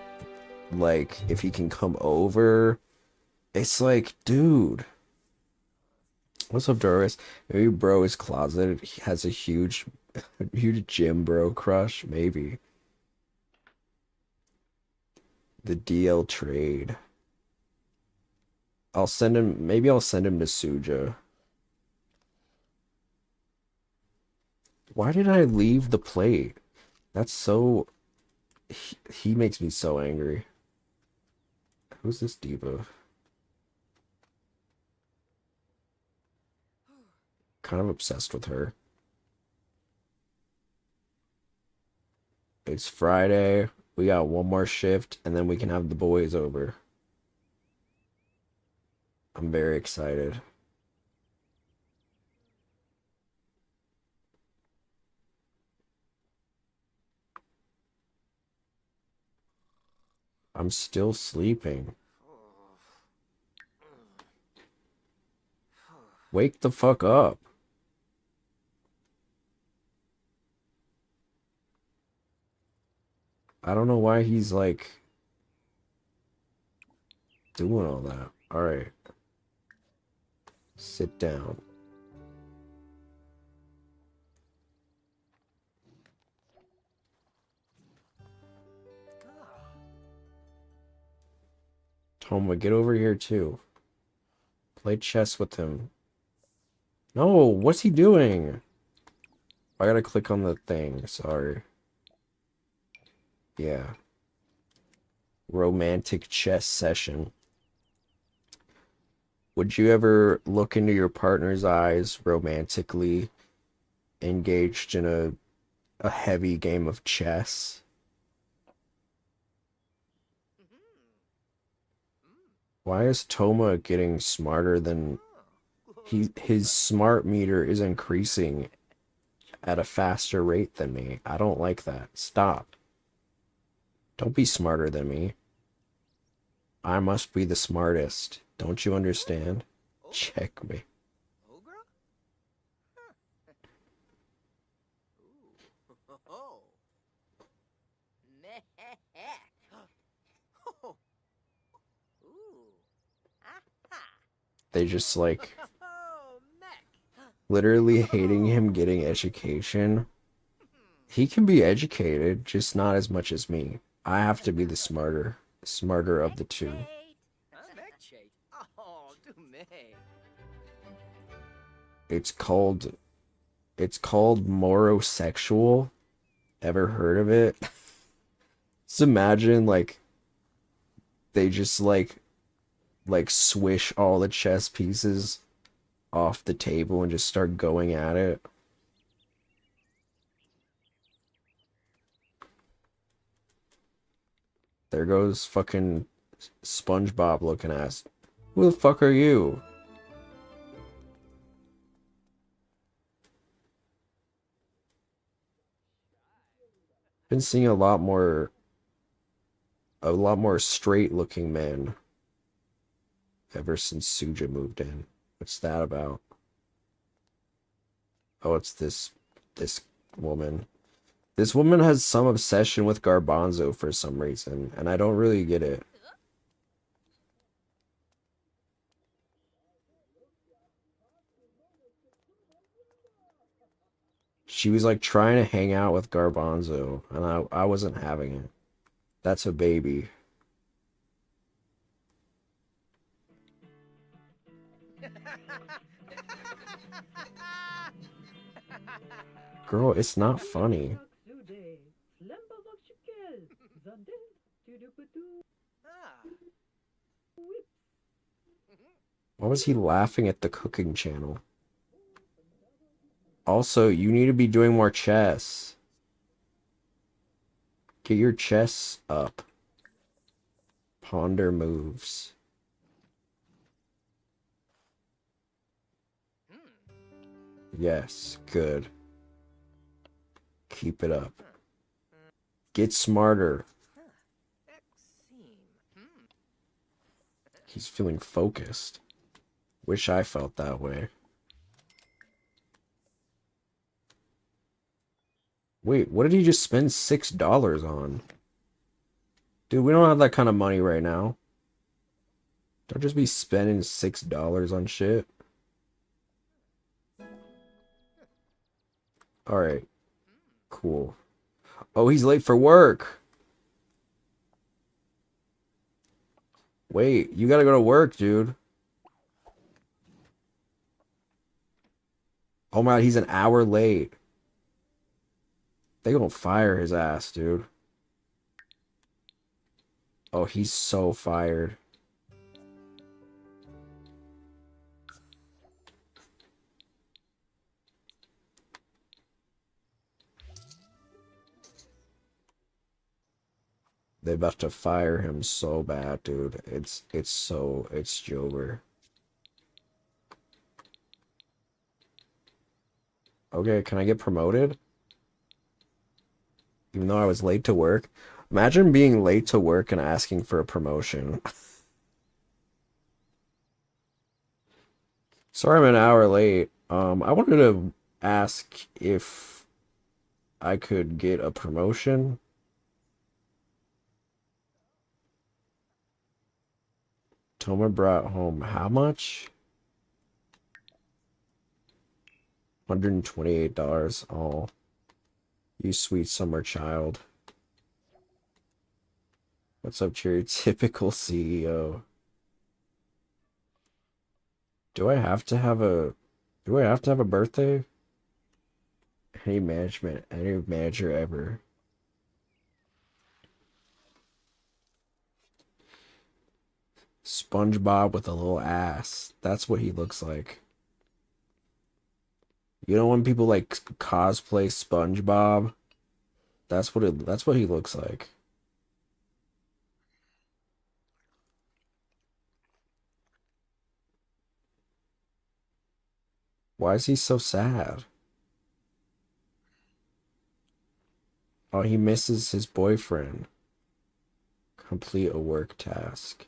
like if he can come over. It's like, dude, what's up, Doris? Maybe bro is closeted. He has a huge gym bro crush, maybe. The DL trade. Maybe I'll send him to Suja. Why did I leave the plate? That's so... He makes me so angry. Who's this diva? Kind of obsessed with her. It's Friday. We got one more shift, and then we can have the boys over. I'm very excited. I'm still sleeping. Wake the fuck up. I don't know why he's like doing all that. Alright. Sit down. Toma, get over here too. Play chess with him. No, what's he doing? I gotta click on the thing, sorry. Yeah. Romantic chess session. Would you ever look into your partner's eyes romantically engaged in a heavy game of chess? Why is Toma getting smarter than his smart meter is increasing at a faster rate than me? I don't like that. Stop. Don't be smarter than me. I must be the smartest. Don't you understand? Check me.
Ogre? Oh.
Meh.
Oh. Ooh. Aha.
They just like
Oh, mech.
literally hating him getting education. He can be educated, just not as much as me. I have to be the smarter of the two.
Mech. Oh, do me.
It's called morosexual. Ever heard of it? Just imagine like they just like swish all the chess pieces off the table and just start going at it. There goes fucking SpongeBob looking ass. Who the fuck are you? Been seeing a lot more straight looking men ever since Suja moved in. What's that about? Oh, it's this woman. This woman has some obsession with Garbanzo for some reason, and I don't really get it. She was like trying to hang out with Garbanzo, and I wasn't having it. That's a baby. Girl, it's not funny. Why was he laughing at the cooking channel? Also, you need to be doing more chess. Get your chess up. Ponder moves. Yes, good. Keep it up. Get smarter. He's feeling focused. Wish I felt that way. Wait, what did he just spend $6 on? Dude, we don't have that kind of money right now. Don't just be spending $6 on shit. Alright. Cool. Oh, he's late for work. Wait, you gotta go to work, dude. Oh my God, he's an hour late. They gonna fire his ass, dude. Oh, he's so fired. They about to fire him so bad, dude. It's Jover. Okay, can I get promoted? Even though I was late to work. Imagine being late to work and asking for a promotion. Sorry I'm an hour late. I wanted to ask if I could get a promotion. Toma brought home how much? $128. Oh, you sweet summer child. What's up, Cherry? Typical CEO. Do I have to have a birthday? Any manager ever. SpongeBob with a little ass. That's what he looks like. You know when people like cosplay SpongeBob? That's what he looks like. Why is he so sad? Oh, he misses his boyfriend. Complete a work task.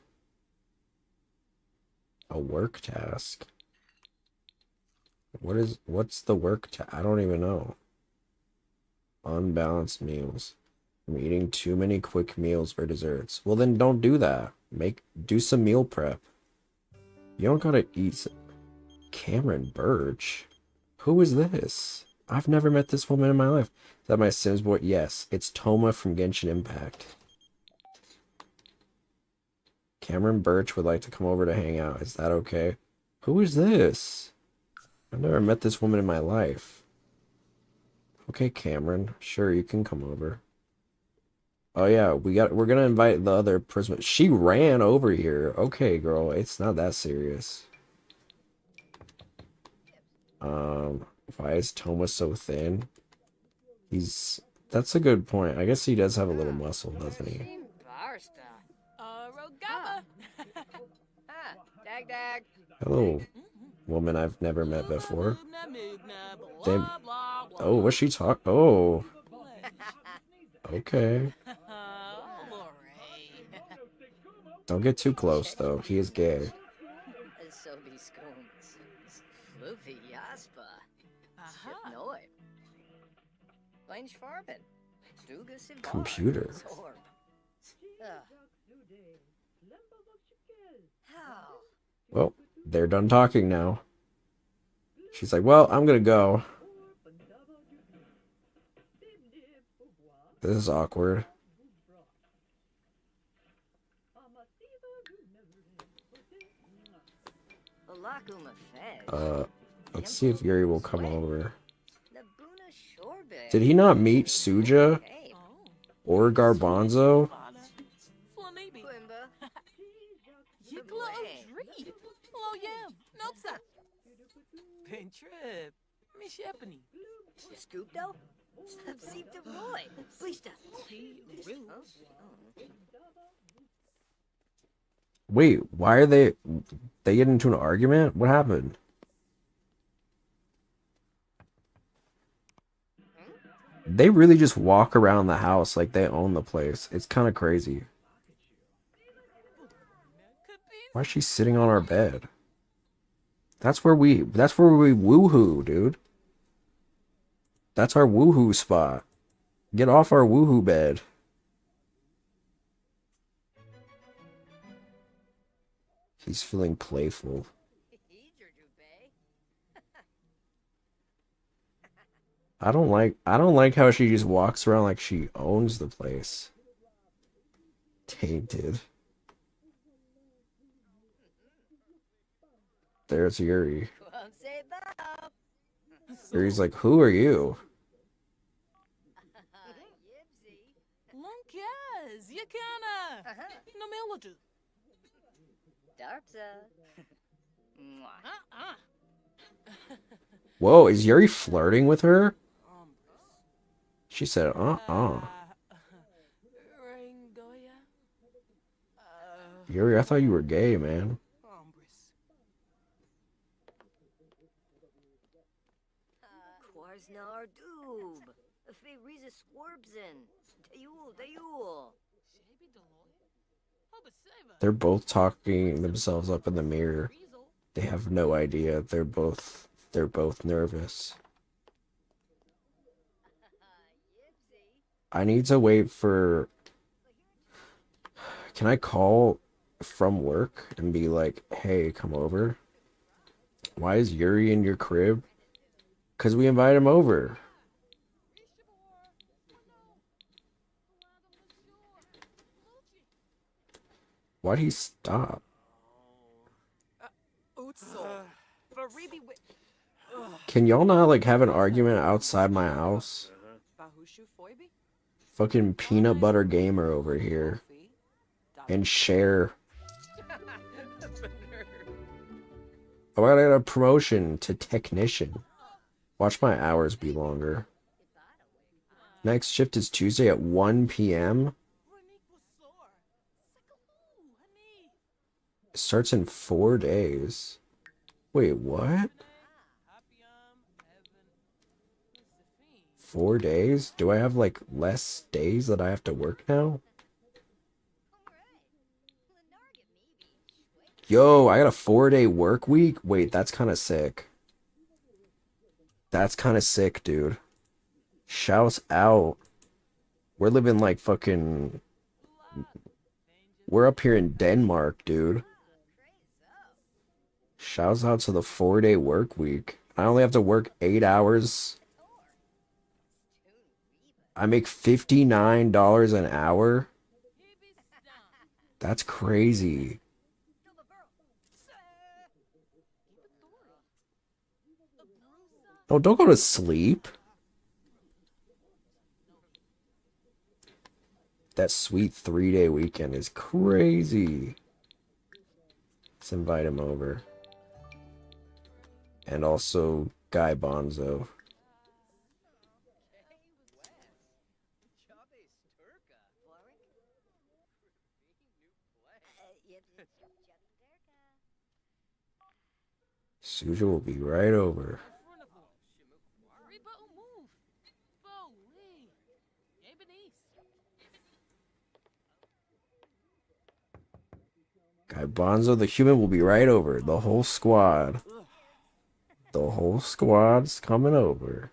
A work task? What's the work task? I don't even know. Unbalanced meals. I'm eating too many quick meals or desserts. Well, then don't do that. Do some meal prep. You don't gotta eat. Cameron Birch? Who is this? I've never met this woman in my life. Is that my Sims boy? Yes, it's Toma from Genshin Impact. Cameron Birch would like to come over to hang out. Is that okay? Who is this? I've never met this woman in my life. Okay, Cameron. Sure, you can come over. Oh yeah, we're gonna invite the other Prisma. She ran over here. Okay, girl, it's not that serious. Why is Toma so thin? That's a good point. I guess he does have a little muscle, doesn't he?
Rogaba.
Dag dag.
Hello, woman I've never met before. Oh, what's she talk? Oh, okay. Don't get too close, though. He is gay.
So be scones. Fluffy Jasper. Neu. Klein Schwarben. Dugas in
Computer.
How?
Well, they're done talking now. She's like, well, I'm gonna go. This is awkward. Let's see if Yuri will come over. Did he not meet Suja or Garbanzo?
Scoopdo?
Wait, why are they get into an argument? What happened? They really just walk around the house like they own the place. It's kind of crazy. Why is she sitting on our bed? That's where we woohoo, dude. That's our woohoo spot. Get off our woohoo bed. He's feeling playful. I don't like how she just walks around like she owns the place. Tainted. There's Yuri. Yuri's like, who are you? Whoa, is Yuri flirting with her? She said, Yuri, I thought you were gay, man. They're both talking themselves up in the mirror. They have no idea. They're both nervous. I need to wait for... Can I call from work and be like, hey, come over? Why is Yuri in your crib? Because we invite him over. Why'd he stop?
Floribi wi-
Can y'all not like have an argument outside my house?
Bahushu Foibi?
Fucking peanut butter gamer over here. And share. Oh, I got a promotion to technician. Watch my hours be longer. Next shift is Tuesday at 1 p.m. It starts in 4 days. Wait, what? 4 days? Do I have like less days that I have to work now? Yo, I got a 4-day work week? Wait, that's kind of sick. That's kind of sick, dude. Shouts out. We're living like fucking... We're up here in Denmark, dude. Shouts out to the 4-day work week. I only have to work 8 hours. I make $59 an hour. That's crazy. Oh, don't go to sleep. That sweet 3-day weekend is crazy. Let's invite him over. And also Guy Bonzo. Suja will be right over. Guy Bonzo, the human, will be right over. The whole squad. The whole squad's coming over.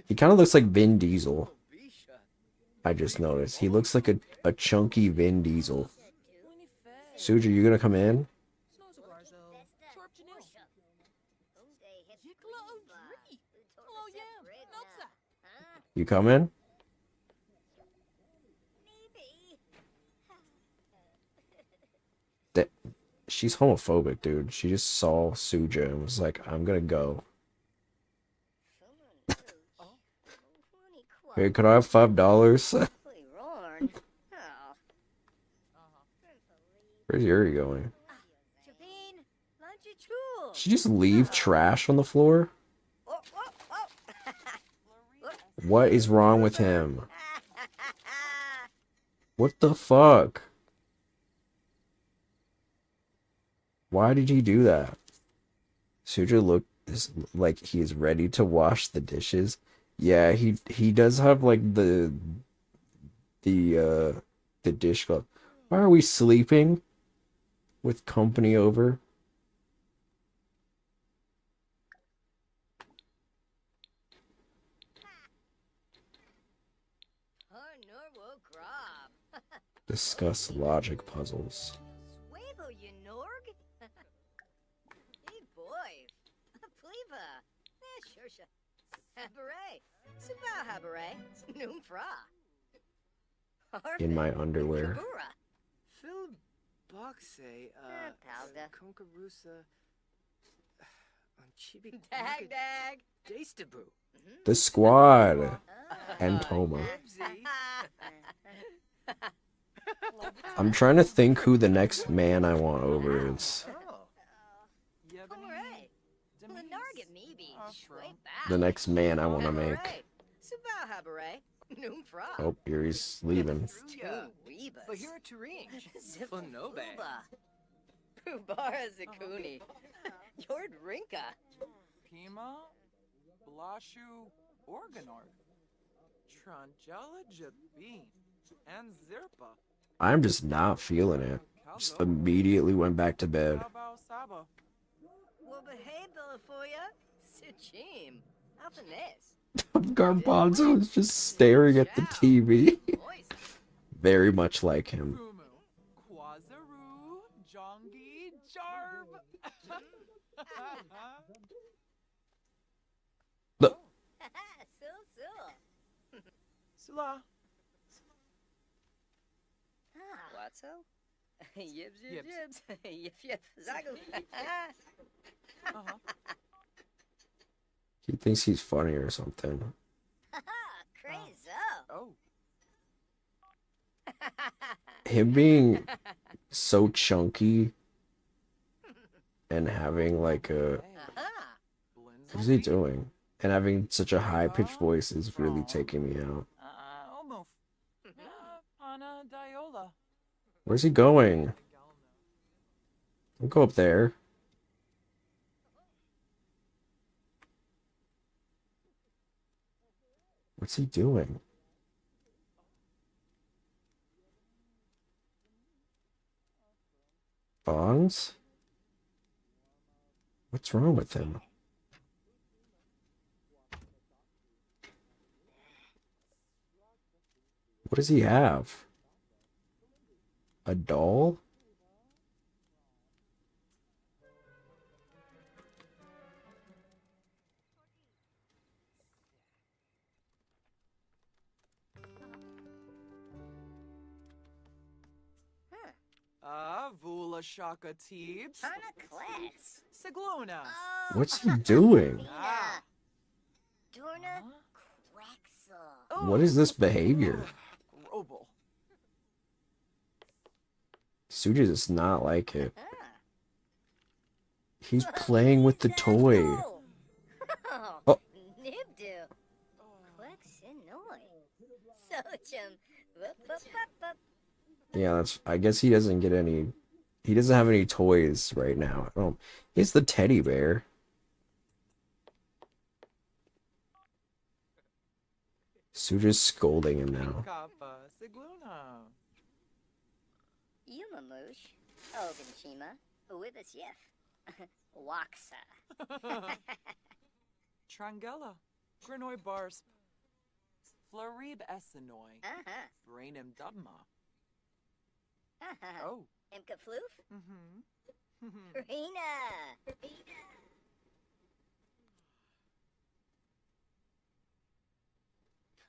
He kind of looks like Vin Diesel. I just noticed. He looks like a chunky Vin Diesel. Suja, you gonna come in? You coming? That she's homophobic, dude. She just saw Suja and was like, I'm gonna go. Hey, could I have $5? Where's Yuri going? She just leave trash on the floor? What is wrong with him? What the fuck? Why did he do that? Suja looks like he is ready to wash the dishes. Yeah, he does have like the dish glove. Why are we sleeping with company over? Discuss logic puzzles. In my underwear.
Phil Boxe, Konkarusa,
Dag dag.
Dastabu.
The squad. And Toma. I'm trying to think who the next man I want over is. The next man I want to make. Oh, Yuri's leaving.
Bahira Turing. Fonobe.
Pubara Zakuni. Yord Rinka.
Pima. Blashu Organard. Tranjala Jabin. And Zirpa.
I'm just not feeling it. Just immediately went back to bed.
Saba.
Well, behave, Bellafoya. Sichim. Alphanes.
Garbanzo is just staring at the TV. Very much like him.
Quazaru. Jongi. Jarb.
Look.
Sula.
Watso? Yibs, yibs,
Yibs.
yibs. Yip, yip, zagu.
Uh-huh.
He thinks he's funny or something.
Crazy.
Oh.
Him being so chunky and having like a what is he doing? And having such a high pitched voice is really taking me out.
Almost. Pana Diola.
Where's he going? Don't go up there. What's he doing? Bongs? What's wrong with him? What does he have? A doll?
Vula Shaka Teebs.
Pana Klets.
Siglona.
What's he doing?
Ah.
Dorna Quexel.
What is this behavior?
Grobel.
Suji does not like it. He's playing with the toy. Oh.
Nibdu. Quexinoi. Sochum. Wup, wup, wup, wup.
Yeah, that's. I guess he doesn't get any. He doesn't have any toys right now. Oh, he's the teddy bear. Suja's scolding him now.
Kappa. Siglona.
Yumamush. Oganshima. Wibis Yif. Waxa.
Trangella. Grinoy Barsp. Florib Essenoi. Brainum Dubma. Oh.
Imka Floof.
Mm-hmm.
Rena.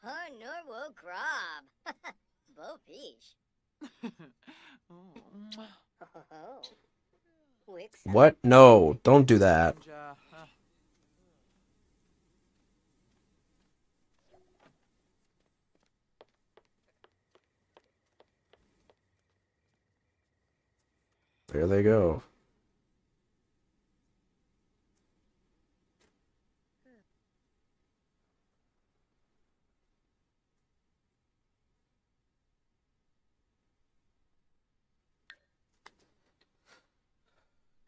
Norwo Grob. Bo Peach. Oh. Wix.
What? No, don't do that. There they go.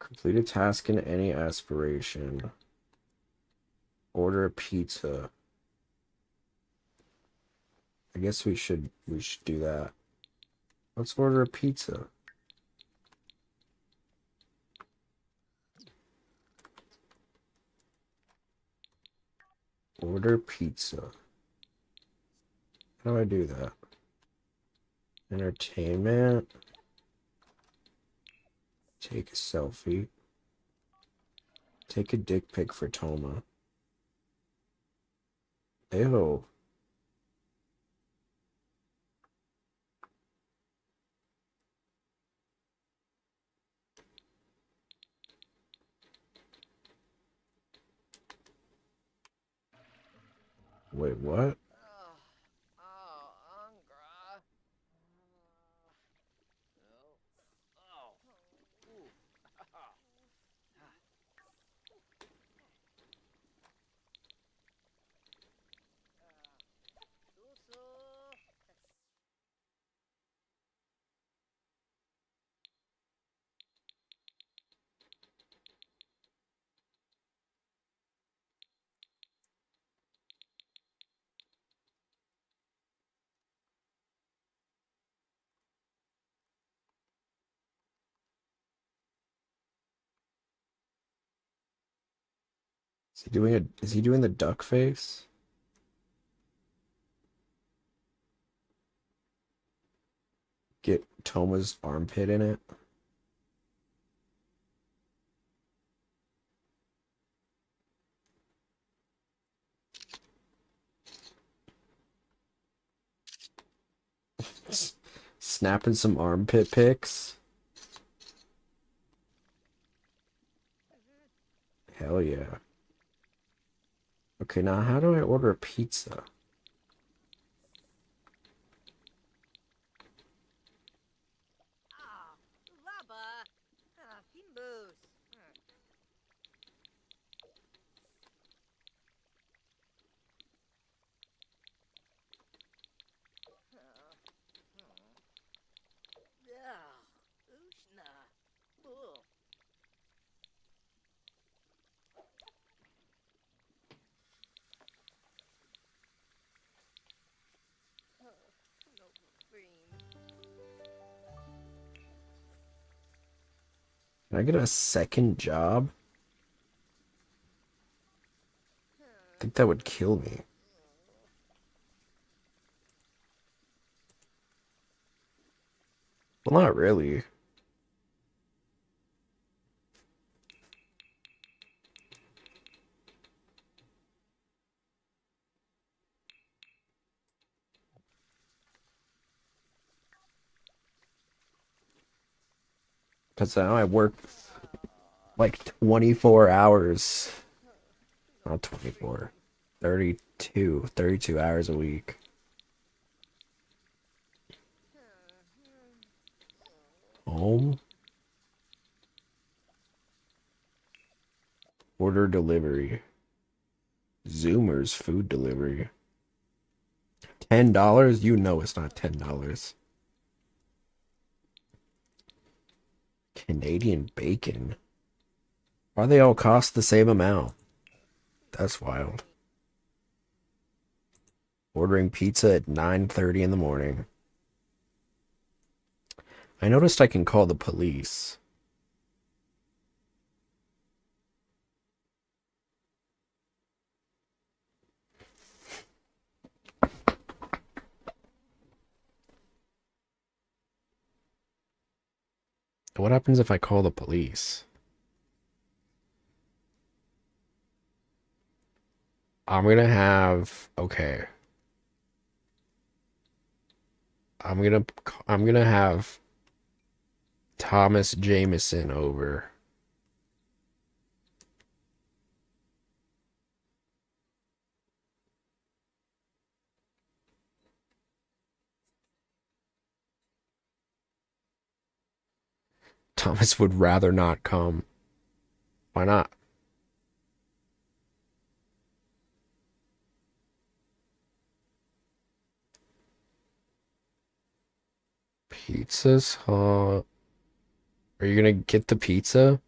Complete a task in any aspiration. Order a pizza. I guess we should do that. Let's order a pizza. Order pizza. How do I do that? Entertainment. Take a selfie. Take a dick pic for Toma. Ew. Wait, what? Is he doing the duck face? Get Toma's armpit in it. snapping some armpit pics. Hell yeah. Okay, now how do I order a pizza?
Lava. Himbos. Ushna. Bull. No cream.
Can I get a second job? I think that would kill me. Well, not really. Because now I work like 24 hours. Not 24. 32 hours a week. Home. Order delivery. Zoomers food delivery. $10? You know it's not $10. Canadian bacon. Why they all cost the same amount? That's wild. Ordering pizza at 9:30 in the morning. I noticed I can call the police. What happens if I call the police? I'm gonna have, okay. I'm gonna have Thomas Jameson over. Thomas would rather not come. Why not? Pizzas, huh? Are you gonna get the pizza?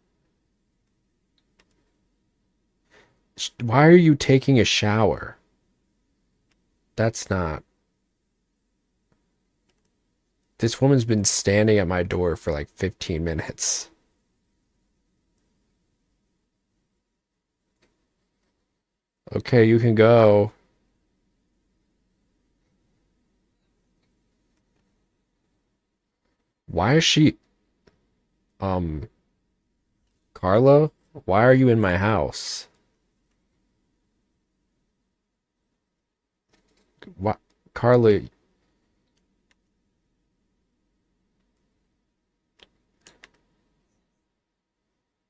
Why are you taking a shower? That's not. This woman's been standing at my door for like 15 minutes. Okay, you can go. Why is she... Carla? Why are you in my house? What? Carla...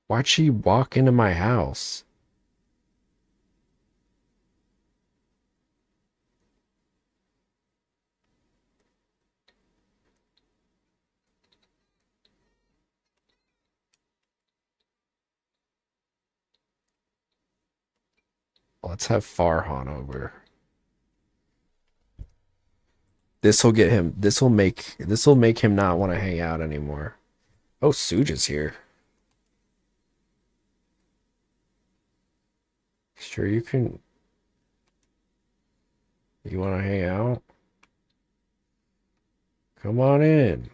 Why'd she walk into my house? Let's have Farhan over. This'll make him not want to hang out anymore. Oh, Suja's here. Sure you can. You want to hang out? Come on in.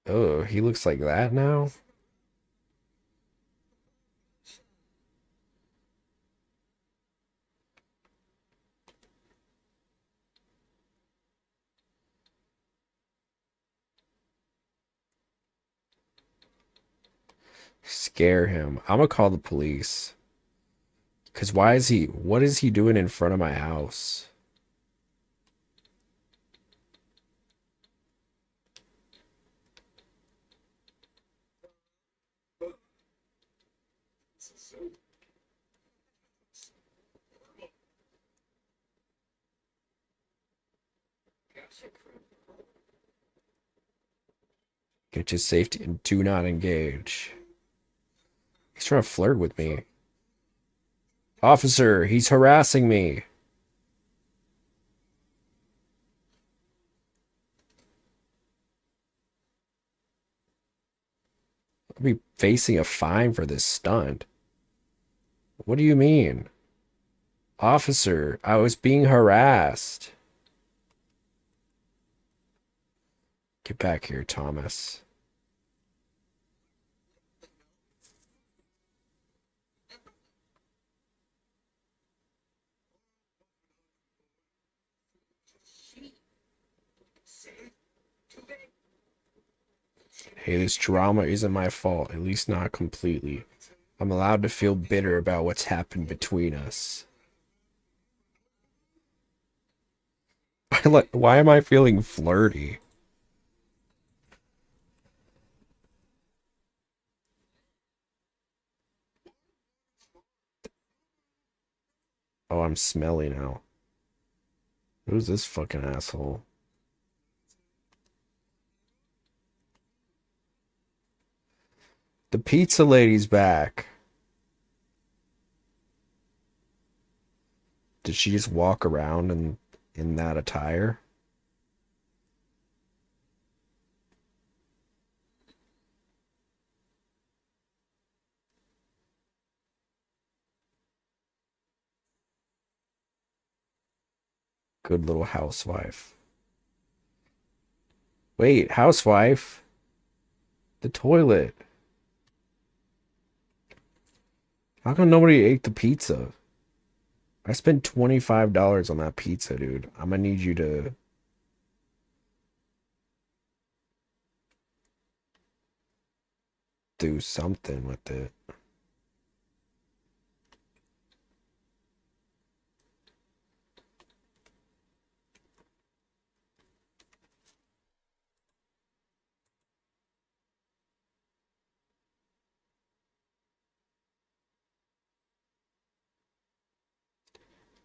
Oh, he looks like that now? Scare him. I'm gonna call the police. Cause why is he? What is he doing in front of my house? Get to safety and do not engage. He's trying to flirt with me. Officer, he's harassing me. I'll be facing a fine for this stunt. What do you mean? Officer, I was being harassed. Get back here, Thomas. Hey, this drama isn't my fault, at least not completely. I'm allowed to feel bitter about what's happened between us. Why am I feeling flirty? Oh, I'm smelly now. Who's this fucking asshole? The pizza lady's back. Did she just walk around in that attire? Good little housewife. Wait, housewife? The toilet. How come nobody ate the pizza? I spent $25 on that pizza, dude. I'm gonna need you to... do something with it.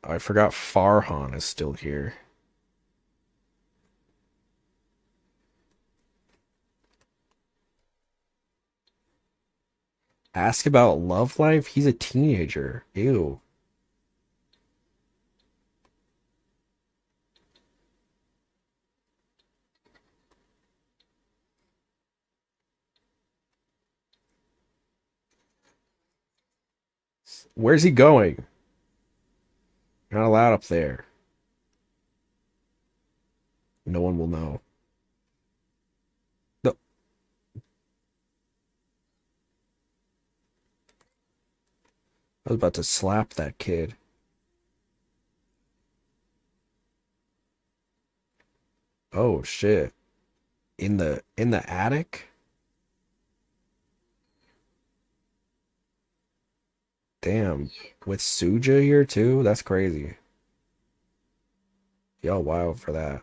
I forgot Farhan is still here. Ask about love life? He's a teenager. Ew. Where's he going? You're not allowed up there. No one will know. No. I was about to slap that kid. Oh shit. In the attic? Damn. With Suja here too? That's crazy. Y'all wild for that.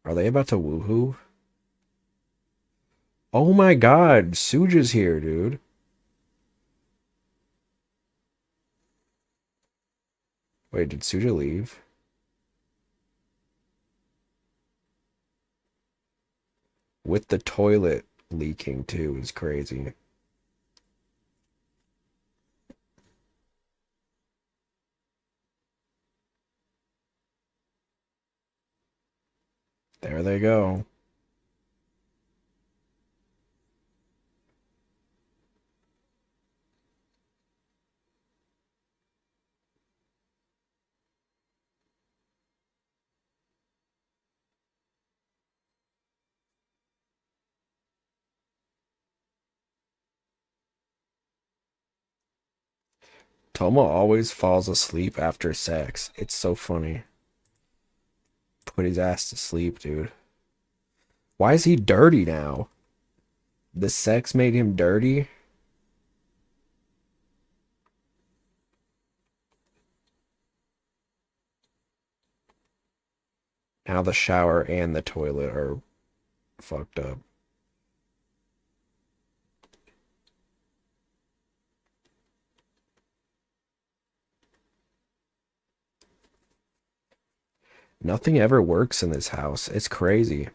Are they about to woohoo? Oh my god, Suja's here, dude. Wait, did Suja leave? With the toilet leaking too is crazy. There they go. Toma always falls asleep after sex. It's so funny. Put his ass to sleep, dude. Why is he dirty now? The sex made him dirty? Now the shower and the toilet are fucked up. Nothing ever works in this house. It's crazy.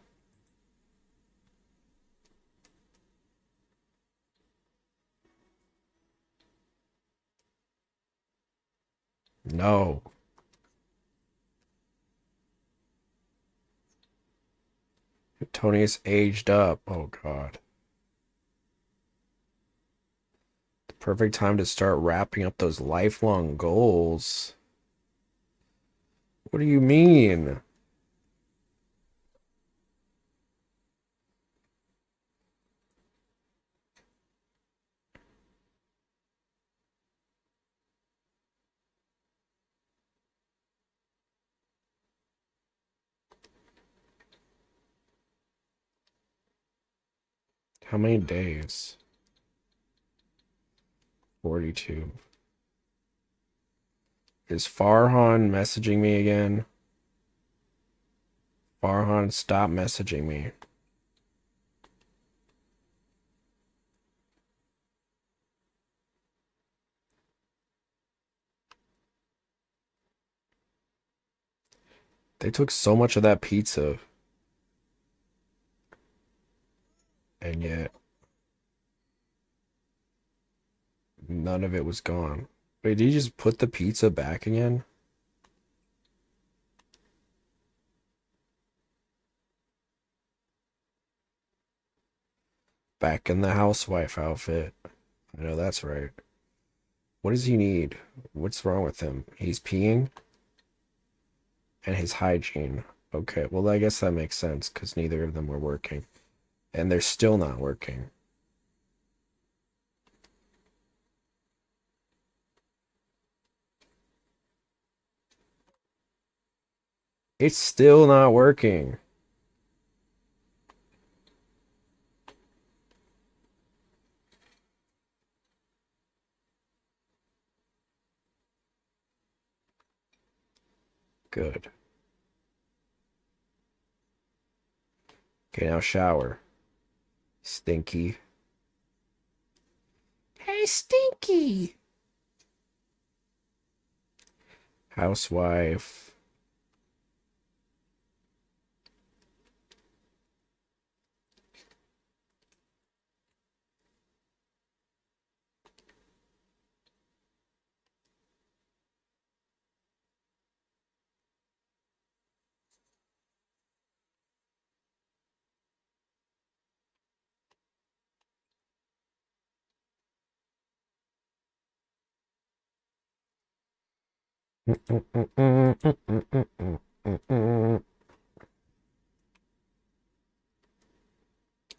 No. Tony's aged up. Oh god. The perfect time to start wrapping up those lifelong goals. What do you mean? How many days? 42. Is Farhan messaging me again? Farhan, stop messaging me. They took so much of that pizza. And yet, none of it was gone. Wait, did you just put the pizza back again? Back in the housewife outfit. I know that's right. What does he need? What's wrong with him? He's peeing? And his hygiene. Okay, well, I guess that makes sense because neither of them were working. And they're still not working. It's still not working. Good. Okay, now shower. Stinky. Hey, Stinky! Housewife.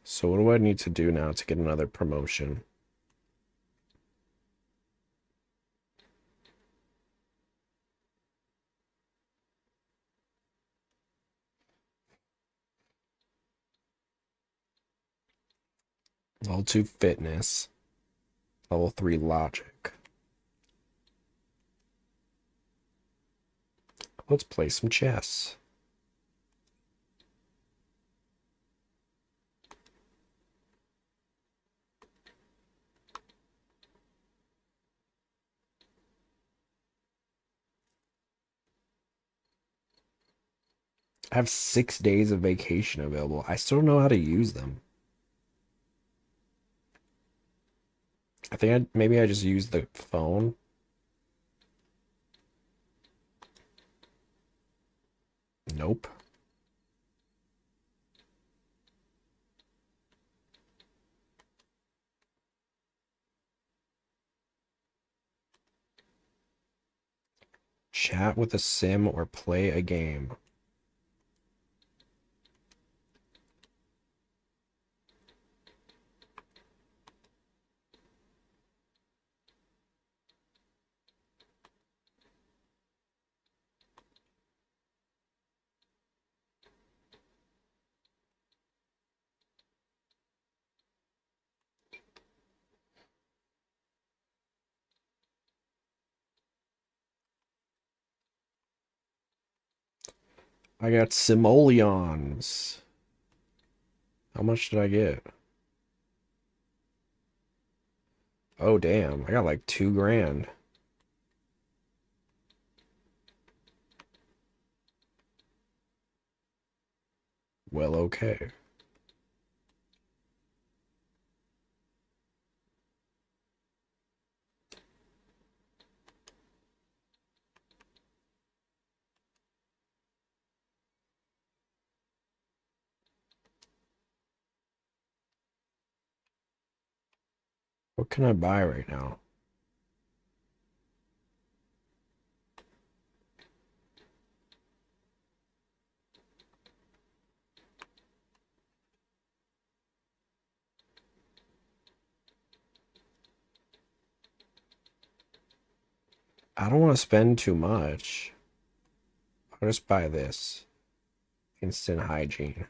So what do I need to do now to get another promotion? Level 2 fitness. Level 3 logic. Let's play some chess. I have 6 days of vacation available. I still don't know how to use them. I think maybe I just use the phone. Nope. Chat with a sim or play a game. I got simoleons. How much did I get? Oh, damn. I got like 2 grand. Well, okay. What can I buy right now? I don't want to spend too much. I'll just buy this. Instant hygiene.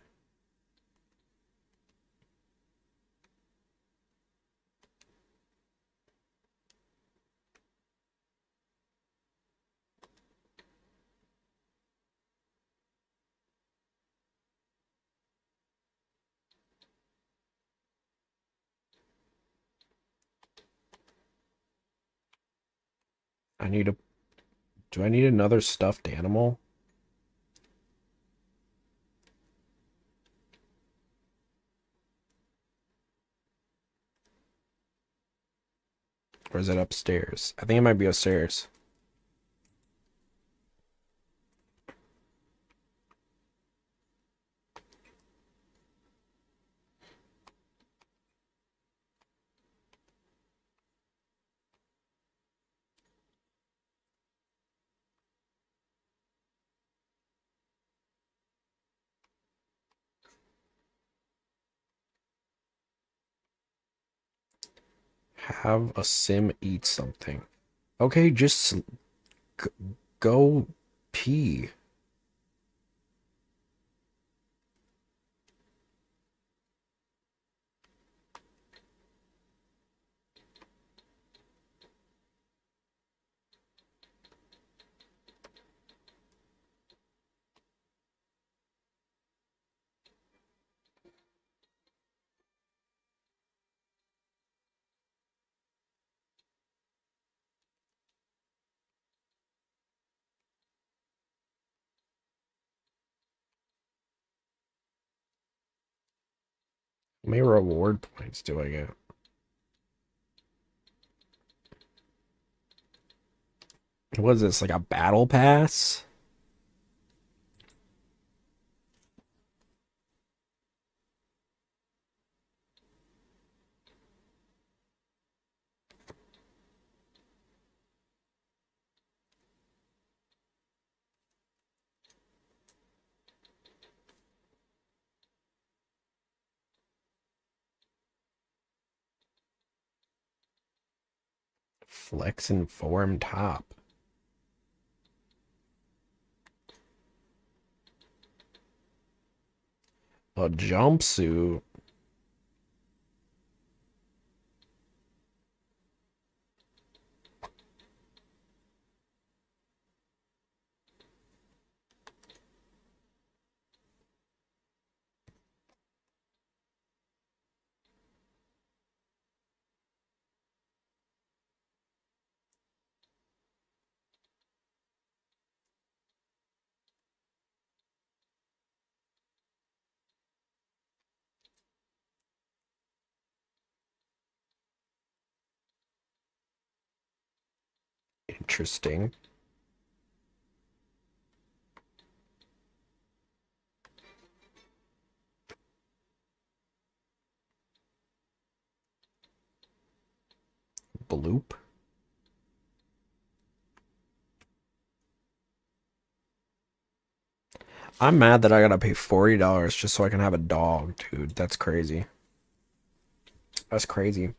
I need a... Do I need another stuffed animal? Or is it upstairs? I think it might be upstairs. Have a sim eat something. Okay, just go pee. How many reward points do I get? What is this, like a battle pass? Flex and form top. A jumpsuit. Interesting. Bloop. I'm mad that I gotta pay $40 just so I can have a dog, dude. That's crazy. That's crazy.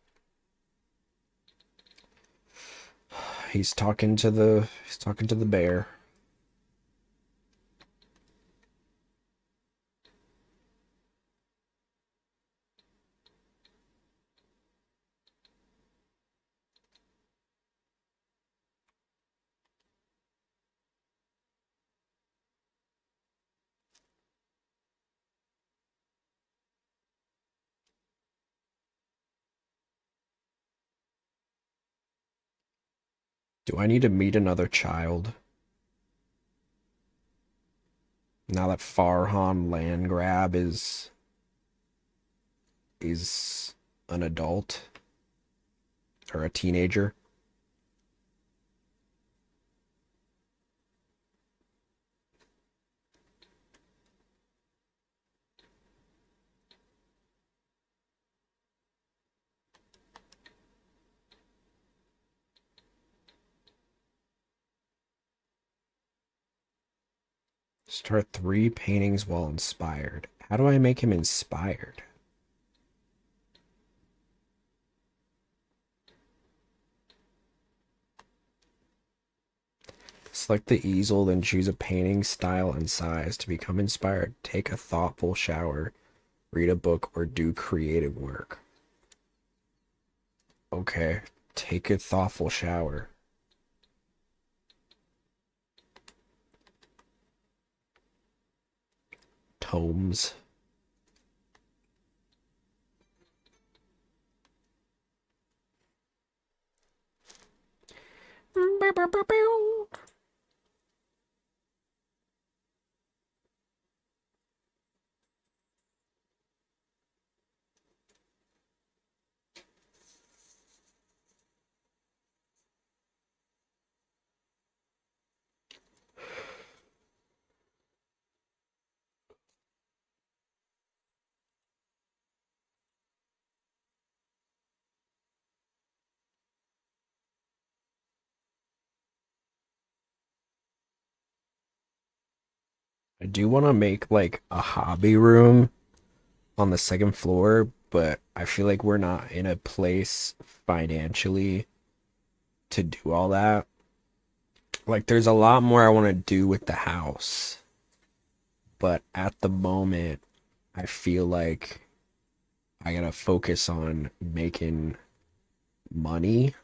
He's talking to the bear. Do I need to meet another child? Now that Farhan Landgrab is an adult or a teenager. Start 3 paintings while inspired. How do I make him inspired? Select the easel, then choose a painting style and size. To become inspired, take a thoughtful shower, read a book, or do creative work. Okay, take a thoughtful shower. Tomes. I do want to make like a hobby room on the second floor, but I feel like we're not in a place financially to do all that. Like there's a lot more I want to do with the house, but at the moment I feel like I gotta focus on making money.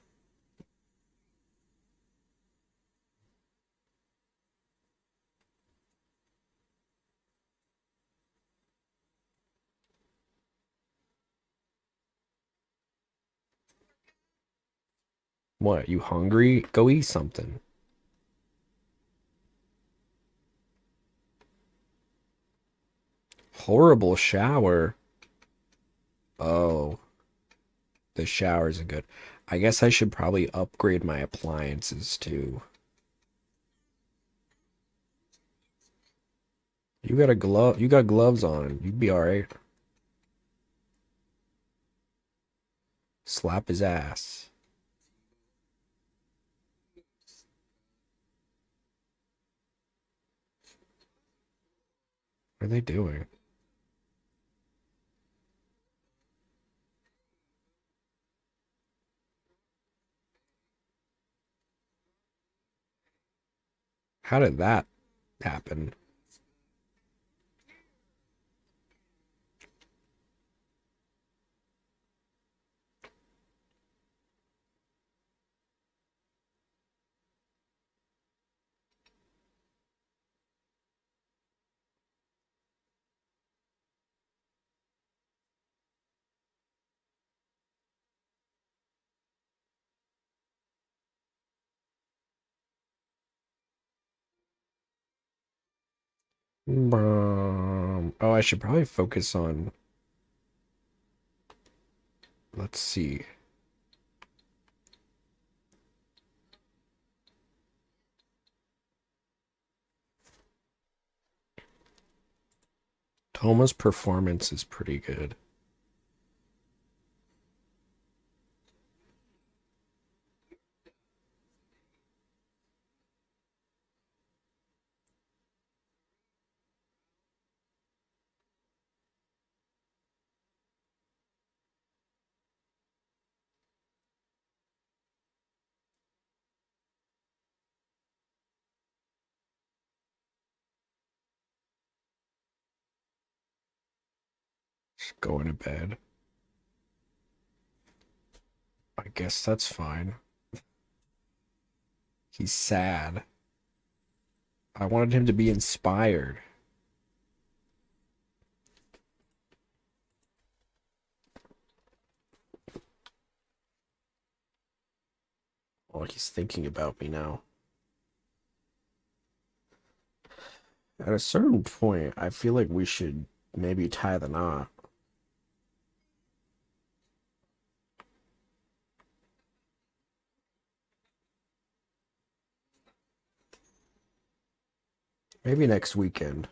What, you hungry? Go eat something. Horrible shower. Oh, the shower isn't good. I guess I should probably upgrade my appliances too. You got a glove. You got gloves on. You'd be all right. Slap his ass. What are they doing? How did that happen? Oh, I should probably focus on. Let's see. Toma's performance is pretty good. Just going to bed. I guess that's fine. He's sad. I wanted him to be inspired. Oh, he's thinking about me now. At a certain point, I feel like we should maybe tie the knot. Maybe next weekend.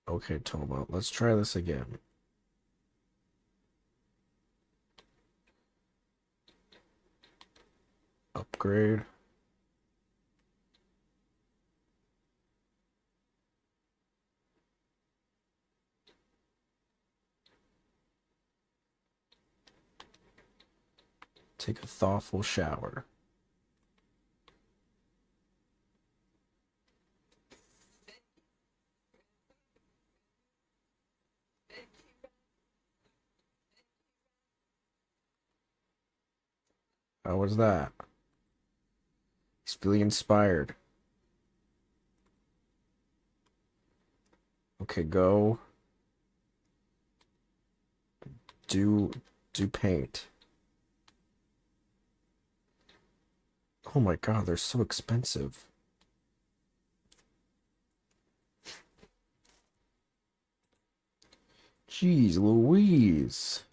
Okay, Toma, let's try this again. Upgrade. Take a thoughtful shower. How was that? He's feeling inspired. Okay, go. Do paint. Oh my god, they're so expensive. Jeez Louise.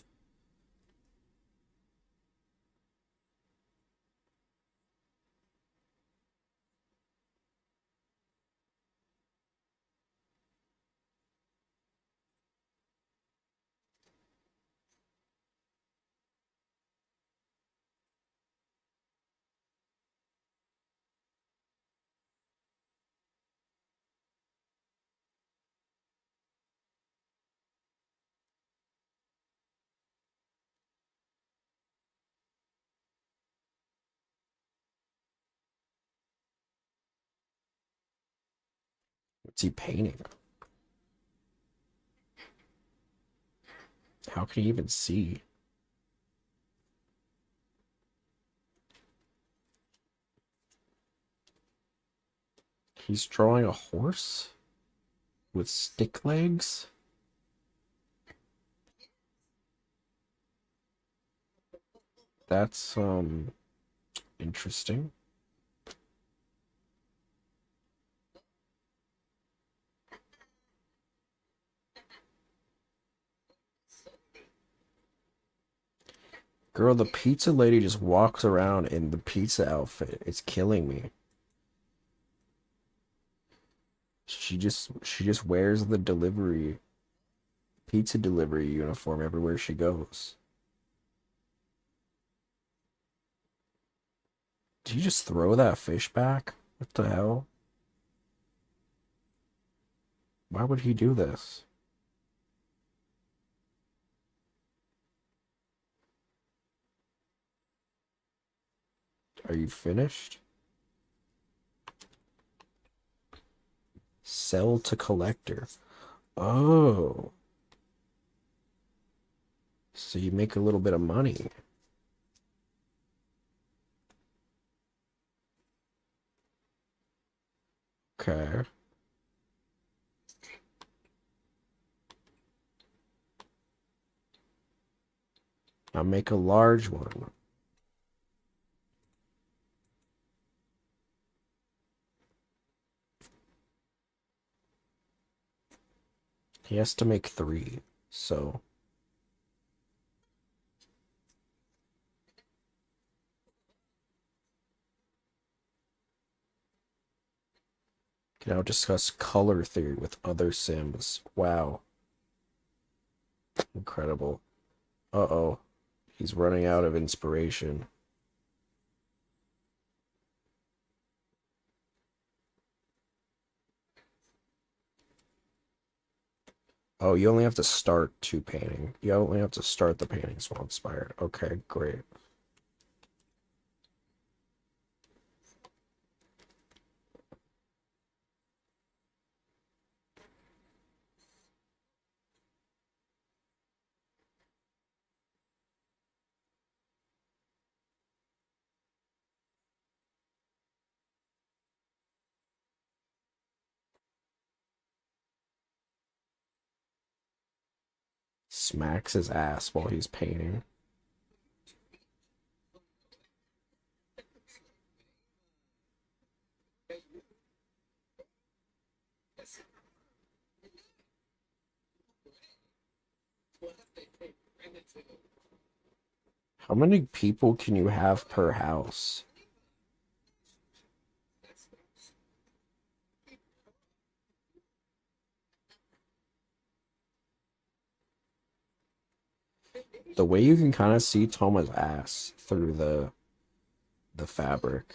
What's he painting? How can he even see? He's drawing a horse with stick legs? That's interesting. Girl, the pizza lady just walks around in the pizza outfit. It's killing me. She just wears the pizza delivery uniform everywhere she goes. Did you just throw that fish back? What the hell? Why would he do this? Are you finished? Sell to collector. Oh. So you make a little bit of money. Okay. Now make a large one. He has to make 3, so... Can now discuss color theory with other Sims. Wow. Incredible. Uh-oh. He's running out of inspiration. Oh, you only have to start 2 painting. You only have to start the paintings while inspired. Okay, great. smacks his ass while he's painting. How many people can you have per house? The way you can kind of see Toma's ass through the fabric.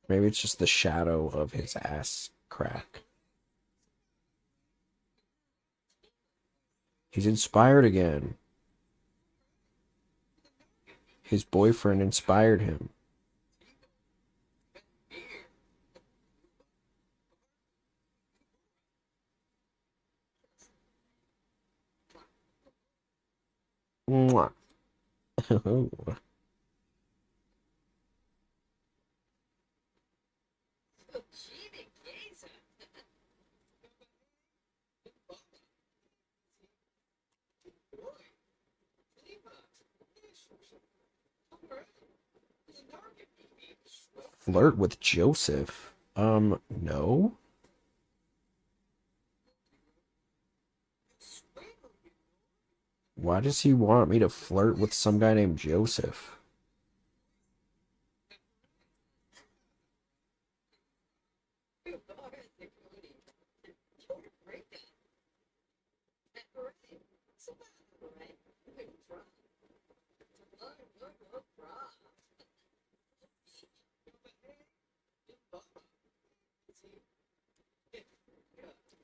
Maybe it's just the shadow of his ass crack. He's inspired again. His boyfriend inspired him. Mwah. Flirt with Joseph? No. Why does he want me to flirt with some guy named Joseph?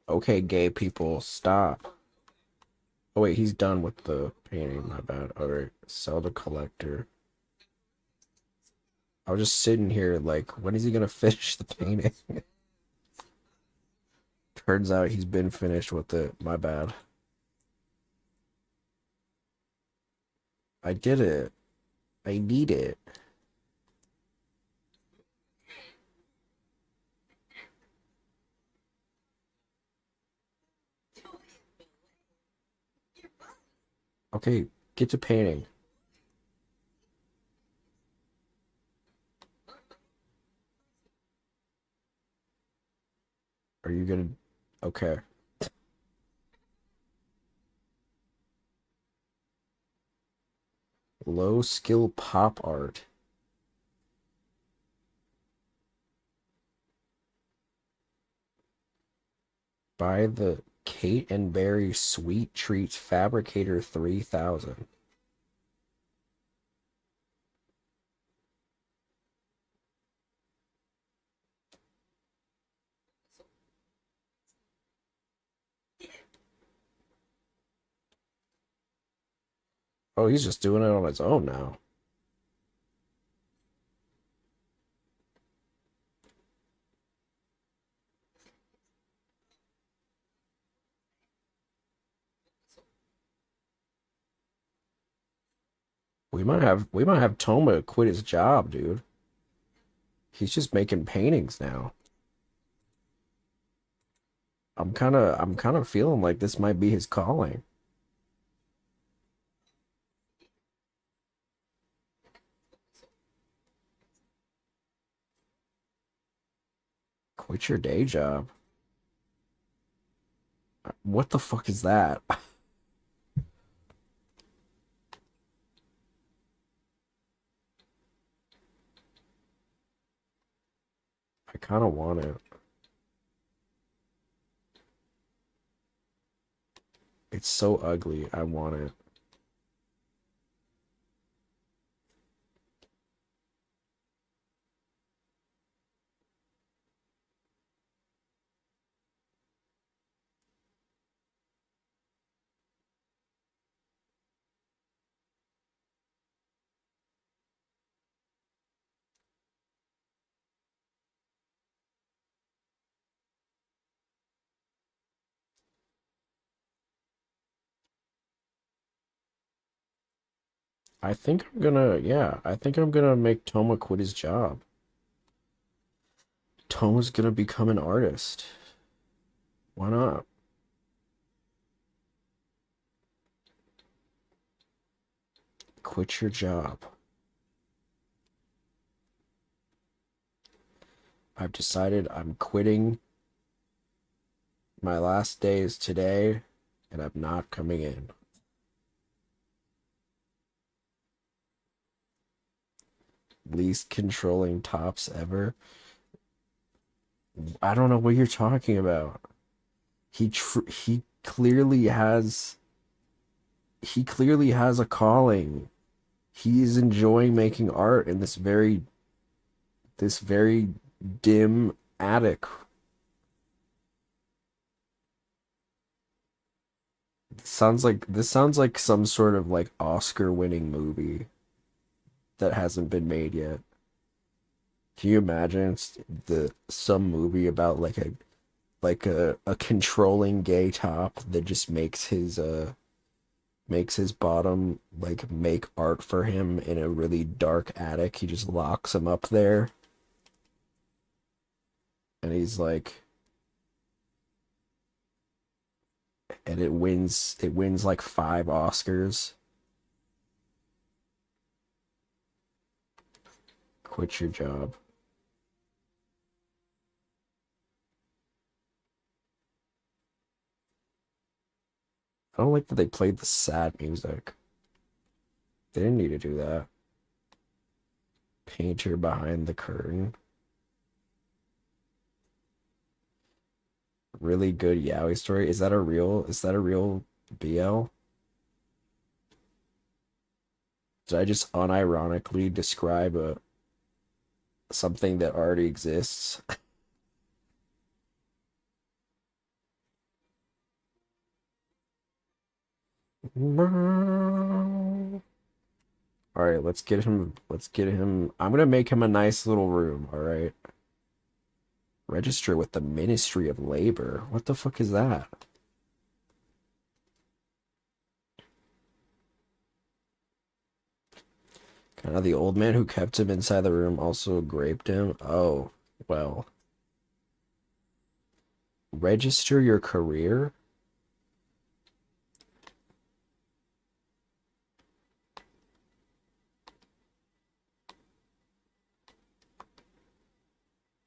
Okay, gay people, stop. Oh wait, he's done with the painting, my bad. Alright, sell the collector. I was just sitting here like, when is he gonna finish the painting? Turns out he's been finished with it, my bad. I did it. I need it. Okay, get to painting. Are you gonna... Okay. Low skill pop art. Buy the Kate and Barry Sweet Treats Fabricator 3000. Oh, he's just doing it on his own now. We might have Toma quit his job, dude. He's just making paintings now. I'm kind of feeling like this might be his calling. Quit your day job. What the fuck is that? I kind of want it. It's so ugly. I want it. I think I'm gonna, yeah, I think I'm gonna make Toma quit his job. Toma's gonna become an artist. Why not? Quit your job. I've decided I'm quitting. My last day is today, and I'm not coming in. Least controlling tops ever. I don't know what you're talking about. He clearly has a calling. He is enjoying making art in this very dim attic. This sounds like some sort of like Oscar-winning movie that hasn't been made yet. Can you imagine some movie about like a controlling gay top that just makes his bottom like make art for him in a really dark attic. He just locks him up there. And he's like, and it wins like 5 Oscars. Quit your job. I don't like that they played the sad music. They didn't need to do that. Painter behind the curtain. Really good yaoi story. Is that a real BL? Did I just unironically describe something that already exists? All right, let's get him. I'm gonna make him a nice little room. All right. Register with the Ministry of Labor. What the fuck is that? Kind of the old man who kept him inside the room also raped him. Oh, well. Register your career?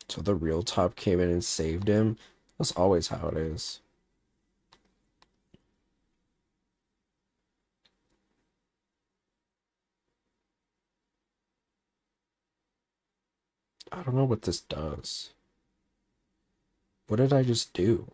So the real top came in and saved him? That's always how it is. I don't know what this does. What did I just do?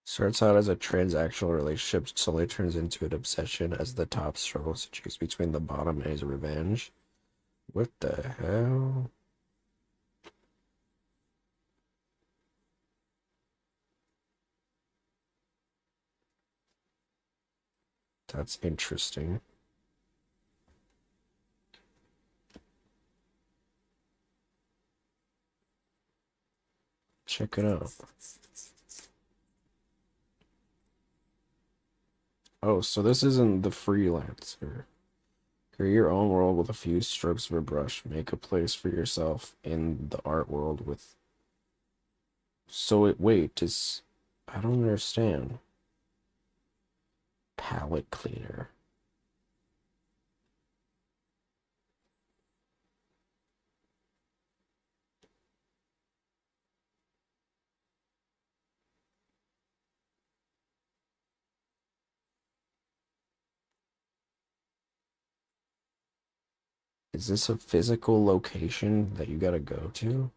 Starts out as a transactional relationship, slowly turns into an obsession as the top struggles to choose between the bottom and his revenge. What the hell? That's interesting. Check it out. Oh, so this isn't the freelancer. Create your own world with a few strokes of a brush. Make a place for yourself in the art world with... wait, I don't understand. Palette cleaner. Is this a physical location that you gotta go to?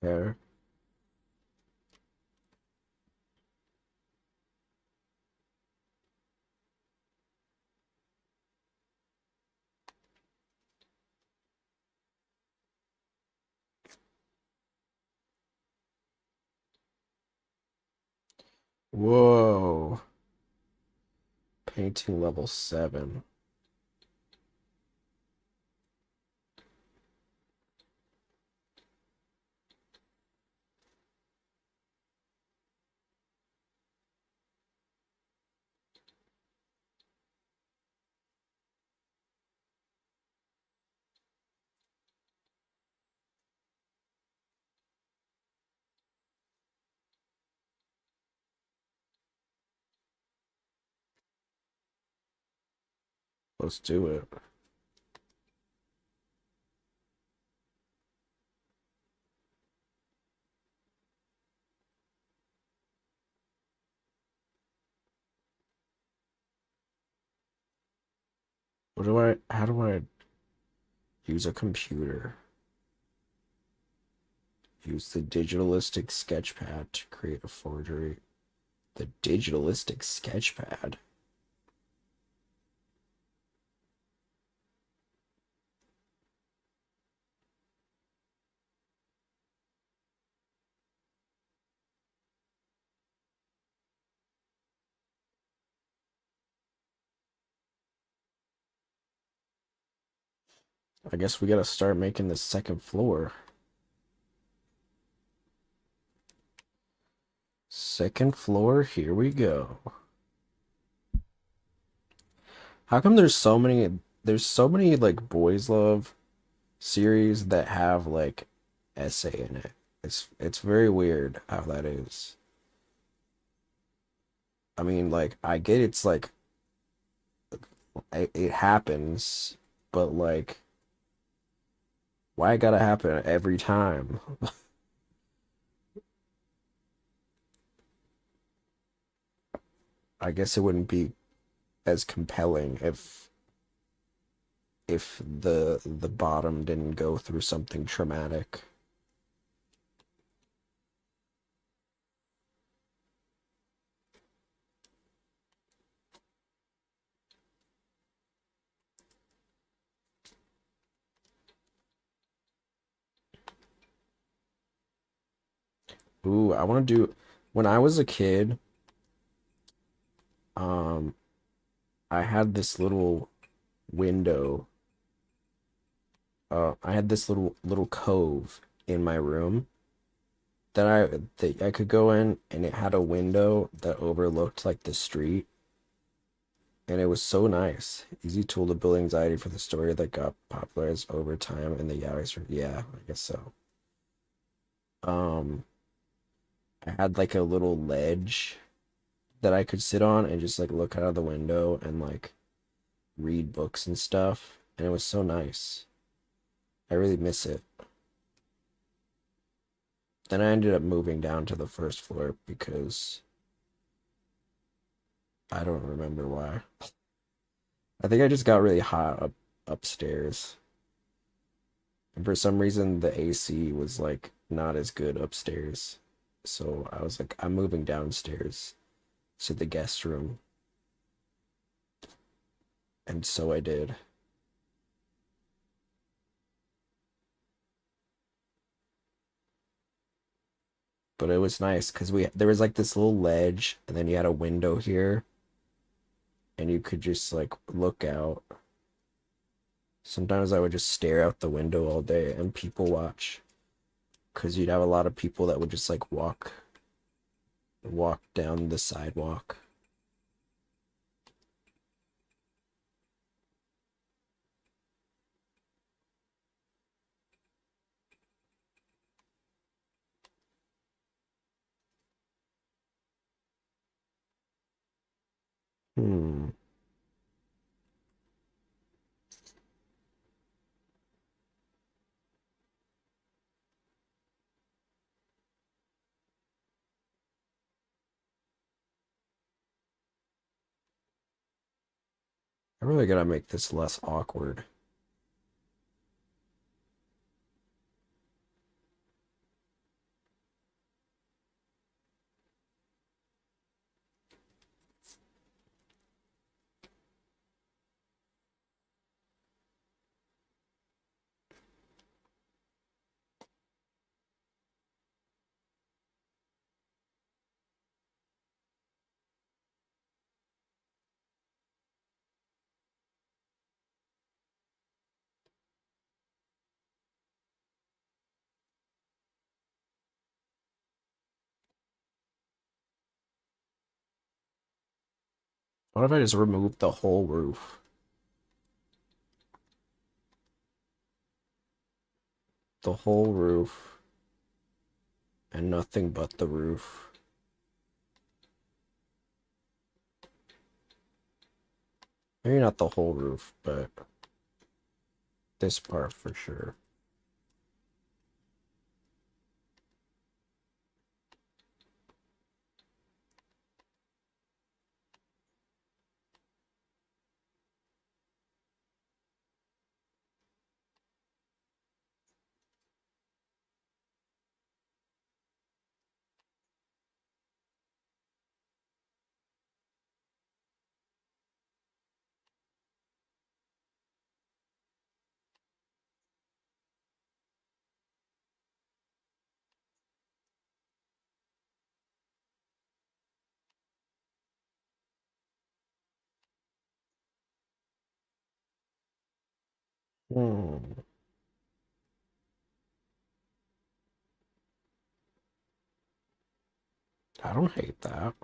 Hair. Whoa. Painting level 7. Let's do it. How do I use a computer? Use the digitalistic sketchpad to create a forgery. The digitalistic sketchpad? I guess we gotta start making the second floor. Second floor, here we go. How come there's so many like boys love series that have like essay in it? It's very weird how that is. I mean, like I get it's like it happens, but like why it gotta happen every time? I guess it wouldn't be as compelling if the bottom didn't go through something traumatic. Ooh, I want to do when I was a kid, um I had this little window. I had this little cove in my room that I could go in, and it had a window that overlooked like the street, and it was so nice. Easy tool to build anxiety for the story that got popularized over time in the yaoi. Yeah, I guess so. Um, I had like a little ledge that I could sit on and just like look out of the window and like read books and stuff, and it was so nice. I really miss it. Then I ended up moving down to the first floor because I don't remember why. I think I just got really hot upstairs. And for some reason the AC was like not as good upstairs. So I was like, I'm moving downstairs to the guest room. And so I did. But it was nice because there was like this little ledge, and then you had a window here, and you could just like look out. Sometimes I would just stare out the window all day and people watch, because you'd have a lot of people that would just like walk down the sidewalk. Hmm. I really gotta make this less awkward. What if I just removed the whole roof? The whole roof. And nothing but the roof. Maybe not the whole roof, but this part for sure. Hmm. I don't hate that.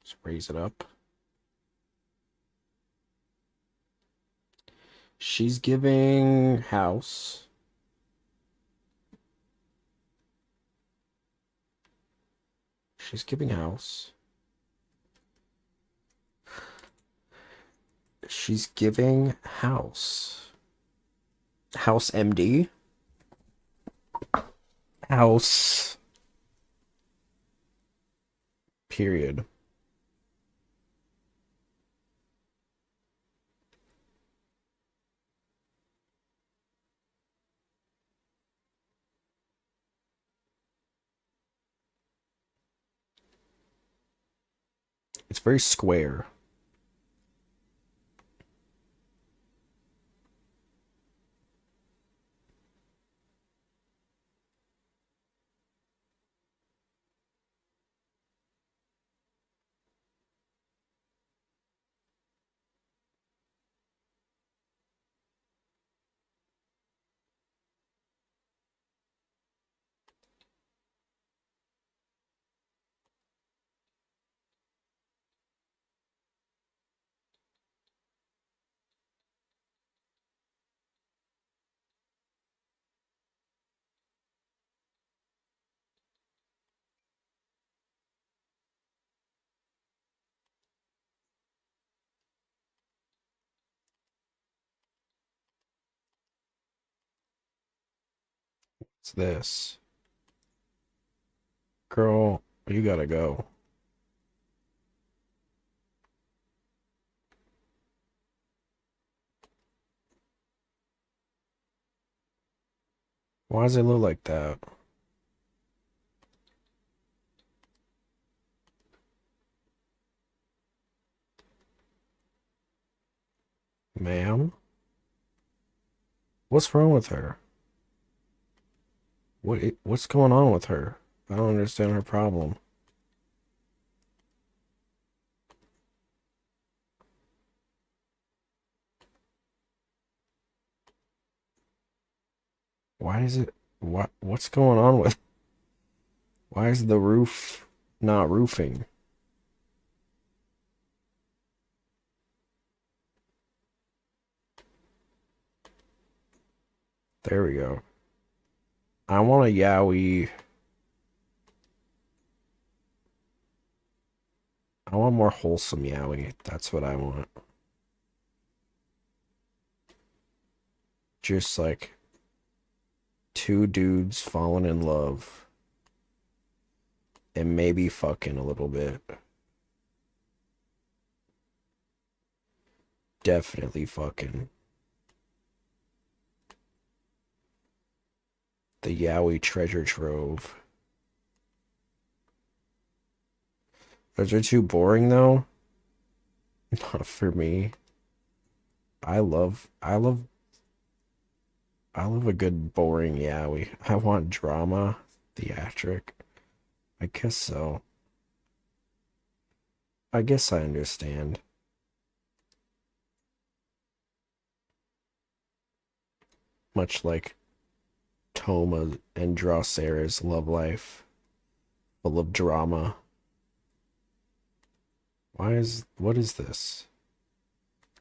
Just raise it up. She's giving house. She's giving house. She's giving house. House MD. House. Period. It's very square. It's this. Girl, you gotta go. Why does it look like that? Ma'am? What's wrong with her? What's going on with her? I don't understand her problem. Why is it what's going on with why is the roof not roofing? There we go. I want a yaoi. I want more wholesome yaoi. That's what I want. Just like two dudes falling in love and maybe fucking a little bit. Definitely fucking. The yaoi treasure trove. Those are too boring though. Not for me. I love a good boring yaoi. I want drama, theatric. I guess so. I guess I understand. Much like Toma and Drosera's love life, full of drama. What is this?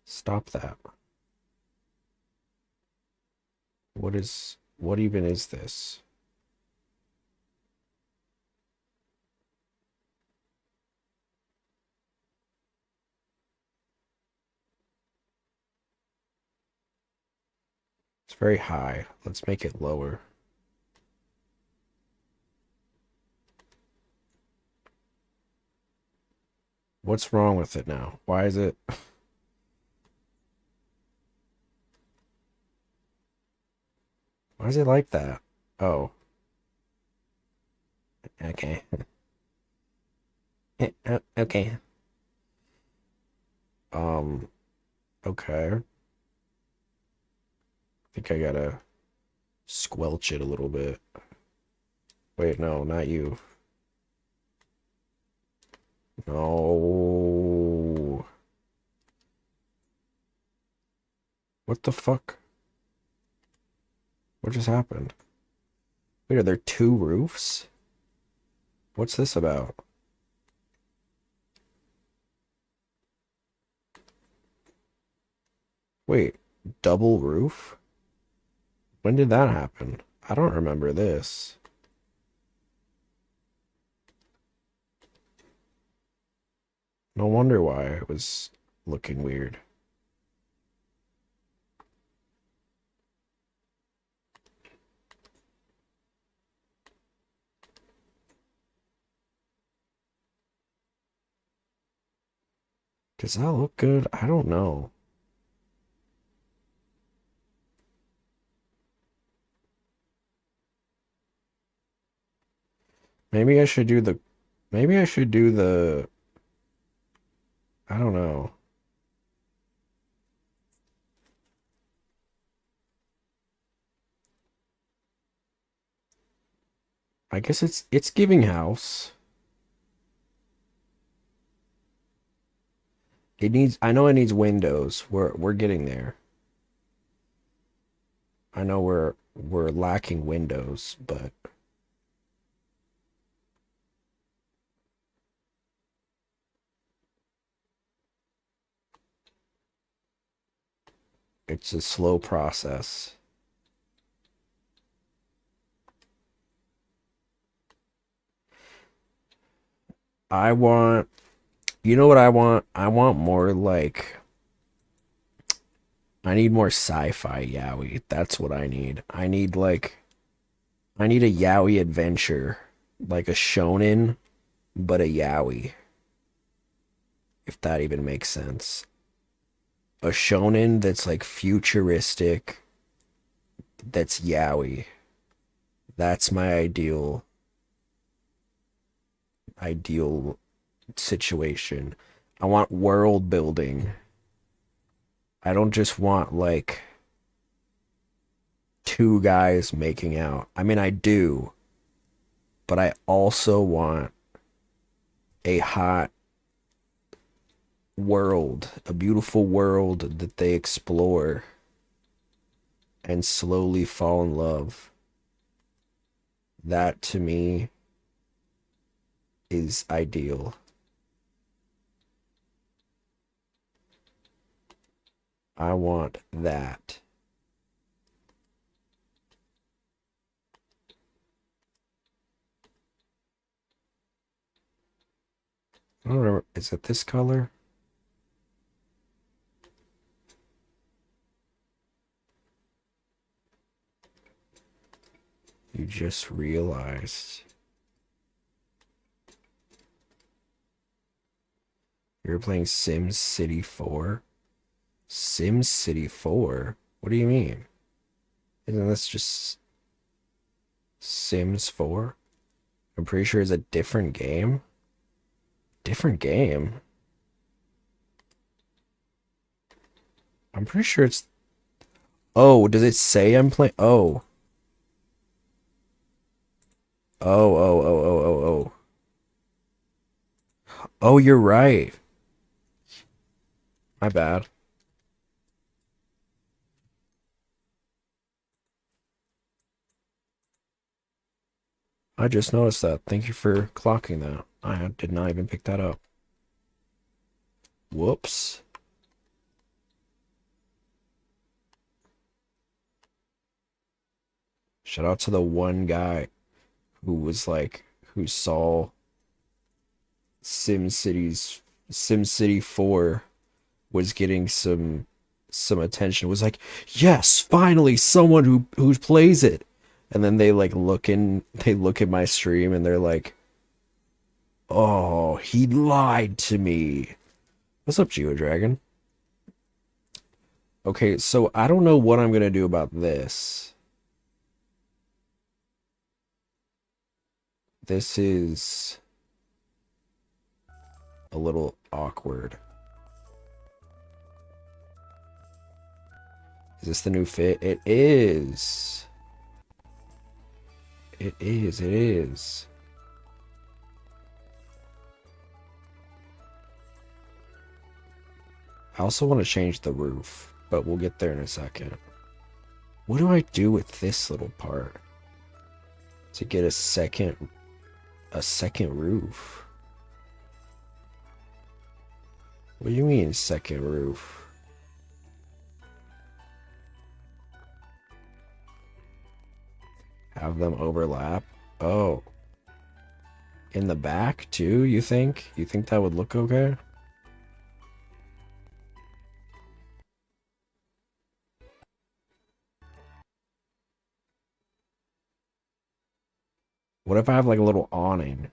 Stop that. What even is this? It's very high. Let's make it lower. What's wrong with it now? Why is it? Why is it like that? Oh. Okay. Okay. Okay. I think I gotta squelch it a little bit. Wait, no, not you. No. What the fuck? What just happened? Wait, are there two roofs? What's this about? Wait, double roof? When did that happen? I don't remember this. No wonder why it was looking weird. Does that look good? I don't know. Maybe I should do the... Maybe I should do the... I don't know. I guess it's giving house. It needs... I know it needs windows. We're getting there. I know we're lacking windows, but... It's a slow process. I want... You know what I want? I want more like... I need more sci-fi yaoi. That's what I need. I need like... I need a yaoi adventure. Like a shonen, but a yaoi. If that even makes sense. A shonen that's like futuristic. That's yaoi. That's my ideal situation. I want world building. I don't just want like two guys making out. I mean, I do, but I also want a hot world, a beautiful world that they explore and slowly fall in love. That to me is ideal. I want that. I don't remember. Is it this color? You just realized. You're playing Sims City 4? Sims City 4? What do you mean? Isn't this just Sims 4? I'm pretty sure it's a different game. Different game? I'm pretty sure it's... Oh, does it say I'm playing... Oh. Oh. Oh, you're right. My bad. I just noticed that. Thank you for clocking that. I did not even pick that up. Whoops. Shout out to the one guy who was like, who saw SimCity 4 was getting some attention, was like, yes, finally someone who plays it. And then they like look at my stream and they're like, oh, he lied to me. What's up, GeoDragon? Okay, so I don't know what I'm gonna do about this. This is a little awkward. Is this the new fit? It is. It is. I also want to change the roof, but we'll get there in a second. What do I do with this little part to get a second roof? What do you mean second roof? Have them overlap? Oh. In the back too, you think? You think that would look okay? What if I have like a little awning?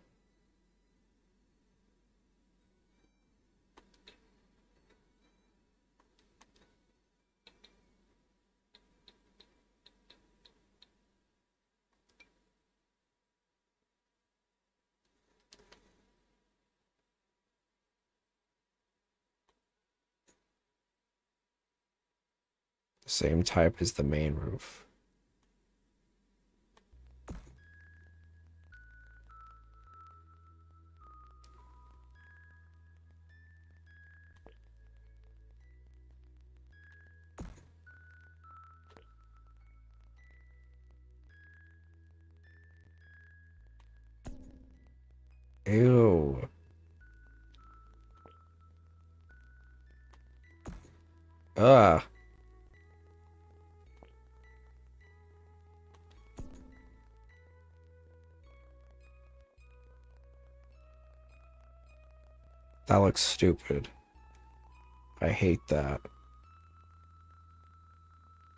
Same type as the main roof. Ew. Ugh. That looks stupid. I hate that.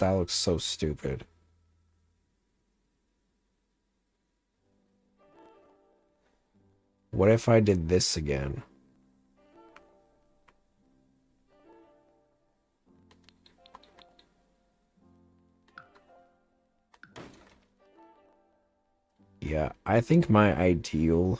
That looks so stupid. What if I did this again? Yeah, I think my ideal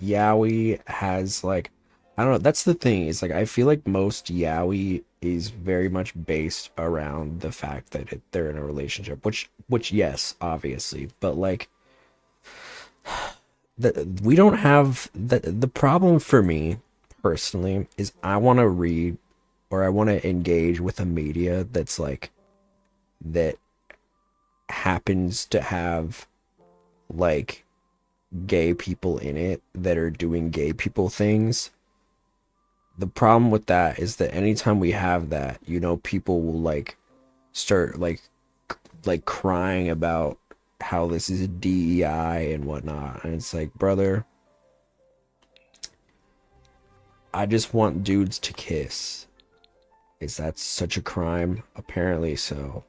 yaoi has like, I don't know, that's the thing, is like I feel like most yaoi is very much based around the fact that they're in a relationship, which yes, obviously, but like we don't have the problem for me personally is I want to read or I want to engage with a media that's like that happens to have like gay people in it that are doing gay people things. The problem with that is that anytime we have that, you know, people will like start like crying about how this is a DEI and whatnot, and it's like, brother, I just want dudes to kiss. Is that such a crime? Apparently so.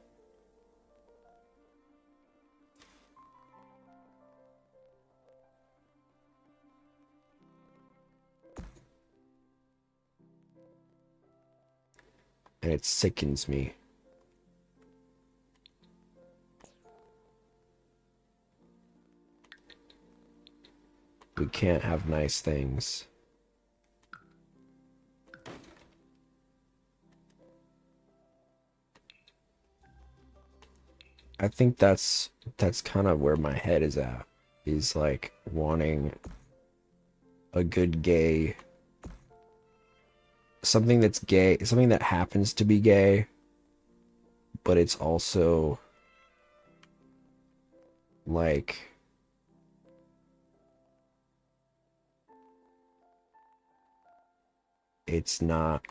And it sickens me. We can't have nice things. I think that's kind of where my head is at, is like wanting a good gay, something that's gay, something that happens to be gay, but it's also like it's not,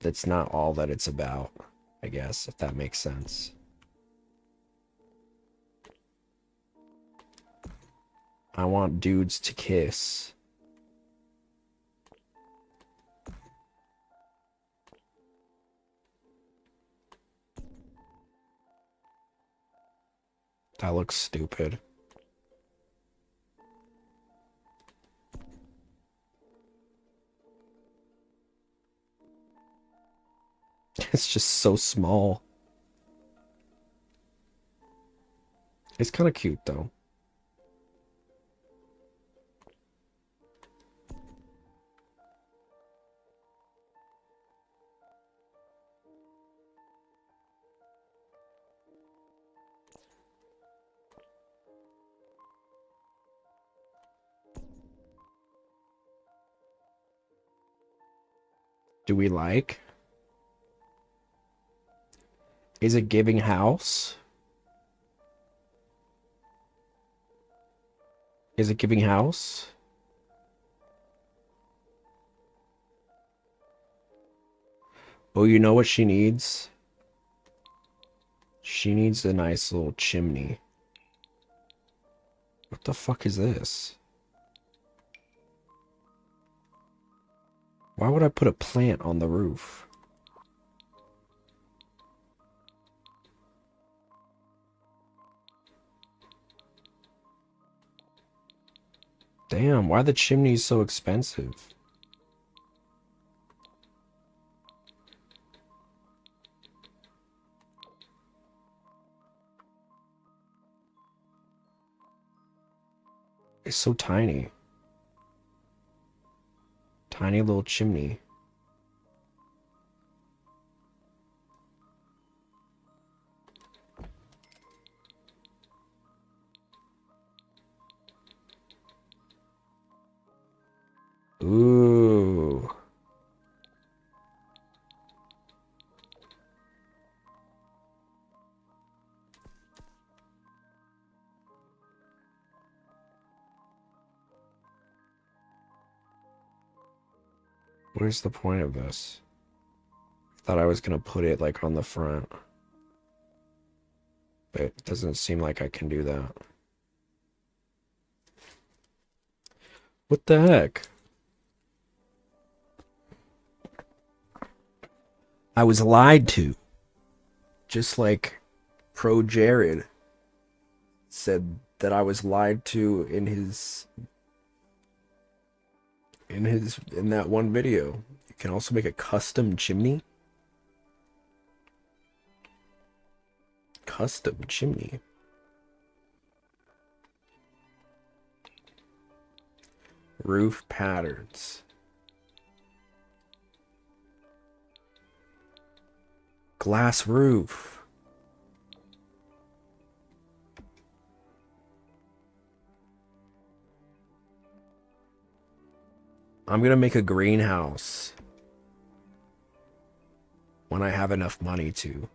that's not all that it's about, I guess, if that makes sense. I want dudes to kiss. That looks stupid. It's just so small. It's kind of cute though. Do we like? Is it giving house? Is it giving house? Oh, you know what she needs? She needs a nice little chimney. What the fuck is this? Why would I put a plant on the roof? Damn, why are the chimneys so expensive? It's so tiny. Tiny little chimney. Ooh. What is the point of this? I thought I was gonna put it like on the front. But it doesn't seem like I can do that. What the heck? I was lied to. Just like Pro Jared said that I was lied to in that one video. You can also make a custom chimney. Custom chimney. Roof patterns. Glass roof. I'm gonna make a greenhouse when I have enough money to.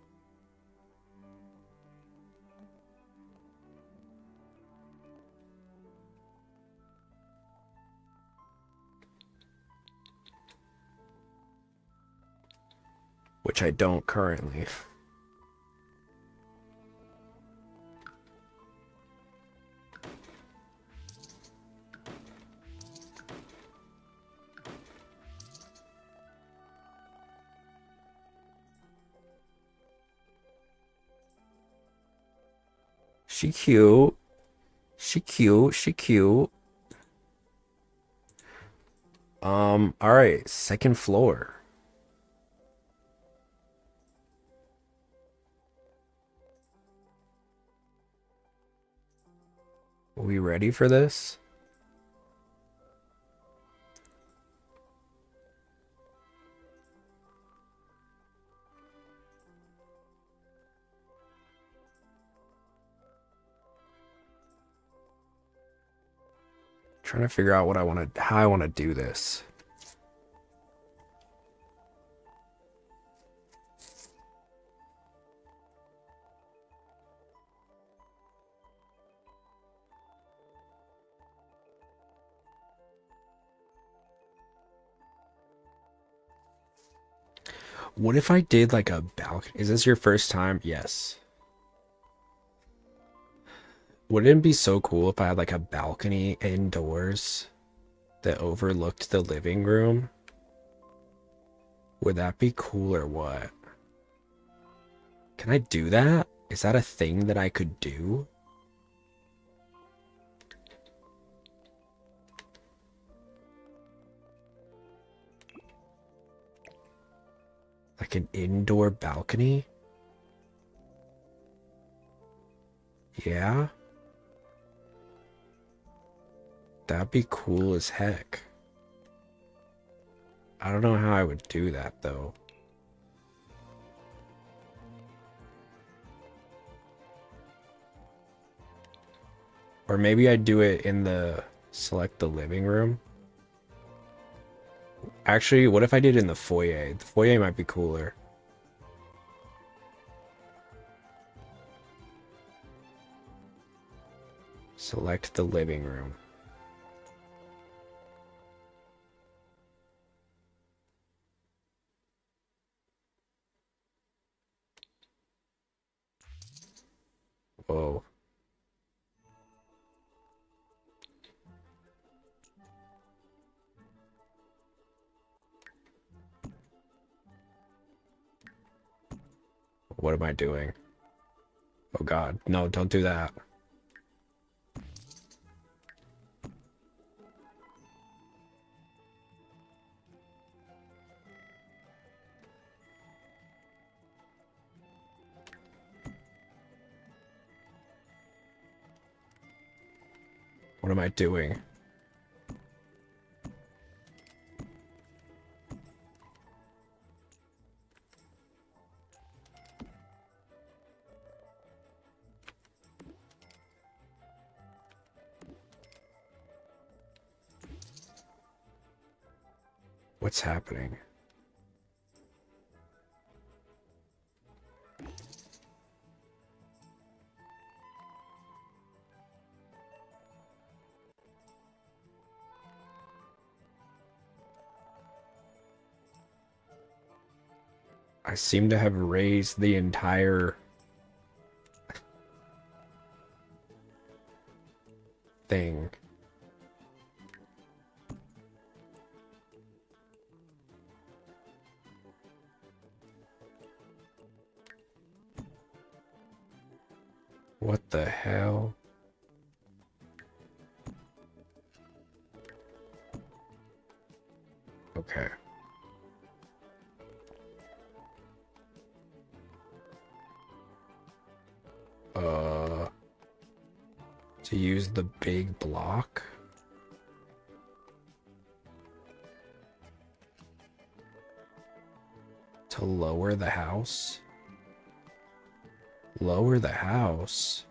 Which I don't currently. She cute. She cute. She cute. All right, second floor. Are we ready for this? Trying to figure out how I want to do this. What if I did like a balcony? Is this your first time? Yes. Wouldn't it be so cool if I had like a balcony indoors that overlooked the living room? Would that be cool or what? Can I do that? Is that a thing that I could do? Like an indoor balcony? Yeah? That'd be cool as heck. I don't know how I would do that though. Or maybe I'd do it in the select the living room. Actually, what if I did it in the foyer? The foyer might be cooler. Select the living room. Whoa. What am I doing? Oh God, no, don't do that. What am I doing? What's happening? I seem to have raised the entire thing. What the hell? Okay. To use the big block? To lower the house? Lower the house?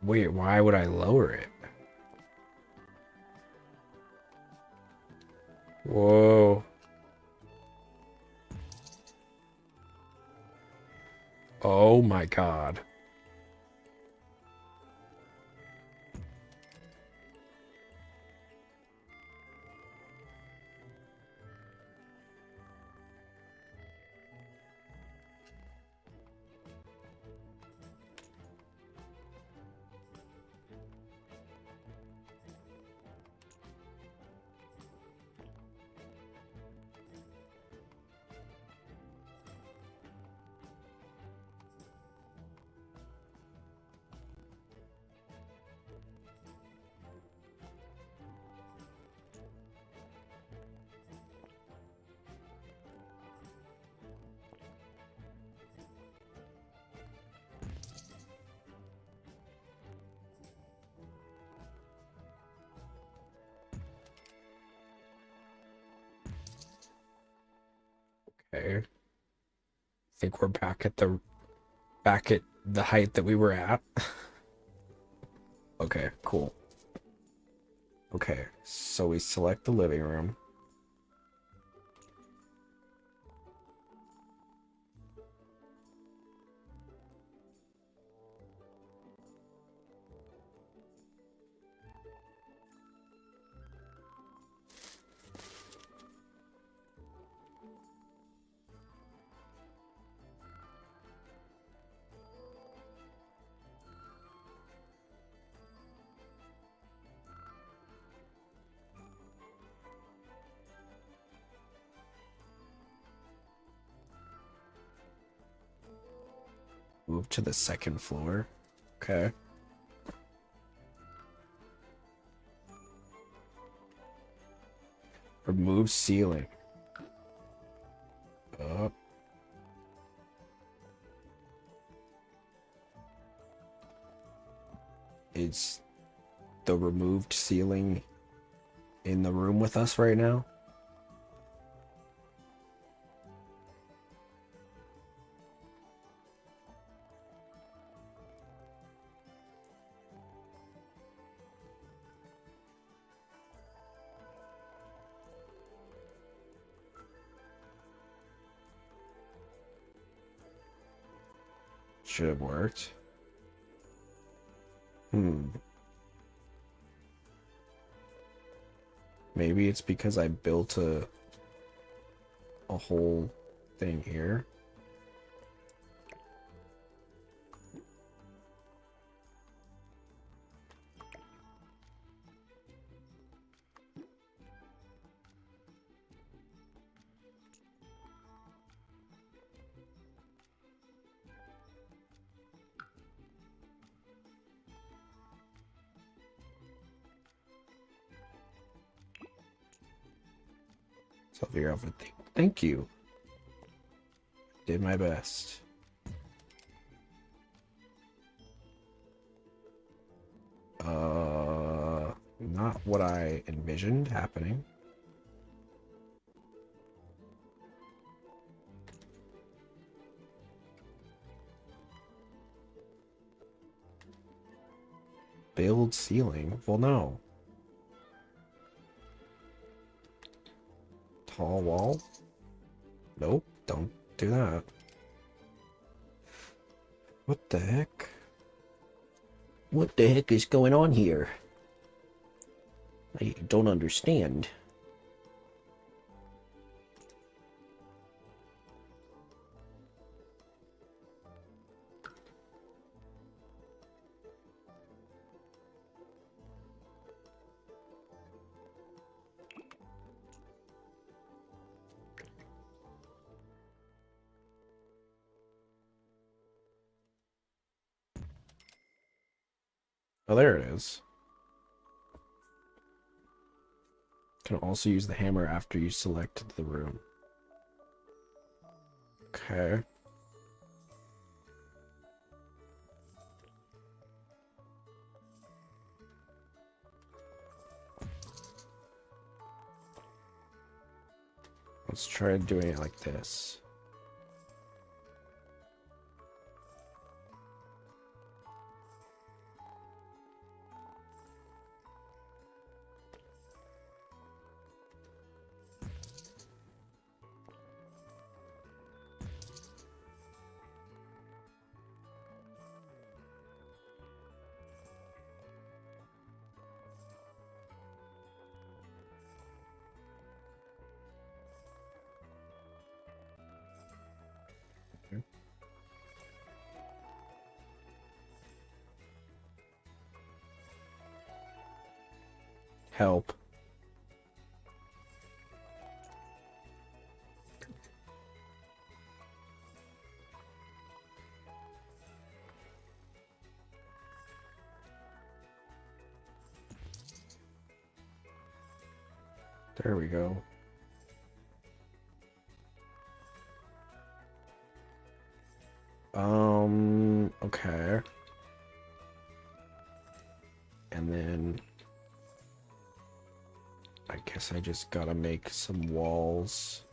Wait, why would I lower it? Whoa. Oh my God. Okay. I think we're back at the height that we were at. Okay, cool. Okay, so we select the living room. Move to the second floor. Okay. Remove ceiling. Up. Is the removed ceiling in the room with us right now? Should have worked. Maybe it's because I built a whole thing here. So I'll figure out what thank you. Did my best. Not what I envisioned happening. Build ceiling? Well, no. Tall wall? Nope, don't do that. What the heck? What the heck is going on here? I don't understand. Oh, there it is. Can also use the hammer after you select the room. Okay. Let's try doing it like this. Help. There we go. Okay. And then I guess I just gotta make some walls.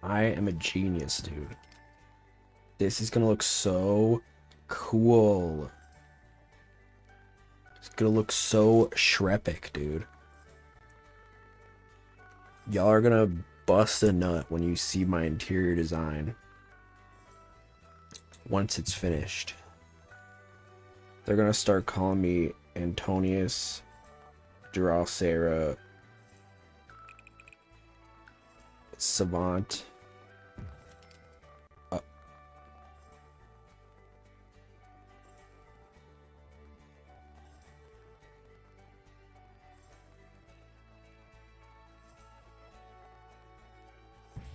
I am a genius, dude. This is gonna look so cool. It's gonna look so Shrepic, dude. Y'all are gonna bust a nut when you see my interior design once it's finished. They're gonna start calling me Antonius Drosera Savant.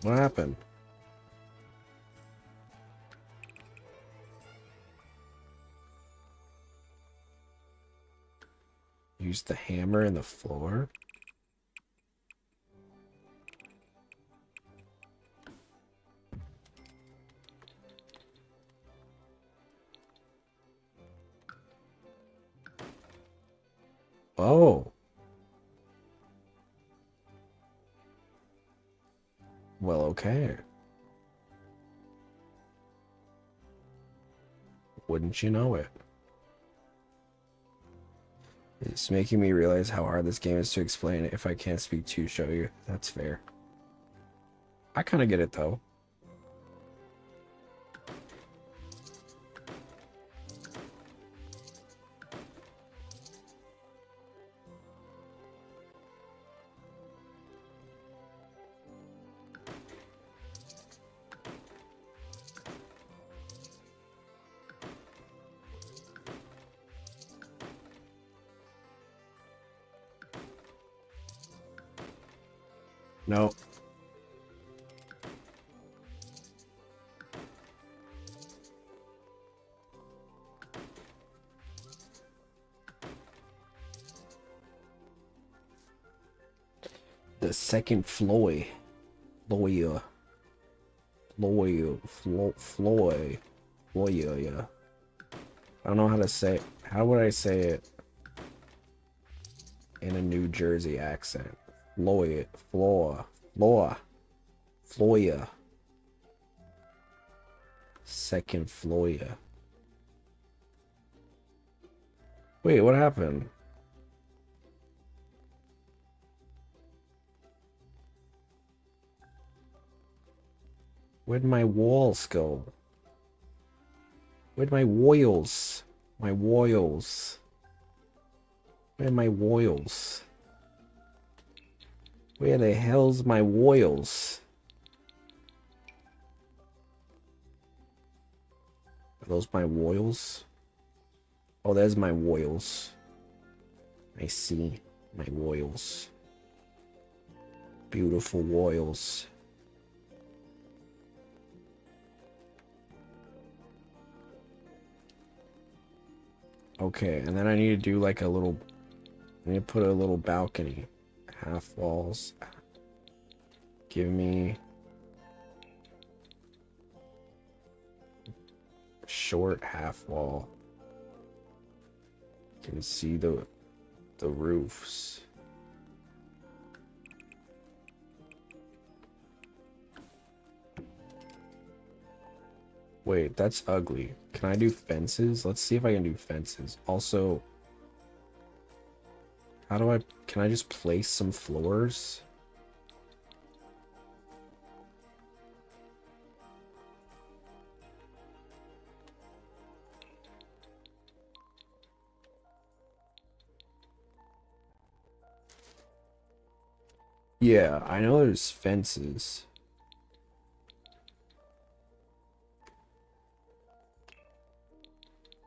What happened? Use the hammer in the floor? Oh. Well, okay. Wouldn't you know it? It's making me realize how hard this game is to explain. If I can't speak to show you, that's fair. I kind of get it though. No. The second Floyd. Floyd. Yeah. I don't know how to say it. How would I say it in a New Jersey accent? Floyd. Floya. Second Floya. Wait, what happened? Where'd my walls go? Where'd my royals? My royals. Where'd my royals? Where the hell's my royals? Are those my royals? Oh, there's my royals. I see my royals. Beautiful royals. Okay, and then I need to do like a little... I need to put a little balcony. Half walls. Give me... short half wall. You can see the roofs. Wait, that's ugly. Can I do fences? Let's see if I can do fences. Also, how do I... Can I just place some floors? Yeah, I know there's fences.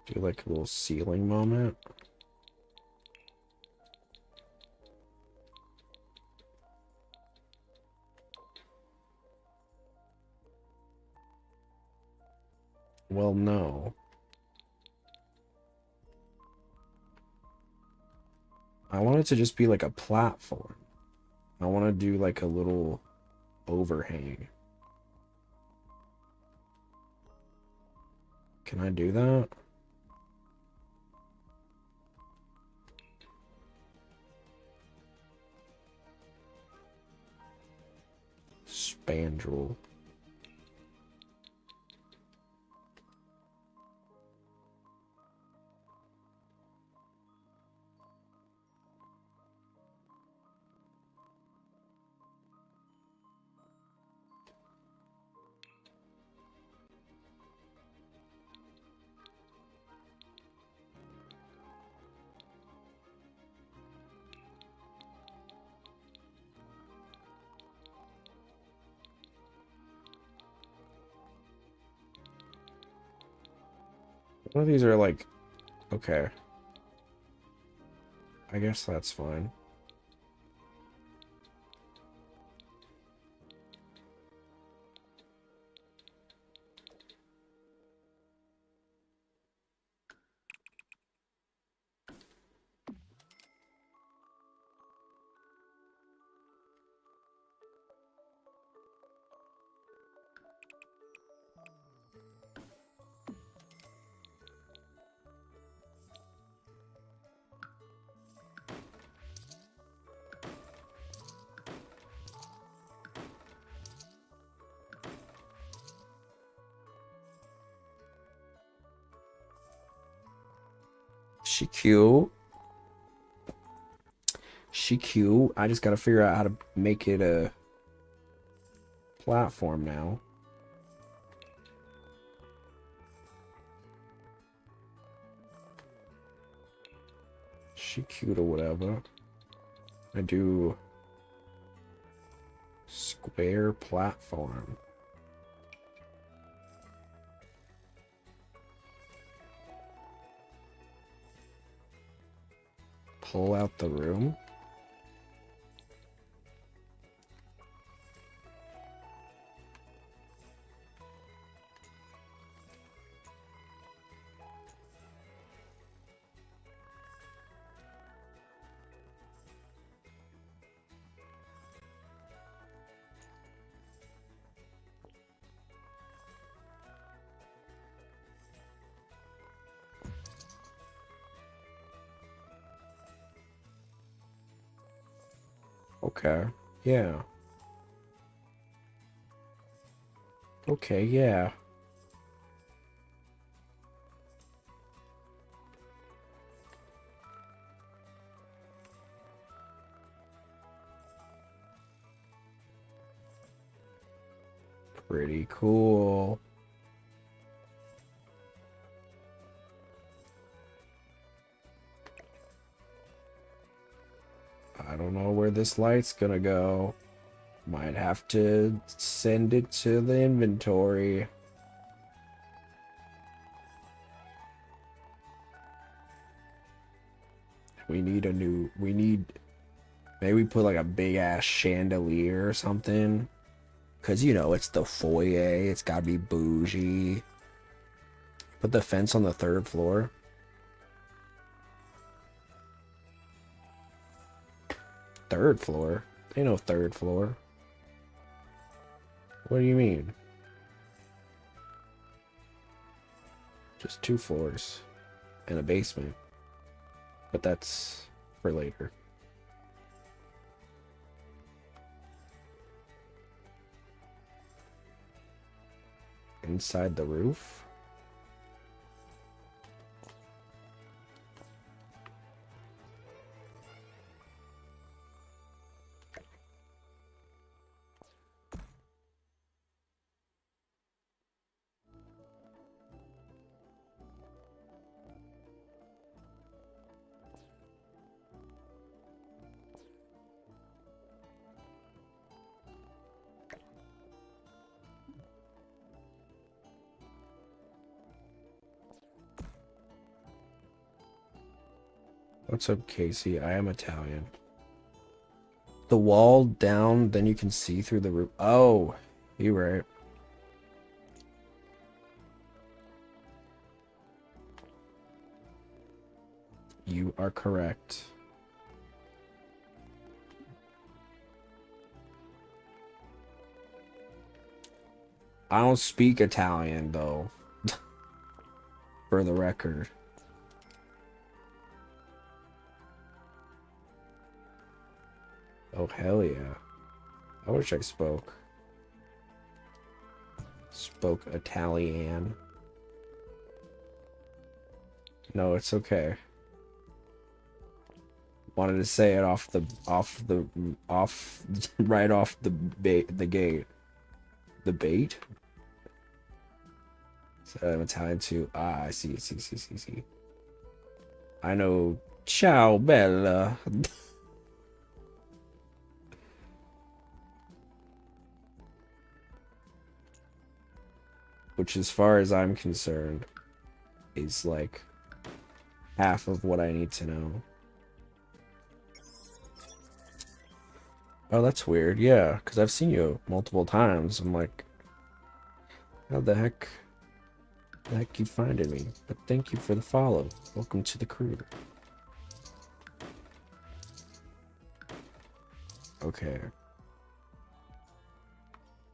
Do like a little ceiling moment. Well, no. I want it to just be like a platform. I want to do like a little overhang. Can I do that? Spandrel. One of these are like, okay. I guess that's fine. She cute. She cute. I just gotta figure out how to make it a platform now. She cute or whatever. I do square platform. Pull out the room. Okay, yeah. Okay, yeah. Pretty cool. I don't know where this light's gonna go. Might have to send it to the inventory. We need, maybe put like a big ass chandelier or something. Cause you know, it's the foyer, it's gotta be bougie. Put the fence on the 3rd floor. Third floor? Ain't no 3rd floor. What do you mean? Just 2 floors and a basement. But that's for later. Inside the roof? What's up, Casey? I am Italian. The wall down, then you can see through the roof. Oh, you're right. You are correct. I don't speak Italian, though. For the record. Oh, hell yeah. I wish I spoke Italian. No, it's okay. Wanted to say it right off the gate. The bait? So I'm Italian too. Ah, I see. I know. Ciao, Bella. Which, as far as I'm concerned, is like half of what I need to know. Oh, that's weird. Yeah, because I've seen you multiple times. I'm like, how the heck you finding me? But thank you for the follow. Welcome to the crew. Okay.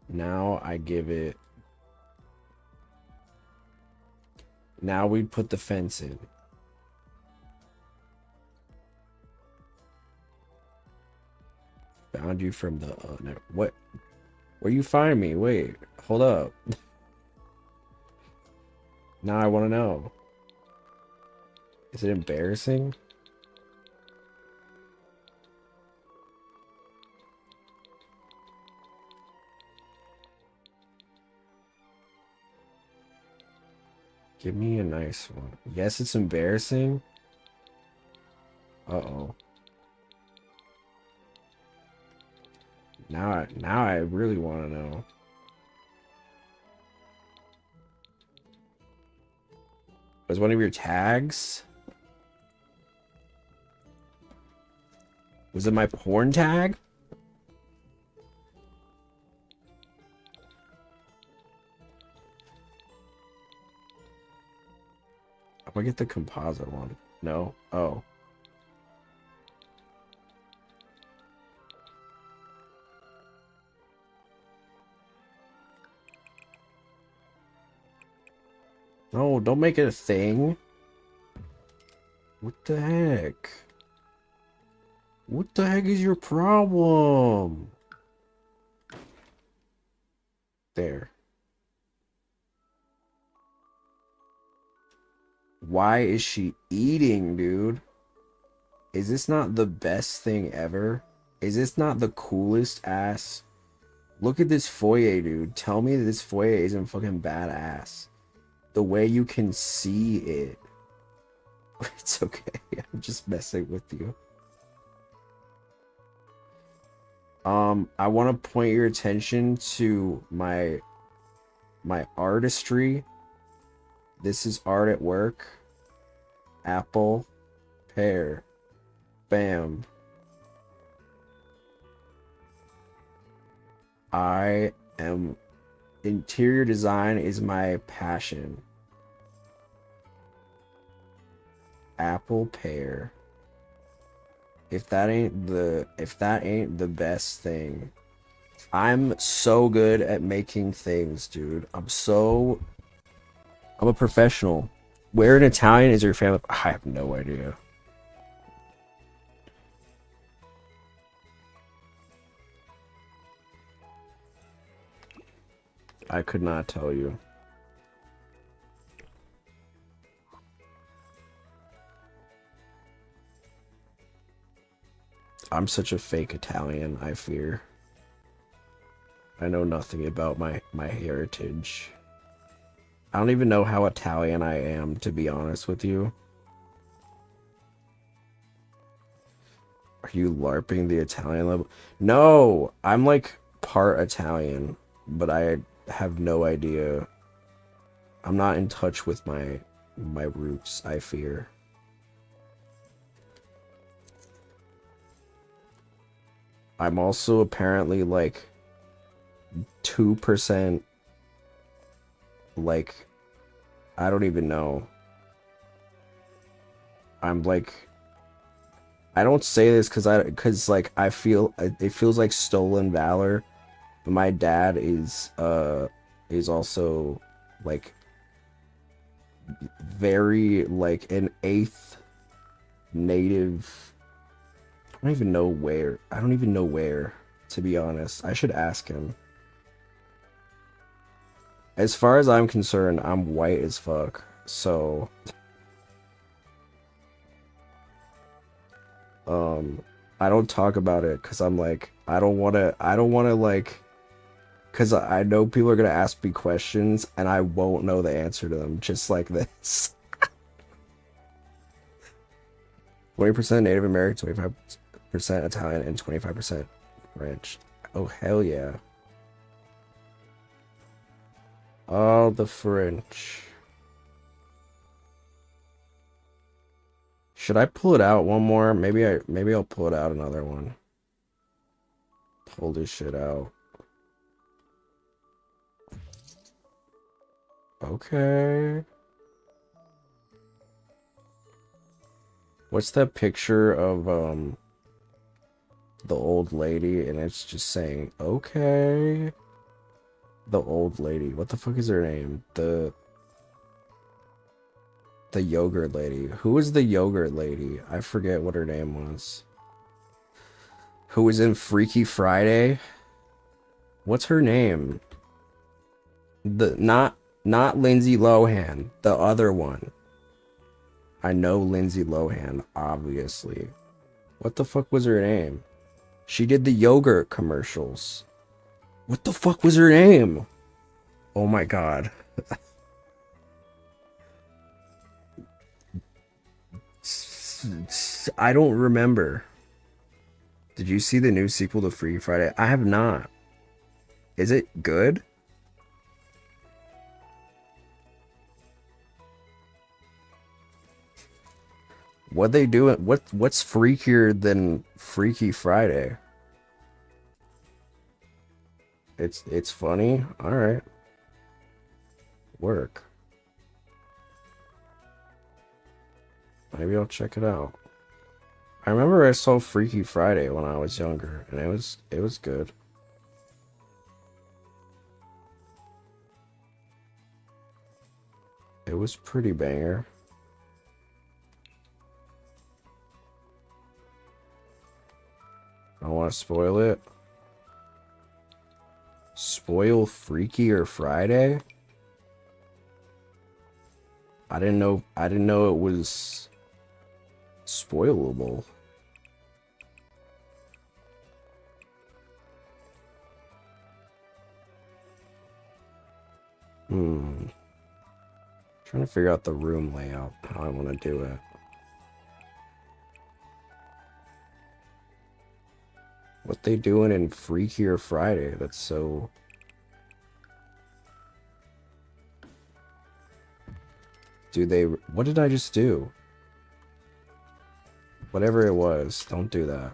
Now I give it... Now we put the fence in. Found you from the... what? Where you find me? Wait, hold up. Now I want to know. Is it embarrassing? Give me a nice one. Yes, it's embarrassing. Uh-oh. Now I really want to know. Was one of your tags? Was it my porn tag? I'm gonna get the composite one. No? Oh. No, don't make it a thing. What the heck? What the heck is your problem? There. Why is she eating, dude? Is this not the best thing ever? Is this not the coolest ass? Look at this foyer, dude. Tell me that this foyer isn't fucking badass. The way you can see it. It's okay. I'm just messing with you. I want to point your attention to my artistry. This is art at work. Apple, pear, bam. Interior design is my passion. Apple, pear. If that ain't the best thing. I'm so good at making things, dude. I'm a professional. Where in Italian is your family? I have no idea. I could not tell you. I'm such a fake Italian, I fear. I know nothing about my heritage. I don't even know how Italian I am, to be honest with you. Are you LARPing the Italian level? No! I'm like part Italian, but I have no idea. I'm not in touch with my roots, I fear. I'm also apparently like 2% like, I don't even know. I'm like, I don't say this because like I feel it feels like stolen valor. But my dad is also like very like an 8th native. I don't even know where, to be honest. I should ask him. As far as I'm concerned, I'm white as fuck. So I don't talk about it because I'm like, I don't want to like, because I know people are going to ask me questions and I won't know the answer to them, just like this. 20% Native American, 25% Italian, and 25% French. Oh, hell yeah. Oh, the French. Should I pull it out one more? Maybe I'll pull it out another one. Pull this shit out. Okay. What's that picture of the old lady and it's just saying okay? The old lady. What the fuck is her name? The yogurt lady. Who is the yogurt lady? I forget what her name was. Who was in Freaky Friday? What's her name? Not Lindsay Lohan, the other one. I know Lindsay Lohan, obviously. What the fuck was her name? She did the yogurt commercials. What the fuck was her name? Oh my god. I don't remember. Did you see the new sequel to Freaky Friday? I have not. Is it good? What they doing? What's freakier than Freaky Friday? It's funny. All right. Work. Maybe I'll check it out. I remember I saw Freaky Friday when I was younger, and it was good. It was pretty banger. I don't want to spoil it. Spoil Freaky or Friday? I didn't know it was spoilable. Trying to figure out the room layout, how I want to do it. What they doing in Freakier Friday? That's so... What did I just do? Whatever it was, don't do that.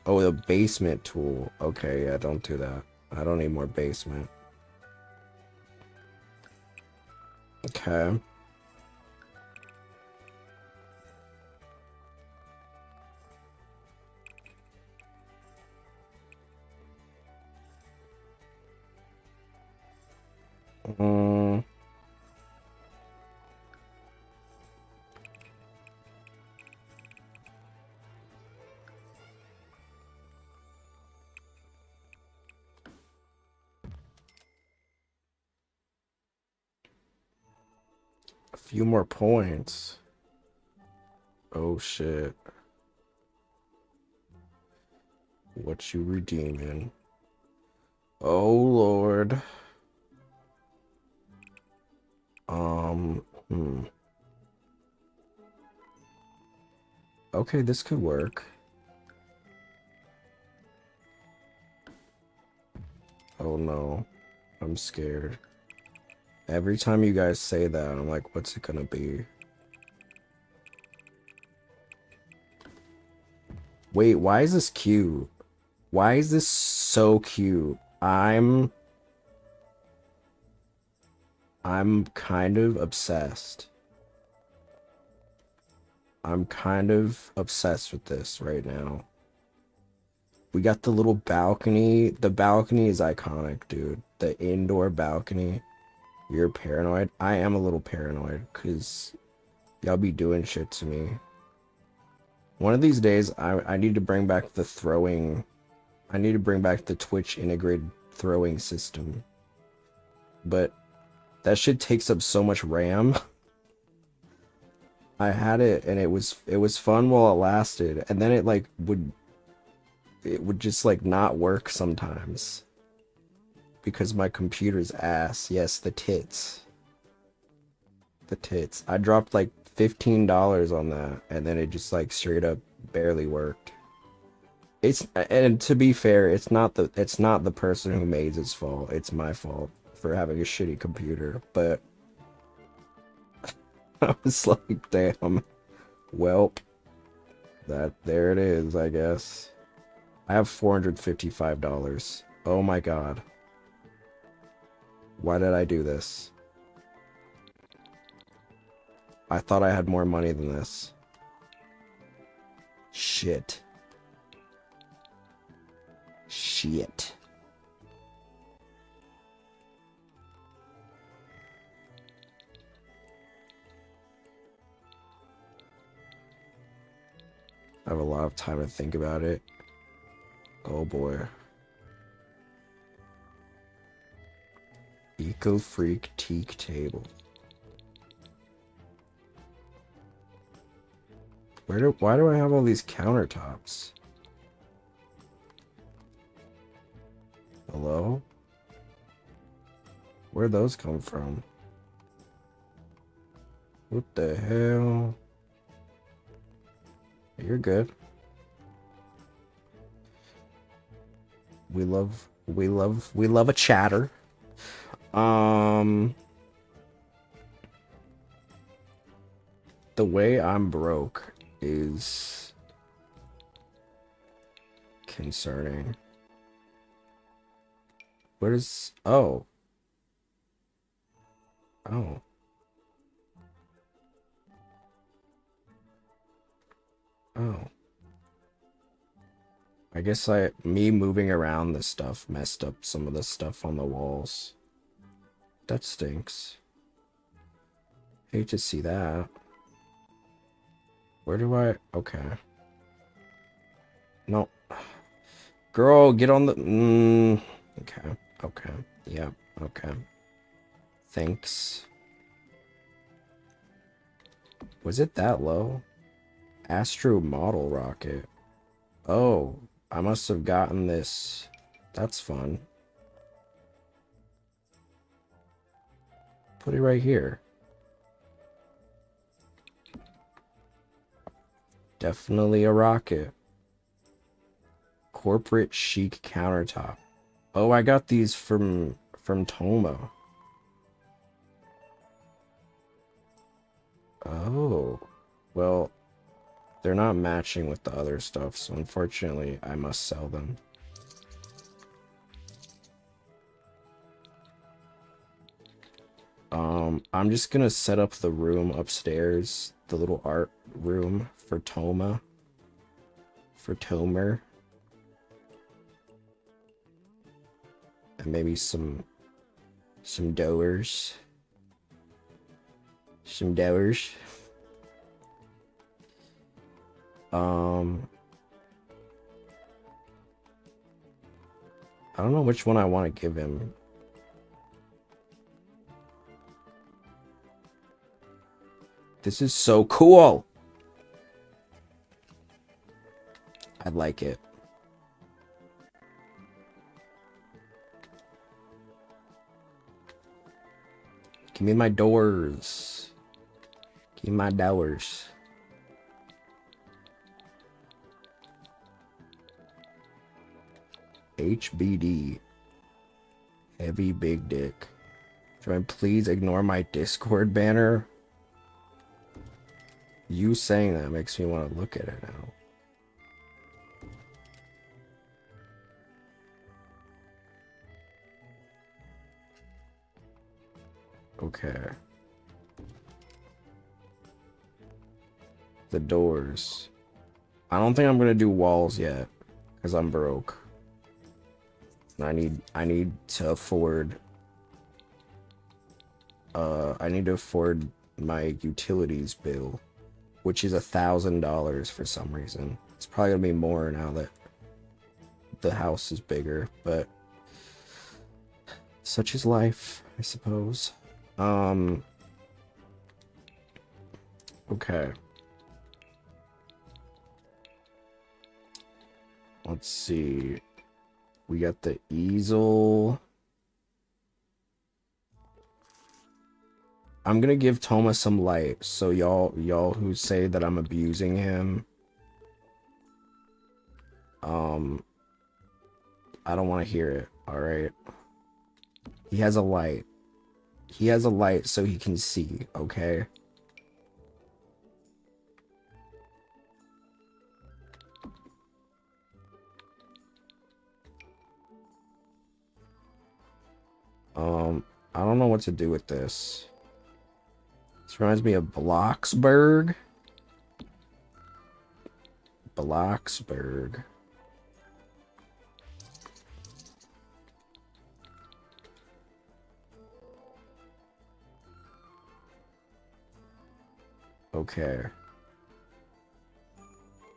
Oh, the basement tool. Okay, yeah, don't do that. I don't need more basement. Okay. A few more points. Oh shit. What you redeeming? Oh lord. Okay, this could work. Oh no. I'm scared. Every time you guys say that, I'm like, what's it gonna be? Wait, why is this cute? Why is this so cute? I'm kind of obsessed. I'm kind of obsessed with this right now. We got the little balcony. The balcony is iconic, dude. The indoor balcony. You're paranoid? I am a little paranoid, because y'all be doing shit to me. One of these days, I need to bring back the throwing... I need to bring back the Twitch integrated throwing system. But that shit takes up so much RAM. I had it, and it was fun while it lasted, and then it would just like not work sometimes. Because my computer's ass. Yes, the tits. The tits. I dropped like $15 on that, and then it just like straight up barely worked. And to be fair, it's not the person who made it's fault. It's my fault for having a shitty computer. But I was like, damn. Welp. There it is, I guess. I have $455. Oh my god. Why did I do this? I thought I had more money than this. Shit. Shit. I have a lot of time to think about it. Oh boy. Eco Freak Teak Table. Why do I have all these countertops? Hello? Where'd those come from? What the hell? You're good. We love a chatter. The way I'm broke is concerning. What is... Oh. Oh. Oh. I guess me moving around this stuff messed up some of the stuff on the walls. That stinks. Hate to see that. Where do I... Okay. No. Girl, get on the... Okay. Okay. Yeah. Okay. Thanks. Was it that low? Astro model rocket. Oh, I must have gotten this. That's fun. Put it right here. Definitely a rocket. Corporate chic countertop. Oh, I got these from Toma. Oh, well, they're not matching with the other stuff, so unfortunately, I must sell them. I'm just gonna set up the room upstairs, the little art room for Toma. For Tomer. And maybe some doers. Some doers. I don't know which one I want to give him. This is so cool. I like it. Give me my doors. Give me my doors. HBD. Heavy big dick. Join, please ignore my Discord banner. You saying that makes me want to look at it now. Okay. The doors. I don't think I'm gonna do walls yet, because I'm broke. I need to afford my utilities bill, which is $1,000 for some reason. It's probably gonna be more now that the house is bigger, but such is life, I suppose. Okay. Let's see. We got the easel. I'm gonna give Toma some light, so y'all who say that I'm abusing him, I don't want to hear it. All right. He has a light. He has a light so he can see. Okay. I don't know what to do with this. This reminds me of Bloxburg. Bloxburg. Okay.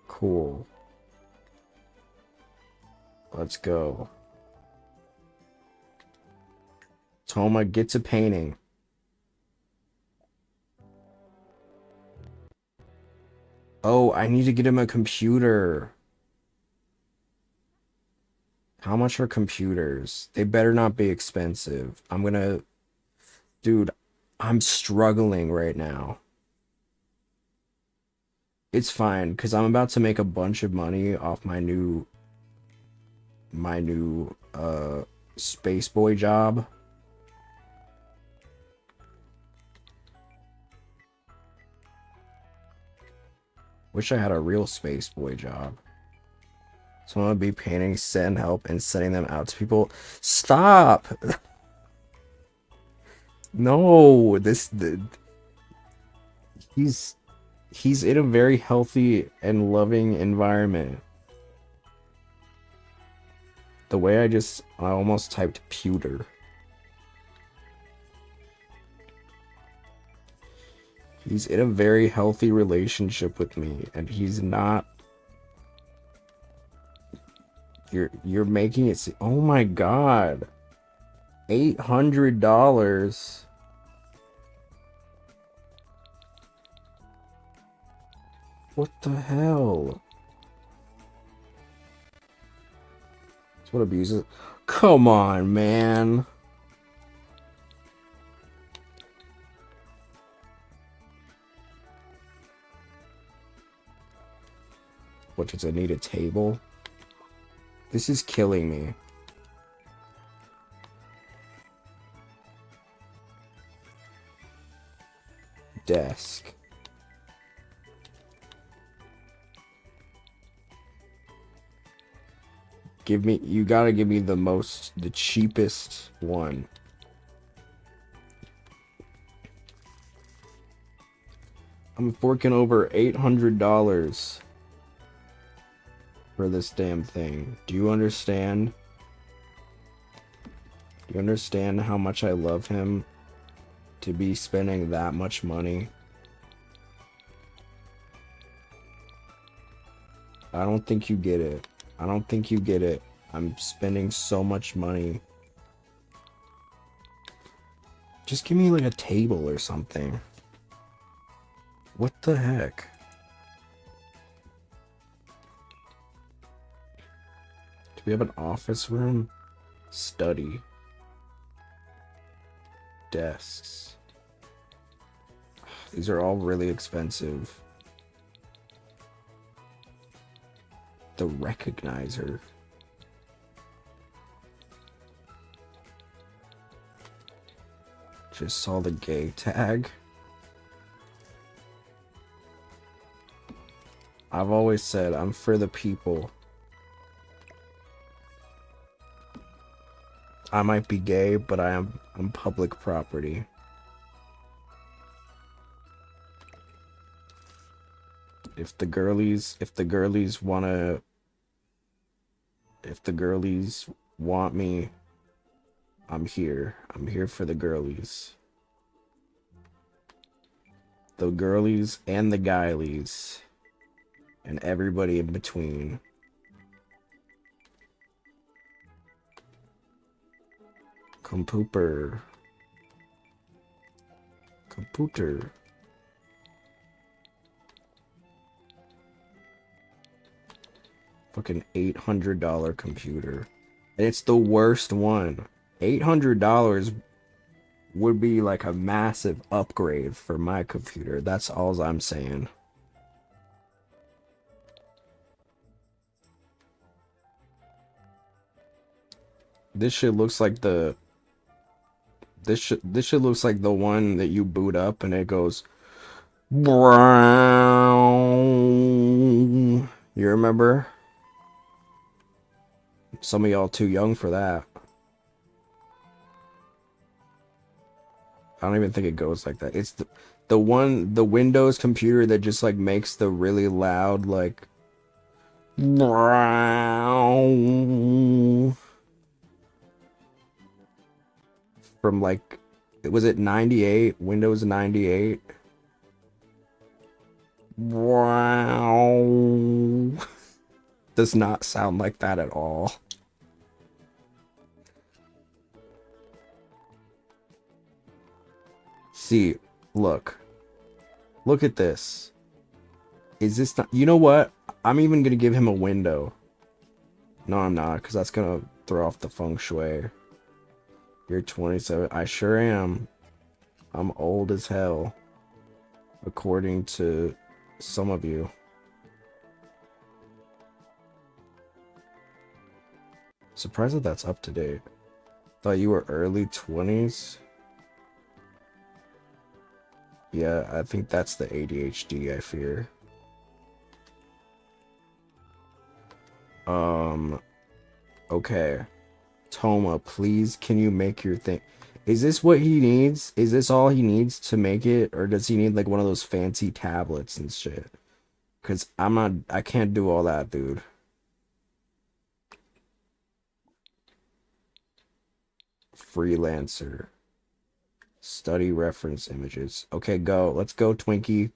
Cool. Let's go. Toma, get to painting. Oh, I need to get him a computer. How much are computers? They better not be expensive. Dude, I'm struggling right now. It's fine, because I'm about to make a bunch of money off my new space boy job. Wish I had a real space boy job. So I'm gonna be painting, send help, and sending them out to people. Stop! No, he's in a very healthy and loving environment. The way I almost typed pewter. He's in a very healthy relationship with me, and he's not. You're making it oh my god. $800. What the hell? That's what abuses. Come on, man. What, does it need a table? This is killing me. Desk. You gotta give me the cheapest one. I'm forking over $800 for this damn thing. Do you understand? Do you understand how much I love him to be spending that much money? I don't think you get it. I don't think you get it. I'm spending so much money. Just give me like a table or something. What the heck? Do we have an office room? Study. Desks. These are all really expensive. The recognizer. Just saw the gay tag. I've always said I'm for the people. I might be gay, but I'm public property. If the girlies want me, I'm here. I'm here for the girlies. The girlies and the guilies. And everybody in between. Computer. Fucking $800 computer. And it's the worst one. $800 would be like a massive upgrade for my computer. That's all I'm saying. This shit looks like the this shit looks like the one that you boot up and it goes brown. You remember? Some of y'all too young for that. I don't even think it goes like that. It's the Windows computer that just like makes the really loud like from like, was it 98? Windows 98? Wow. Does not sound like that at all. See, look at this. Is this not, you know what? I'm even gonna give him a window. No, I'm not, because that's gonna throw off the feng shui. You're 27. I sure am. I'm old as hell, according to some of you. Surprised that that's up to date. Thought you were early 20s. Yeah, I think that's the ADHD I fear. Okay. Toma, please, can you make your thing? Is this what he needs? Is this all he needs to make it? Or does he need like one of those fancy tablets and shit? Because I can't do all that, dude. Freelancer. Study reference images. Okay, go. Let's go, Twinkie.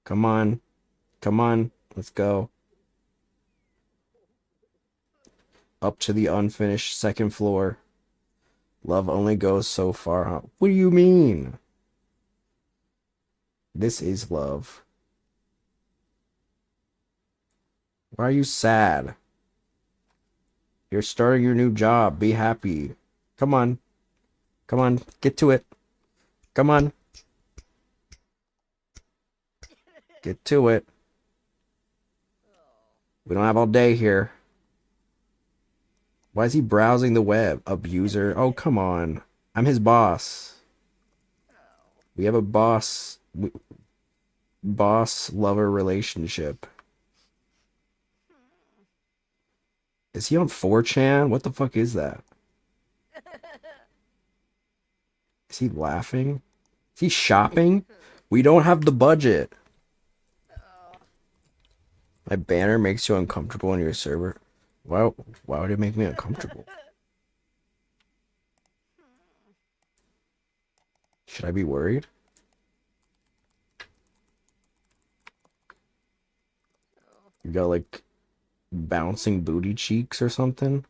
Come on. Come on. Let's go. Up to the unfinished second floor. Love only goes so far, huh? What do you mean? This is love. Why are you sad? You're starting your new job. Be happy. Come on. Come on. Get to it. Come on. Get to it. We don't have all day here. Why is he browsing the web? Abuser. Oh, come on. I'm his boss. We have a boss-lover relationship. Is he on 4chan? What the fuck is that? Is he laughing? Is he shopping? We don't have the budget. My banner makes you uncomfortable on your server. Why would it make me uncomfortable? Should I be worried? You got like bouncing booty cheeks or something?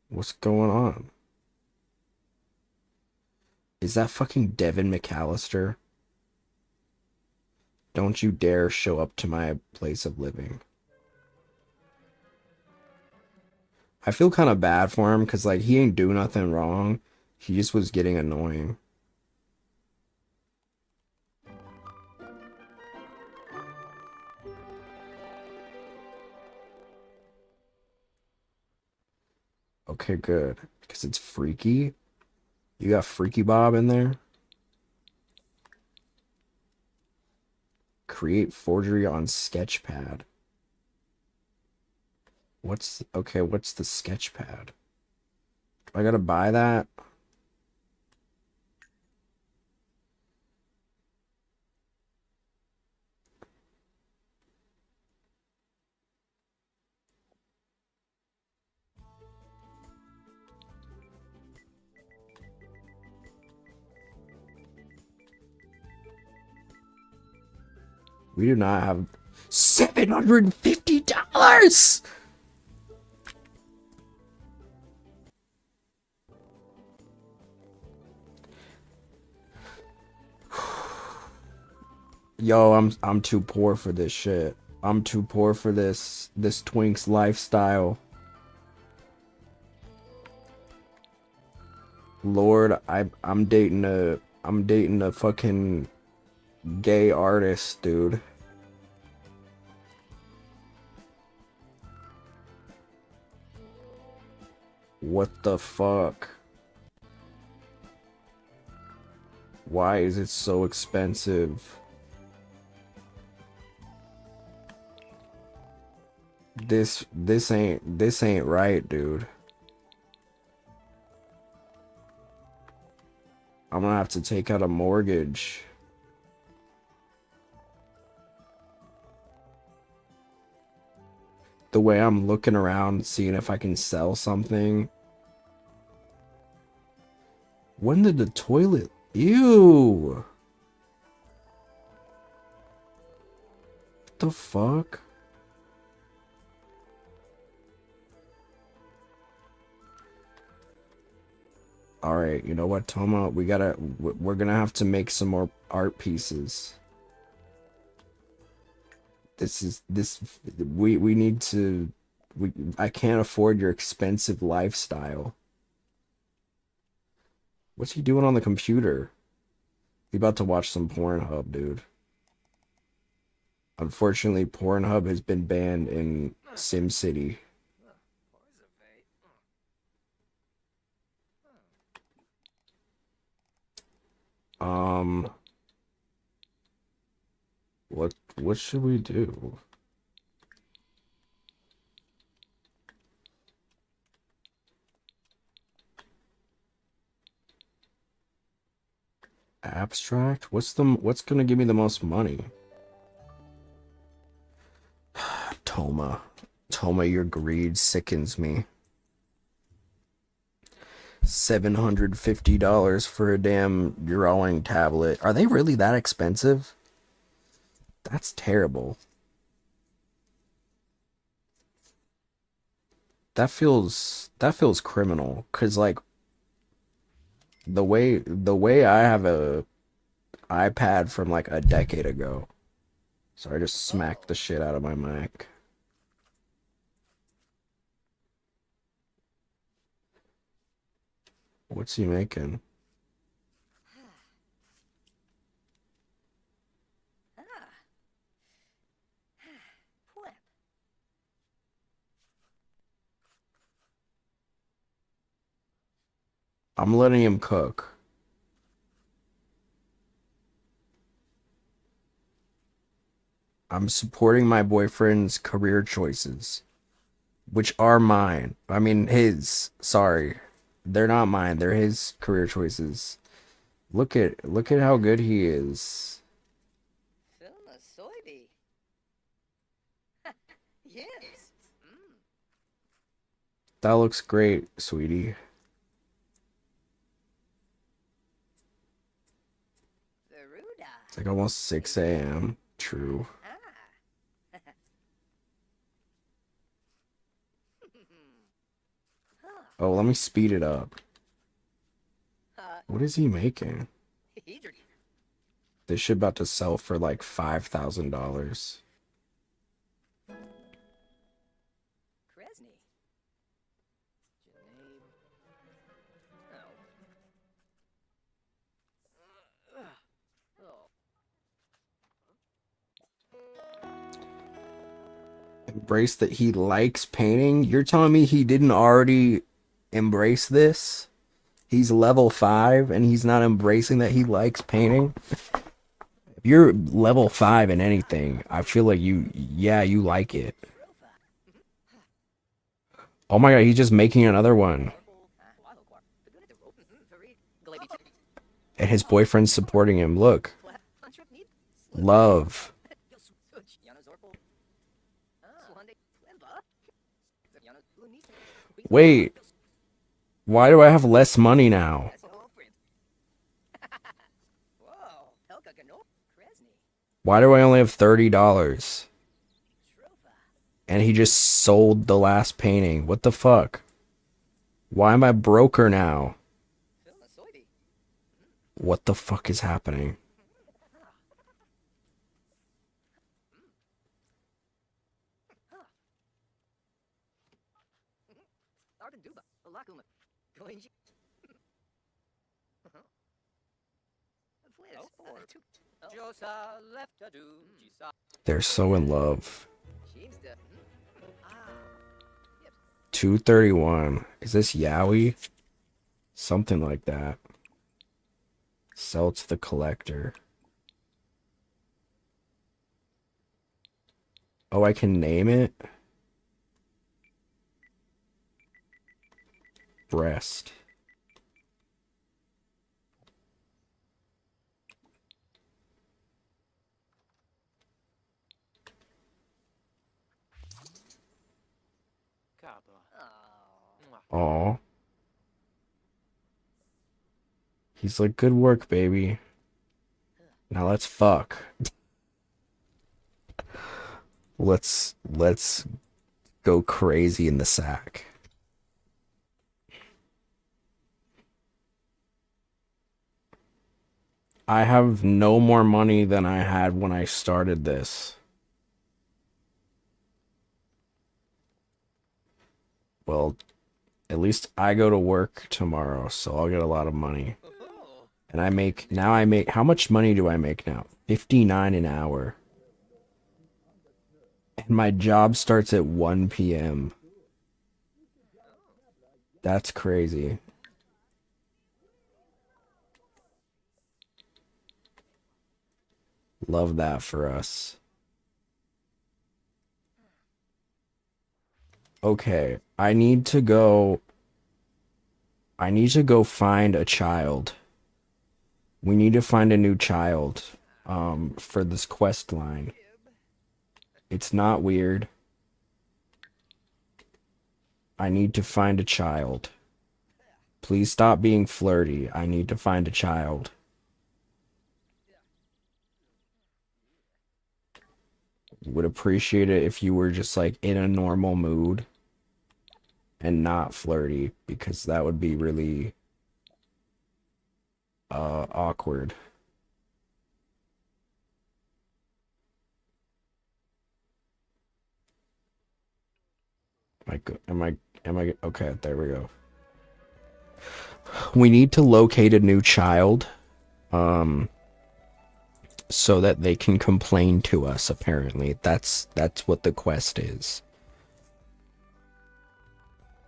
What's going on? Is that fucking Devin McAllister? Don't you dare show up to my place of living. I feel kind of bad for him because, like, he ain't do nothing wrong. He just was getting annoying. Okay, good. Because it's freaky. You got Freaky Bob in there? Create forgery on Sketchpad. What's the Sketchpad? Do I gotta buy that? We do not have $750. Yo, I'm too poor for this shit. I'm too poor for this Twink's lifestyle. Lord, I'm dating a fucking gay artist, dude. What the fuck? Why is it so expensive? This ain't right, dude. I'm gonna have to take out a mortgage. The way I'm looking around, seeing if I can sell something. When did the toilet? Ew! What the fuck? Alright, you know what, Toma? We're gonna have to make some more art pieces. We need to, I can't afford your expensive lifestyle. What's he doing on the computer? He about to watch some Pornhub, dude. Unfortunately, Pornhub has been banned in SimCity. What should we do? Abstract? What's gonna give me the most money? Toma. Toma, your greed sickens me. $750 for a damn drawing tablet. Are they really that expensive? That's terrible. That feels criminal, cause like the way I have a iPad from like a decade ago. So I just smacked the shit out of my Mac. What's he making? I'm letting him cook. I'm supporting my boyfriend's career choices, which are mine. I mean, his. Sorry. They're not mine. They're his career choices. Look at how good he is.
Filma soybe. Yes.
That looks great, sweetie.
Veruda.
It's like almost 6 a.m. True. Oh, let me speed it up. What is he making? This shit about to sell for like $5,000.
Kresny.
Embrace that he likes painting? You're telling me he didn't already embrace this? He's level 5 and he's not embracing that he likes painting? If you're level 5 in anything, I feel like you like it. Oh my god, he's just making another one. And his boyfriend's supporting him. Look. Love. Wait. Why do I have less money now? Why do I only have $30? And he just sold the last painting. What the fuck? Why am I broker now? What the fuck is happening? They're so in love. 231. Is this Yowie? Something like that. Sell to the collector. Oh, I can name it? Breast.
Oh.
Aw. He's like, good work, baby. Now let's fuck. Let's go crazy in the sack. I have no more money than I had when I started this. Well, at least I go to work tomorrow, so I'll get a lot of money.
Oh.
And I make, how much money do I make now? 59 an hour. And my job starts at 1 p.m. That's crazy. Love that for us. Okay, I need to go find a child. We need to find a new child for this quest line. It's not weird. I need to find a child. Please stop being flirty. I need to find a child. Would appreciate it if you were just like in a normal mood and not flirty, because that would be really awkward. Am I okay, there we go. We need to locate a new child so that they can complain to us, apparently. That's what the quest is.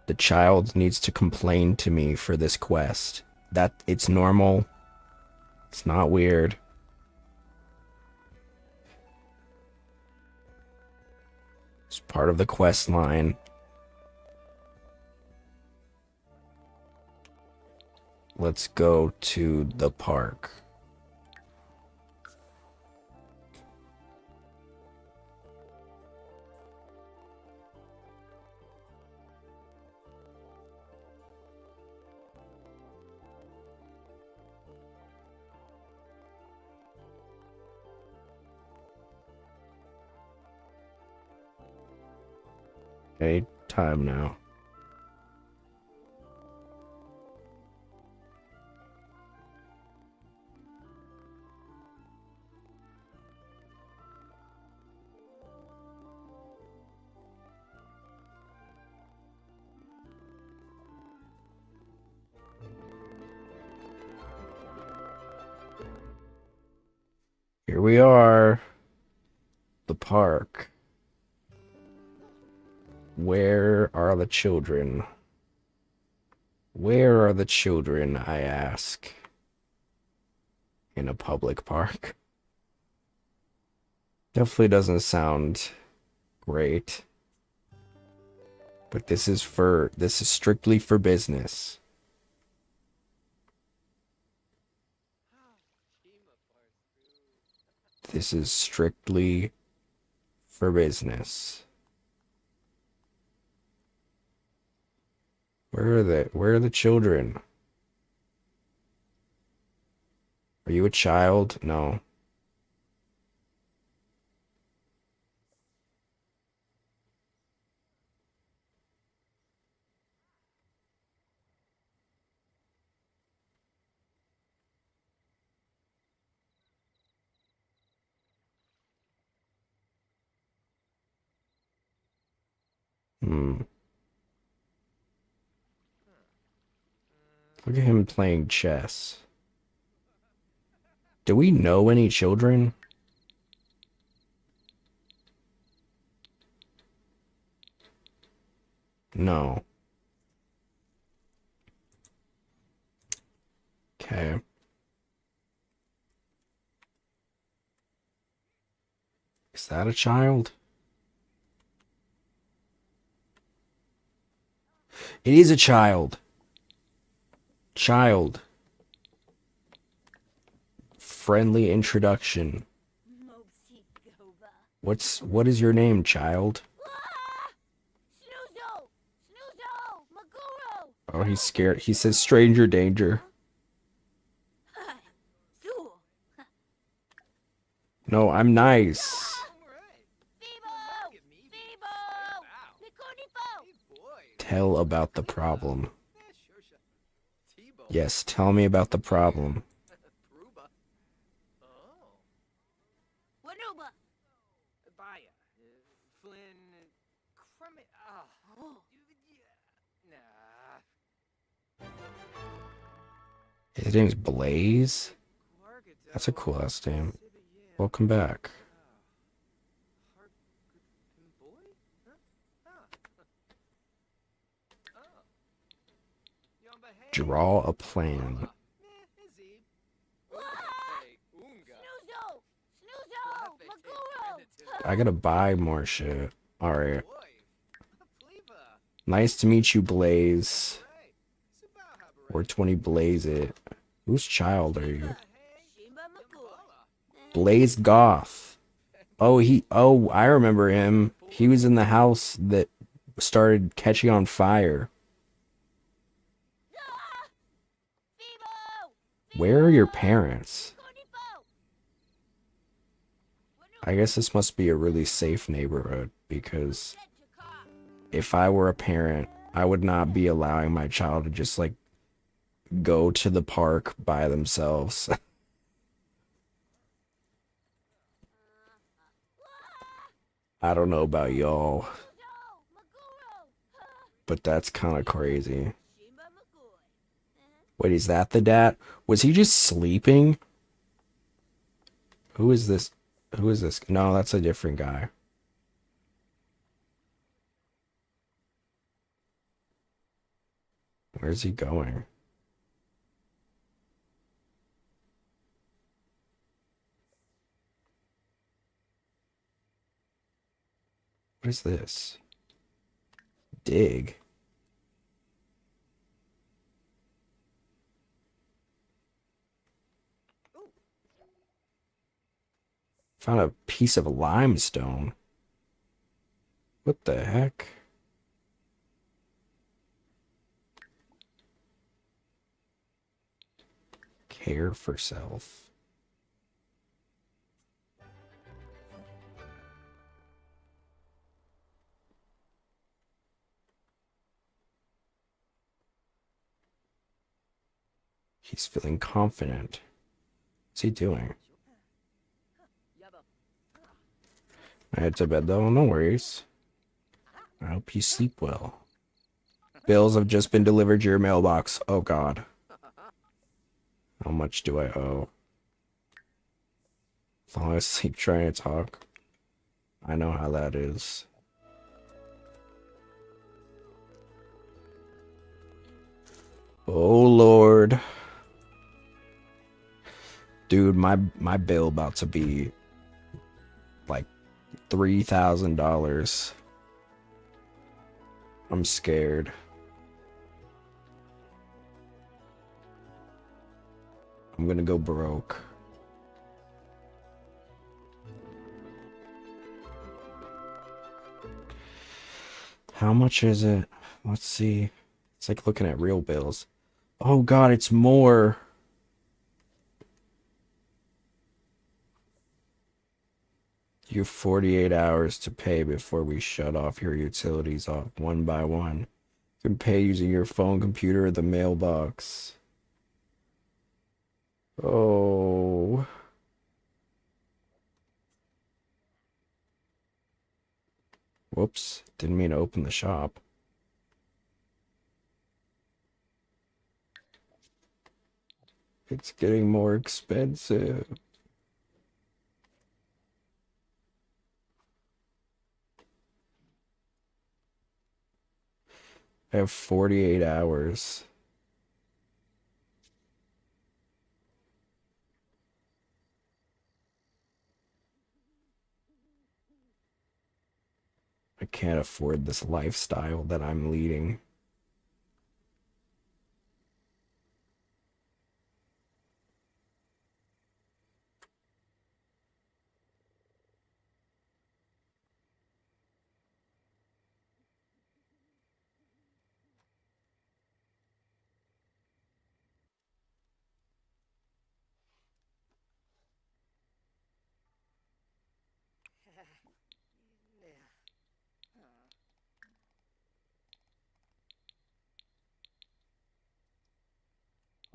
The child needs to complain to me for this quest. That it's normal. It's not weird. It's part of the quest line. Let's go to the park. Okay, time now. Here we are. The park. Where are the children? Where are the children, I ask. In a public park. Definitely doesn't sound great. But this is strictly for business. This is strictly for business. Where are the children? Are you a child? No. Look at him playing chess. Do we know any children? No. Okay. Is that a child? It is a child. Child. Friendly introduction. What is your name, child? Oh, he's scared. He says stranger danger. No, I'm nice. Tell about the problem. Yes, tell me about the problem. His name's Blaze? That's a cool ass name. Welcome back. Draw a plan. I gotta buy more shit. Alright. Nice to meet you, Blaze. 420 Blaze it. Whose child are you? Blaze Goth. Oh, I remember him. He was in the house that started catching on fire. Where are your parents? I guess this must be a really safe neighborhood, because if I were a parent, I would not be allowing my child to just like go to the park by themselves. I don't know about y'all, but that's kind of crazy. Wait, is that the dad? Was he just sleeping? Who is this? Who is this? No, that's a different guy. Where's he going? What is this? Dig. Found a piece of limestone. What the heck? Care for self. He's feeling confident. What's he doing? I head to bed though, no worries. I hope you sleep well. Bills have just been delivered to your mailbox. Oh god. How much do I owe? Fall asleep trying to talk. I know how that is. Oh Lord. Dude, my bill about to be like $3,000. I'm scared. I'm gonna go broke. How much is it? Let's see. It's like looking at real bills. Oh god, it's more. You have 48 hours to pay before we shut off your utilities off one by one. You can pay using your phone, computer, or the mailbox. Oh. Whoops. Didn't mean to open the shop. It's getting more expensive. I have 48 hours. I can't afford this lifestyle that I'm leading.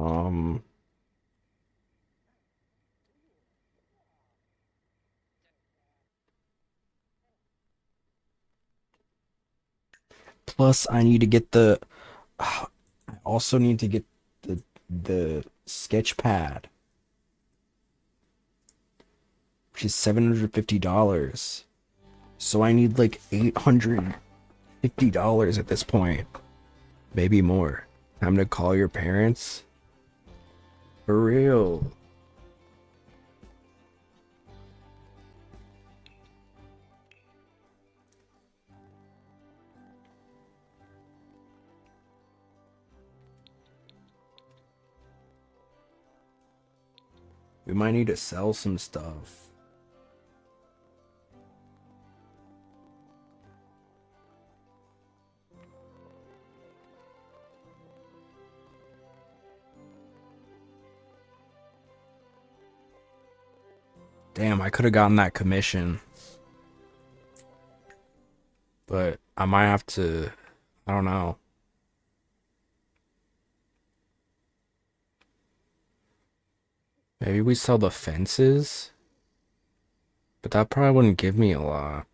Um, plus I need to get the I also need to get the sketch pad, which is $750. So I need like $850 at this point. Maybe more. Time to call your parents? For real. We might need to sell some stuff. Damn, I could have gotten that commission. But I might have to, I don't know. Maybe we sell the fences? But that probably wouldn't give me a lot.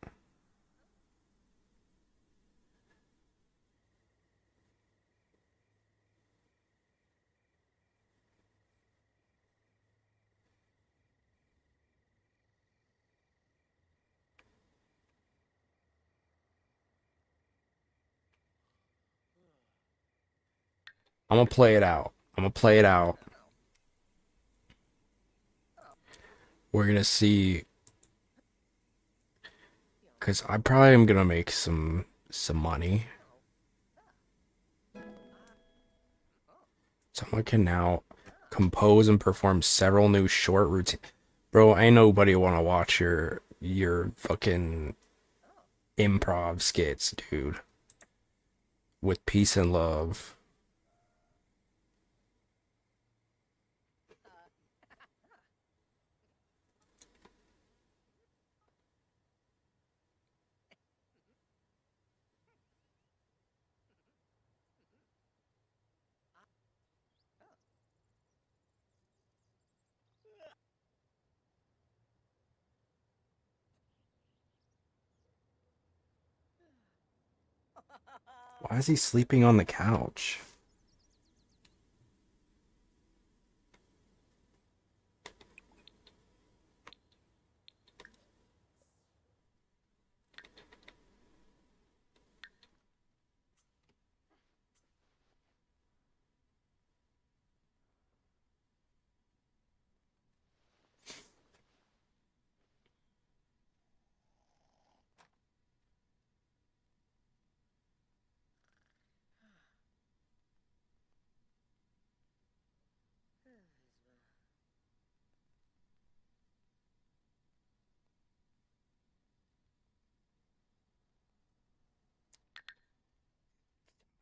I'm gonna play it out. I'm gonna play it out. We're gonna see. Cause I probably am gonna make some money. Someone can now compose and perform several new short routines. Bro, ain't nobody wanna watch your fucking improv skits, dude. With peace and love. Why is he sleeping on the couch?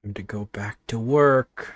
Time to go back to work.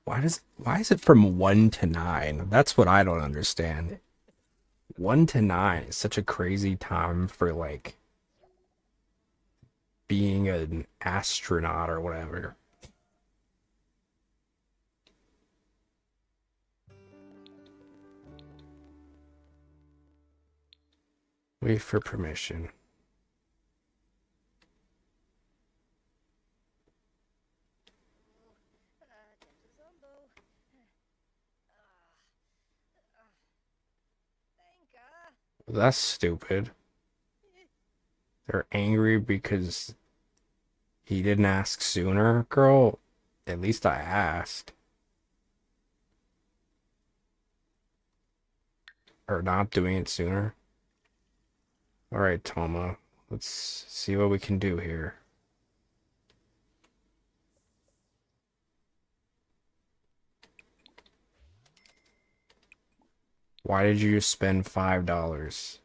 Why is it from 1 to 9? That's what I don't understand. 1 to 9 is such a crazy time for like being an astronaut or whatever. Wait for permission. That's stupid. They're angry because he didn't ask sooner, girl. At least I asked. Or not doing it sooner. Alright, Toma. Let's see what we can do here. Why did you just spend $5?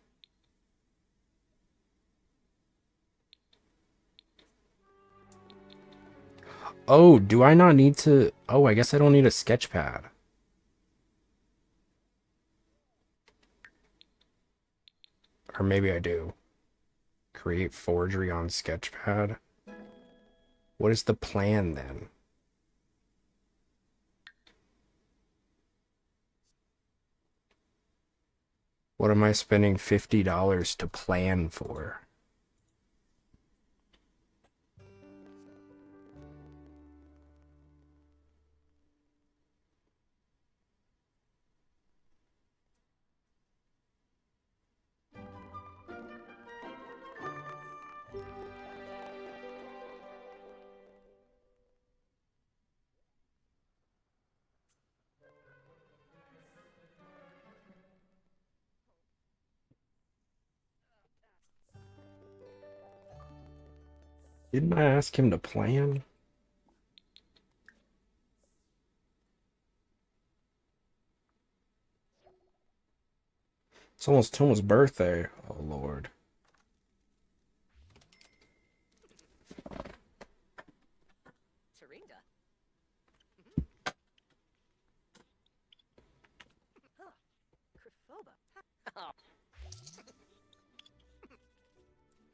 Oh, do I not need to? Oh, I guess I don't need a sketch pad. Or maybe I do. Create forgery on sketchpad. What is the plan then? What am I spending $50 to plan for? Didn't I ask him to plan? It's almost Toma's birthday. Oh, Lord.
Taringa. Huh. Crifoba. Oh.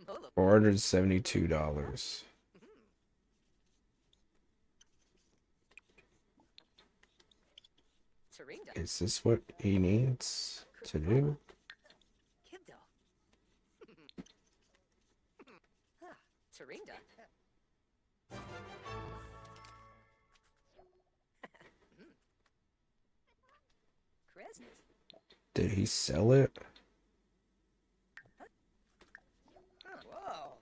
Molo.
$472.
Taringa.
Is this what he needs to do?
Kibdo. Huh. Taringa. Kresnet.
Did he sell it?
Huh. Whoa.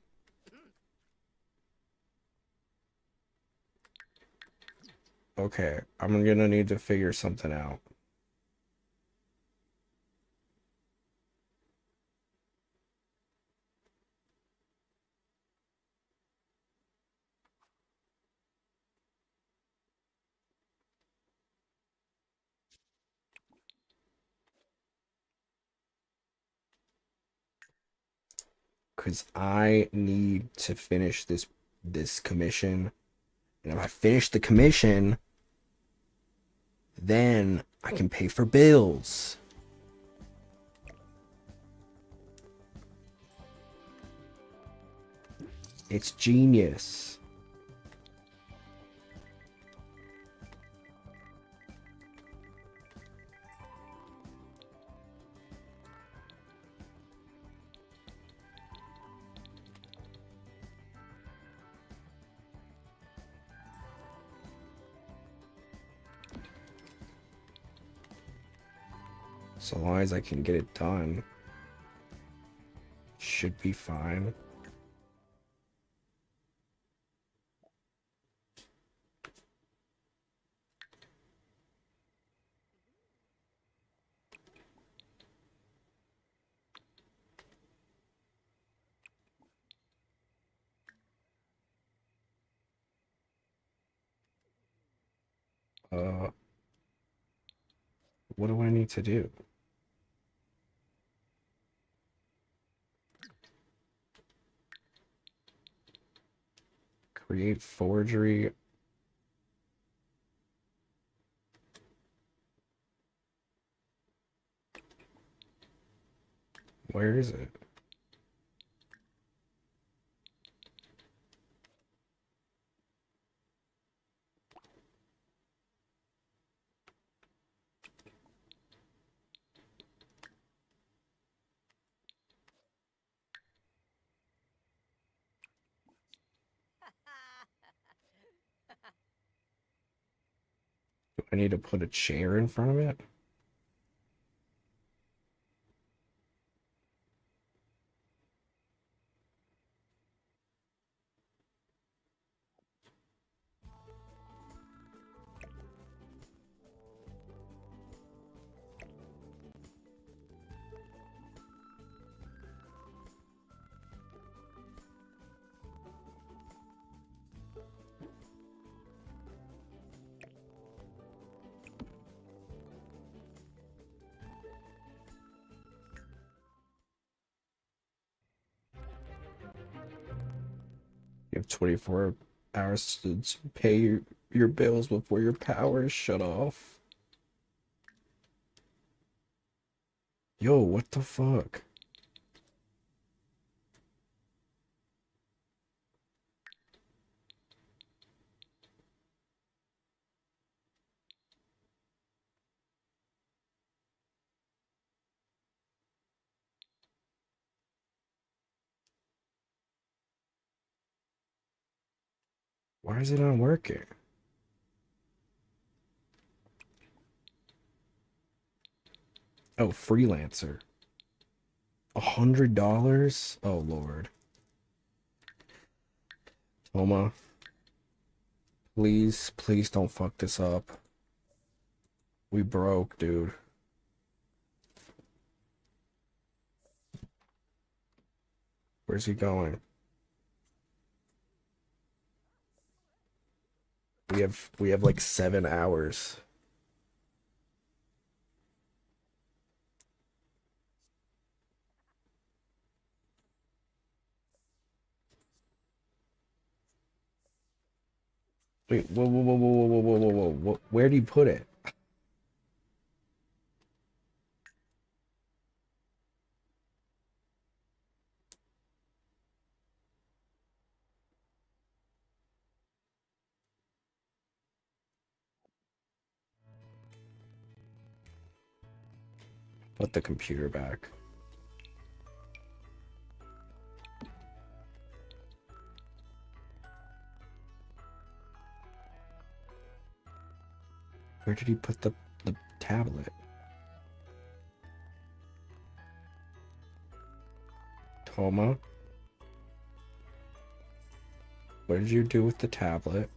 Okay, I'm gonna need to figure something out. Because I need to finish this commission. And if I finish the commission, then I can pay for bills. It's genius. So long as I can get it done, should be fine. What do I need to do? Create forgery. Where is it? Do I need to put a chair in front of it? You have 24 hours to pay your bills before your power is shut off. Yo, what the fuck? Why is it not working? Oh, freelancer. $100? Oh, Lord. Toma. Please, please don't fuck this up. We broke, dude. Where's he going? We have like 7 hours. Wait, whoa, whoa, whoa, whoa, whoa, whoa, whoa, whoa. Where do you put it? Put the computer back. Where did he put the tablet? Toma? What did you do with the tablet?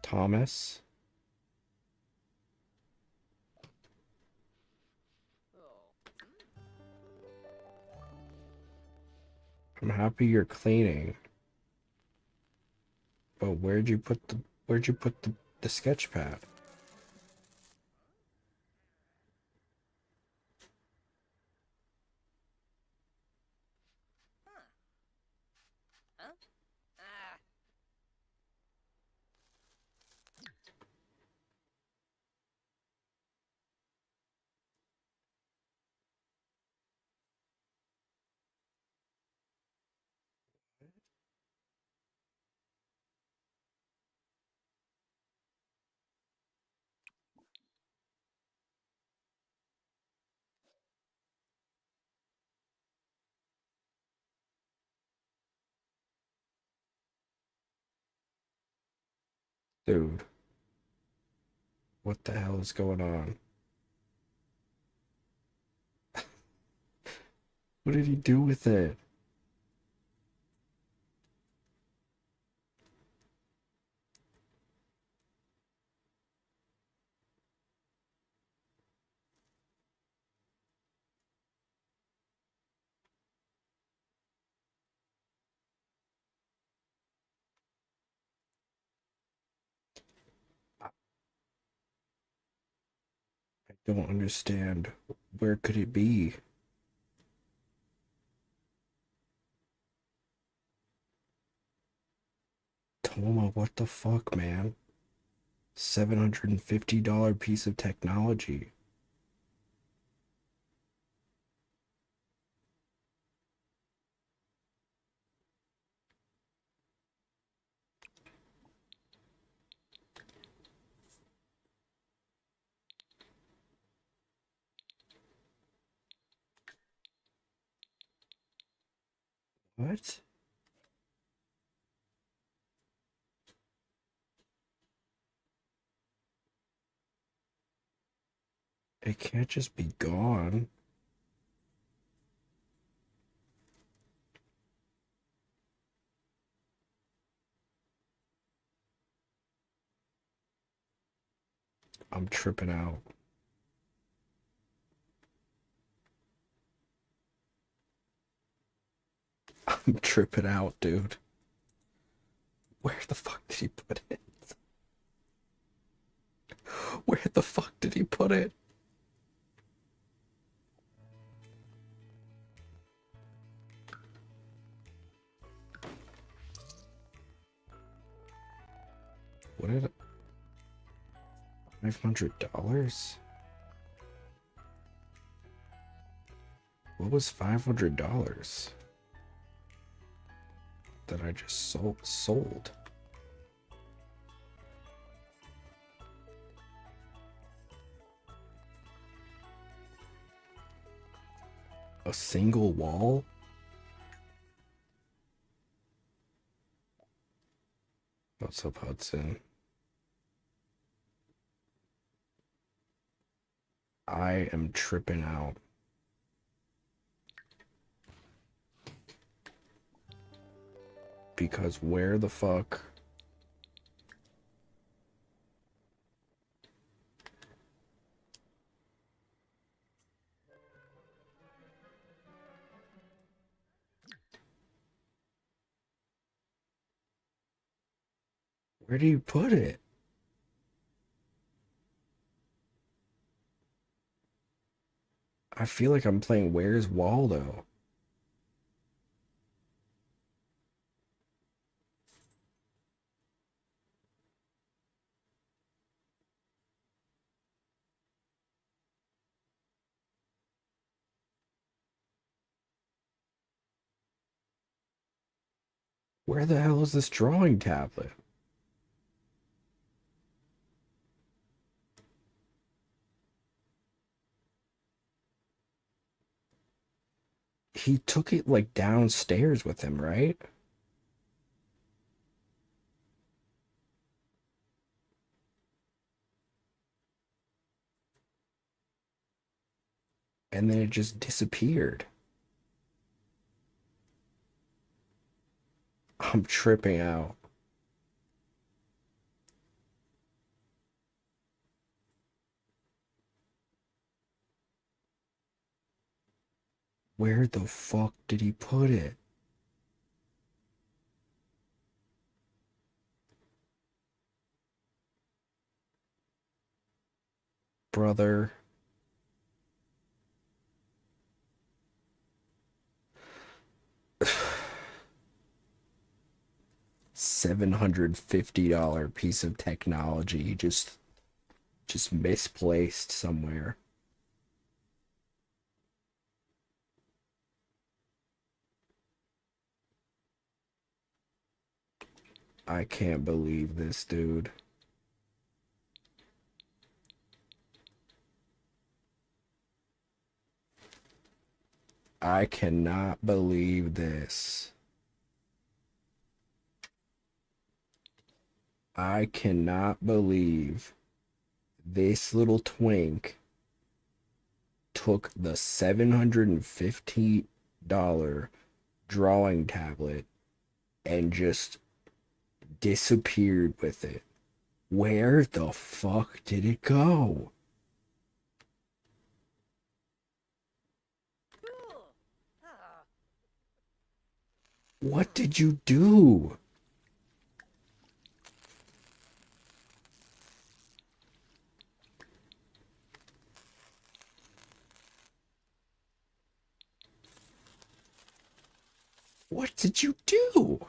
Thomas? I'm happy you're cleaning. But where'd you put the sketch pad?
Huh? Ah.
Dude. What the hell is going on? What did he do with it? I don't understand. Where could it be? Toma, what the fuck, man? $750 piece of technology. What? It can't just be gone. I'm tripping out. I'm tripping out, dude. Where the fuck did he put it? Where the fuck did he put it? What did $500? What was $500 that I just sold? A single wall? What's up, Hudson? I am tripping out. Because where the fuck? Where do you put it? I feel like I'm playing Where's Waldo? Where the hell is this drawing tablet? He took it like downstairs with him, right? And then it just disappeared. I'm tripping out. Where the fuck did he put it? Brother. $750 piece of technology just misplaced somewhere. I can't believe this, dude. I cannot believe this. I cannot believe this little twink took the $750 drawing tablet and just disappeared with it. Where the fuck did it go? What did you do? What did you do?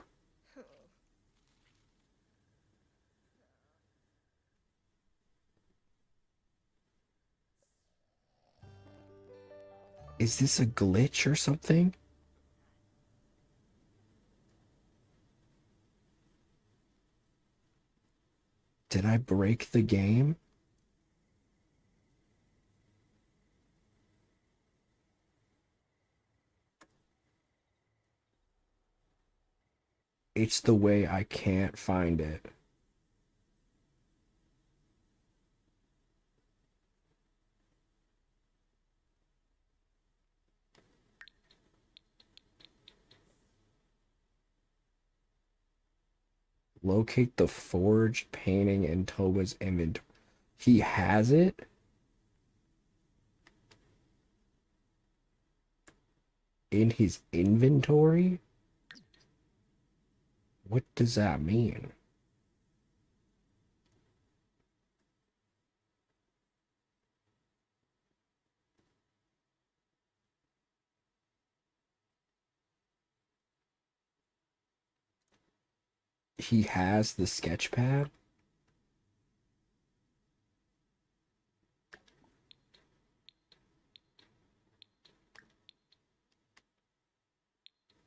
Is this a glitch or something? Did I break the game? It's the way I can't find it. Locate the forged painting in Toba's inventory. He has it? In his inventory? What does that mean? He has the sketch pad?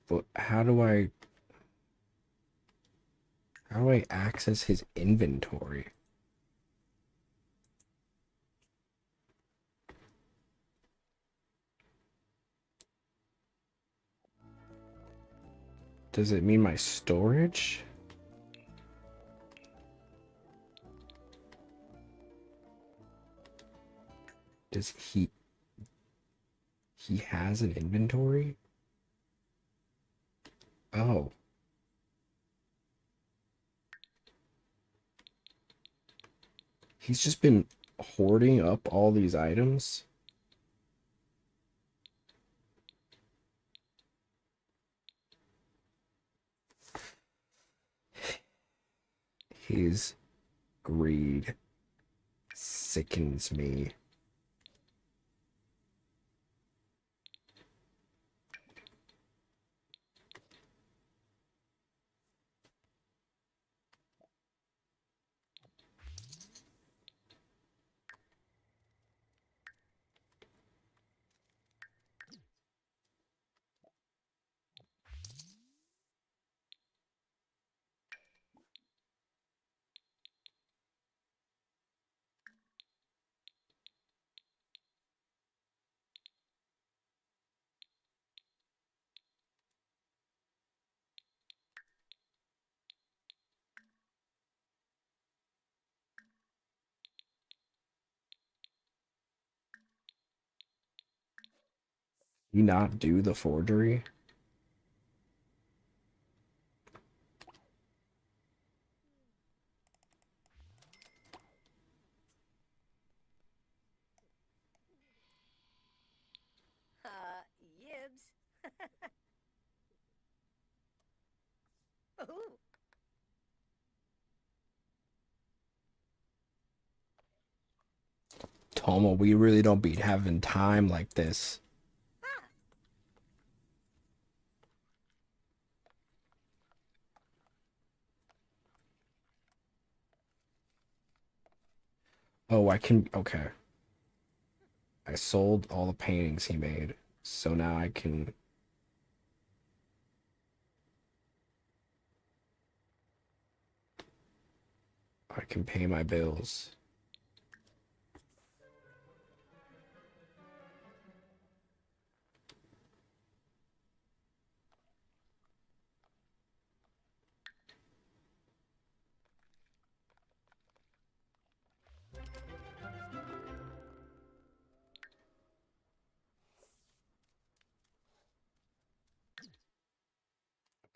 But how do I access his inventory? Does it mean my storage? Does he has an inventory? Oh. He's just been hoarding up all these items. His greed sickens me. You not do the forgery?
Yibs. Ooh.
Tomo, we really don't be having time like this. Oh, I can, okay. I sold all the paintings he made, so now I can pay my bills.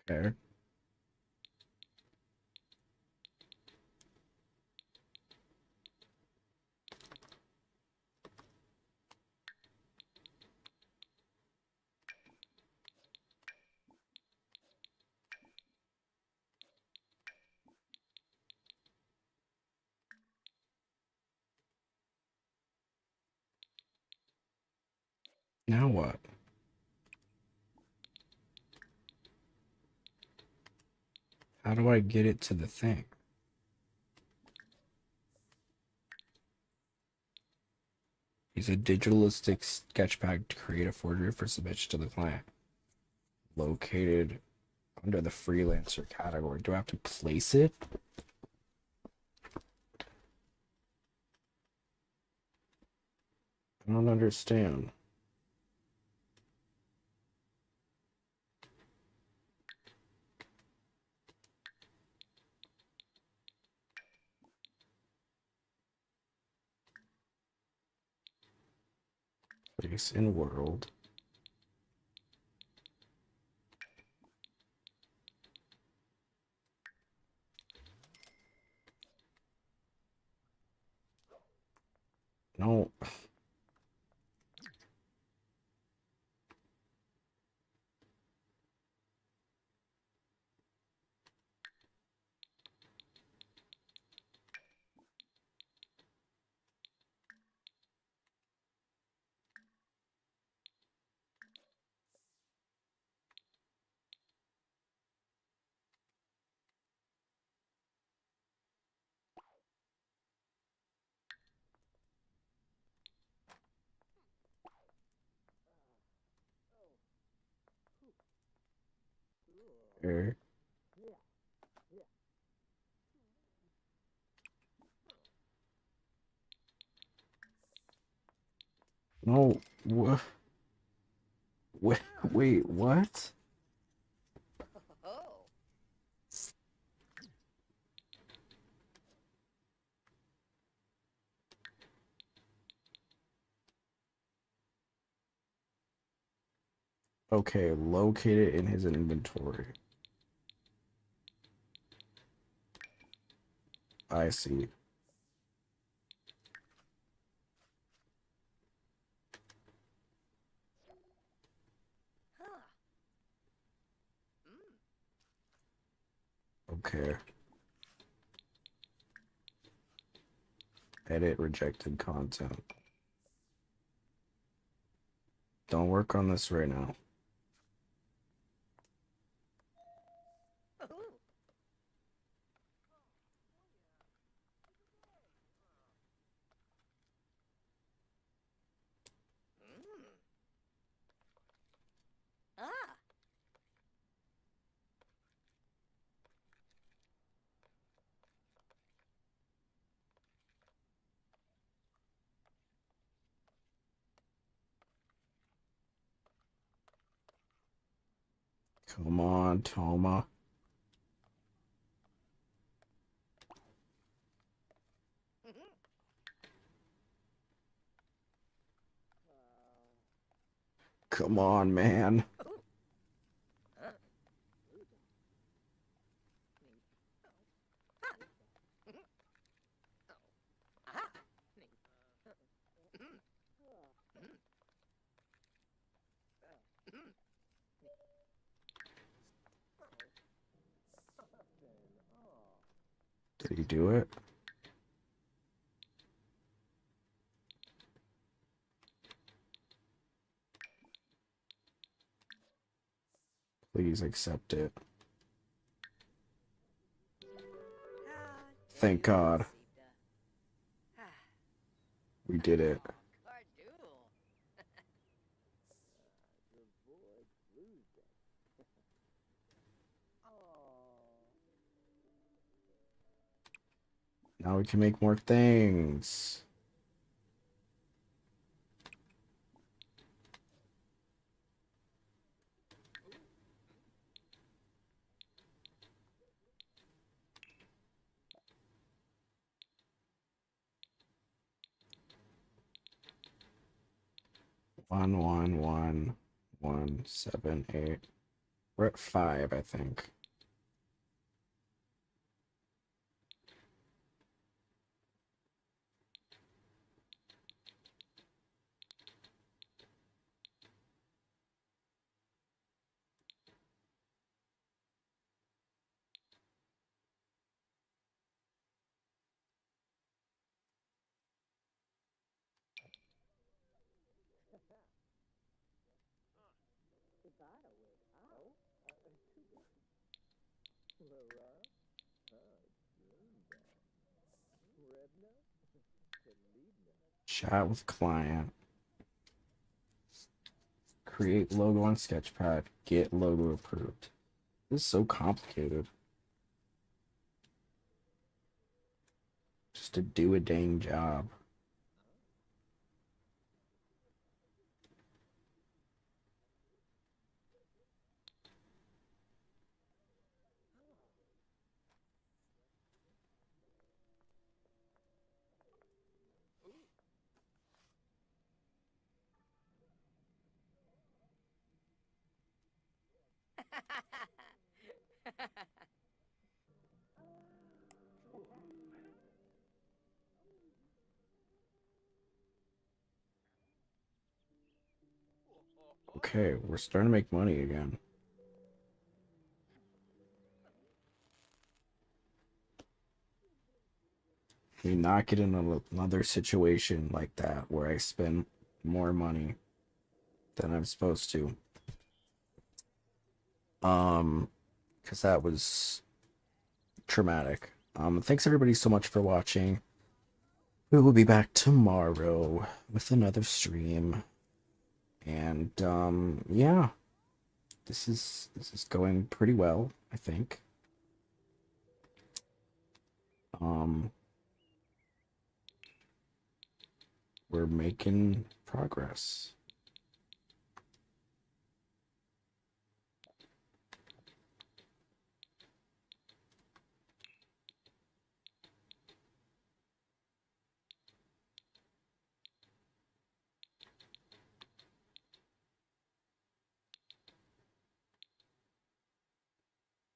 Okay. Now what? How do I get it to the thing? Use a digitalistic sketchpad to create a forgery for submission to the client. Located under the freelancer category. Do I have to place it? I don't understand. Place in world. No. Okay. No, what? Wait, wait, what?
Oh.
Okay, locate it in his inventory. I see.
Huh.
Okay. Edit rejected content. Don't work on this right now.
Ooh. Ah.
Come on, Toma. Come on, man.
Ooh. Huh. Ah.
Did he do it? Please accept it. Thank God. We did it. Now we can make more things. One, one, one, 1, 7, 8. We're at 5, I think. Chat with client. Create logo on Sketchpad. Get logo approved. This is so complicated. Just to do a dang job. Okay, we're starting to make money again. We not get in another situation like that where I spend more money than I'm supposed to. Because that was traumatic. Thanks everybody so much for watching. We will be back tomorrow with another stream. And yeah. this is going pretty well, I think. We're making progress.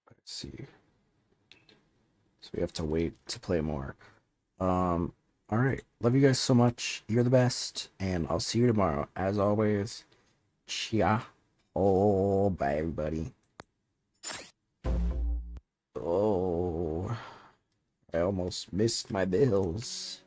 Let's see. So we have to wait to play more. All right. Love you guys so much. You're the best, and I'll see you tomorrow. As always, chia. Oh, bye, everybody. Oh, I almost missed my bills.